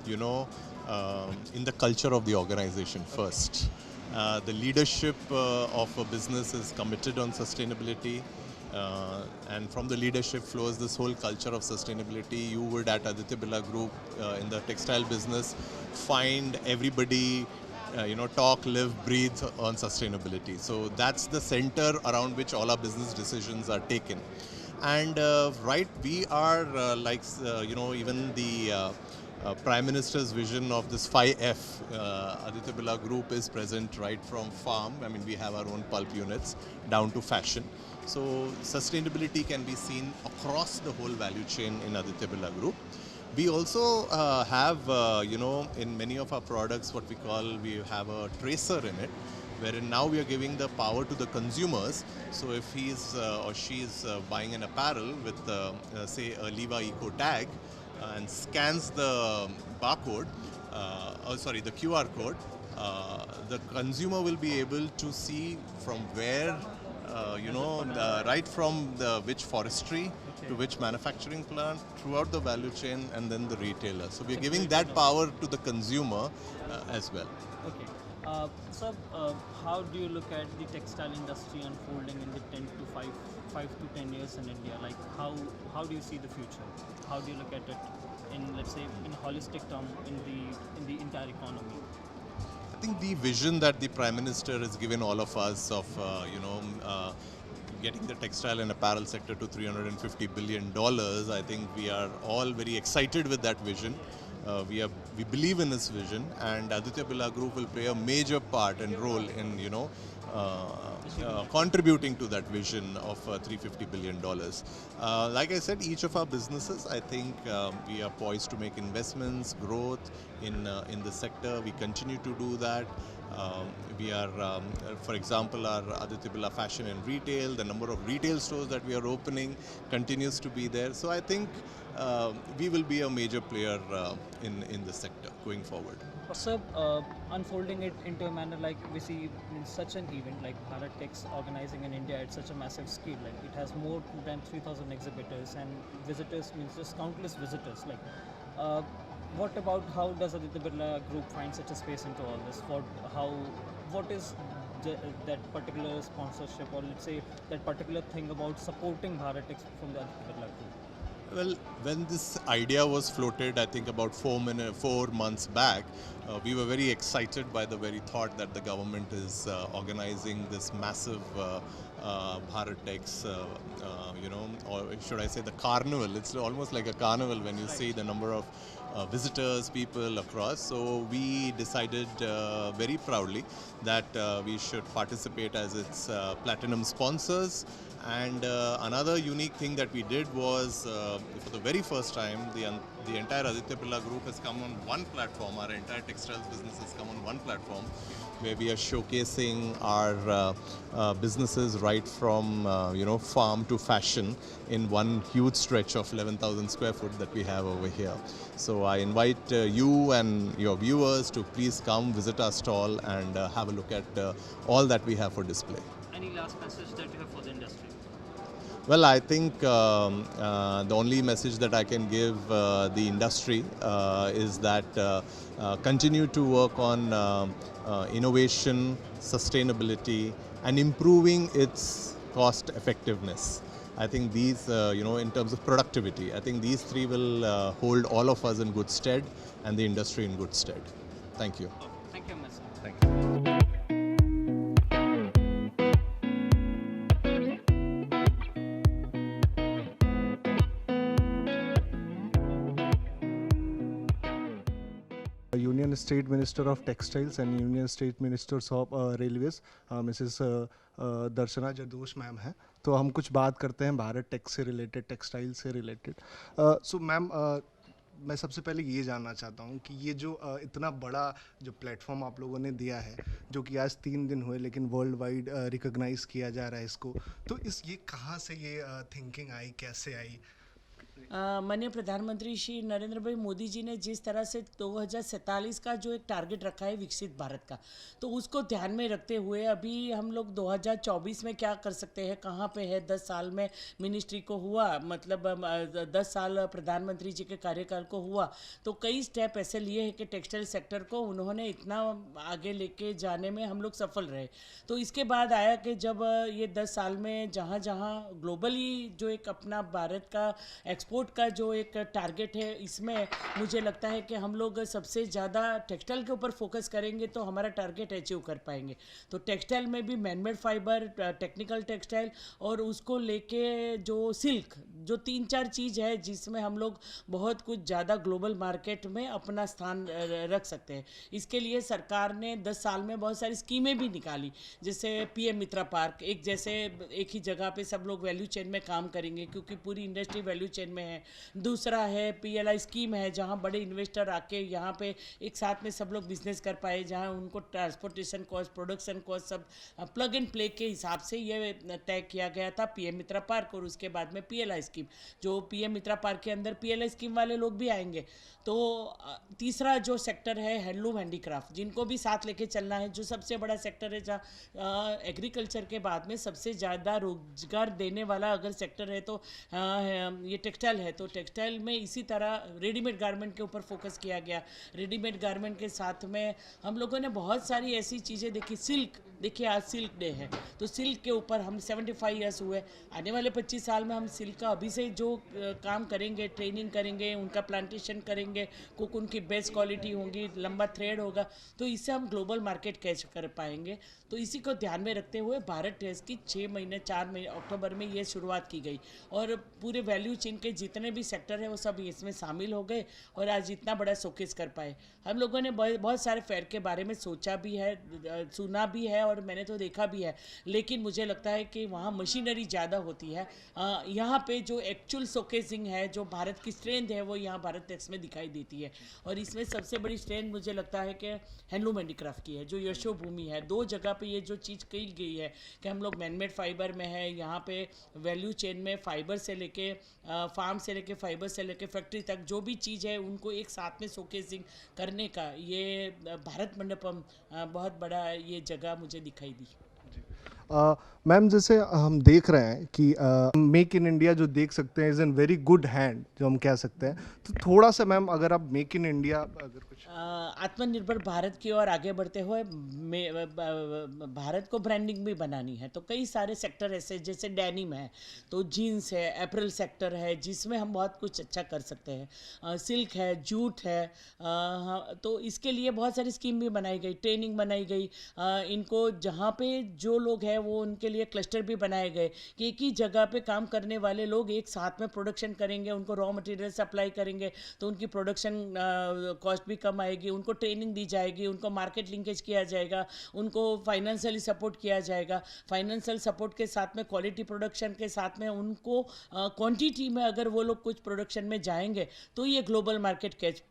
the culture of the organization first. The leadership of a business is committed on sustainability. And from the leadership flows this whole culture of sustainability. You would at Aditya Birla Group in the textile business find everybody talk, live, breathe on sustainability. So that's the center around which all our business decisions are taken. And we are even the Prime Minister's vision of this 5F. Aditya Birla Group is present right from farm. I mean, we have our own pulp units down to fashion. So sustainability can be seen across the whole value chain in Aditya Birla Group. We also have, in many of our products, what we have a tracer in it, wherein now we are giving the power to the consumers. So if he is or she is buying an apparel with, say, a Liva Eco tag and scans the barcode, the QR code, the consumer will be able to see from where, right from which forestry to which manufacturing plant throughout the value chain, and then the retailer. So we are giving that power to the consumer as well. Okay. How do you look at the textile industry unfolding in the 5 to 10 years in India? Like how do you see the future? How do you look at it in, let's say, in holistic term in the entire economy? I think the vision that the Prime Minister has given all of us of getting the textile and apparel sector to $350 billion, I think we are all very excited with that vision. We believe in his vision, and Aditya Birla Group will play a major part and role in contributing to that vision of $350 billion. Like I said, each of our businesses, I think we are poised to make investments, growth in the sector. We continue to do that. We are, for example, our Aditya Birla Fashion and Retail, the number of retail stores that we are opening continues to be there. So I think we will be a major player in the sector going forward. Sir, unfolding it into a manner like we see in such an event like Bharat Tex organizing in India at such a massive scale, like it has more than 3,000 exhibitors and visitors, means just countless visitors. Like, what about how does Aditya Birla Group find such a space into all this? What is that particular sponsorship, or let's say that particular thing about supporting Bharat Tex from the Aditya Birla Group? Well, when this idea was floated, I think about 4 months back, we were very excited by the very thought that the government is organizing this massive Bharat Tex, or should I say the carnival. It's almost like a carnival when you see the number of visitors, people across. So we decided very proudly that we should participate as its platinum sponsors. And another unique thing that we did was, for the very first time, the entire Aditya Birla Group has come on one platform. Our entire textiles business has come on one platform, where we are showcasing our businesses right from farm to fashion in one huge stretch of 11,000 square foot that we have over here. So I invite you and your viewers to please come visit our stall and have a look at all that we have for display. Any last message that you have for the industry? Well, I think the only message that I can give the industry is that continue to work on innovation, sustainability, and improving its cost effectiveness. I think these, in terms of productivity, I think these three will hold all of us in good stead and the industry in good stead. Thank you. Thank you, Mr. Thank you. Union State Minister of Textiles and Union State Ministers of Railways, Mrs. Darshana Jardosh ma'am हैं, तो हम कुछ बात करते हैं Bharat takes से related, textile से related. So ma'am, मैं सबसे पहले ये जानना चाहता हूँ कि ये जो इतना बड़ा जो प्लेटफॉर्म आप लोगों ने दिया है, जो कि आज 3 दिन हुए लेकिन वर्ल्ड वाइड रिकॉग्नाइज किया जा रहा है इसको, तो ये कहाँ से ये थिंकिंग आई, कैसे आई? माननीय प्रधानमंत्री श्री नरेंद्र भाई मोदी जी ने जिस तरह से 2047 का जो एक टारगेट रखा है विकसित भारत का, तो उसको ध्यान में रखते हुए अभी हम लोग 2024 में क्या कर सकते हैं, कहाँ पे है, 10 साल में मिनिस्ट्री को हुआ, मतलब 10 साल प्रधानमंत्री जी के कार्यकाल को हुआ, तो कई स्टेप ऐसे लिए हैं कि टेक्सटाइल सेक्टर को उन्होंने इतना आगे लेके जाने में हम लोग सफल रहे. तो इसके बाद आया कि जब ये 10 साल में जहाँ जहाँ ग्लोबली जो एक अपना भारत का एक्सपोर्ट का जो एक टारगेट है, इसमें मुझे लगता है कि हम लोग सबसे ज़्यादा टेक्सटाइल के ऊपर फोकस करेंगे तो हमारा टारगेट अचीव कर पाएंगे. तो टेक्सटाइल में भी मैनमेड फाइबर, टेक्निकल टेक्सटाइल और उसको लेके जो सिल्क, जो 3-4 चीज़ है जिसमें हम लोग बहुत कुछ ज़्यादा ग्लोबल मार्केट में अपना स्थान रख सकते हैं. इसके लिए सरकार ने 10 साल में बहुत सारी स्कीमें भी निकाली, जैसे PM मित्रा पार्क, एक ही जगह पे सब लोग वैल्यू चेन में काम करेंगे क्योंकि पूरी इंडस्ट्री वैल्यू चेन में है. दूसरा है PLI स्कीम है, जहाँ बड़े इन्वेस्टर आके यहाँ पे एक साथ में सब लोग बिजनेस कर पाए, जहाँ उनको ट्रांसपोर्टेशन कॉस्ट, प्रोडक्शन कॉस्ट सब प्लग एंड प्ले के हिसाब से ये तय किया गया था PM मित्रा पार्क. और उसके बाद में PLI स्कीम, जो PM मित्रा पार्क के अंदर PLI स्कीम वाले लोग भी आएंगे. तो तीसरा जो सेक्टर है हैंडलूम हैंडीक्राफ्ट, जिनको भी साथ लेके चलना है, जो सबसे बड़ा सेक्टर है, जहाँ एग्रीकल्चर के बाद में सबसे ज़्यादा रोजगार देने वाला अगर सेक्टर है तो ये टेक्सटाइल है. तो टेक्सटाइल में इसी तरह रेडीमेड गारमेंट के ऊपर फोकस किया गया. रेडीमेड गारमेंट के साथ में हम लोगों ने बहुत सारी ऐसी चीज़ें देखी, सिल्क देखिए आज सिल्क डे है, तो सिल्क के ऊपर हम 75 ईयर्स हुए, आने वाले 25 साल में हम सिल्क का अभी से जो काम करेंगे, ट्रेनिंग करेंगे, उनका प्लांटेशन करेंगे, कोकून की बेस्ट क्वालिटी होगी, लंबा थ्रेड होगा, तो इससे हम ग्लोबल मार्केट कैच कर पाएंगे। तो इसी को ध्यान में रखते हुए भारत टेक्स की 4 महीने अक्टूबर में ये शुरुआत की गई और पूरे वैल्यू चेन के जितने भी सेक्टर हैं वो सब इसमें शामिल हो गए और आज इतना बड़ा शोकेस कर पाए। हम लोगों ने बहुत सारे फेयर के बारे में सोचा भी है, सुना भी है और मैंने तो देखा भी है, लेकिन मुझे लगता है कि वहाँ मशीनरी ज़्यादा होती है। यहाँ पे जो एक्चुअल शोकेसिंग है, जो भारत की स्ट्रेंथ है, वो यहाँ भारत टेक्स में दिखाई देती है। और इसमें सबसे बड़ी स्ट्रेंथ मुझे लगता है कि हैंडलूम हैंडीक्राफ्ट की है, जो यशोभूमि है। 2 जगह पे ये जो चीज़ कही गई है कि हम लोग मैनमेड फाइबर में है, यहाँ पे वैल्यू चेन में फाइबर से लेके फार्म से लेके फाइबर से लेके फैक्ट्री तक जो भी चीज़ है उनको एक साथ में शोकेसिंग करने का ये भारत मंडपम बहुत बड़ा ये जगह मुझे दिखाई दी। मैम जैसे हम देख रहे हैं कि मेक इन इंडिया जो देख सकते हैं is in very good hand जो हम कह सकते हैं, तो थोड़ा सा मैम अगर आप मेक इन इंडिया अगर कुछ आत्मनिर्भर भारत की ओर आगे बढ़ते हुए भारत को ब्रांडिंग भी बनानी है, तो कई सारे सेक्टर ऐसे जैसे डेनिम है, तो जीन्स है, अपैरल सेक्टर है जिसमें हम बहुत कुछ अच्छा कर सकते हैं, सिल्क है, जूट है, तो इसके लिए बहुत सारी स्कीम भी बनाई गई, ट्रेनिंग बनाई गई, इनको जहाँ पे जो लोग हैं वो उनके लिए क्लस्टर भी बनाए गए कि एक ही जगह पे काम करने वाले लोग एक साथ में प्रोडक्शन करेंगे, उनको रॉ मटेरियल सप्लाई करेंगे तो उनकी प्रोडक्शन कॉस्ट भी कम आएगी, उनको ट्रेनिंग दी जाएगी, उनको मार्केट लिंकेज किया जाएगा, उनको फाइनेंशियली सपोर्ट किया जाएगा। फाइनेंशियल सपोर्ट के साथ में क्वालिटी प्रोडक्शन के साथ में उनको क्वांटिटी में अगर वो लोग कुछ प्रोडक्शन में जाएंगे तो ये ग्लोबल मार्केट कैच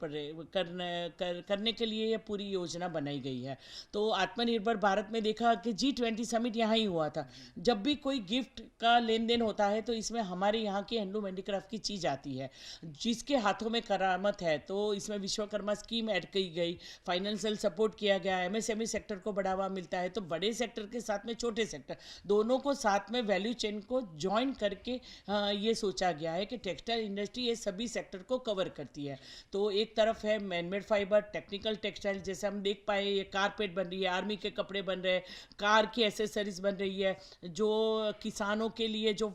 करने के लिए ये पूरी योजना बनाई गई है। तो आत्मनिर्भर भारत में देखा कि G20 समिट यहाँ ही हुआ था। जब भी कोई गिफ्ट का लेन देन होता है तो इसमें हमारे यहाँ की हैंडलूम हैंडीक्राफ्ट की चीज़ आती है, जिसके हाथों में करामत है, तो इसमें विश्वकर्मा स्कीम ऐड की गई, फाइनेंशियल सपोर्ट किया गया, MSME सेक्टर को बढ़ावा मिलता है, तो बड़े सेक्टर के साथ में छोटे सेक्टर दोनों को साथ में वैल्यू चेन को ज्वाइन करके ये सोचा गया है कि टेक्सटाइल इंडस्ट्री ये सभी सेक्टर को कवर करती है। तो एक तरफ है मैनमेड फाइबर, टेक्निकल टेक्सटाइल, जैसे हम देख पाए ये कारपेट बन रही है, आर्मी के कपड़े बन रहे हैं, कार की एसेसरीज बन रही है, जो किसानों के लिए जो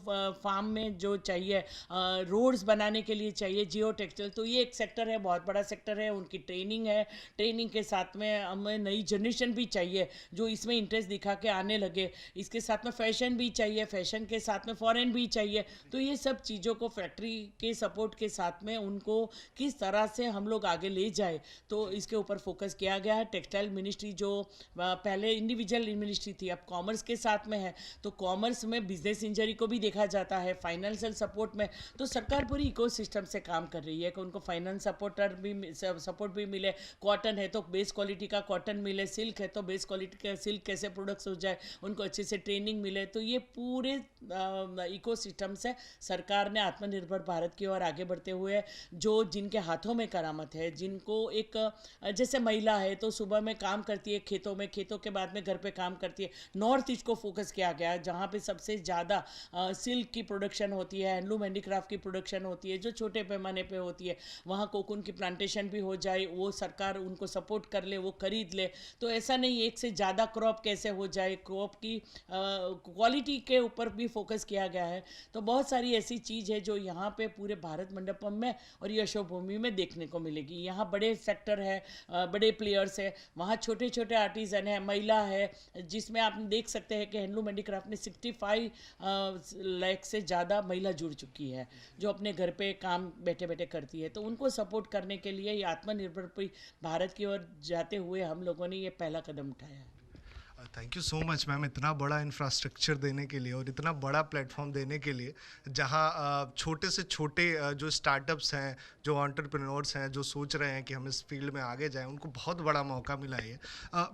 फार्म में जो चाहिए, रोड्स बनाने के लिए चाहिए, जियो टेक्सटाइल, तो ये एक सेक्टर है, बहुत बड़ा सेक्टर है। उनकी ट्रेनिंग है, ट्रेनिंग के साथ में हमें नई जनरेशन भी चाहिए जो इसमें इंटरेस्ट दिखा के आने लगे, इसके साथ में फैशन भी चाहिए, फैशन के साथ में फॉरेन भी चाहिए। तो ये सब चीज़ों को फैक्ट्री के सपोर्ट के साथ में उनको किस तरह से हम लोग आगे ले जाए, तो इसके ऊपर फोकस किया गया है। टेक्सटाइल मिनिस्ट्री जो पहले इंडिविजुअल मिनिस्ट्री थी अब कॉमर्स के साथ में है, तो कॉमर्स में बिजनेस इंजरी को भी देखा जाता है, फाइनेंशियल सपोर्ट में तो सरकार पूरी इकोसिस्टम से काम कर रही है कि उनको फाइनेंस सपोर्ट भी मिले, कॉटन है तो बेस क्वालिटी का कॉटन मिले, सिल्क है तो बेस क्वालिटी का सिल्क कैसे प्रोडक्ट्स हो जाए, उनको अच्छे से ट्रेनिंग मिले। तो ये पूरे इकोसिस्टम से सरकार ने आत्मनिर्भर भारत की ओर आगे बढ़ते हुए जो जिनके हाथों में करामत है, जिनको एक जैसे महिला है तो सुबह में काम करती है खेतों में, खेतों के बाद में घर पे काम करती है, नॉर्थ ईस्ट को फोकस किया गया है जहाँ पे सबसे ज़्यादा सिल्क की प्रोडक्शन होती है, हैंडलूम हैंडीक्राफ्ट की प्रोडक्शन होती है जो छोटे पैमाने पे होती है, वहाँ कोकून की प्लांटेशन भी हो जाए, वो सरकार उनको सपोर्ट कर ले, वो खरीद ले। तो ऐसा नहीं एक से ज़्यादा क्रॉप कैसे हो जाए, क्रॉप की क्वालिटी के ऊपर भी फोकस किया गया है। तो बहुत सारी ऐसी चीज़ है जो यहाँ पे पूरे भारत मंडपम में और यशोभूमि में देखने को मिलेगी। यहाँ बड़े सेक्टर है, बड़े प्लेयर्स है, वहाँ छोटे छोटे आर्टिजन है, महिला है, जिसमें आप देख सकते हैं कि हैंडलूम हैंडीक्राफ्ट में 65 लाख से ज़्यादा महिला जुड़ चुकी है जो अपने घर पे काम बैठे बैठे करती है। तो उनको सपोर्ट करने के लिए ये आत्मनिर्भर भारत की ओर जाते हुए हम लोगों ने ये पहला कदम उठाया है। Thank you so much ma'am, इतना बड़ा इंफ्रास्ट्रक्चर देने के लिए और इतना बड़ा प्लेटफॉर्म देने के लिए, जहां छोटे से छोटे जो स्टार्टअप्स हैं, जो एंटरप्रेन्योर्स हैं, जो सोच रहे हैं कि हम इस फील्ड में आगे जाएं, उनको बहुत बड़ा मौका मिला है।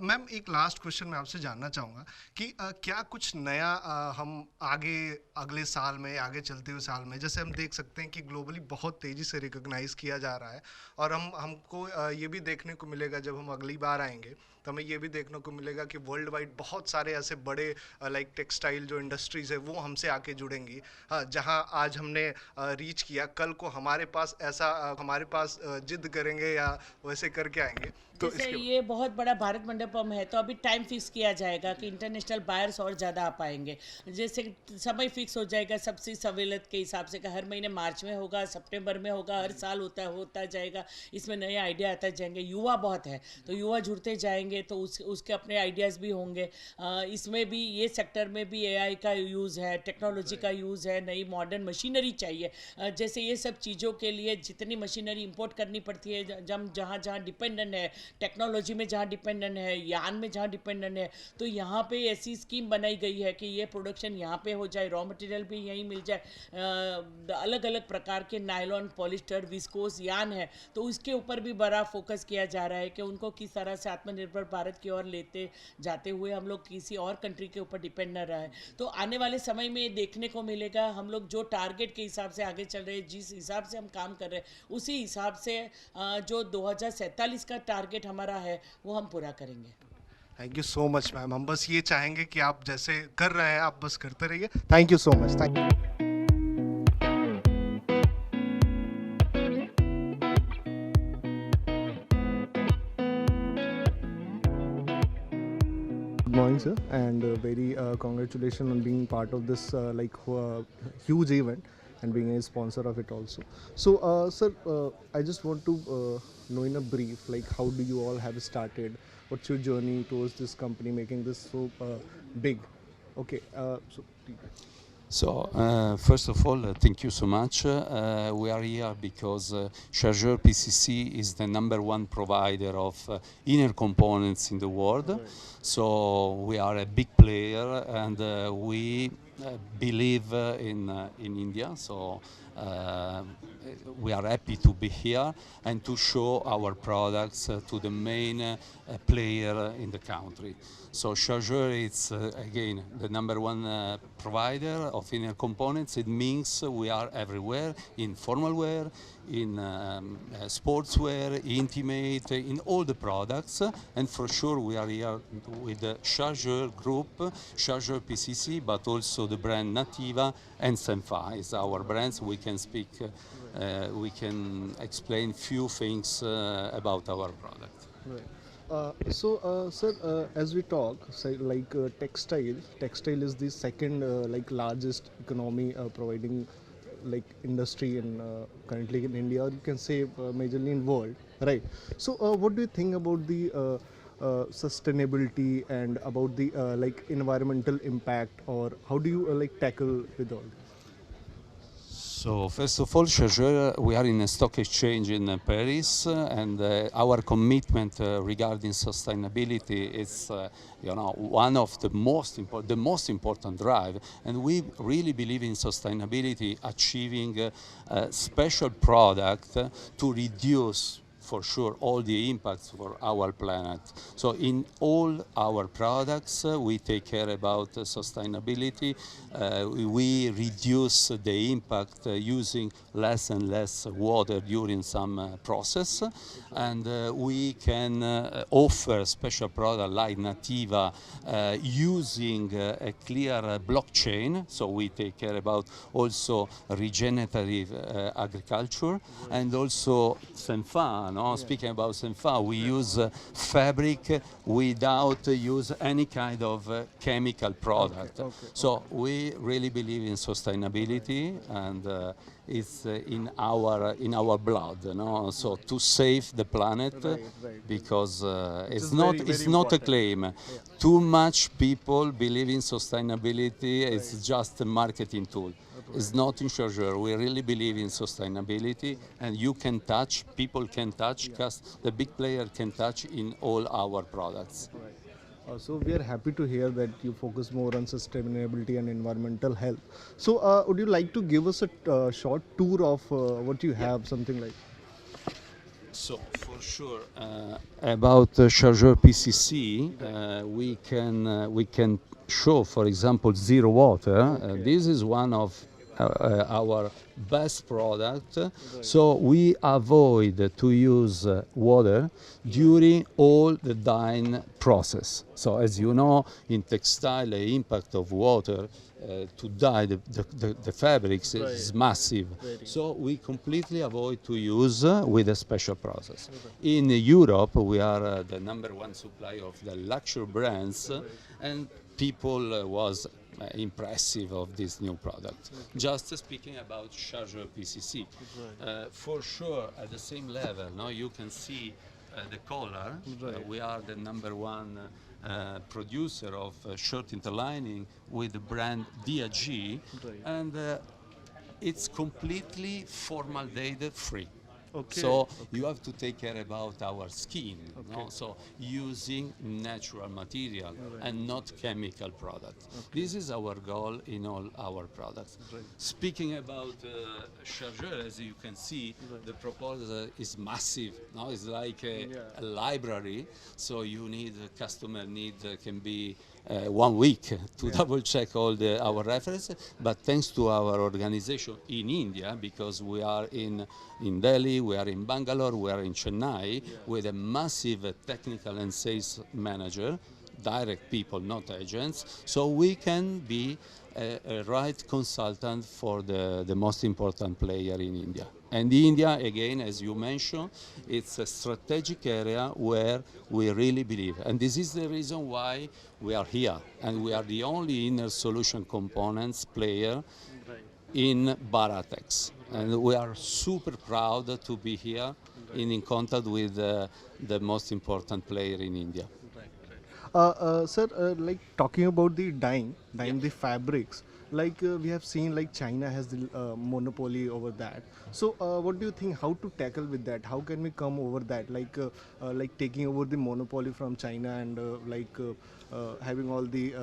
मैम एक लास्ट क्वेश्चन मैं आपसे जानना चाहूँगा कि क्या कुछ नया हम आगे अगले साल में, आगे चलते हुए साल में, जैसे हम देख सकते हैं कि ग्लोबली बहुत तेज़ी से रिकॉग्नाइज़ किया जा रहा है और हमको ये भी देखने को मिलेगा जब हम अगली बार आएंगे तो हमें ये भी देखने को मिलेगा कि वर्ल्ड वाइड बहुत सारे ऐसे बड़े लाइक टेक्सटाइल जो इंडस्ट्रीज है वो हमसे आके जुड़ेंगी। हाँ, जहाँ आज हमने रीच किया, कल को हमारे पास जिद करेंगे या वैसे करके आएंगे। तो जैसे ये बहुत बड़ा भारत मंडपम है, तो अभी टाइम फिक्स किया जाएगा कि इंटरनेशनल बायर्स और ज़्यादा आ पाएंगे। जैसे समय फिक्स हो जाएगा सबसे सहूलियत के हिसाब से, हर महीने मार्च में होगा, सितंबर में होगा, हर साल होता जाएगा। इसमें नए आइडिया आते जाएंगे। युवा बहुत है तो युवा जुड़ते जाएंगे, तो उसके अपने आइडियाज़ भी होंगे। इसमें भी ये सेक्टर में भी AI का यूज़ है, टेक्नोलॉजी का यूज़ है, नई मॉडर्न मशीनरी चाहिए। जैसे ये सब चीज़ों के लिए जितनी मशीनरी इंपोर्ट करनी पड़ती है, जहाँ डिपेंडेंट है, टेक्नोलॉजी में जहाँ डिपेंडेंट है, यान में जहाँ डिपेंडेंट है, तो यहाँ पे ऐसी स्कीम बनाई गई है कि ये प्रोडक्शन यहाँ पे हो जाए, रॉ मटेरियल भी यहीं मिल जाए। अलग अलग प्रकार के नायलॉन, पॉलिस्टर, विस्कोस यान है, तो उसके ऊपर भी बड़ा फोकस किया जा रहा है कि उनको किस तरह से आत्मनिर्भर भारत की ओर लेते जाते हुए हम लोग किसी और कंट्री के ऊपर डिपेंड न रहे। तो आने वाले समय में देखने को मिलेगा, हम लोग जो टारगेट के हिसाब से आगे चल रहे हैं, जिस हिसाब से हम काम कर रहे हैं, उसी हिसाब से जो 2047 का टारगेट हमारा है वो हम पूरा करेंगे। Thank you so much ma'am. हम बस ये चाहेंगे कि आप जैसे कर रहे हैं आप बस करते रहिए। Thank you so much. Thank you. Good morning, sir, and very congratulations on being part of this huge event and being a sponsor of it also. So, sir, I just want to know in a brief, like how do you all have started? What's your journey towards this company making this so big? Okay, So, first of all, thank you so much. We are here because Chargeur PCC is the #1 provider of inner components in the world. So, we are a big player and we believe in India. So, we are happy to be here and to show our products to the main player in the country. So Chargeur is again the #1 provider of inner components. It means we are everywhere, in formal wear, in sportswear, intimate, in all the products. And for sure we are here with the Chargeur group, Chargeur PCC, but also the brand Nativa and Senfa is our brands. We can speak, we can explain few things about our product. Right. Sir, as we talk, say, like textile is the second largest economy providing like industry in currently in India, or you can say majorly in world, right? So, what do you think about the sustainability and about the environmental impact, or how do you tackle with all this? So first of all, Chargeur, we are in a stock exchange in Paris, and our commitment regarding sustainability is, one of the most important drive. And we really believe in sustainability, achieving a special product to reduce, for sure, all the impacts for our planet. So in all our products, we take care about sustainability. We reduce the impact using less and less water during some process. And we can offer special product like Nativa using a clear blockchain. So we take care about also regenerative agriculture, and also Senfa. Speaking about Senfa, we use fabric without use any kind of chemical product. Okay. So we really believe in sustainability, and it's in our blood, So to save the planet, Right. because it's very, very not a important. claim. Too much people believe in sustainability. It's just a marketing tool. It's not in Chargeur. We really believe in sustainability, and you can touch, people can touch, because the big player can touch in all our products. Right. So we are happy to hear that you focus more on sustainability and environmental health. So would you like to give us a short tour of what you have, something like? So for sure, about Chargeur PCC, we can show, for example, zero water. This is one of our best product. So we avoid to use water during all the dyeing process. So as you know, in textile, the impact of water to dye the fabrics is massive. So we completely avoid to use with a special process. In Europe, we are the #1 supplier of the luxury brands, and people was impressive of this new product. Just speaking about charger PCC, for sure at the same level, no, you can see the collar. We are the #1 producer of shirt interlining with the brand DAG, and it's completely formaldehyde free. Okay. So you have to take care about our skin, no? So using natural material and not chemical products. This is our goal in all our products. Speaking about charger, as you can see, the proposal is massive. No? It's like a library, so you need, customer need can be 1 week to double check all our references, but thanks to our organization in India, because we are in Delhi, we are in Bangalore, we are in Chennai, with a massive technical and sales manager, direct people, not agents, so we can be a right consultant for the most important player in India. And India, again, as you mentioned, it's a strategic area where we really believe. And this is the reason why we are here. And we are the only inner solution components player in Bharat Tex. And we are super proud to be here in contact with the most important player in India. Sir, like talking about the dyeing the fabrics, like we have seen like China has the monopoly over that. So what do you think, how to tackle with that? How can we come over that, like taking over the monopoly from China and having all the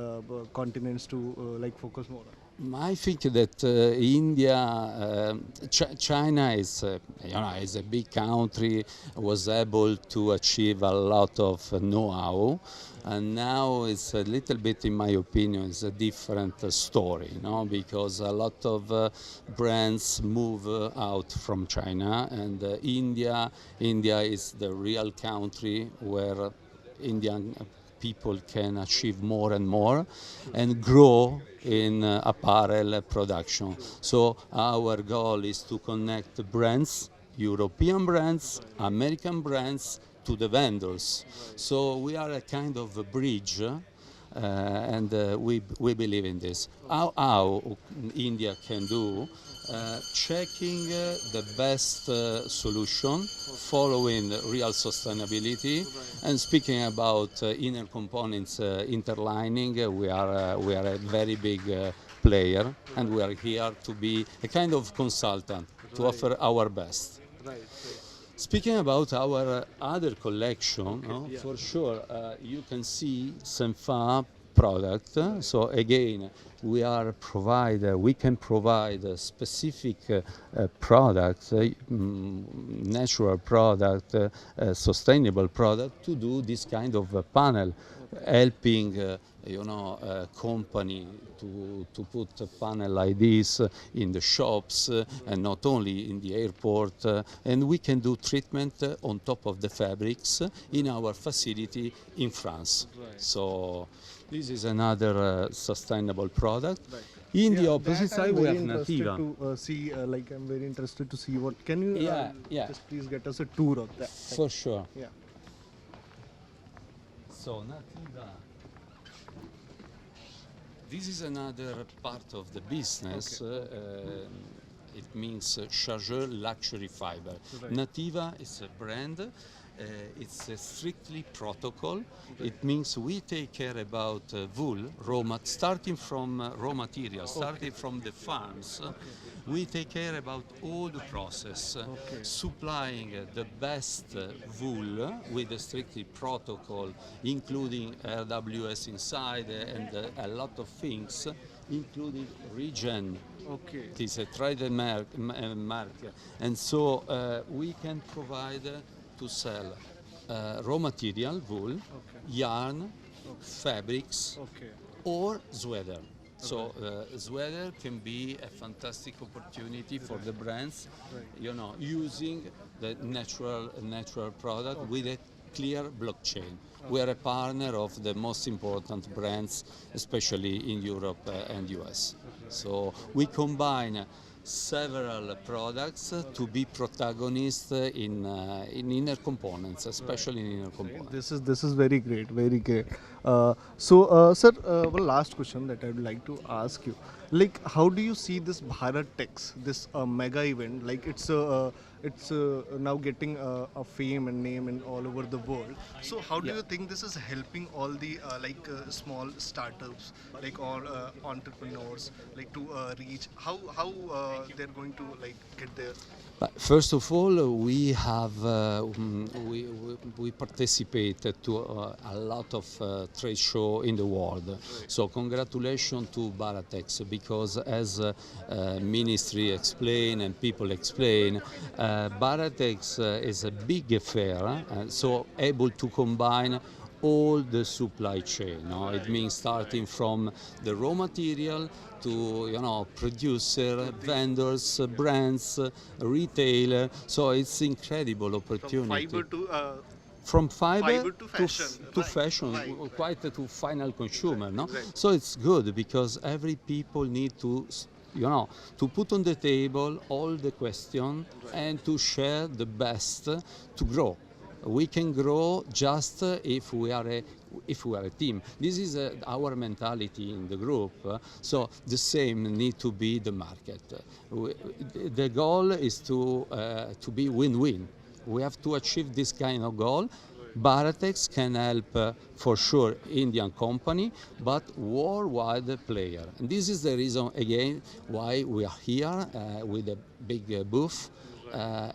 continents to like focus more on? I think that India, China is, is a big country, was able to achieve a lot of know-how, and now it's a little bit, in my opinion, it's a different story, because a lot of brands move out from China, and India is the real country where Indian people can achieve more and more and grow in apparel production. So our goal is to connect brands, European brands, American brands, to the vendors. So we are a kind of a bridge, and we believe in this. How India can do? Checking the best solution, following real sustainability, and speaking about inner components interlining, we are a very big player, and we are here to be a kind of consultant to offer our best. Speaking about our other collection, for sure, you can see Senfa product. So again, we can provide a specific product, natural product, sustainable product to do this kind of panel, helping a company to put a panel like this in the shops and not only in the airport, and we can do treatment on top of the fabrics in our facility in France. So this is another sustainable product. In the opposite side, we have Nativa. I'm very interested to see what. Can you just please get us a tour of that? For sure. Yeah. So Nativa. This is another part of the business. It means chargeur luxury fiber. Nativa is a brand. It's a strictly protocol. It means we take care about wool, starting from raw materials, starting from the farms. We take care about all the process, supplying the best wool with a strictly protocol, including RWS inside and a lot of things, including region. It is a trademark, and so we can provide to sell raw material, wool, yarn, fabrics, or sweater. So sweater can be a fantastic opportunity for the brands, using the natural product with a clear blockchain. We are a partner of the most important brands, especially in Europe and US. So we combine several products to be protagonists in inner components, especially in inner components. This is very great, very great. Sir, one last question that I would like to ask you. Like, how do you see this Bharat Tex, this mega event? Like, it's now getting a fame and name in all over the world. So, how do you think this is helping all the small startups, like all entrepreneurs, like to reach? How they're going to get there? But first of all, we have we participate to a lot of trade show in the world. So congratulations to Bharat Tex, because as Ministry explain and people explain, Bharat Tex is a big affair, so able to combine all the supply chain. It means starting from the raw material to producer, vendors, brands, retailer. So it's incredible opportunity. From fiber to fashion, to fashion, quite to final consumer. No, so it's good because every people need to to put on the table all the question and to share the best to grow. We can grow just if we are a team. This is our mentality in the group. So the same need to be the market. The goal is to be win-win. We have to achieve this kind of goal. Bharat Tex can help for sure Indian company, but worldwide player. And this is the reason again why we are here with a big booth.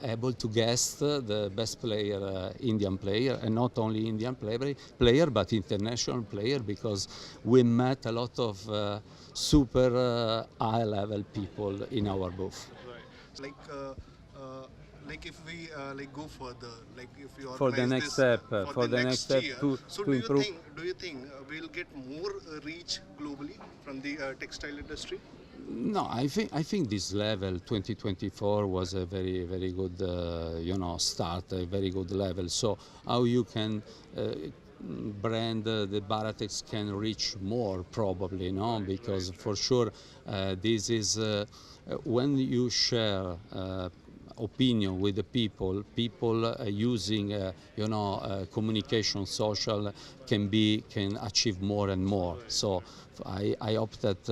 Able to guest the best player, Indian player, and not only Indian player, but international player, because we met a lot of super high-level people in our booth. Like if we go further, like if we for the next step, for the next step year, to improve. Do you think we'll get more reach globally from the textile industry? No, I think this level 2024 was a very good start, a very good level. So how you can brand the Bharat Tex can reach more probably, because for sure this is when you share opinion with the people using communication social can achieve more and more. So I hope that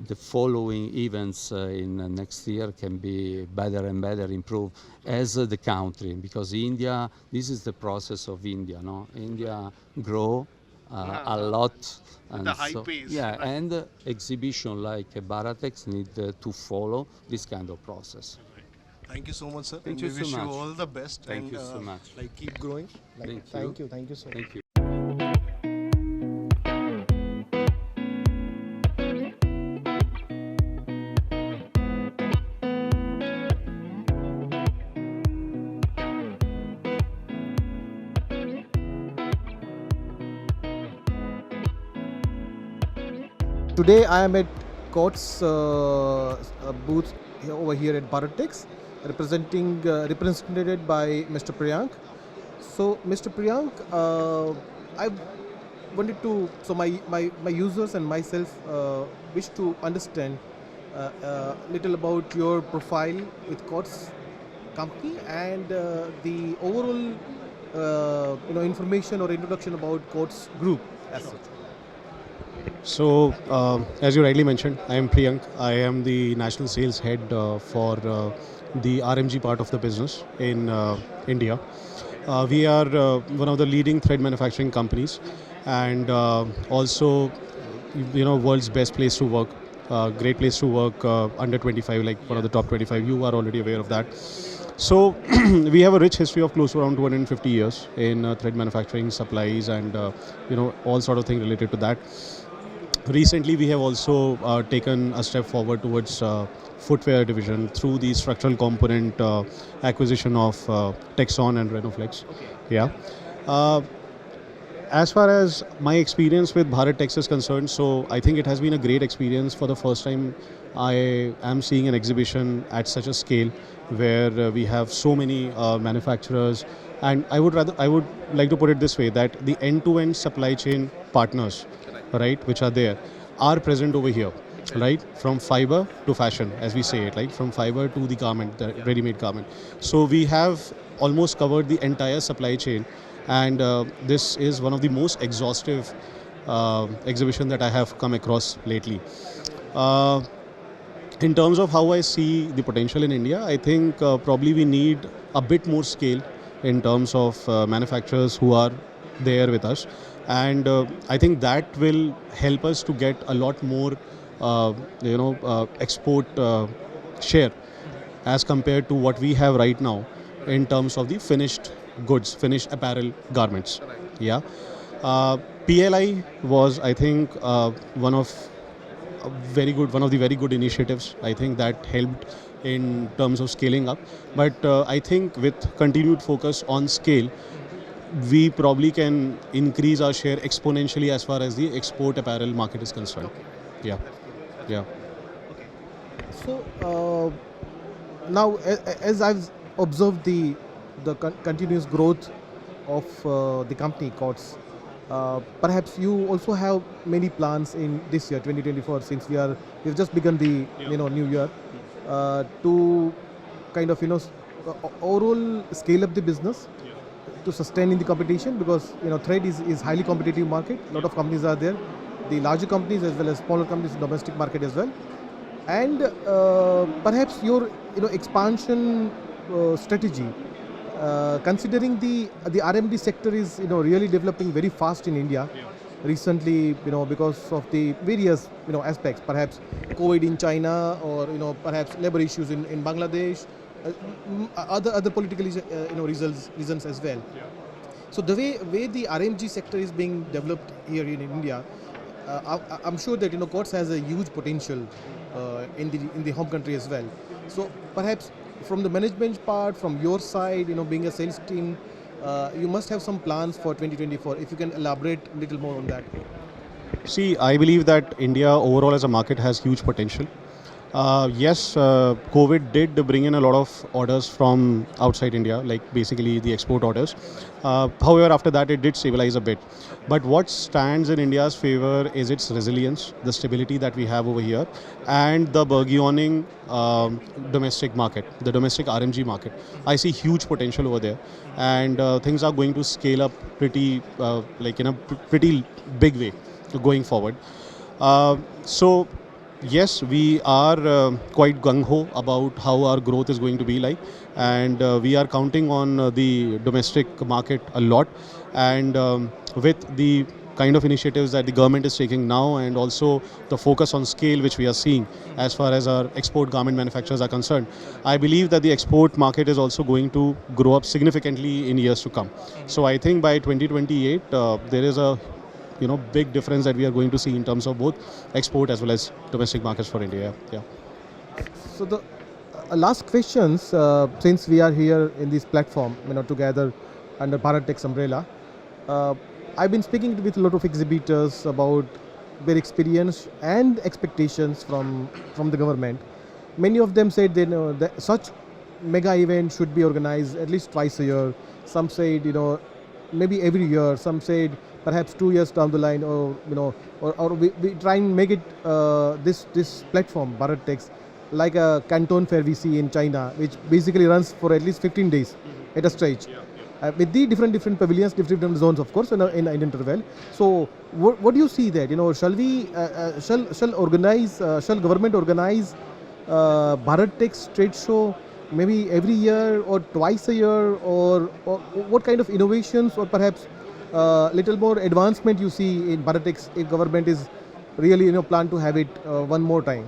the following events in next year can be better and better improved as the country, because India, this is the process of India. India grow a lot, and the high pace. Yeah, and exhibition like Bharat Tex need to follow this kind of process. Thank you so much, sir. Thank and you we so wish much. you all the best. Thank you so much. Keep growing. Thank you so much. Thank you. Today I am at Court's booth over here at Bharat Tex, represented by Mr. Priyank. So Mr. Priyank, I wanted to, so my users and myself wish to understand little about your profile with Court's company and the overall information or introduction about Court's group as such. So, as you rightly mentioned, I am Priyank. I am the National Sales Head for the RMG part of the business in India. We are one of the leading thread manufacturing companies, and also, world's best place to work. Great place to work, under 25, like one of the top 25. You are already aware of that. So we have a rich history of close to around 250 years in thread manufacturing, supplies, and all sort of things related to that. Recently, we have also taken a step forward towards footwear division through the structural component acquisition of Texon and Renoflex. Okay. Yeah. as far as my experience with Bharat Tex is concerned, so I think it has been a great experience. For the first time, I am seeing an exhibition at such a scale where we have so many manufacturers, and I would like to put it this way, that the end-to-end supply chain partners, right, which are there, are present over here, right, from fiber to fashion, as we say it, like from fiber to the garment, the ready-made garment. So we have almost covered the entire supply chain, and this is one of the most exhaustive exhibition that I have come across lately. In terms of how I see the potential in India, I think probably we need a bit more scale in terms of manufacturers who are there with us, and I think that will help us to get a lot more export share as compared to what we have right now in terms of the finished goods, finished apparel garments. Yeah. PLI was, I think, one of the very good initiatives. I think that helped in terms of scaling up. But I think with continued focus on scale, we probably can increase our share exponentially as far as the export apparel market is concerned. Yeah. Yeah. So now, as I've observed the continuous growth of the company, COTS, perhaps you also have many plans in this year, 2024, since we've just begun the new year, to kind of overall scale up the business to sustain in the competition, because trade is highly competitive market. A lot of companies are there, the larger companies as well as smaller companies in domestic market as well, and perhaps your expansion strategy, considering the RMD sector is really developing very fast in India recently, because of the various aspects, perhaps COVID in China, or perhaps labor issues in Bangladesh, other political reasons as well. So the way the RMG sector is being developed here in India, I'm sure that COTS has a huge potential in the home country as well. So perhaps from the management part, from your side, being a sales team, you must have some plans for 2024. If you can elaborate a little more on that. See, I believe that India overall as a market has huge potential. Yes, COVID did bring in a lot of orders from outside India, like basically the export orders. However, after that it did stabilize a bit. But what stands in India's favor is its resilience, the stability that we have over here, and the burgeoning domestic market, the domestic RMG market. I see huge potential over there, and things are going to scale up pretty, pretty big way going forward. So yes, we are quite gung-ho about how our growth is going to be like, and we are counting on the domestic market a lot, and with the kind of initiatives that the government is taking now, and also the focus on scale which we are seeing as far as our export garment manufacturers are concerned, I believe that the export market is also going to grow up significantly in years to come. So I think by 2028 there is a big difference that we are going to see in terms of both export as well as domestic markets for India. Yeah. So the last questions, since we are here in this platform, together under Bharat Tex umbrella, I've been speaking with a lot of exhibitors about their experience and expectations from the government. Many of them said that such mega event should be organized at least twice a year. Some said maybe every year. Some said perhaps 2 years down the line, or we try and make it this platform Bharat Tex like a Canton Fair we see in China, which basically runs for at least 15 days at a stretch, with the different pavilions, different zones, of course, in an interval. So what do you see that? Shall government organize Bharat Tex trade show maybe every year or twice a year, or what kind of innovations, or perhaps little more advancement you see in Bharat Tex if government is really plan to have it one more time?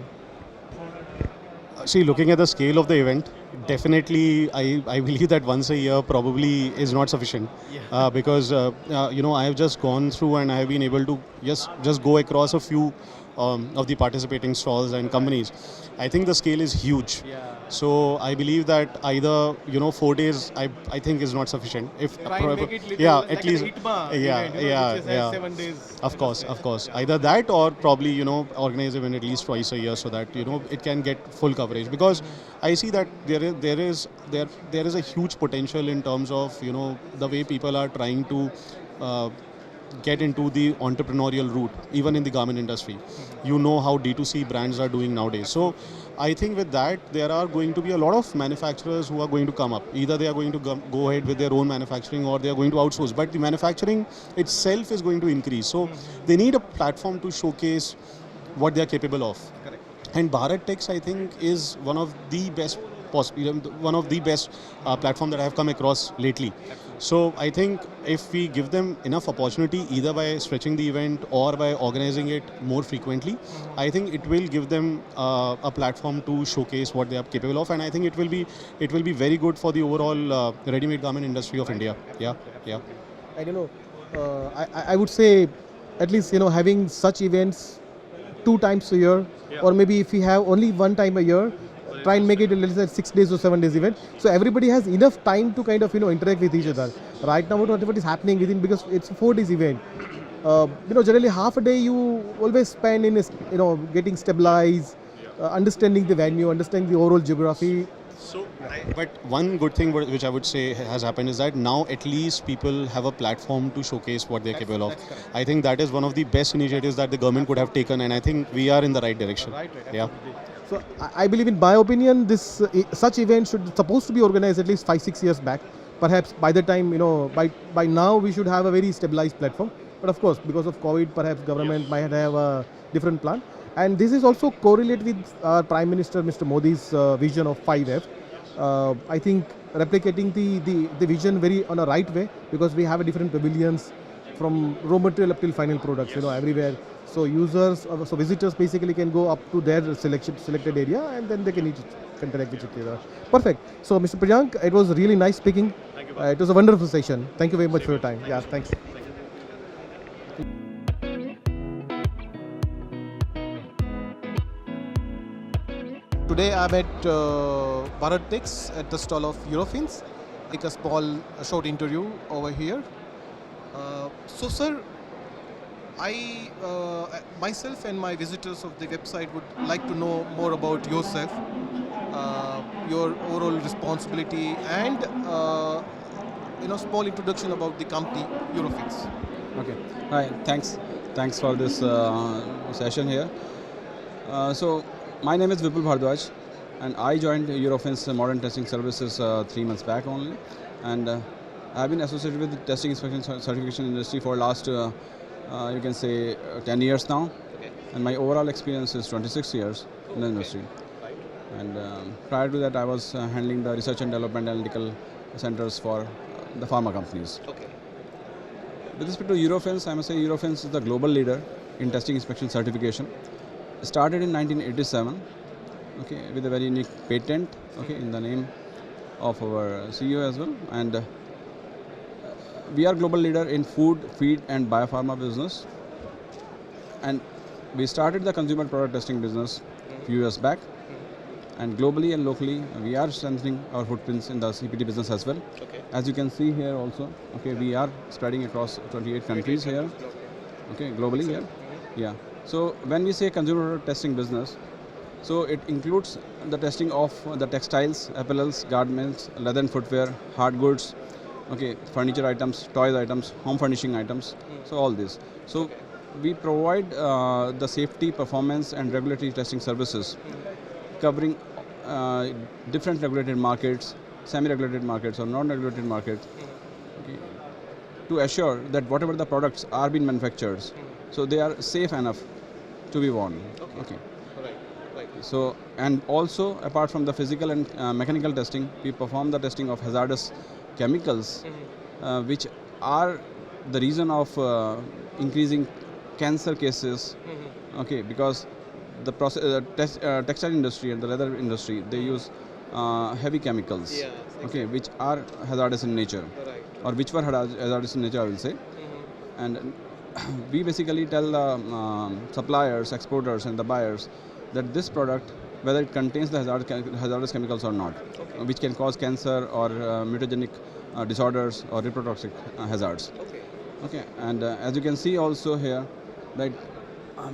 See, looking at the scale of the event, definitely I believe that once a year probably is not sufficient, because I have just gone through and I have been able to just go across a few of the participating stalls and companies, I think the scale is huge. So I believe that either 4 days I think is not sufficient. If at least yeah. 7 days. Of course. Either that or probably organize event at least twice a year so that it can get full coverage, because I see that there is a huge potential in terms of the way people are trying to get into the entrepreneurial route, even in the garment industry. How D2C brands are doing nowadays. So I think with that, there are going to be a lot of manufacturers who are going to come up. Either they are going to go ahead with their own manufacturing or they are going to outsource. But the manufacturing itself is going to increase. So they need a platform to showcase what they are capable of. Correct. And Bharat Tex, I think, is one of the best platform that I have come across lately. So I think if we give them enough opportunity, either by stretching the event or by organizing it more frequently, I think it will give them a platform to showcase what they are capable of, and I think it will be very good for the overall ready-made garment industry of India. Yeah. And I would say, at least having such events 2 times a year, or maybe if we have only 1 time a year, try and make it a little 6 days or 7 days event, so everybody has enough time to kind of interact with each other. Right now what is happening within, because it's a 4 days event, generally half a day you always spend in getting stabilized, understanding the venue, understanding the overall geography. But one good thing which I would say has happened is that now at least people have a platform to showcase what they're capable of. I think that is one of the best initiatives that the government could have taken, and I think we are in the right direction. Yeah. So I believe, in my opinion, this such events supposed to be organized at least 5-6 years back. Perhaps by the time by now we should have a very stabilized platform. But of course, because of COVID, perhaps government might have a different plan. And this is also correlated with our Prime Minister Mr. Modi's vision of 5F. I think replicating the vision very on a right way, because we have a different pavilions from raw material up till final products, everywhere. So visitors basically can go up to their selected area, and then they can interact with each other. Perfect. So Mr. Priyank, it was really nice speaking. Thank you. It was a wonderful session. Thank you very much for your time. Yeah, thanks. Today I'm at Bharat Tex at the stall of Eurofins. Take a short interview over here. So sir, I myself and my visitors of the website would like to know more about yourself, your overall responsibility, and small introduction about the company Eurofins. Okay. Hi. Thanks for this session here. So my name is Vipul Bhardwaj, and I joined Eurofins Modern Testing Services 3 months back only, and I have been associated with the testing inspection certification industry for last you can say 10 years now, and my overall experience is 26 years in the industry. And prior to that, I was handling the research and development analytical centers for the pharma companies. With respect to Eurofins, I must say Eurofins is the global leader in testing inspection certification. Started in 1987, with a very unique patent, in the name of our CEO as well, and we are global leader in food, feed, and biopharma business. And we started the consumer product testing business a few years back, and globally and locally, we are strengthening our footprints in the CPT business as well. As you can see here also, we are spreading across 28 countries here, globally here. Yeah. So when we say consumer product testing business, so it includes the testing of the textiles, apparels, garments, leather and footwear, hard goods, furniture items, toys items, home furnishing items, so all this. So we provide the safety, performance and regulatory testing services covering different regulated markets, semi-regulated markets or non-regulated markets, to assure that whatever the products are being manufactured, so they are safe enough to be worn. So, and also apart from the physical and mechanical testing, we perform the testing of hazardous chemicals, which are the reason of increasing cancer cases, because the textile industry and the leather industry, they use heavy chemicals, which are hazardous in nature, or which were hazardous in nature, I will say. And we basically tell the suppliers, exporters and the buyers that this product, whether it contains the hazardous chemicals or not, which can cause cancer or mutagenic disorders or reprotoxic hazards. Okay, and as you can see also here, that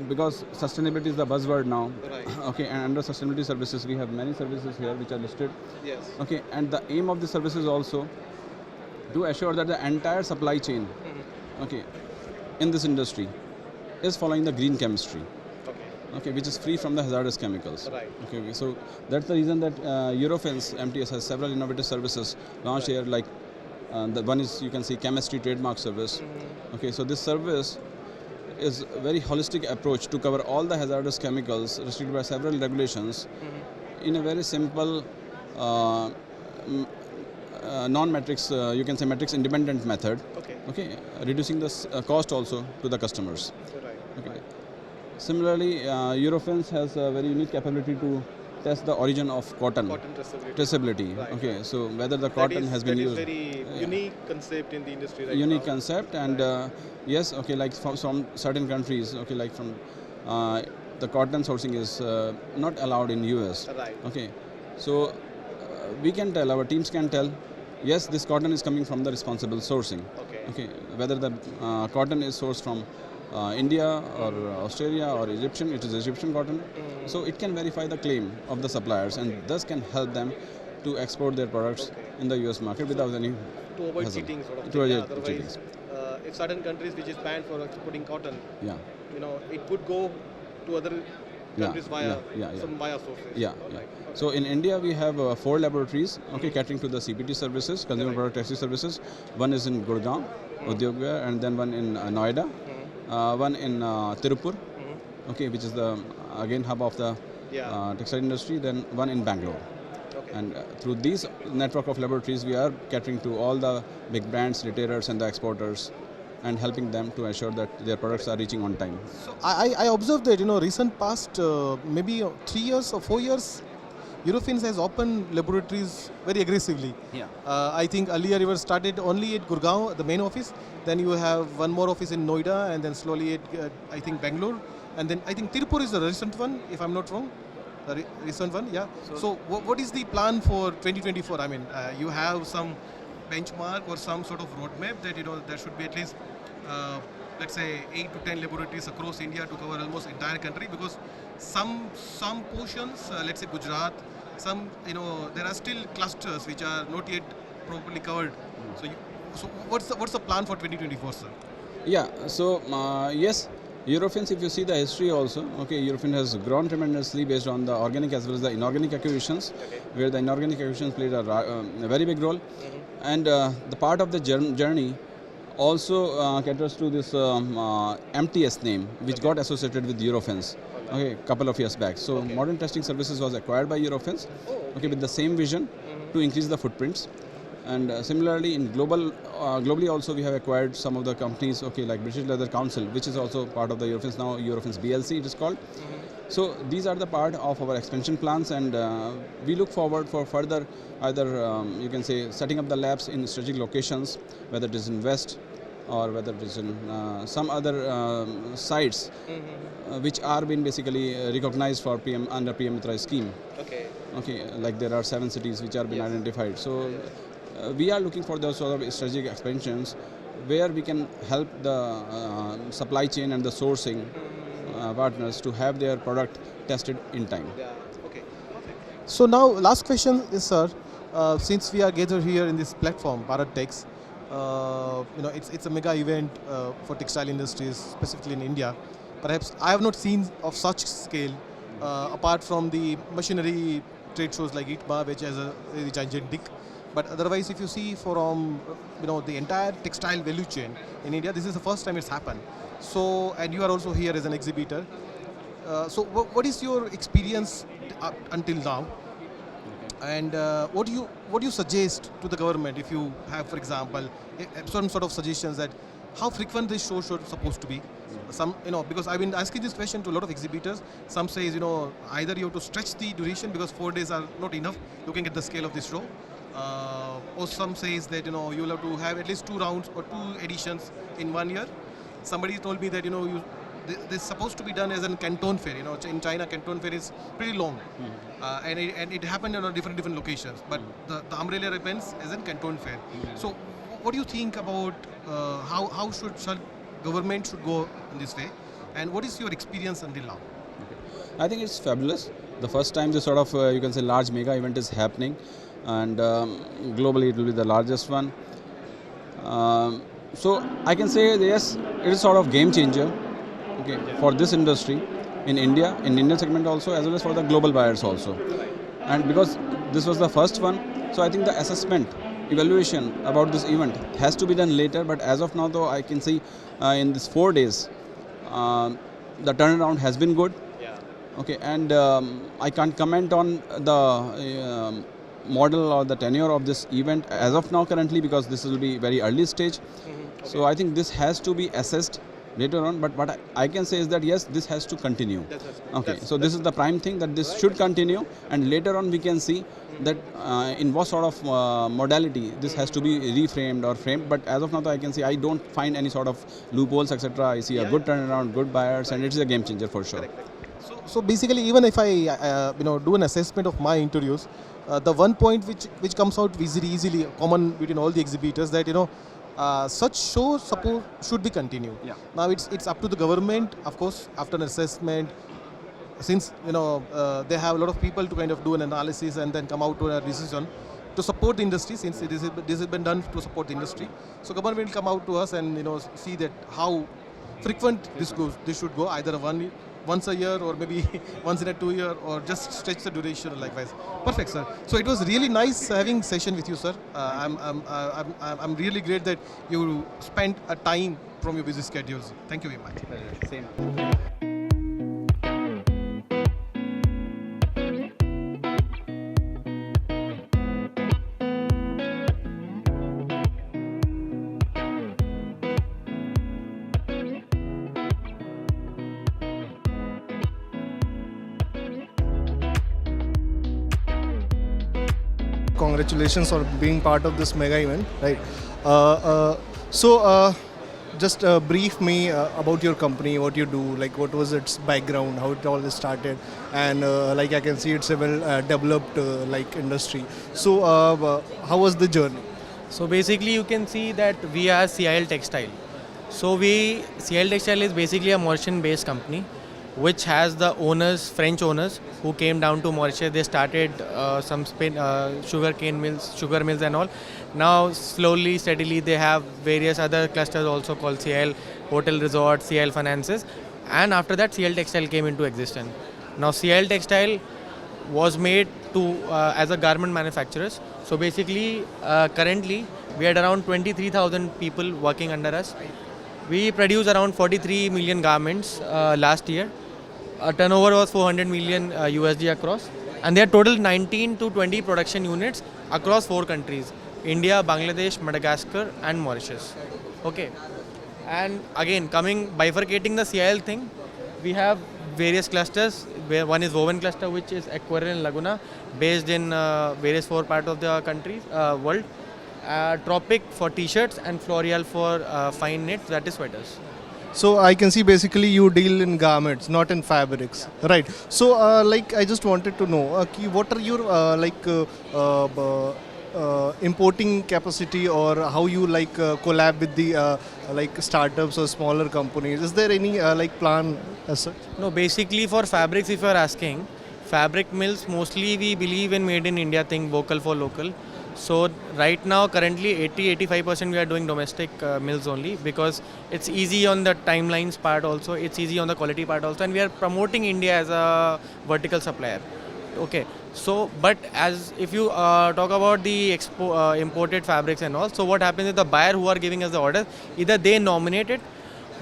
because sustainability is the buzzword now. Right. Okay, and under sustainability services we have many services here which are listed. Yes. Okay, and the aim of the service is also to assure that the entire supply chain, okay, in this industry is following the green chemistry. Okay, which is free from the hazardous chemicals. Right. Okay, so that's the reason that Eurofins MTS has several innovative services launched here. Like the one is, you can see, chemistry trademark service. Okay, so this service is a very holistic approach to cover all the hazardous chemicals restricted by several regulations in a very simple non-matrix, you can say matrix independent method. Okay, reducing the cost also to the customers. Okay. Similarly, Eurofins has a very unique capability to test the origin of cotton. Traceability. Right. Okay, so whether the cotton has been used. That is very unique concept in the industry right Unique now. concept, and yes, okay, like from certain countries, okay, like from the cotton sourcing is not allowed in US. Right. Okay, so we can tell, our teams can tell, yes, this cotton is coming from the responsible sourcing. Okay, whether the cotton is sourced from India or Australia or Egyptian, it is Egyptian cotton. So it can verify the claim of the suppliers and thus can help them to export their products in the US market without any To avoid hassle. cheating sort of To thing. avoid Otherwise, cheatings. if certain countries which is banned for exporting cotton, Yeah. it could go to other countries via some via sources. Yeah, yeah. So in India we have 4 laboratories, okay, catering to the CPT services, consumer product testing services. One is in Gurgaon, Udyog Vihar, and then one in Noida, one in Tirupur, okay, which is the again hub of the textile industry. Then one in Bangalore. And through these network of laboratories, we are catering to all the big brands, retailers, and the exporters, and helping them to ensure that their products are reaching on time. I observed that, recent past maybe 3 years or 4 years, Eurofins has opened laboratories very aggressively. Yeah. I think earlier you were started only at Gurgaon, the main office. Then you have one more office in Noida, and then slowly at I think Bangalore, and then I think Tirupur is the recent one, if I'm not wrong. The recent one, yeah. So what is the plan for 2024? I mean, you have some benchmark or some sort of roadmap that there should be at least let's say 8 to 10 laboratories across India to cover almost entire country, because some portions, let's say Gujarat, some there are still clusters which are not yet properly covered. So what's the plan for 2024, sir? Yeah. So yes, Eurofins, if you see the history also, okay, Eurofins has grown tremendously based on the organic as well as the inorganic acquisitions, where the inorganic acquisitions played a very big role. And the part of the journey also caters to this MTS name, which got associated with Eurofins, okay, a couple of years back. So Modern Testing Services was acquired by Eurofins, okay, with the same vision to increase the footprints. And similarly, in globally also we have acquired some of the companies, okay, like British Leather Council, which is also part of the Eurofins now, Eurofins BLC it is called. So these are the part of our expansion plans, and we look forward for further either you can say setting up the labs in strategic locations, whether it is in West or whether it is in some other sites which are being basically recognized for under PM Mitra scheme. Okay, like there are 7 cities which are being identified. So we are looking for those sort of strategic expansions where we can help the supply chain and the sourcing partners to have their product tested in time. So now last question is, sir, since we are gathered here in this platform, Bharat Tex, it's a mega event for textile industries, specifically in India. Perhaps I have not seen of such scale apart from the machinery trade shows like ITMA, which is a gigantic. But otherwise, if you see from the entire textile value chain in India, this is the first time it's happened. So, and you are also here as an exhibitor. So, what is your experience until now? And what do you suggest to the government if you have, for example, some sort of suggestions that how frequent this show should supposed to be? Some, because I've been asking this question to a lot of exhibitors. Some says, either you have to stretch the duration because 4 days are not enough looking at the scale of this show. Or some says that you'll have to have at least 2 rounds or 2 editions in 1 year. somebody told me that this is supposed to be done as a Canton Fair. In China, Canton Fair is pretty long, and it happened on different locations. But the umbrella events is in Canton Fair. So, what do you think about how should government should go in this way, and what is your experience until now? I think it's fabulous. The first time this sort of you can say large mega event is happening, and globally it will be the largest one. So I can say yes, it is sort of game changer. Okay, for this industry in India, in Indian segment also, as well as for the global buyers also. And because this was the first one, so I think the assessment, evaluation about this event has to be done later. But as of now, though, I can see in these 4 days, the turnaround has been good. Okay, and I can't comment on the model or the tenure of this event as of now currently, because this will be very early stage. So I think this has to be assessed later on, but what I can say is that yes, this has to continue. Okay, so this is the prime thing, that this should continue, and later on we can see that in what sort of modality this has to be reframed or framed. But as of now, I can say I don't find any sort of loopholes, etc. I see a good turnaround, good buyers, and it is a game changer for sure. So basically, even if I do an assessment of my interviews, the one point which comes out easily common between all the exhibitors, that such shows should be continued. Now it's up to the government, of course, after an assessment, since they have a lot of people to kind of do an analysis and then come out to a decision to support the industry, since this has been done to support the industry. So government will come out to us and see that how frequent this should go, either once a year, or maybe once in a 2 year, or just stretch the duration likewise. Perfect, sir. So it was really nice having session with you, sir. I'm really great that you spent a time from your busy schedules. Thank you very much. Same. Congratulations on being part of this mega event, right? Just brief me about your company, what you do, like what was its background, how it all started, and like I can see it's a well developed like industry. So how was the journey? So basically you can see that we are CIL Textile. So CIL Textile is basically a Mauritian based company which has the owners, French owners, who came down to Mauritius. They started some sugar mills and all. Now slowly, steadily, they have various other clusters also called CIL Hotel Resort, CIL Finances, and after that CIL Textile came into existence. Now CIL Textile was made to as a garment manufacturers. So basically, currently we had around 23,000 people working under us. We produced around 43 million garments last year. Our turnover was 400 million USD across, and there are total 19 to 20 production units across 4 countries: India, Bangladesh, Madagascar and Mauritius. Okay, and again bifurcating the CIL thing, we have various clusters, where one is woven cluster, which is Aquarel and Laguna, based in various 4 parts of the country, world. Tropic for t-shirts, and Floreal for fine knits, that is sweaters. So I can see basically you deal in garments, not in fabrics, right? So like I just wanted to know, what are your importing capacity, or how you collab with the like startups or smaller companies? Is there any like plan as such? No, basically for fabrics, if you are asking, fabric mills, mostly we believe in made in India thing, vocal for local. So right now, currently 80-85% we are doing domestic mills only, because it's easy on the timelines part also, it's easy on the quality part also, and we are promoting India as a vertical supplier. Okay, so but as if you talk about the imported fabrics and all, so what happens is the buyer who are giving us the order, either they nominate it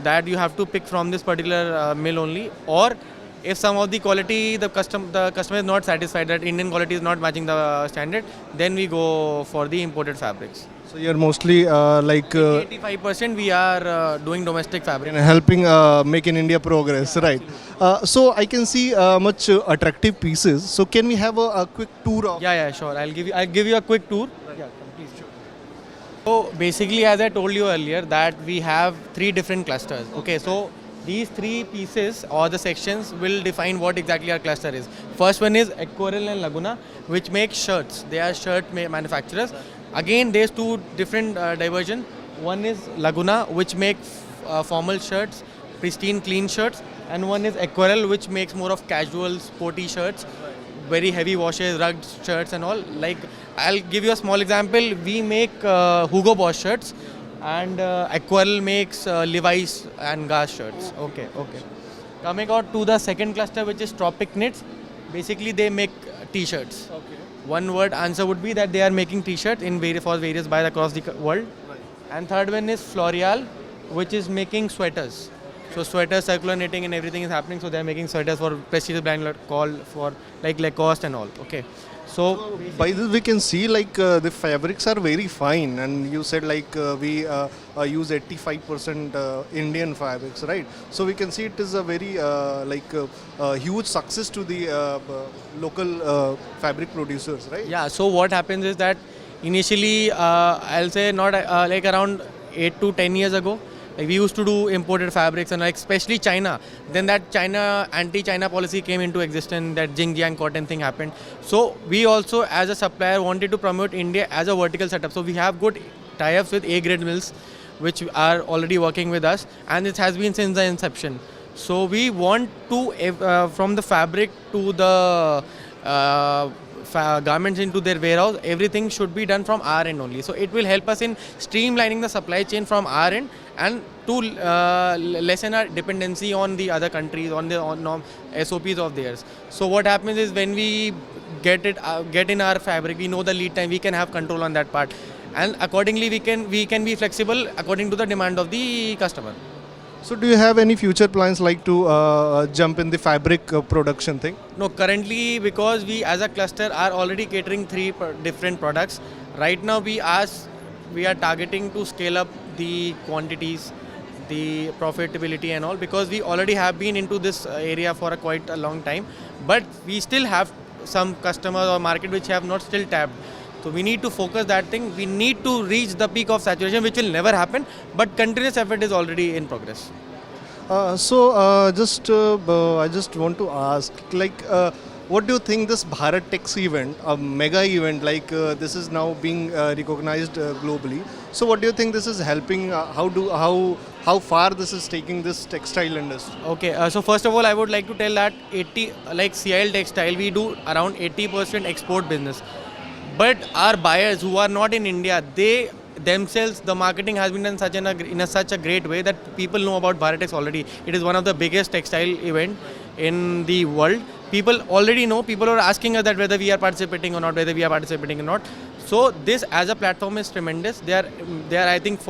that you have to pick from this particular mill only, or if some of the quality the customer is not satisfied, that Indian quality is not matching the standard, then we go for the imported fabrics. So you're mostly like 85% we are doing domestic fabric, helping make in India progress, right? So I can see much attractive pieces. So can we have a quick tour of? Yeah, sure. I'll give you a quick tour. Yeah, please. Sure. So basically, as I told you earlier, that we have 3 different clusters. Okay, so these 3 pieces or the sections will define what exactly our cluster is. First one is Aquarel and Laguna, which make shirts. They are shirt manufacturers. Again, there's 2 different diversion. One is Laguna, which make formal shirts, pristine, clean shirts, and one is Aquarel, which makes more of casual, sporty shirts, very heavy washes, rugged shirts and all. Like, I'll give you a small example. We make Hugo Boss shirts, and Aquarel makes Levi's and Gas shirts. Okay. Coming out to the second cluster, which is Tropic Knits. Basically, they make T-shirts. Okay. One word answer would be that they are making T-shirts for various buyers across the world. Right. And third one is Floreal, which is making sweaters. So sweaters, circular knitting and everything is happening. So they are making sweaters for prestigious brand called for like Lacoste and all. Okay. So by this we can see like the fabrics are very fine, and you said like we use 85% Indian fabrics, right? So we can see it is a very huge success to the local fabric producers, right? Yeah, so what happens is that initially I'll say not like around 8 to 10 years ago, like we used to do imported fabrics, and like especially China. Then that anti-China policy came into existence, that Xinjiang cotton thing happened. So we also as a supplier wanted to promote India as a vertical setup. So we have good tie-ups with A-grade mills, which are already working with us, and it has been since the inception. So we want to, from the fabric to the garments into their warehouse, everything should be done from our end only. So it will help us in streamlining the supply chain from our end, and to lessen our dependency on the other countries, on SOPs of theirs. So what happens is when we get in our fabric, we know the lead time, we can have control on that part, and accordingly we can be flexible according to the demand of the customer. So do you have any future plans like to jump in the fabric production thing? No, currently, because we as a cluster are already catering 3 different products. Right now we are targeting to scale up the quantities, the profitability and all, because we already have been into this area for quite a long time, but we still have some customers or market which have not still tapped. So we need to focus that thing. We need to reach the peak of saturation, which will never happen, but continuous effort is already in progress. I just want to ask, like, what do you think this Bharat Tex event, a mega event like this is now being recognized globally? So what do you think this is helping? How far this is taking this textile industry? Okay, so first of all, I would like to tell that CIL Textile, we do around 80% export business. But our buyers who are not in India, they themselves, the marketing has been done in such a great way that people know about Bharat Tex already. It is one of the biggest textile event in the world. People already know. People are asking us that whether we are participating or not. So this as a platform is tremendous. There are I think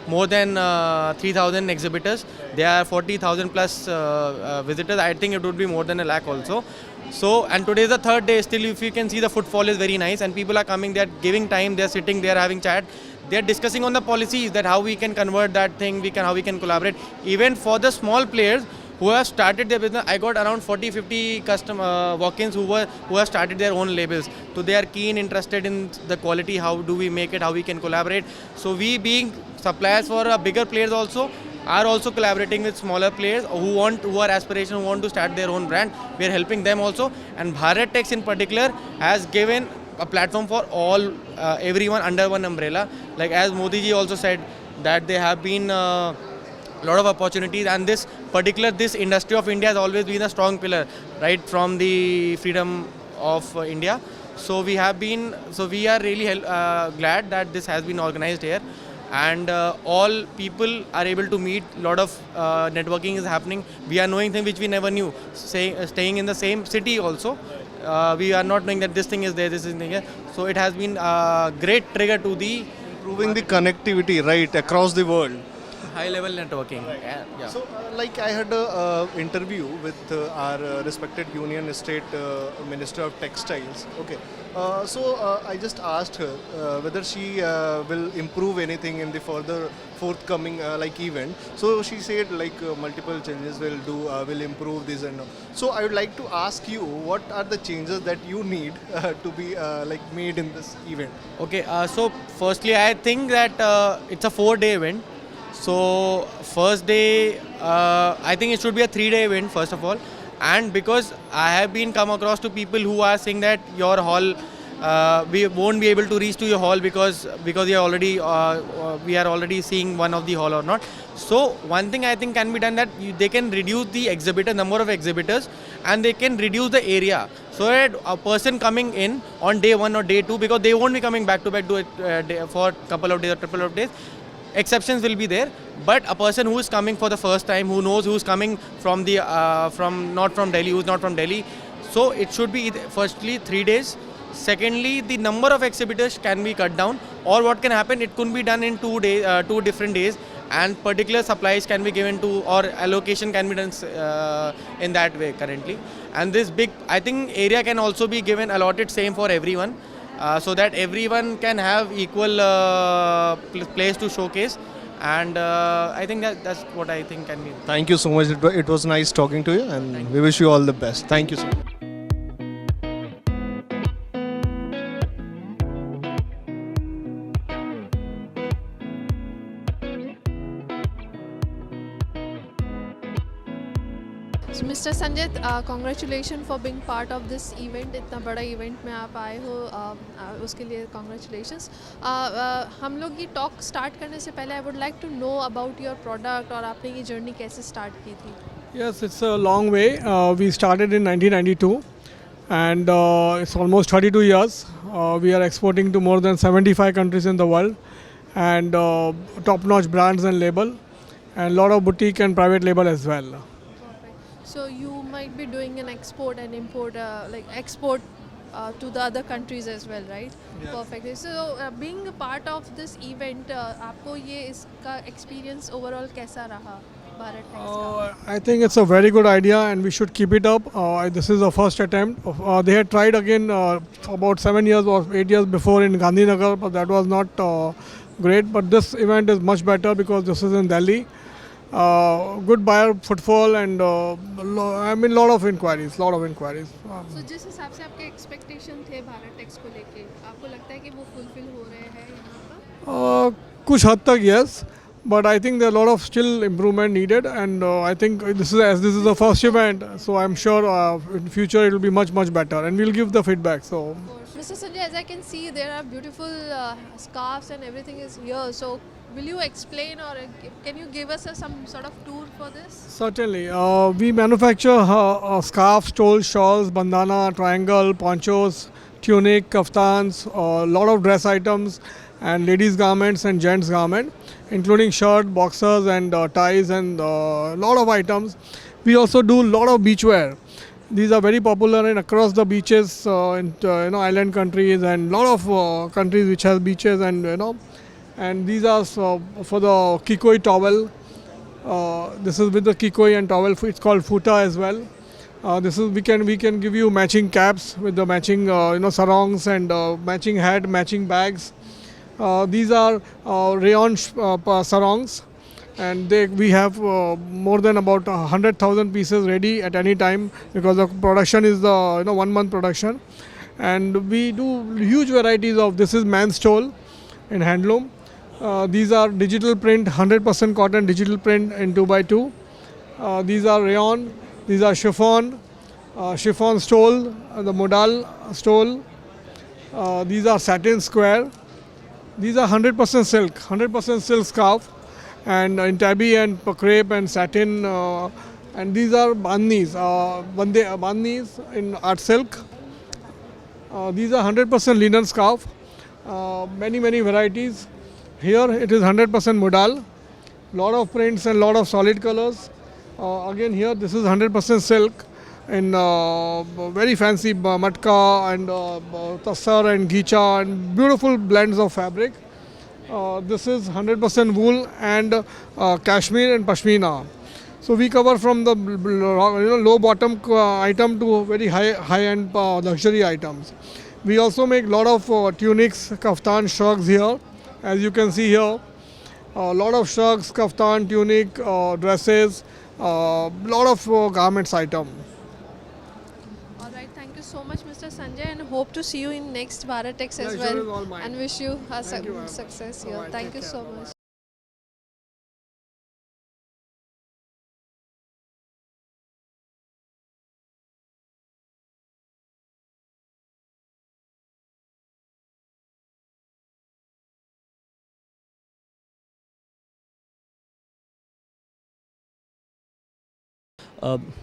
more than 3,000 exhibitors. There are 40,000 plus visitors. I think it would be more than 1 lakh also. So, and today is the 3rd day. Still, if you can see, the footfall is very nice, and people are coming. They are giving time. They are sitting. They are having chat. They are discussing on the policies, that how we can convert that thing. How we can collaborate. Even for the small players who have started their business, I got around 40-50 customer walk-ins who have started their own labels. So they are keen, interested in the quality. How do we make it? How we can collaborate? So we, being suppliers for bigger players also, are also collaborating with smaller players who are aspirational, who want to start their own brand. We are helping them also, and Bharat Tex in particular has given a platform for all everyone under one umbrella. Like as Modi ji also said that there have been a lot of opportunities, and this industry of India has always been a strong pillar, right from the freedom of India. So we are really glad that this has been organized here. And all people are able to meet. A lot of networking is happening. We are knowing things which we never knew. Staying in the same city also, we are not knowing that this thing is there, this is there. So it has been a great trigger to the improving the connectivity right across the world. high level networking. Yeah. So, like I had a interview with our respected Union State Minister of Textiles. Okay. I just asked her whether she will improve anything in the further forthcoming event. So she said multiple changes will improve this and all. So I would like to ask you, what are the changes that you need to be made in this event? Okay, so firstly, I think that it's a 4-day event. So first day, I think it should be a 3-day event first of all. And because I have been come across to people who are saying that your hall, we won't be able to reach to your hall because you are already we are already seeing one of the hall or not. So one thing I think can be done, that they can reduce the number of exhibitors, and they can reduce the area, so that a person coming in on day 1 or day 2, because they won't be coming back to back to it for a couple of days or couple of days. Exceptions will be there, but a person who is coming for the first time, who knows who's coming from the not from Delhi, who's not from Delhi, so it should be firstly 3 days. Secondly, the number of exhibitors can be cut down, or what can happen, it could be done in 2 days, 2 different days, and particular supplies can be given to, or allocation can be done in that way currently. And this big, I think, area can also be given allotted same for everyone. So that everyone can have equal place to showcase, and I think that's what I think can be. Thank you so much. It was nice talking to you, and we wish you all the best. Thank you so much. So Mr. Sanjay, congratulations for being part of this event. इतना बड़ा event में आप आए हो, उसके लिए congratulations. हम लोग ये talk start करने से पहले I would like to know about your product और आपने ये journey कैसे start की थी? Yes, it's a long way. We started in 1992, and it's almost 32 years. We are exporting to more than 75 countries in the world, and top-notch brands and label, and a lot of boutique and private label as well. So you might be doing an export and import, export to the other countries as well, right? Yes. Perfect. So being a part of this event, आपको ये इसका experience overall कैसा रहा? Bharat Tex का? I think it's a very good idea, and we should keep it up. This is the first attempt. They had tried again about 7 years or 8 years before in Gandhinagar, but that was not great. But this event is much better because this is in Delhi. Good buyer footfall, and lot of inquiries. So जिस हिसाब से आपके expectation थे Bharat Tex को लेके, आपको लगता है कि वो fulfill हो रहे हैं यहाँ पर? कुछ हद तक yes, but I think there are a lot of still improvement needed, and I think this is the first event, so I'm sure in future it will be much better, and we'll give the feedback. So. Mr. Sanjay, as I can see, there are beautiful scarves and everything is here. So, will you explain, or can you give us some sort of tour for this? Certainly. We manufacture scarves, stoles, shawls, bandana, triangle, ponchos, tunic, kaftans, a lot of dress items, and ladies' garments and gents' garments, including shirt, boxers, and ties, and a lot of items. We also do a lot of beachwear. These are very popular in across the beaches in island countries, and lot of countries which have beaches, and and these are for the kikoi towel. This is with the kikoi and towel. It's called futa as well. This is we can give you matching caps with the matching sarongs, and matching hat, matching bags. These are rayon sarongs, and we have more than about 100,000 pieces ready at any time, because the production is the 1 month production, and we do huge varieties of. This is man's stole in handloom. These are digital print, 100% cotton digital print in 2x2. These are rayon. These are chiffon stole, the modal stole. These are satin square. These are 100% silk, 100% silk scarf, and in tabby and crepe and satin, and these are bandhnis, bandhnis in art silk. These are 100% linen scarf, many varieties. Here it is 100% modal, lot of prints and lot of solid colors. Again here this is 100% silk in very fancy matka and tassar and ghicha, and beautiful blends of fabric. This is 100% wool and cashmere and pashmina. So we cover from the low bottom item to very high end luxury items. We also make lot of tunics, kaftan, shrugs here. As you can see here, a lot of shrugs, kaftan, tunic, dresses, lot of garments item. All right, thank you so much, Mr. Sanjay, and hope to see you in next Bharat Tex as Pleasure is well. all mine. And wish you a Thank you, ma'am. success All here. right, Thank take you care. so much.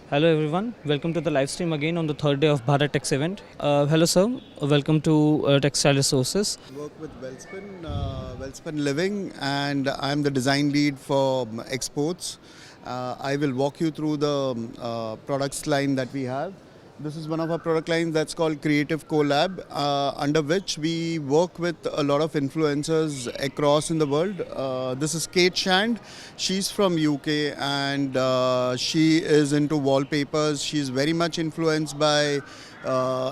Hello everyone, welcome to the live stream again on the third day of Bharat Tex event. Hello sir, welcome to Textile Resources. Work with Wellspun Living, and I'm the design lead for exports. I will walk you through the products line that we have. This is one of our product lines that's called Creative Collab, under which we work with a lot of influencers across in the world. This is Kate Shand. She's from UK and she is into wallpapers. She's very much influenced by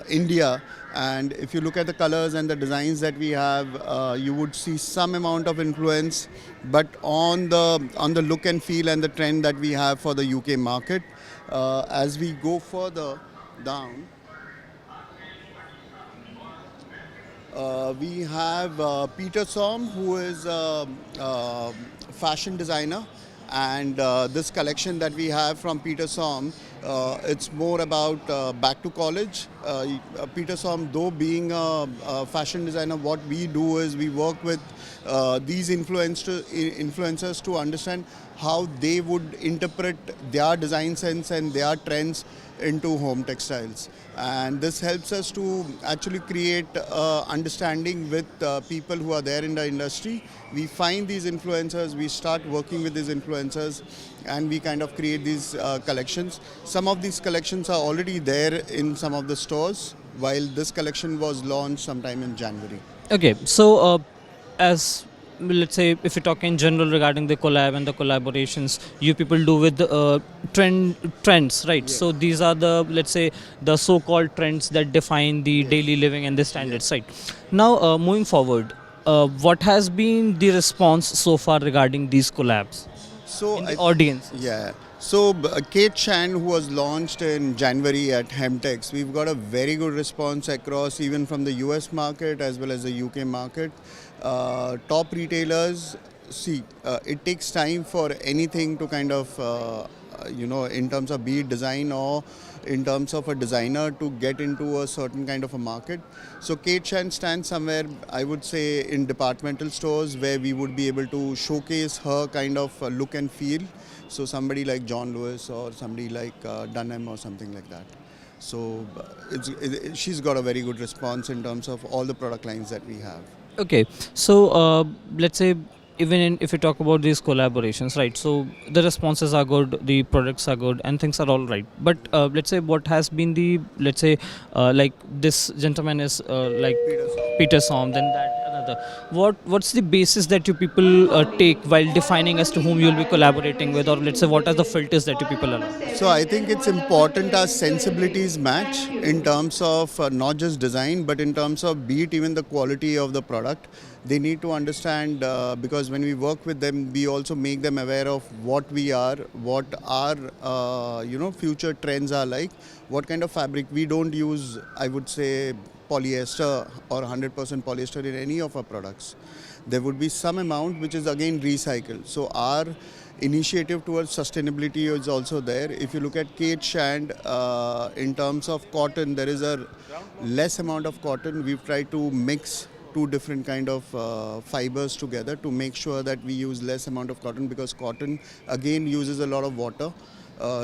India. And if you look at the colors and the designs that we have, you would see some amount of influence, but on the look and feel and the trend that we have for the UK market. As we go further down, we have Peter Som, who is a fashion designer, and this collection that we have from Peter Som, it's more about back to college. Peter Som, though being a fashion designer, what we do is we work with these influencers to understand how they would interpret their design sense and their trends into home textiles. And this helps us to actually create understanding with people who are there in the industry. We find these influencers, we start working with these influencers, and we kind of create these collections. Some of these collections are already there in some of the stores, while this collection was launched sometime in January. Okay, so as let's say if you talk in general regarding the collab and the collaborations you people do with trends, right? Yes. So these are the, let's say, the so-called trends that define the daily living and the standards, right? Now moving forward, what has been the response so far regarding these collabs in the audience? Yeah. So Kate Shand, who was launched in January at Hemtex, we've got a very good response across, even from the US market as well as the UK market. Top retailers, see, it takes time for anything to kind of, in terms of be it design or in terms of a designer to get into a certain kind of a market. So Kate Shand stands somewhere, I would say, in departmental stores where we would be able to showcase her kind of look and feel. So somebody like John Lewis or somebody like Dunham or something like that. So she's got a very good response in terms of all the product lines that we have. Okay, so let's say even if you talk about these collaborations, right? So the responses are good, the products are good, and things are all right. But let's say what has been the, let's say, like this gentleman is like Peter Som, then that another. What's the basis that you people take while defining as to whom you will be collaborating with, or let's say what are the filters that you people allow? So I think it's important our sensibilities match in terms of not just design, but in terms of be it even the quality of the product. They need to understand because when we work with them, we also make them aware of what we are, what our future trends are like, what kind of fabric. We don't use, I would say, polyester or 100% polyester in any of our products. There would be some amount which is again recycled. So our initiative towards sustainability is also there. If you look at Kate Shand, in terms of cotton, there is a less amount of cotton. We've tried to mix two different kind of fibers together to make sure that we use less amount of cotton, because cotton again uses a lot of water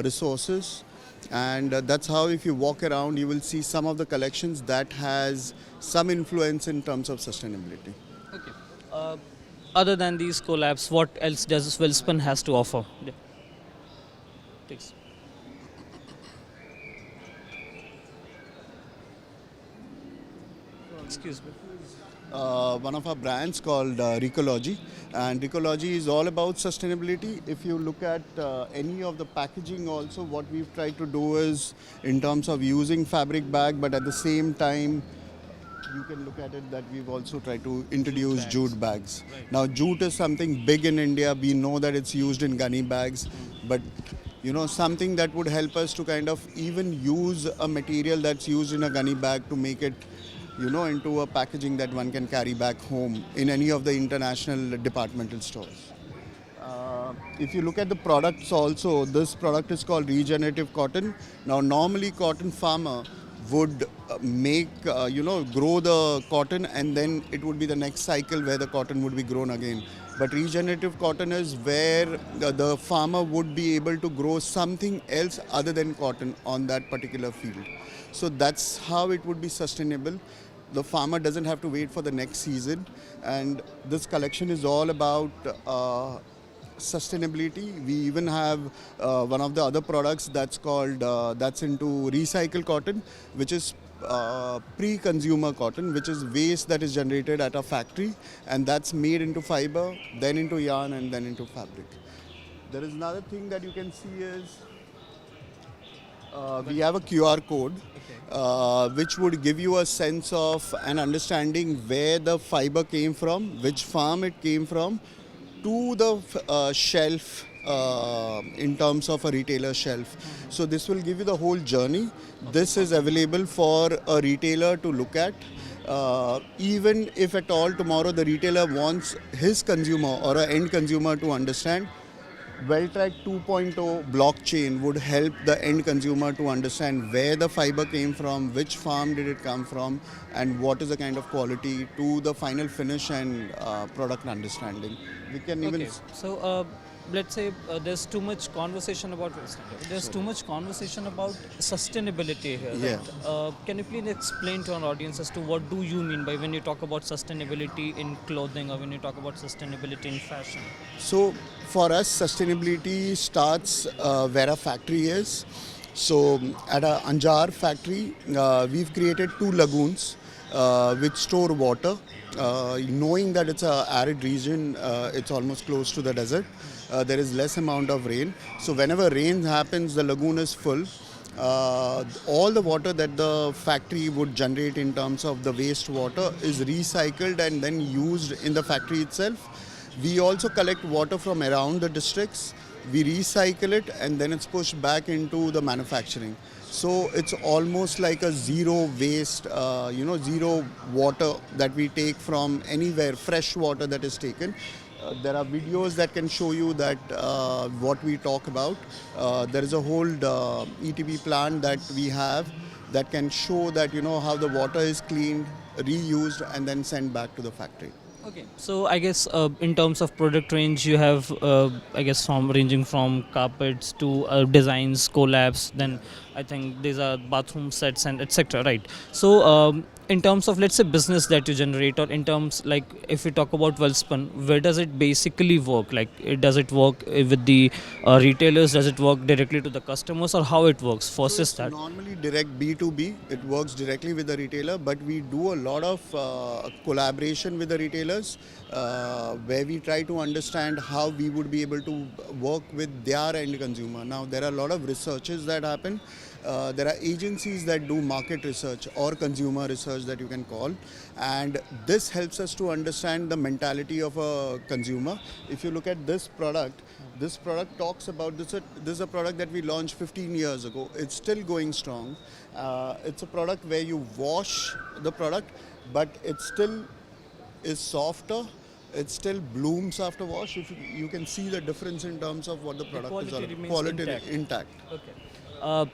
resources. And that's how, if you walk around, you will see some of the collections that has some influence in terms of sustainability. Okay. Other than these collabs, what else does Wellspun has to offer? Yeah. Please. Excuse me. one of our brands called Recology, and Recology is all about sustainability. If you look at any of the packaging also, what we've tried to do is in terms of using fabric bag, but at the same time you can look at it that we've also tried to introduce jute bags. Now jute is something big in India. We know that it's used in gunny bags, but something that would help us to kind of even use a material that's used in a gunny bag to make it into a packaging that one can carry back home in any of the international departmental stores. If you look at the products also, this product is called regenerative cotton. Now normally cotton farmer would grow the cotton, and then it would be the next cycle where the cotton would be grown again. But regenerative cotton is where the farmer would be able to grow something else other than cotton on that particular field. So that's how it would be sustainable. The farmer doesn't have to wait for the next season, and this collection is all about sustainability. We even have one of the other products that's called that's into recycled cotton, which is pre-consumer cotton, which is waste that is generated at a factory, and that's made into fiber, then into yarn, and then into fabric. There is another thing that you can see is we have a QR code which would give you a sense of an understanding where the fiber came from, which farm it came from, to the shelf in terms of a retailer shelf. So this will give you the whole journey. This is available for a retailer to look at. Even if at all tomorrow the retailer wants his consumer or an end consumer to understand, Well-Track 2.0 blockchain would help the end consumer to understand where the fiber came from, which farm did it come from, and what is the kind of quality to the final finish and product understanding. We can even So let's say there's too much conversation about sustainability here. Yeah. Can you please explain to our audience as to what do you mean by when you talk about sustainability in clothing or when you talk about sustainability in fashion? So for us, sustainability starts where a factory is. So at a Anjar factory, we've created 2 lagoons which store water. Knowing that it's an arid region, it's almost close to the desert. There is less amount of rain. So whenever rain happens, the lagoon is full. All the water that the factory would generate in terms of the waste water is recycled and then used in the factory itself. We also collect water from around the districts. We recycle it and then it's pushed back into the manufacturing. So it's almost like a zero waste, zero water that we take from anywhere, fresh water that is taken. There are videos that can show you that what we talk about. There is a whole ETP plant that we have that can show that how the water is cleaned, reused, and then sent back to the factory. Okay, so I guess in terms of product range, you have ranging from carpets to designs, collabs. Then I think these are bathroom sets and etc. Right. So in terms of, let's say, business that you generate, or in terms, like, if we talk about Welspun, where does it basically work? Like, does it work with the retailers? Does it work directly to the customers, or how it works? First is that. Normally direct B2B, it works directly with the retailer, but we do a lot of collaboration with the retailers where we try to understand how we would be able to work with their end consumer. Now, there are a lot of researches that happen. There are agencies that do market research or consumer research that you can call, and this helps us to understand the mentality of a consumer. If you look at this product talks about this is a product that we launched 15 years ago. It's still going strong. It's a product where you wash the product, but it still is softer. It still blooms after wash. If you can see the difference in terms of what the product is all about. Quality intact. Okay.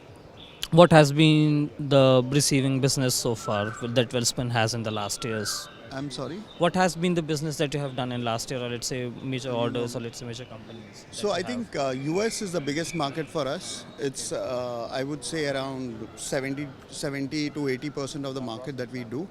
What has been the receiving business so far that Welspun has in the last years? I'm sorry? What has been the business that you have done in last year, or let's say major orders, or let's say major companies? So I think US is the biggest market for us. It's I would say around 70 to 80% of the market that we do.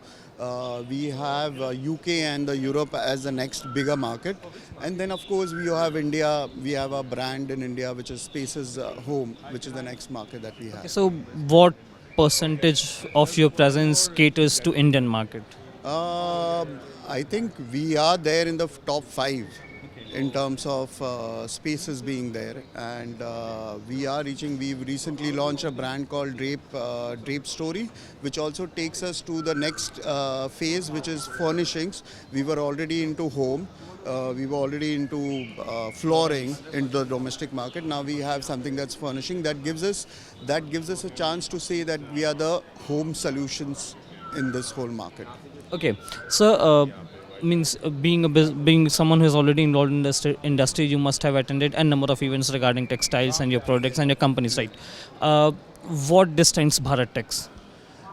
We have UK and Europe as the next bigger market, and then of course we have India. We have a brand in India which is Spaces Home, which is the next market that we have. Okay, so what percentage of your presence caters to Indian market? I think we are there in the top 5 in terms of spaces being there, and we are reaching. We've recently launched a brand called Drape Story, which also takes us to the next phase, which is furnishings. We were already into home. We were already into flooring in the domestic market. Now we have something that's furnishing that gives us a chance to say that we are the home solutions in this whole market. Okay, so means being someone who is already involved in the industry, you must have attended a number of events regarding textiles and your products and your companies, right? What distinguishes Bharat Tex?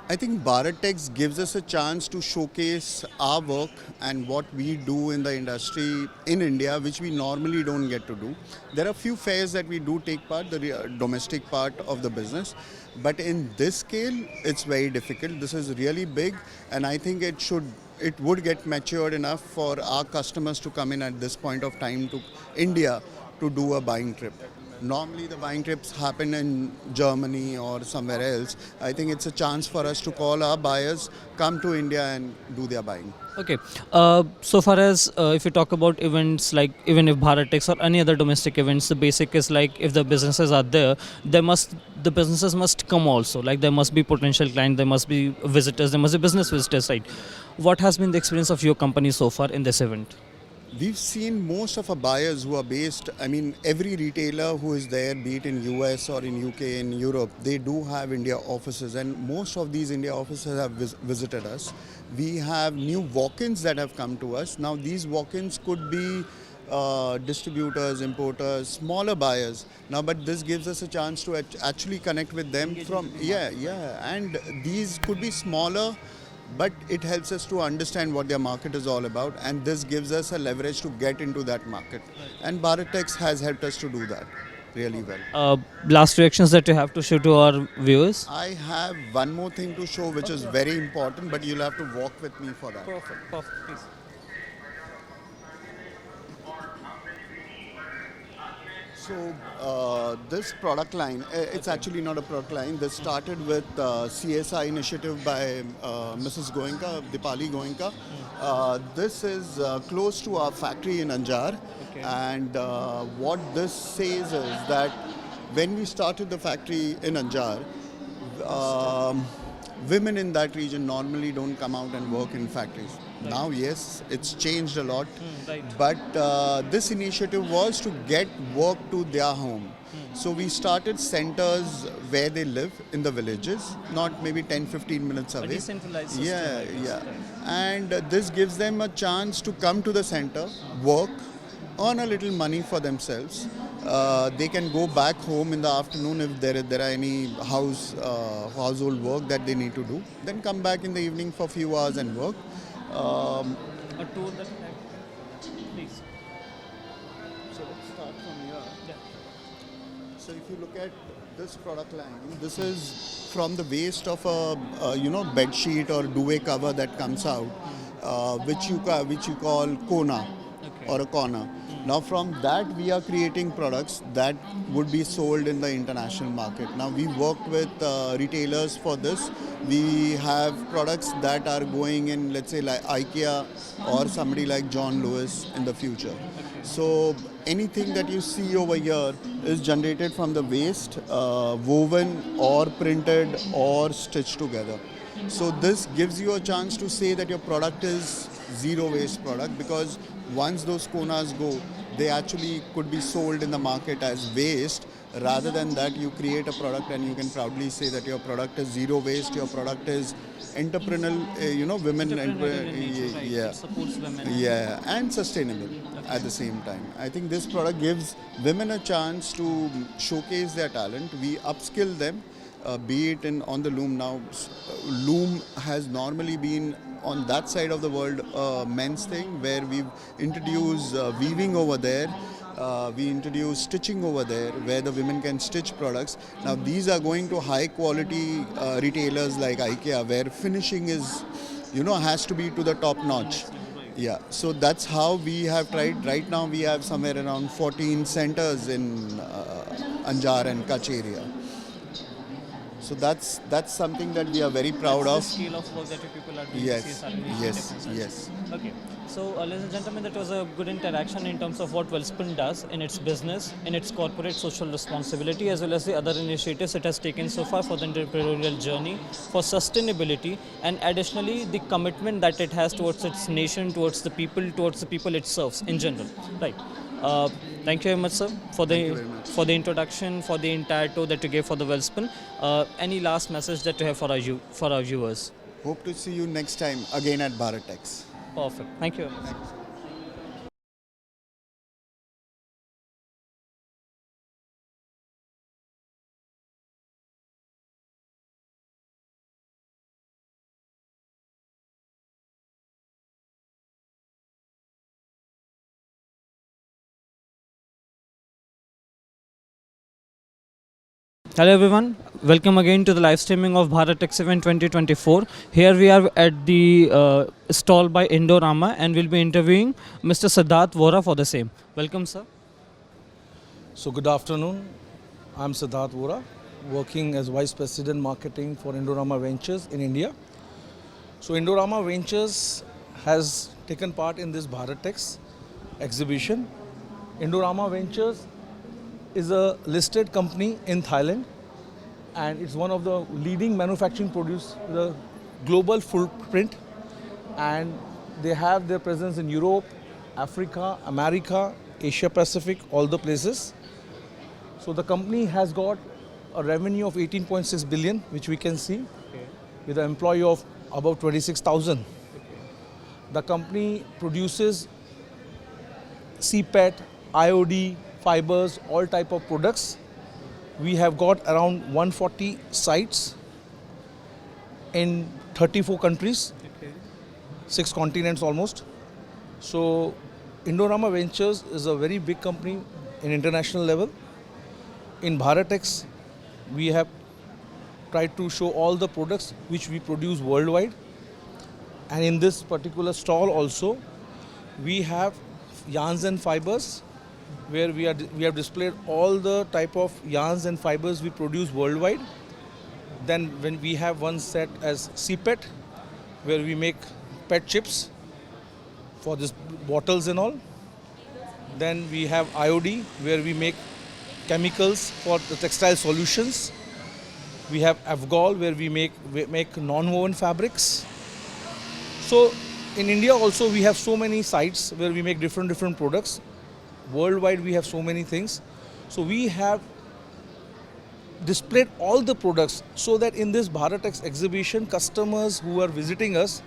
I think Bharat Tex gives us a chance to showcase our work and what we do in the industry in India, which we normally don't get to do. There are few fairs that we do take part, the domestic part of the business, but in this scale, it's very difficult. This is really big, and I think it would get matured enough for our customers to come in at this point of time to India to do a buying trip. Normally the buying trips happen in Germany or somewhere else. I think it's a chance for us to call our buyers, come to India and do their buying. Okay, so far as if you talk about events, like even if Bharat Tex or any other domestic events, the basic is like if the businesses are there, the businesses must come also. Like there must be potential clients, there must be visitors, there must be business visitors, right? What has been the experience of your company so far in this event? We've seen most of our buyers who are based, every retailer who is there, be it in US or in UK, in Europe, they do have India offices, and most of these India offices have visited us. We have new walk-ins that have come to us. Now these walk-ins could be distributors, importers, smaller buyers. Now, but this gives us a chance to actually connect with them from, and these could be smaller, but it helps us to understand what their market is all about, and this gives us a leverage to get into that market. And Bharat Tex has helped us to do that really well. Last reactions that you have to show to our viewers? I have one more thing to show which is very important, but you'll have to walk with me for that. Perfect, please. So this product line, it's actually not a product line. This started with CSI initiative by Mrs. Goenka, Dipali Goenka. This is close to our factory in Anjar. Okay. And what this says is that when we started the factory in Anjar, women in that region normally don't come out and work in factories. Right. Now, yes, it's changed a lot, right. But this initiative was to get work to their home. So we started centers where they live in the villages, not maybe 10-15 minutes away. A decentralized system. Yeah. And this gives them a chance to come to the center, work, earn a little money for themselves. They can go back home in the afternoon if there are any household work that they need to do. Then come back in the evening for a few hours and work. A tool that please. So let's start from here. Yeah. So if you look at this product line, this is from the waste of a bed sheet or duvet cover that comes out, which you call Kona. Okay. Or a corner. Now from that we are creating products that would be sold in the international market. Now we worked with retailers for this. We have products that are going in, let's say like IKEA or somebody like John Lewis in the future. So anything that you see over here is generated from the waste, woven or printed or stitched together. So this gives you a chance to say that your product is zero waste product, because once those konas go, they actually could be sold in the market as waste. Rather than that, you create a product and you can proudly say that your product is zero waste, your product is entrepreneurial, women, it supports women. Yeah, and sustainable at the same time. I think this product gives women a chance to showcase their talent. We upskill them, be it on the loom now. Loom has normally been on that side of the world men's thing, where we've introduced weaving over there. We introduced stitching over there, where the women can stitch products. Now these are going to high quality retailers like IKEA, where finishing is, has to be to the top notch. Yeah, so that's how we have tried. Right now we have somewhere around 14 centers in Anjar and Kutch area. So that's something that we are very proud That's of. the scale of work that you people are doing. Yes, yes, yes. Okay. So, ladies and gentlemen, that was a good interaction in terms of what Welspun does in its business, in its corporate social responsibility, as well as the other initiatives it has taken so far for the entrepreneurial journey, for sustainability, and additionally the commitment that it has towards its nation, towards the people it serves in general. Right. Thank you very much, sir, for the introduction, for the entire tour that you gave for the Welspun. Any last message that you have for our viewers? Hope to see you next time again at Bharat Tex. Perfect. Thank you. Hello everyone, welcome again to the live streaming of Bharat Tex Event 2024. Here we are at the stall by Indorama and we'll be interviewing Mr. Siddharth Vora for the same. Welcome, sir. So good afternoon, I'm Siddharth Vora, working as Vice President Marketing for Indorama Ventures in India. So Indorama Ventures has taken part in this Bharat Tex exhibition. Indorama Ventures is a listed company in Thailand and it's one of the leading manufacturing produce with a global footprint, and they have their presence in Europe, Africa, America, Asia Pacific, all the places. So the company has got a revenue of 18.6 billion, which we can see, with an employee of about 26,000. The company produces CPET, IOD, fibers, all type of products. We have got around 140 sites in 34 countries, 6 continents almost. So Indorama Ventures is a very big company in international level. In Bharat Tex, we have tried to show all the products which we produce worldwide. And in this particular stall also, we have yarns and fibers, where we have displayed all the type of yarns and fibers we produce worldwide. Then when we have one set as CPET, where we make PET chips for this bottles and all. Then we have IOD, where we make chemicals for the textile solutions. We have Afgol, where we make non-woven fabrics. So in India also we have so many sites where we make different products. Worldwide we have so many things. So we have displayed all the products so that in this Bharat Tex exhibition, customers who are visiting us,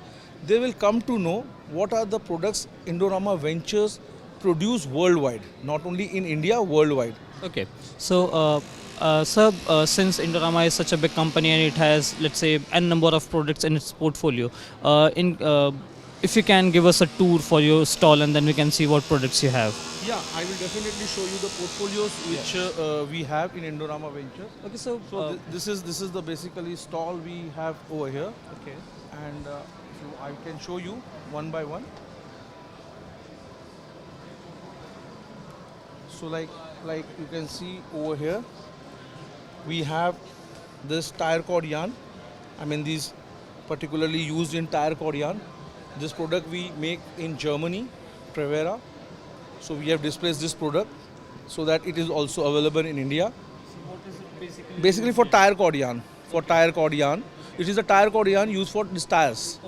they will come to know what are the products Indorama Ventures produce worldwide, not only in India, worldwide. Okay. So, sir, since Indorama is such a big company and it has, let's say, n number of products in its portfolio, if you can give us a tour for your stall and then we can see what products you have. Yeah, I will definitely show you the portfolios which we have in Indorama Ventures. Okay, so this is the basically stall we have over here. Okay. And I can show you one by one. So like you can see over here, we have this tire cord yarn. I mean, these particularly used in tire cord yarn. This product we make in Germany, Fibre. So we have displayed this product so that it is also available in India. So what is it basically? Basically for tire cord yarn. For tire cord yarn. It is a tire cord yarn used for these tires.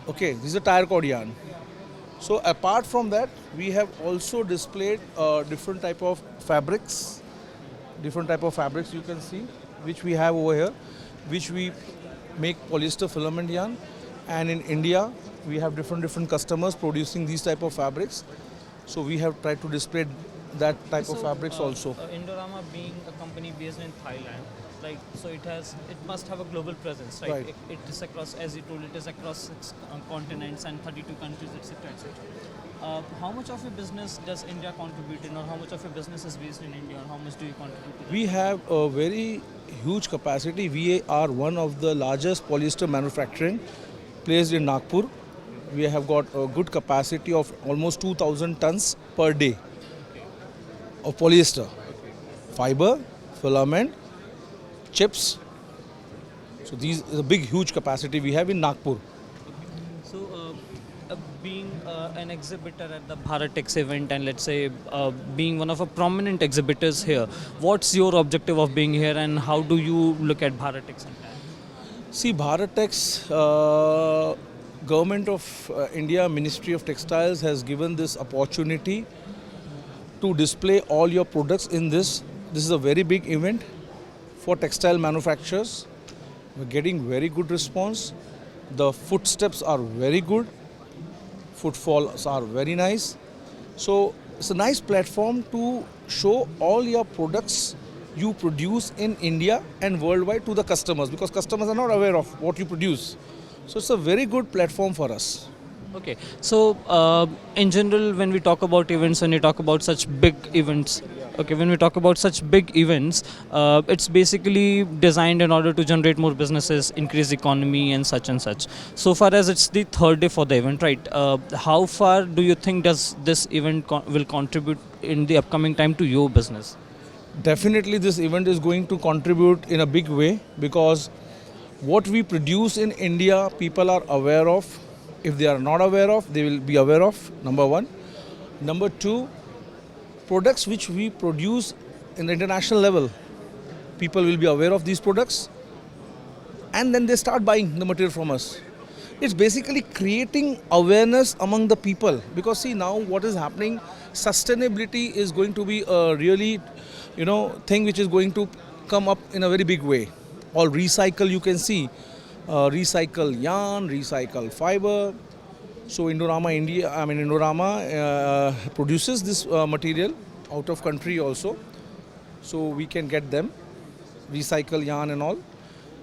Okay, this is a tire cord yarn. So apart from that, we have also displayed different type of fabrics. Different type of fabrics you can see, which we have over here, which we make polyester filament yarn. And in India, we have different customers producing these type of fabrics. So we have tried to display that type of fabrics also. Indorama being a company based in Thailand, like, so it must have a global presence, right? Right. It is across, as you told, it is across 6 continents and 32 countries, etc., etc. How much of your business does India contribute in, or how much of your business is based in India, or how much do you contribute to that? We have a very huge capacity. We are one of the largest polyester manufacturing placed in Nagpur. We have got a good capacity of almost 2,000 tons per day of polyester, fiber, filament, chips, So these is a big, huge capacity we have in Nagpur. So, being an exhibitor at the Bharat Tex event, and let's say being one of the prominent exhibitors here, what's your objective of being here, and how do you look at Bharat Tex? See, Bharat Tex, Government of India, Ministry of Textiles has given this opportunity to display all your products in this. This is a very big event for textile manufacturers. We're getting very good response. The footsteps are very good. Footfalls are very nice. So it's a nice platform to show all your products you produce in India and worldwide to the customers, because customers are not aware of what you produce. So it's a very good platform for us. Okay, so in general, when we talk about events, when we talk about such big events, it's basically designed in order to generate more businesses, increase economy and such and such. So far as it's the third day for the event, right? How far do you think does this event will contribute in the upcoming time to your business? Definitely this event is going to contribute in a big way, because what we produce in India, people are aware of. If they are not aware of, they will be aware of, number one. Number two, products which we produce in the international level, people will be aware of these products, and then they start buying the material from us. It's basically creating awareness among the people, because see, now what is happening, sustainability is going to be a really, thing which is going to come up in a very big way. All recycle, you can see, recycle yarn, recycle fiber. So Indorama produces this material out of country also. So we can get them, recycle yarn and all.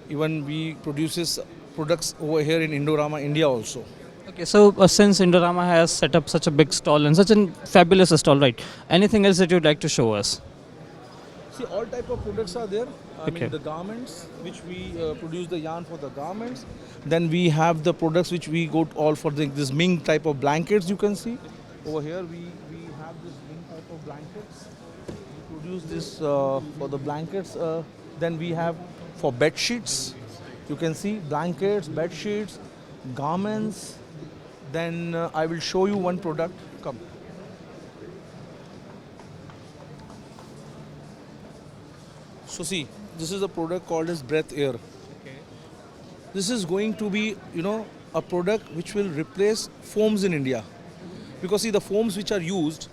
Even we produces products over here in Indorama, India also. Okay, so since Indorama has set up such a big stall and such a fabulous stall, right? Anything else that you'd like to show us? See, all type of products are there. I Okay. mean, the garments, which we produce the yarn for the garments. Then we have the products which we go all for this Ming type of blankets, you can see. Over here we have this Ming type of blankets. We produce this for the blankets. Then we have for bed sheets. You can see blankets, bed sheets, garments. Then I will show you one product. Come. So see, this is a product called as Breath Air. Okay. This is going to be, a product which will replace foams in India. Because see, the foams which are used,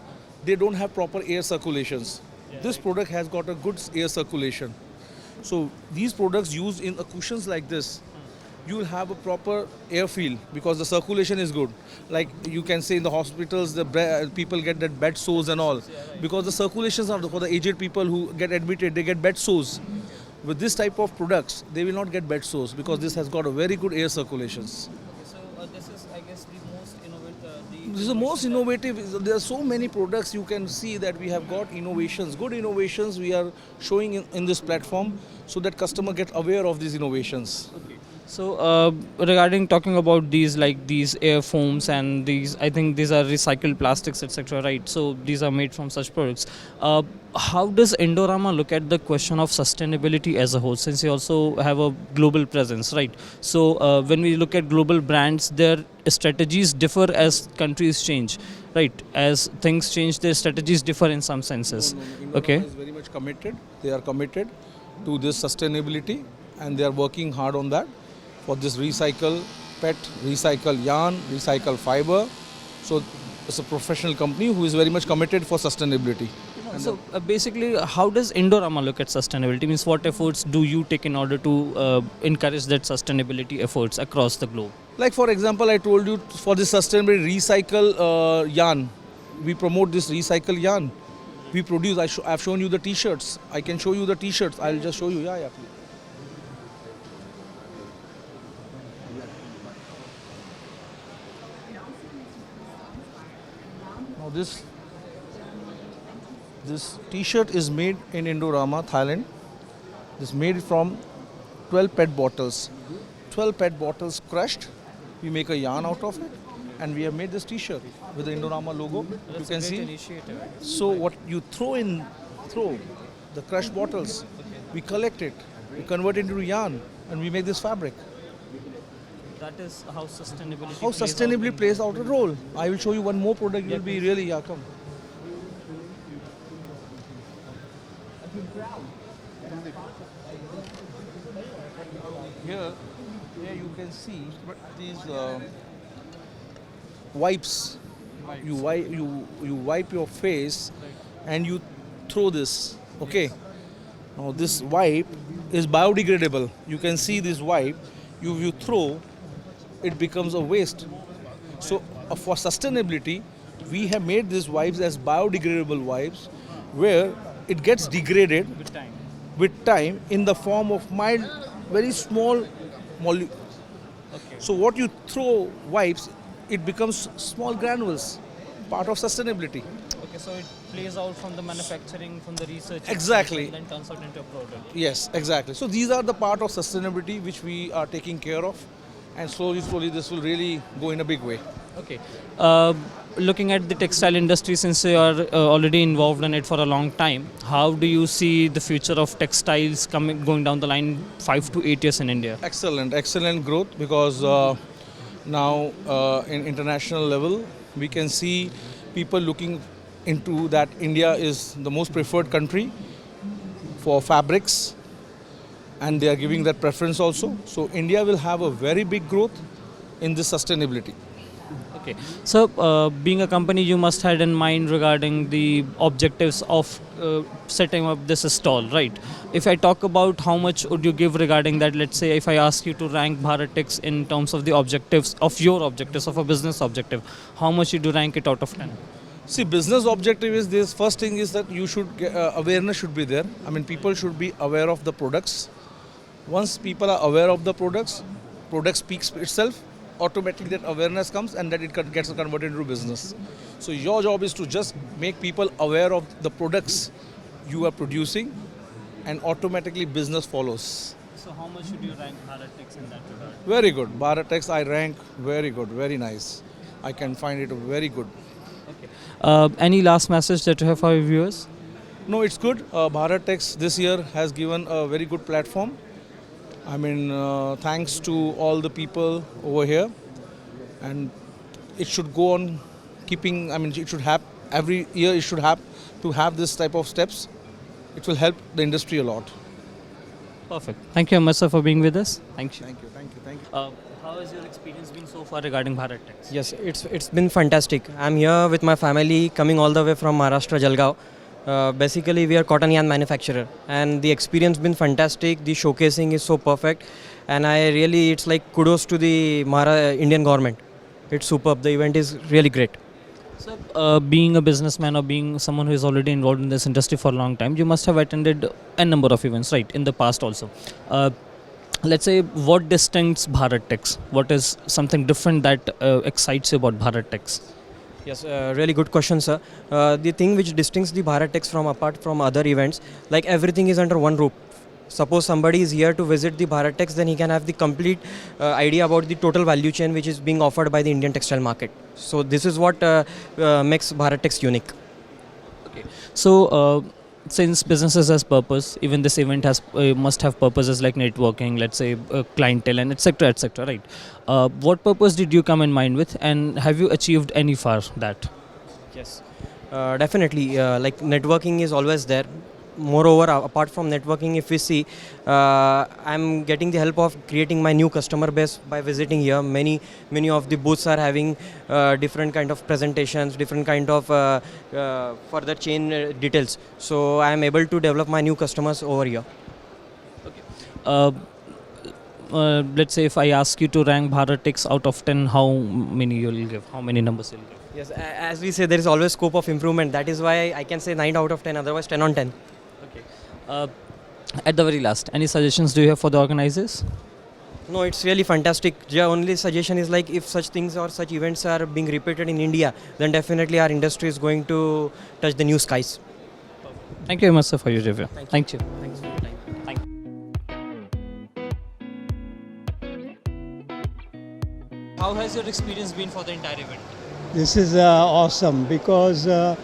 they don't have proper air circulations. This product has got a good air circulation. So these products used in cushions like this, you will have a proper airfield because the circulation is good. Like you can say in the hospitals, the people get that bed sores and all. Because the circulations are for the aged people who get admitted, they get bed sores. With this type of products, they will not get bed sores because this has got a very good air circulations. So this is, I guess, the most innovative. This is the most innovative. There are so many products you can see that we have got innovations, good innovations we are showing in this platform so that customer get aware of these innovations. Okay. So regarding talking about these, like these air foams and these, I think these are recycled plastics, etc. Right? So these are made from such products. How does Indorama look at the question of sustainability as a whole? Since you also have a global presence, right? So when we look at global brands, their strategies differ as countries change, right? As things change, their strategies differ in some senses. Indorama Okay. is very much committed. They are committed to this sustainability and they are working hard on that. For this recycle PET, recycle yarn, recycle fiber. So it's a professional company who is very much committed for sustainability. So basically, how does Indorama look at sustainability? Means what efforts do you take in order to encourage that sustainability efforts across the globe? Like for example, I told you for this sustainability recycle yarn, we promote this recycle yarn. We produce, I've shown you the t-shirts. I can show you the t-shirts. I'll just show you. Yeah, please. Now this t-shirt is made in Indorama, Thailand. This is made from 12 PET bottles. 12 PET bottles crushed. We make a yarn out of it and we have made this t-shirt with the Indorama logo. You can see. So what you throw the crushed bottles, we collect it we convert it into yarn, and we make this fabric. That is how sustainability. How sustainably plays out a role. I will show you one more product. You will be really come. Here you can see these wipes. You wipe your face, and you throw this. Okay. Now this wipe is biodegradable. You can see this wipe. You throw, it becomes a waste. So for sustainability, we have made these wipes as biodegradable wipes, where it gets degraded with time in the form of mild, very small molecule. Okay. So what you throw wipes, it becomes small granules, part of sustainability. Okay, so it plays out from the manufacturing, from the research. Exactly. And then turns out into a product. Yes, exactly. So these are the part of sustainability which we are taking care of, and slowly this will really go in a big way. Okay. Looking at the textile industry, since you are already involved in it for a long time, how do you see the future of textiles going down the line 5 to 8 years in India? Excellent growth, because now in international level we can see people looking into that India is the most preferred country for fabrics, and they are giving that preference also. So India will have a very big growth in this sustainability. Okay, so being a company, you must have in mind regarding the objectives of setting up this stall, right? If I talk about how much would you give regarding that, let's say if I ask you to rank Bharat Tex in terms of the objectives, of your objectives, of a business objective, how much would you rank it out of 10? See, business objective is this. First thing is that you should awareness should be there. I mean, people should be aware of the products. Once people are aware of the products, product speaks itself. Automatically that awareness comes, and that it gets converted into business. So your job is to just make people aware of the products you are producing, and automatically business follows. So how much should you rank Bharat Tex in that regard? Very good. Bharat Tex I rank very good, very nice. I can find it very good. Okay. Any last message that you have for our viewers? No, it's good. Bharat Tex this year has given a very good platform. I mean, thanks to all the people over here, and it should go on keeping, I mean, it should have, every year it should have to have this type of steps. It will help the industry a lot. Perfect. Thank you, Amar sir, for being with us. Thank you. Thank you. How has your experience been so far regarding Bharat Tex? Yes, it's been fantastic. I'm here with my family, coming all the way from Maharashtra, Jalgaon. Basically, we are cotton yarn manufacturer, and the experience been fantastic. The showcasing is so perfect, and it's like kudos to the Indian government. It's superb. The event is really great. So, being a businessman or being someone who is already involved in this industry for a long time, you must have attended a number of events, right, in the past also. Let's say, what distincts Bharat Tex? What is something different that excites you about Bharat Tex? Yes, really good question, sir. The thing which distincts the Bharat Tex apart from other events, like everything is under one roof. Suppose somebody is here to visit the Bharat Tex, then he can have the complete idea about the total value chain which is being offered by the Indian textile market. So this is what makes Bharat Tex unique. Okay. So since businesses has purpose, even this event has must have purposes like networking, let's say clientele and etc., right? What purpose did you come in mind with, and have you achieved any far that? Yes, definitely. Like networking is always there. Moreover, apart from networking, if we see, I'm getting the help of creating my new customer base by visiting here. Many of the booths are having different kind of presentations, different kind of further chain details. So I am able to develop my new customers over here. Okay. Let's say if I ask you to rank Bharat Tex out of 10, how many you'll give? How many numbers you'll give? Yes, as we say, there is always scope of improvement. That is why I can say 9 out of 10, otherwise 10 on 10. Okay. At the very last, any suggestions do you have for the organizers? No, it's really fantastic. The only suggestion is like if such things or such events are being repeated in India, then definitely our industry is going to touch the new skies. Thank you very much, sir, for your review. Thank you. Thanks for your time. Thank you. How has your experience been for the entire event? This is awesome because I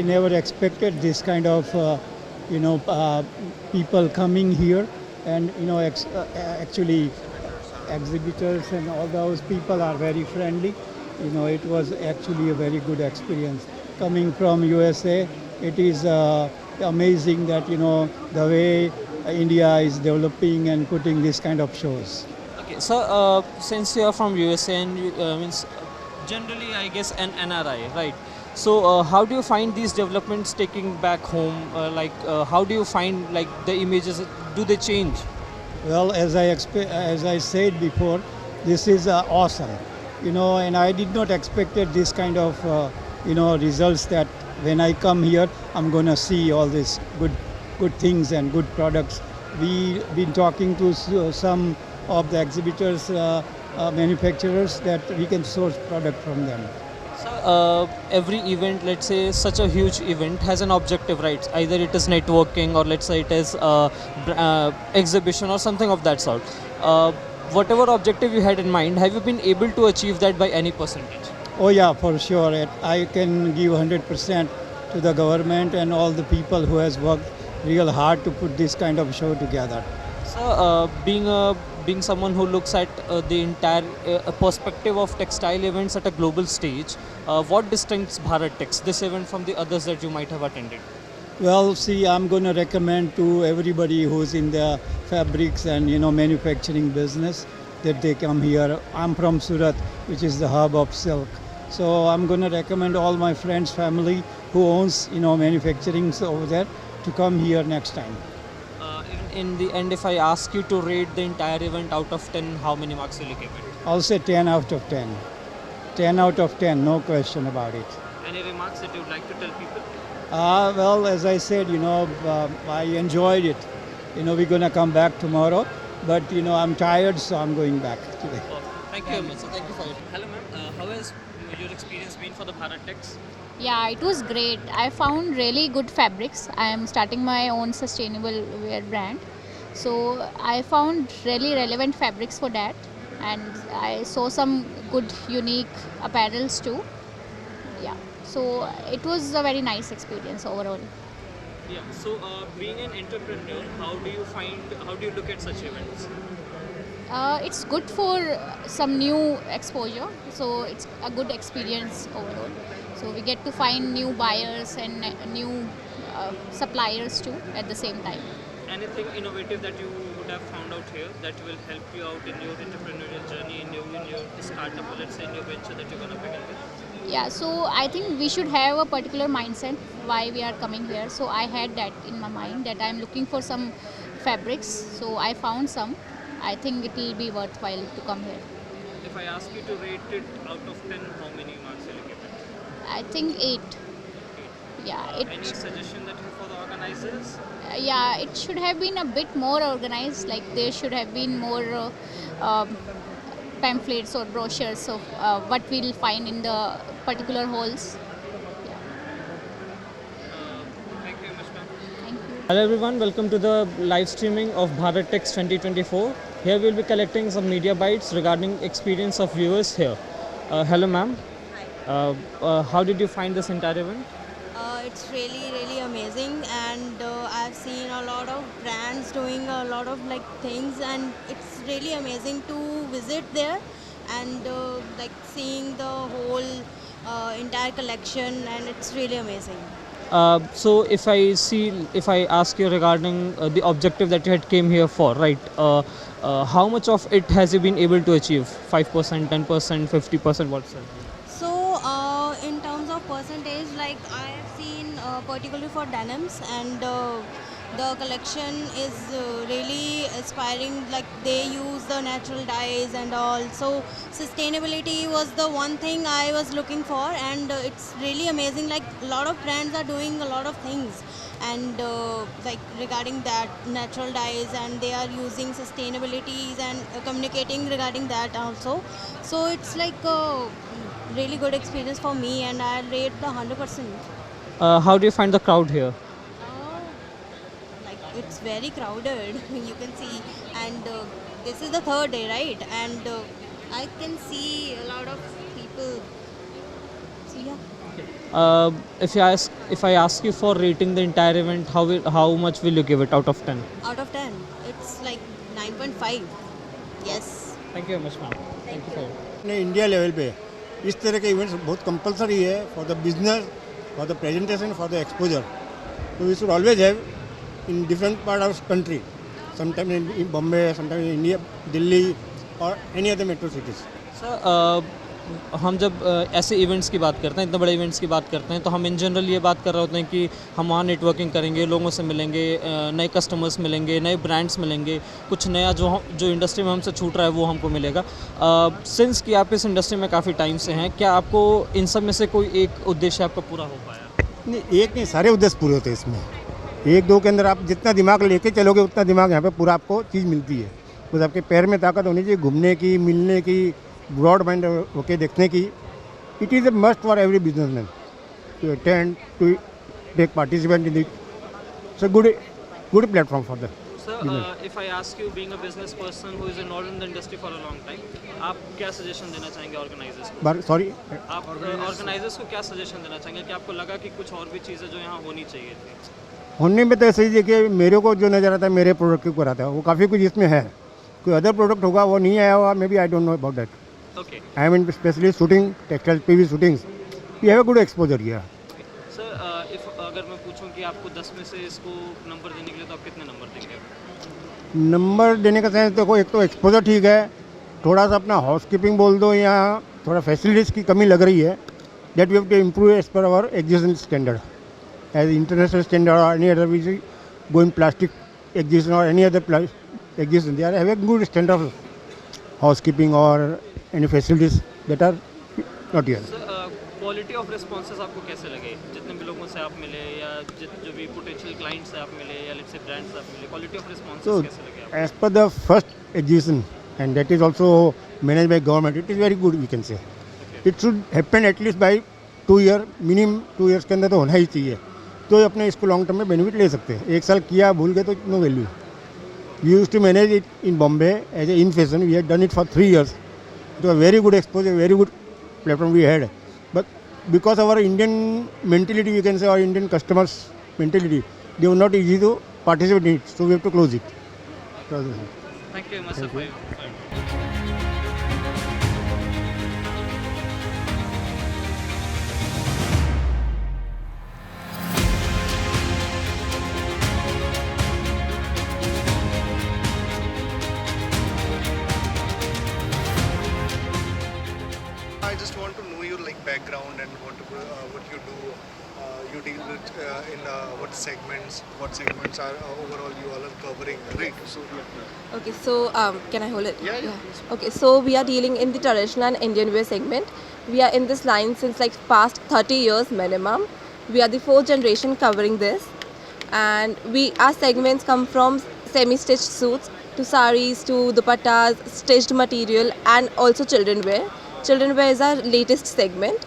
never expected this kind of people coming here, and actually exhibitors and all those people are very friendly. It was actually a very good experience. Coming from USA, it is amazing that the way India is developing and putting this kind of shows. Okay, so since you are from USA and you, means generally I guess an NRI, right? So how do you find these developments taking back home? How do you find like the images? Do they change? Well, as I said before, this is awesome. And I did not expected this kind of results, that when I come here I'm gonna see all these good things and good products. We've been talking to some of the exhibitors, manufacturers, that we can source product from them. So every event, let's say such a huge event, has an objective, right? Either it is networking, or let's say it is exhibition or something of that sort. Whatever objective you had in mind, have you been able to achieve that by any percentage? Oh yeah, for sure. I can give 100% to the government and all the people who has worked real hard to put this kind of show together. So being someone who looks at the entire perspective of textile events at a global stage, what distinguishes Bharat Tex, this event, from the others that you might have attended? Well, see, I'm going to recommend to everybody who's in the fabrics and manufacturing business that they come here. I'm from Surat, which is the hub of silk. So I'm going to recommend all my friends, family who owns manufacturing over there to come here next time. In the end, if I ask you to rate the entire event out of 10, how many marks will you give it? I'll say 10 out of 10. 10 out of 10, no question about it. Any remarks that you would like to tell people? Well, as I said, I enjoyed it. We're going to come back tomorrow, but I'm tired, so I'm going back today. Thank you very much. So thank you for it. Hello ma'am, how has your experience been for the Bharat Tex? Yeah, it was great. I found really good fabrics. I am starting my own sustainable wear brand. So I found really relevant fabrics for that, and I saw some good unique apparels too. Yeah, so it was a very nice experience overall. Yeah, so being an entrepreneur, how do you look at such events? It's good for some new exposure, so it's a good experience overall. So we get to find new buyers and new suppliers too at the same time. Anything innovative that you would have found out here that will help you out in your entrepreneurial journey, in your startup, or let's say in your venture that you're going to begin with? Yeah, so I think we should have a particular mindset why we are coming here. So I had that in my mind, that I'm looking for some fabrics. So I found some. I think it will be worthwhile to come here. If I ask you to rate it out of 10, how many marks will you give it? I think 8. Yeah. Any suggestion that you have for the organizers? Yeah, it should have been a bit more organized. Like there should have been more pamphlets or brochures of what we'll find in the particular halls. Thank you very much, ma'am. Thank you. Hello everyone, welcome to the live streaming of Bharat Tex 2024. Here we'll be collecting some media bites regarding experience of viewers here. Hello ma'am. Hi. How did you find this entire event? It's really amazing, and I've seen a lot of brands doing a lot of things, and it's really amazing to visit there and seeing the whole entire collection, and it's really amazing. So if I ask you regarding the objective that you had came here for, right? How much of it has you been able to achieve? 5%, 10%, 50%, what's it? So in terms of percentage, I have seen particularly for denims, and the collection is really inspiring. They use the natural dyes and all. So sustainability was the one thing I was looking for, and it's really amazing. A lot of brands are doing a lot of things, and regarding that natural dyes, and they are using sustainabilities and communicating regarding that also. So it's a really good experience for me, and I rate the 100%. How do you find the crowd here? It's very crowded, you can see, and this is the third day, right? And I can see a lot of people. Yeah. If I ask you for rating the entire event, how much will you give it out of 10? Out of 10, it's like 9.5. Yes. Thank you very much, ma'am. Thank you for your अपने India level पे इस तरह के events बहुत compulsory है for the business, for the presentation, for the exposure. तो we should always have in different part of country, sometime in Bombay, sometime in India, Delhi और any other metro cities. Sir, हम जब ऐसे इवेंट्स की बात करते हैं, इतने बड़े इवेंट्स की बात करते हैं, तो हम इन जनरल ये बात कर रहे होते हैं कि हम वहाँ नेटवर्किंग करेंगे, लोगों से मिलेंगे, नए कस्टमर्स मिलेंगे, नए ब्रांड्स मिलेंगे, कुछ नया जो इंडस्ट्री में हमसे छूट रहा है वो हमको मिलेगा. सिंस कि आप इस इंडस्ट्री में काफ़ी टाइम से हैं, क्या आपको इन सब में से कोई एक उद्देश्य आपका पूरा हो पाया? नहीं, एक नहीं, सारे उद्देश्य पूरे होते हैं इसमें. एक दो के अंदर आप जितना दिमाग लेके चलोगे उतना दिमाग यहाँ पे पूरा आपको चीज़ मिलती है. बस आपके पैर में ताकत होनी चाहिए, घूमने की, मिलने की, ब्रॉड माइंड होके देखने की. It is a must for every businessman to attend, to take participant in it. It's a good platform for the. Sir, if I ask you, being a business person who is involved in the industry for a long time, आप क्या suggestion देना चाहेंगे organisers को? Sorry, आप organisers को क्या suggestion देना चाहेंगे कि आपको लगा कि कुछ और भी चीज़ें जो यहाँ होनी चाहिए थी? होने में तो ऐसे ही देखिए, मेरे को जो नज़र आता है मेरे प्रोडक्ट के ऊपर आता है, वो काफ़ी कुछ इसमें है. कोई अदर प्रोडक्ट होगा वो नहीं आया होगा, may be I don't know about that. Okay. I mean specially suiting, textile PV suitings, we have a good exposure here. Sir, अगर मैं पूछूं कि आपको 10 में से इसको नंबर देने के लिए, तो आप कितने नंबर देंगे? नंबर देने का सेंस देखो, एक तो एक्सपोजर ठीक है, थोड़ा सा अपना हाउसकीपिंग बोल दो, या थोड़ा फैसिलिटीज़ की कमी लग रही है. That we have to improve as per our exhibition standard, as international standard और any other we go in plastic exhibition और any other exhibition, they are have a good standard of housekeeping और any facilities that are not here. Quality of responses आपको कैसे लगे? जितने भी लोगों से आप मिले, या जो भी पोटेंशियल क्लाइंट्स से आप मिले, या लेट्स से ब्रांड्स से आप मिले, क्वालिटी ऑफ रिस्पॉन्सेज कैसे लगे आपको? As per the first exhibition, and that is also managed by government, it is very good, we can say. It should happen at least by 2 year, minimum 2 years के अंदर तो होना ही चाहिए. तो अपने इसको लॉन्ग टर्म में बेनिफिट ले सकते हैं. एक साल किया, भूल गए तो no value. We used to manage it in Bombay as a in fashion. We had done it for 3 years. It was a very good exposure, very good platform we had. But because our Indian mentality, we can say, our Indian customers' mentality, they were not easy to participate in it. So we have to close it. Thank you, Mr. for your time. I just want to know your background and what you do. You deal with in what segments are overall you all are covering, right? So Okay, so can I hold it? Yeah. Okay, so we are dealing in the traditional and Indian wear segment. We are in this line since past 30 years minimum. We are the 4th generation covering this, and our segments come from semi-stitched suits to saris to dupattas, stitched material, and also children wear. Children wear is our latest segment,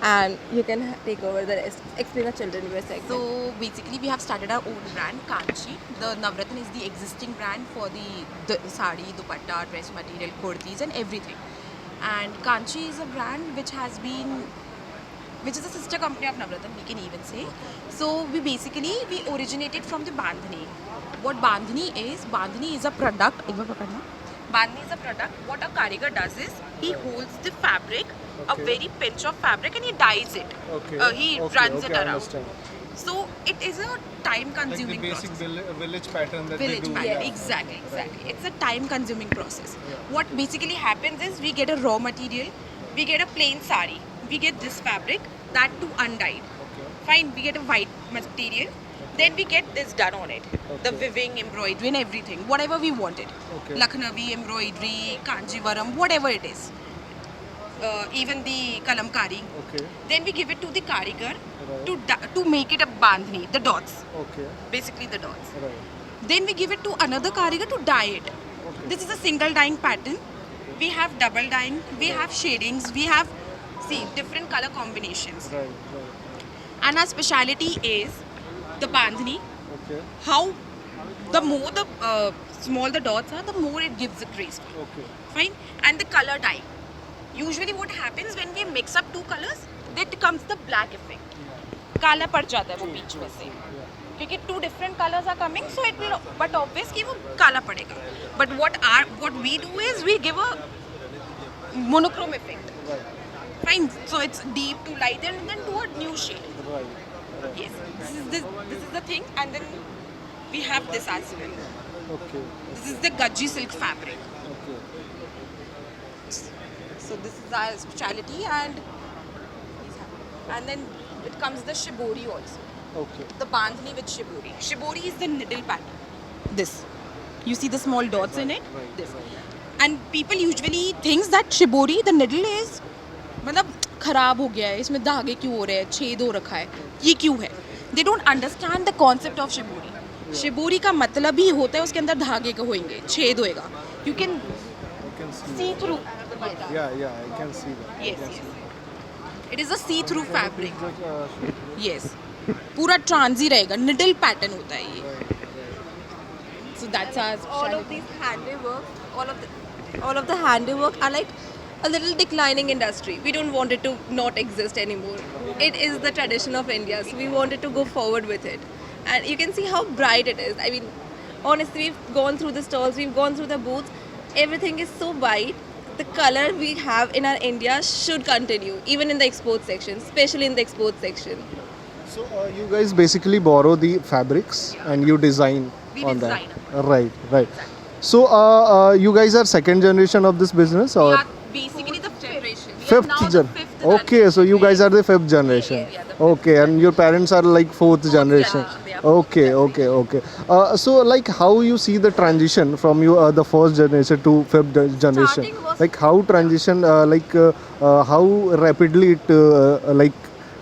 and you can take over the rest. Explain the children wear segment. So basically we have started our own brand, Kanchi. The Navratna is the existing brand for the sari, dupatta, dress material, kurtis and everything. And Kanchi is a brand which is a sister company of Navratna, we can even say. So we originated from the Bandhani. What Bandhani is a product. Bandhani is a product. What a karigar does is he holds the fabric, a very pinch of fabric, and he dyes it. He runs it around. Understand. So it is a time-consuming basic process. village pattern that Village they do. pattern, exactly. It's a time-consuming process. What basically happens is we get a raw material, we get a plain sari, we get this fabric, that too undyed. Fine, we get a white material, then we get this done on it. The weaving, embroidery and everything, whatever we wanted. Lucknowi, embroidery, Kanjivaram, whatever it is. Even the kalamkari. Then we give it to the karigar to make it a bandhani, the dots. Basically the dots. Then we give it to another karigar to dye it. This is a single dyeing pattern. We have double dyeing, we have shadings, we have different color combinations. And our speciality is the bandhani. How the more the small the dots are, the more it gives a grace. Fine. And the color dye. Usually what happens when we mix up two colors, that comes the black effect. काला पड़ जाता है वो बीच में से, क्योंकि two different colors are coming, so it will, but obviously वो काला पड़ेगा. But what we do is we give a monochrome effect. Fine, so it's deep to light and then to a new shade. Yes, this is the thing, and then we have this as well. Okay. This is the Gajji silk fabric. Okay. So this is our speciality, and then it comes the shibori also. Okay. The bandhani with shibori. Shibori is the needle pattern. This. You see the small dots in it? This. And people usually thinks that shibori, the needle is मतलब खराब हो गया है, इसमें धागे क्यों हो रहे हैं, छेद हो रखा है, ये क्यों है? They don't understand the concept of shibori. Shibori का मतलब ही होता है उसके अंदर धागे का होंगे, छेद होएगा. You can see through. Yeah, I can see that. Yes. It is a see-through fabric. Yes. पूरा ट्रांजी रहेगा, निडल पैटर्न होता है ये. So that's our all of these handiwork, all of the handiwork are like a little declining industry. We don't want it to not exist anymore. It is the tradition of India, so we wanted to go forward with it. And you can see how bright it is. I mean, honestly, we've gone through the stalls, we've gone through the booths. Everything is so bright. The color we have in our India should continue, even in the export section, especially in the export section. So you guys basically borrow the fabrics and you design on that. Right. So you guys are second generation of this business, or? We are basically the generation. Fifth gen. Okay, so you guys are the fifth generation. Okay, and your parents are like fourth generation. Okay. So like how you see the transition from you the first generation to fifth generation? Like how transition how rapidly it like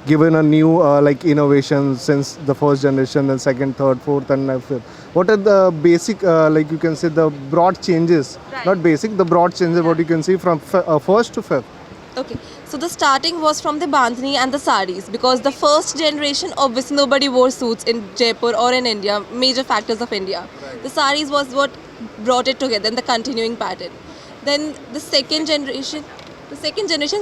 given a new like innovation since the first generation and second, third, fourth and fifth. What are the basic like you can say the broad changes, not basic, the broad changes what you can see from first to fifth? Okay, so the starting was from the bandhani and the saris, because the first generation, obviously nobody wore suits in Jaipur or in India, major factors of India. The saris was what brought it together in the continuing pattern. Then the second generation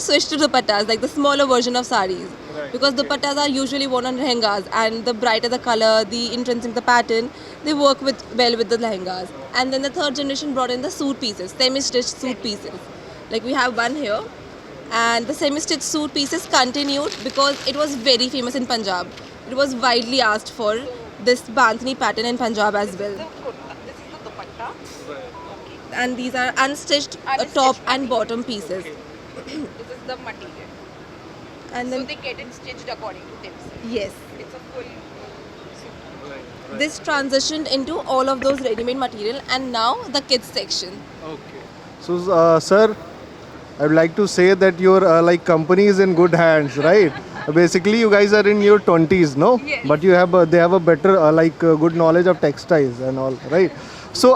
switched to dupattas, like the smaller version of saris, because dupattas are usually worn on lehengas, and the brighter the color, the intrinsic the pattern, they work well with the lehengas. And then the third generation brought in the suit pieces, semi-stitched suit pieces. Like we have one here. And the semi-stitched suit pieces continued because it was very famous in Punjab. It was widely asked for, this bandhani pattern in Punjab as well. This is the dupatta. And these are unstitched top and bottom pieces. This is the material. And So then they get it stitched according to themselves. yes, It's a full. this transitioned into all of those ready-made material, and now the kids section. Okay. So sir, I would like to say that your like company is in good hands, right? Basically, you guys are in your 20s, no? Yes. But you have they have a better good knowledge of textiles and all, right? So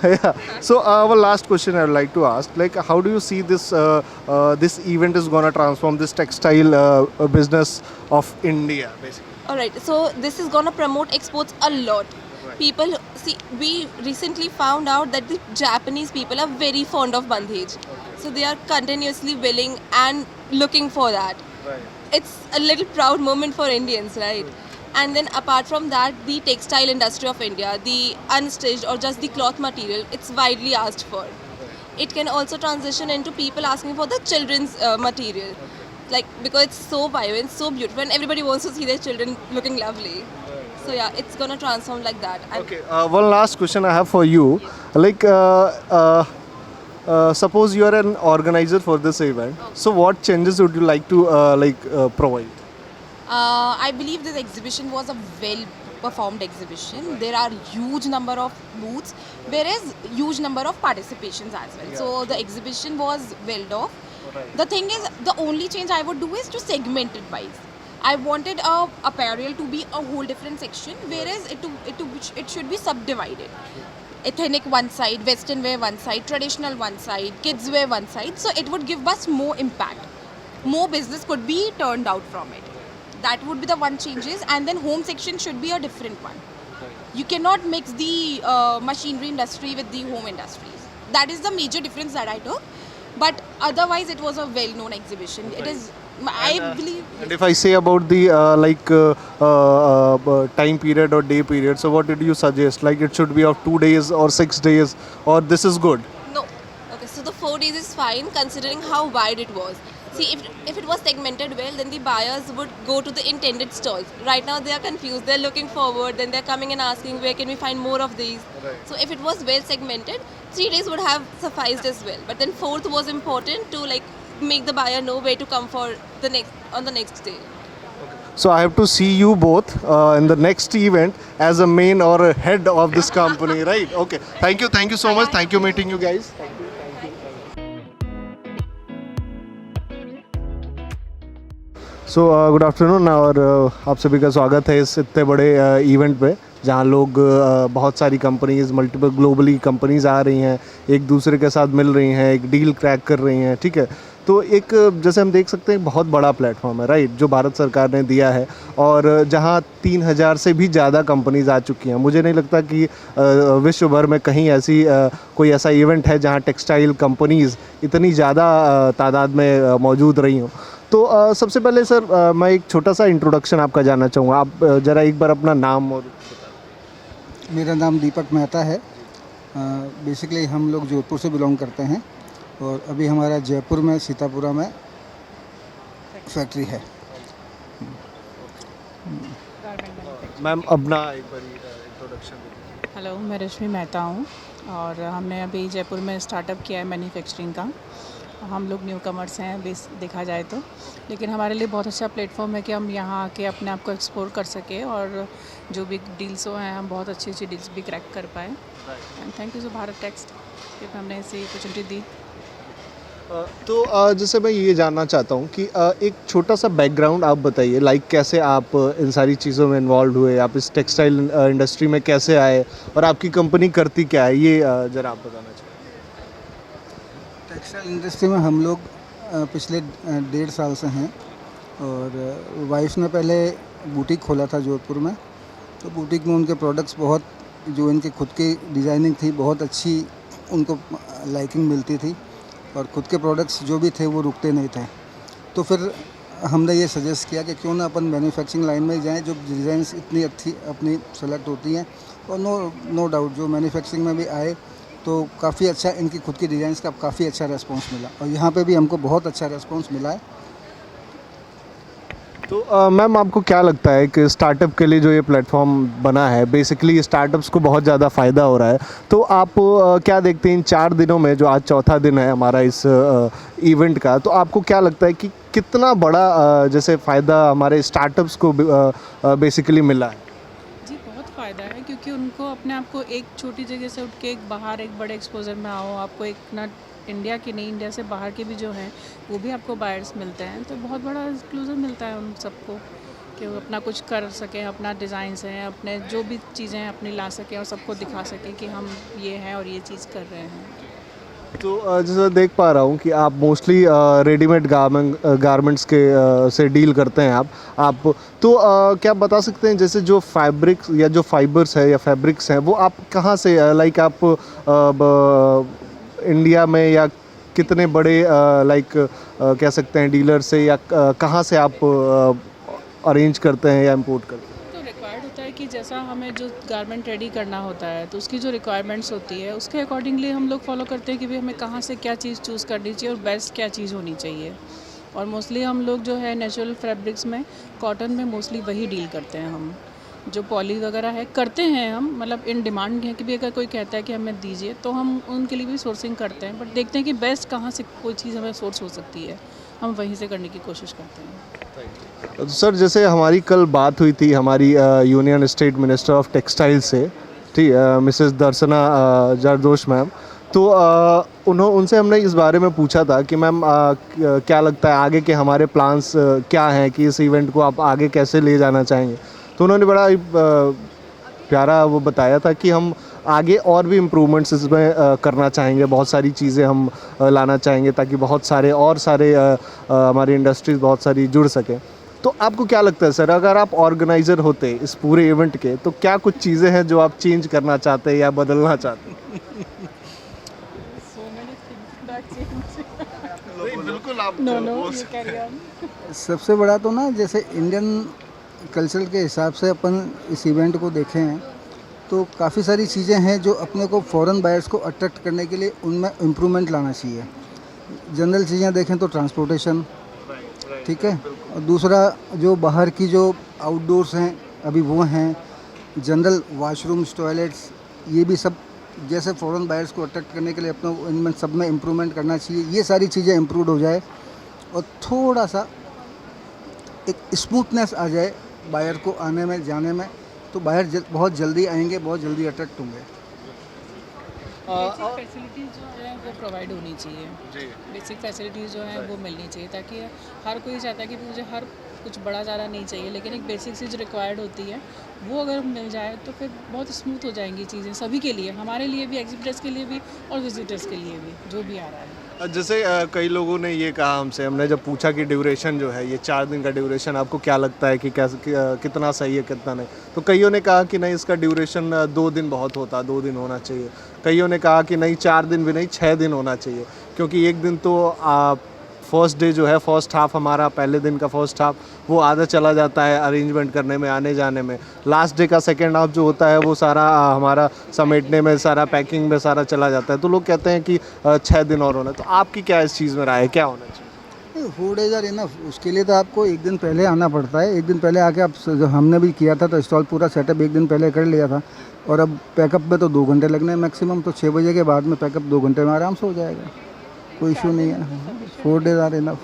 yeah. So our last question I would like to ask, like, how do you see this this event is gonna transform this textile business of India, basically? Alright, so this is gonna promote exports a lot. People, see, we recently found out that the Japanese people are very fond of bandhej. So they are continuously willing and looking for that. It's a little proud moment for Indians, right? And then apart from that, the textile industry of India, the unstitched or just the cloth material, it's widely asked for. It can also transition into people asking for the children's material. Like, because it's so vibrant, so beautiful, and everybody wants to see their children looking lovely. So yeah, it's gonna transform like that. And Okay. One last question I have for you. Like, suppose you are an organizer for this event. So, what changes would you like to provide? I believe this exhibition was a well-performed exhibition. There are huge number of booths, whereas huge number of participations as well. So the exhibition was well off. The thing is, the only change I would do is to segment it wise. I wanted apparel to be a whole different section, whereas it should be subdivided. Ethnic one side, western wear one side, traditional one side, kids wear one side. So it would give us more impact. More business could be turned out from it. That would be the one changes, and then home section should be a different one. You cannot mix the machinery industry with the home industries. That is the major difference that I took. But otherwise, it was a well-known exhibition. It is I believe. And if I say about the time period or day period, so what did you suggest? Like it should be of 2 days or 6 days, or this is good? No. Okay, so the 4 days is fine considering how wide it was. See, if it was segmented well, then the buyers would go to the intended stalls. Right now they are confused. They're looking forward, then they're coming and asking where can we find more of these. Right. So if it was well segmented, 3 days would have sufficed as well. But then fourth was important to like make the buyer know where to come for the next day. So I have to see you both in the next event as a main or a head of this company, right? Okay. Thank you so much. Thank you meeting you guys. So good afternoon और आप सभी का स्वागत है इस इतने बड़े event पे जहाँ लोग बहुत सारी कंपनीज मल्टीपल ग्लोबली कंपनीज आ रही हैं, एक दूसरे के साथ मिल रही हैं, एक डील क्रैक कर रही हैं, ठीक है। तो एक जैसे हम देख सकते हैं बहुत बड़ा प्लेटफॉर्म है, राइट, जो भारत सरकार ने दिया है और जहाँ 3000 से भी ज़्यादा कंपनीज आ चुकी हैं। मुझे नहीं लगता कि विश्व भर में कहीं ऐसी कोई ऐसा इवेंट है जहाँ टेक्सटाइल कंपनीज इतनी ज़्यादा तादाद में मौजूद रही हों। तो सबसे पहले सर मैं एक छोटा सा इंट्रोडक्शन आपका जानना चाहूँगा। आप ज़रा एक बार अपना नाम और। मेरा नाम दीपक मेहता है। बेसिकली हम लोग जोधपुर से बिलोंग करते हैं और अभी हमारा जयपुर में सीतापुरा में फैक्ट्री है। मैम अपना एक बार इंट्रोडक्शन। हेलो, मैं रश्मि मेहता हूँ और हमने अभी जयपुर में स्टार्टअप किया है मैन्युफैक्चरिंग का। हम लोग न्यू कमर्स हैं बेस देखा जाए तो, लेकिन हमारे लिए बहुत अच्छा प्लेटफॉर्म है कि हम यहाँ आके अपने आप को एक्सप्लोर कर सकें और जो भी डील्स हो हैं हम बहुत अच्छी अच्छी डील्स भी क्रैक कर पाए। And thank you so Bharat Tex कि हमने ऐसी अपॉर्चुनिटी दी। तो जैसे मैं ये जानना चाहता हूँ कि एक छोटा सा बैकग्राउंड आप बताइए, लाइक कैसे आप इन सारी चीज़ों में इन्वॉल्व हुए, आप इस टेक्सटाइल इंडस्ट्री में कैसे आए और आपकी कंपनी करती क्या है, ये ज़रा आप बताना चाहिए। टेक्सटाइल इंडस्ट्री में हम लोग पिछले 1.5 साल से हैं और वाइफ ने पहले बुटीक खोला था जोधपुर में। तो बुटीक में उनके प्रोडक्ट्स बहुत, जो इनके खुद की डिज़ाइनिंग थी बहुत अच्छी, उनको लाइकिंग मिलती थी और खुद के प्रोडक्ट्स जो भी थे वो रुकते नहीं थे। तो फिर हमने ये सजेस्ट किया कि क्यों ना अपन मैन्युफैक्चरिंग लाइन में जाएं, जो डिज़ाइंस इतनी अच्छी अपनी सेलेक्ट होती हैं और नो डाउट जो मैन्युफैक्चरिंग में भी आए तो काफ़ी अच्छा, इनकी खुद की डिज़ाइंस का काफ़ी अच्छा रेस्पॉन्स मिला और यहाँ पे भी हमको बहुत अच्छा रेस्पॉन्स मिला है। तो मैम आपको क्या लगता है कि स्टार्टअप के लिए जो ये प्लेटफॉर्म बना है, बेसिकली स्टार्टअप्स को बहुत ज़्यादा फ़ायदा हो रहा है, तो आप क्या देखते हैं इन 4 दिनों में, जो आज चौथा दिन है हमारा इस इवेंट का, तो आपको क्या लगता है कि कितना बड़ा जैसे फ़ायदा हमारे स्टार्टअप्स को बेसिकली मिला है? जी बहुत फ़ायदा है, क्योंकि उनको अपने आप को एक छोटी जगह से उठ के एक बाहर एक बड़े एक्सपोजर में आओ, आपको एक ना इंडिया की नहीं, इंडिया से बाहर के भी जो हैं वो भी आपको बायर्स मिलते हैं, तो बहुत बड़ा एक्सक्लूसिव मिलता है उन सबको कि वो अपना कुछ कर सकें, अपना डिज़ाइंस हैं, अपने जो भी चीज़ें हैं अपनी ला सकें और सबको दिखा सकें कि हम ये हैं और ये चीज़ कर रहे हैं। तो जैसे देख पा रहा हूँ कि आप मोस्टली रेडीमेड गारमेंट्स के से डील करते हैं आप तो क्या आप बता सकते हैं जैसे जो फैब्रिक्स या जो फाइबर्स है या फैब्रिक्स हैं वो आप कहाँ से, लाइक आप इंडिया में या कितने बड़े लाइक कह सकते हैं डीलर से या कहाँ से आप अरेंज करते हैं या इंपोर्ट करते हैं? तो रिक्वायर्ड होता है कि जैसा हमें जो गारमेंट रेडी करना होता है तो उसकी जो रिक्वायरमेंट्स होती है उसके अकॉर्डिंगली हम लोग फॉलो करते हैं कि भाई हमें कहाँ से क्या चीज़ चूज़ करनी चाहिए और बेस्ट क्या चीज़ होनी चाहिए। और मोस्टली हम लोग जो है नेचुरल फैब्रिक्स में, कॉटन में मोस्टली वही डील करते हैं। हम जो पॉली वगैरह है करते हैं हम, मतलब इन डिमांड है कि भी अगर कोई कहता है कि हमें दीजिए तो हम उनके लिए भी सोर्सिंग करते हैं, बट देखते हैं कि बेस्ट कहाँ से कोई चीज़ हमें सोर्स हो सकती है, हम वहीं से करने की कोशिश करते हैं। तो सर जैसे हमारी कल बात हुई थी हमारी union state minister of textile से, ठीक, मिसेस दर्शना जरदोश मैम, तो उनसे हमने इस बारे में पूछा था कि मैम क्या लगता है आगे के हमारे प्लान्स क्या हैं, कि इस इवेंट को आप आगे कैसे ले जाना चाहेंगे। तो उन्होंने बड़ा प्यारा वो बताया था कि हम आगे और भी इम्प्रूवमेंट्स इसमें करना चाहेंगे, बहुत सारी चीज़ें हम लाना चाहेंगे ताकि बहुत सारे हमारी इंडस्ट्रीज बहुत सारी जुड़ सकें। तो आपको क्या लगता है सर, अगर आप ऑर्गेनाइज़र होते इस पूरे इवेंट के तो क्या कुछ चीज़ें हैं जो आप चेंज करना चाहते हैं या बदलना चाहते हैं? So many things that change. बिल्कुल आप नो जो नो बोल यू सकते कैरी हैं। ऑन। सबसे बड़ा तो ना जैसे इंडियन कल्चर के हिसाब से अपन इस इवेंट को देखें हैं तो काफ़ी सारी चीज़ें हैं जो अपने को फॉरेन बायर्स को अट्रैक्ट करने के लिए उनमें इम्प्रूवमेंट लाना चाहिए। जनरल चीज़ें देखें तो ट्रांसपोर्टेशन, ठीक है, और दूसरा जो बाहर की जो आउटडोर्स हैं अभी वो हैं, जनरल वाशरूम्स, टॉयलेट्स, ये भी सब जैसे फॉरेन बायर्स को अट्रैक्ट करने के लिए अपने इनमें सब में इम्प्रूवमेंट करना चाहिए। ये सारी चीज़ें इम्प्रूव हो जाए और थोड़ा सा एक स्मूथनेस आ जाए बायर को आने में जाने में, तो बायर बहुत जल्दी आएंगे, बहुत जल्दी अट्रैक्ट होंगे। बेसिक फैसिलिटीज़ जो है वो प्रोवाइड होनी चाहिए जी। बेसिक फैसिलिटीज़ जो है वो मिलनी चाहिए, ताकि हर कोई चाहता है कि मुझे हर कुछ बड़ा ज़्यादा नहीं चाहिए, लेकिन एक बेसिक चीज़ रिक्वायर्ड होती है, वो अगर मिल जाए तो फिर बहुत स्मूथ हो जाएंगी चीज़ें सभी के लिए, हमारे लिए भी, एग्जिबिटर्स के लिए भी और विजिटर्स के लिए भी, जो भी आ रहा है। जैसे कई लोगों ने ये कहा हमसे, हमने जब पूछा कि ड्यूरेशन जो है ये 4 दिन का ड्यूरेशन आपको क्या लगता है कि कैसे कितना सही है कितना नहीं, तो कईयों ने कहा कि नहीं इसका ड्यूरेशन 2 दिन बहुत होता, 2 दिन होना चाहिए। कईयों ने कहा कि नहीं 4 दिन भी नहीं 6 दिन होना चाहिए, क्योंकि एक दिन तो फर्स्ट डे जो है, फर्स्ट हाफ हमारा, पहले दिन का फर्स्ट हाफ वो आधा चला जाता है अरेंजमेंट करने में, आने जाने में। लास्ट डे का सेकेंड हाफ जो होता है वो सारा हमारा समेटने में, सारा पैकिंग में सारा चला जाता है। तो लोग कहते हैं कि 6 दिन और होना, तो आपकी क्या इस चीज़ में राय है, क्या होना चाहिए? 4 days आर इनफ। उसके लिए तो आपको एक दिन पहले आना पड़ता है। एक दिन पहले आके आप, जो हमने भी किया था तो स्टॉल पूरा सेटअप एक दिन पहले कर लिया था, और अब पैकअप में तो 2 घंटे लगने हैं मैक्सिमम, तो 6 बजे के बाद में पैकअप 2 घंटे में आराम से हो जाएगा, कोई इशू नहीं है। 4 days आर इनफ।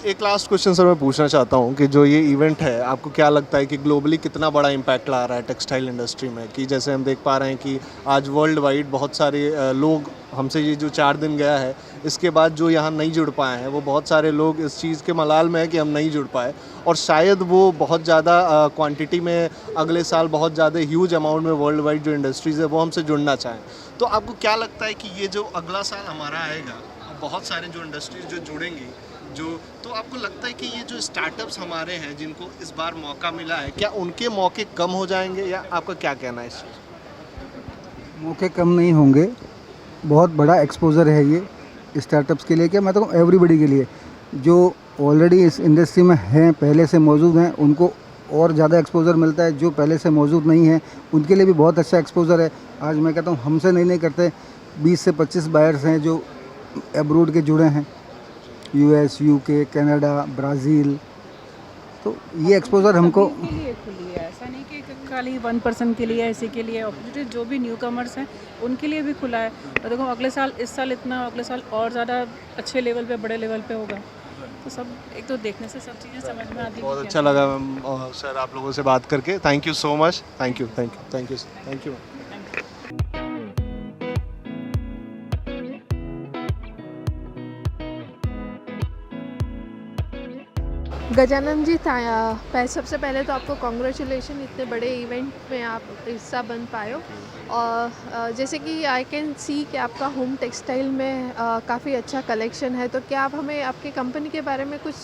एक लास्ट क्वेश्चन सर मैं पूछना चाहता हूँ कि जो ये इवेंट है आपको क्या लगता है कि ग्लोबली कितना बड़ा इम्पैक्ट ला रहा है टेक्सटाइल इंडस्ट्री में? कि जैसे हम देख पा रहे हैं कि आज वर्ल्ड वाइड बहुत सारे लोग हमसे, ये जो 4 दिन गया है इसके बाद जो यहाँ नहीं जुड़ पाए हैं, वो बहुत सारे लोग इस चीज़ के मलाल में है कि हम नहीं जुड़ पाए, और शायद वो बहुत ज़्यादा क्वांटिटी में अगले साल बहुत ज़्यादा ह्यूज अमाउंट में वर्ल्ड वाइड जो इंडस्ट्रीज़ है वो हमसे जुड़ना चाहें। तो आपको क्या लगता है कि ये जो अगला साल हमारा आएगा, बहुत सारे जो इंडस्ट्रीज जो जुड़ेंगी, जो, तो आपको लगता है कि ये जो स्टार्टअप्स हमारे हैं जिनको इस बार मौका मिला है, क्या उनके मौके कम हो जाएंगे, या आपका क्या कहना है इस चीज़? मौके कम नहीं होंगे, बहुत बड़ा एक्सपोजर है ये स्टार्टअप्स के लिए, क्या मैं तो एवरीबडी के लिए, जो ऑलरेडी इस इंडस्ट्री में हैं, पहले से मौजूद हैं, उनको और ज़्यादा एक्सपोजर मिलता है। जो पहले से मौजूद नहीं है उनके लिए भी बहुत अच्छा एक्सपोजर है। आज मैं कहता हूँ हमसे नहीं करते 20 से 25 बायर्स हैं जो अब्रोड के जुड़े हैं, US, UK, कनाडा, ब्राज़ील, तो ये एक्सपोजर हमको के लिए खुली है, ऐसा नहीं कि खाली 1% के लिए, ऐसे के लिए अपॉर्चुनिटी, जो भी न्यू कमर्स हैं उनके लिए भी खुला है। और देखो अगले साल, इस साल इतना, अगले साल और ज़्यादा अच्छे लेवल पे, बड़े लेवल पे होगा, तो सब एक तो देखने से सब चीज़ें समझ में आती हैं। बहुत अच्छा लगा मैम सर आप लोगों से बात करके। Thank you so much. Thank you, thank you, thank you, thank you. Gajanan ji, सबसे पहले तो आपको कॉन्ग्रेचुलेशन, इतने बड़े इवेंट में आप हिस्सा बन पाए हो। और जैसे कि आई कैन सी कि आपका होम टेक्सटाइल में काफ़ी अच्छा कलेक्शन है, तो क्या आप हमें आपकी कंपनी के बारे में कुछ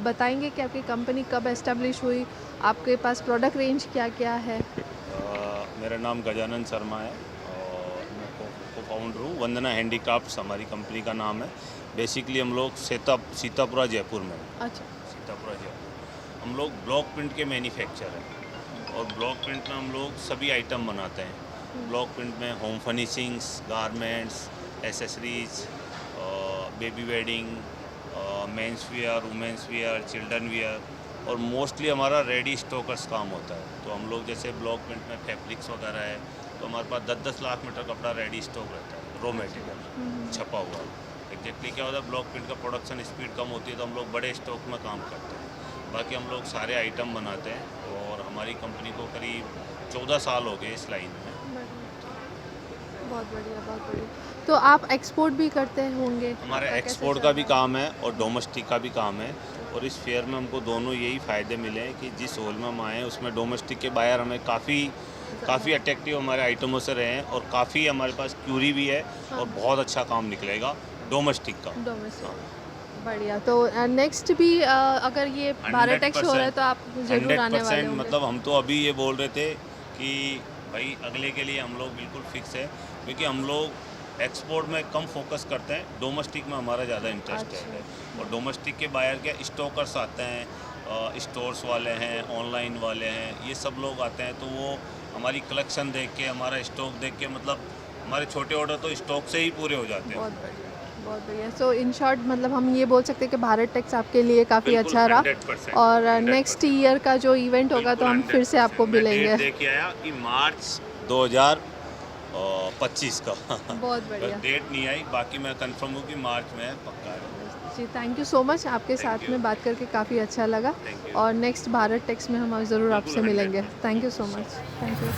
बताएंगे कि आपकी कंपनी कब एस्टेब्लिश हुई, आपके पास प्रोडक्ट रेंज क्या क्या है? मेरा नाम गजानन शर्मा है और मैं को फाउंडर हूँ। वंदना हैंडीक्राफ्ट्स हमारी कंपनी का नाम है। बेसिकली हम लोग सीतापुरा जयपुर में। अच्छा। सीतापुरा जयपुर हम लोग ब्लॉक प्रिंट के मैन्युफैक्चर हैं, और ब्लॉक प्रिंट में हम लोग सभी आइटम बनाते हैं। ब्लॉक प्रिंट में home furnishings, garments, accessories, baby wedding, men's wear, women's wear, children wear, और मोस्टली हमारा रेडी स्टॉकर्स काम होता है। तो हम लोग जैसे ब्लॉक प्रिंट में फैब्रिक्स वगैरह है, तो हमारे पास 10-10 लाख मीटर कपड़ा रेडी स्टॉक रहता है, रॉ मटेरियल छपा हुआ। एग्जैक्टली क्या होता है, ब्लॉक प्रिंट का प्रोडक्शन स्पीड कम होती है, तो हम लोग बड़े स्टॉक में काम करते हैं। बाकी हम लोग सारे आइटम बनाते हैं, और हमारी कंपनी को करीब 14 साल हो गए इस लाइन में। बहुत बढ़िया, बहुत बढ़िया। तो आप एक्सपोर्ट भी करते होंगे? हमारे एक्सपोर्ट का भी काम है और डोमेस्टिक का भी काम है, और इस फेयर में हमको दोनों यही फ़ायदे मिले हैं कि जिस होल में हम आए हैं उसमें डोमेस्टिक के बायर हमें काफ़ी अट्रैक्टिव हमारे आइटमों से रहे हैं, और काफ़ी हमारे पास क्यूरी भी है, और बहुत अच्छा काम निकलेगा डोमेस्टिक का। बढ़िया। तो नेक्स्ट भी अगर ये भारत टेक्स हो रहा है तो आप जरूर आने वाले होंगे? मतलब हम तो अभी ये बोल रहे थे कि भाई अगले के लिए हम लोग बिल्कुल फिक्स है, क्योंकि हम लोग एक्सपोर्ट में कम फोकस करते हैं, डोमेस्टिक में हमारा ज़्यादा इंटरेस्ट है। और डोमेस्टिक के बायर क्या स्टॉकर्स आते हैं, स्टोर्स वाले हैं, ऑनलाइन वाले हैं, ये सब लोग आते हैं, तो वो हमारी कलेक्शन देख के, हमारा स्टॉक देख के, मतलब हमारे छोटे ऑर्डर तो स्टॉक से ही पूरे हो जाते हैं। बहुत बढ़िया। सो इन शॉर्ट मतलब हम ये बोल सकते हैं कि भारत टेक्स आपके लिए काफ़ी अच्छा रहा, 100%, और नेक्स्ट ईयर का जो इवेंट होगा तो हम फिर से आपको मिलेंगे। देखिए आया कि मार्च 2025 का बहुत बढ़िया। डेट नहीं आई, बाकी मैं कंफर्म हूँ कि मार्च में पक्का है। जी थैंक यू सो मच, आपके साथ में बात करके काफ़ी अच्छा लगा, और नेक्स्ट भारत टेक्स में हम ज़रूर आपसे मिलेंगे। Thank you so much. Thank you.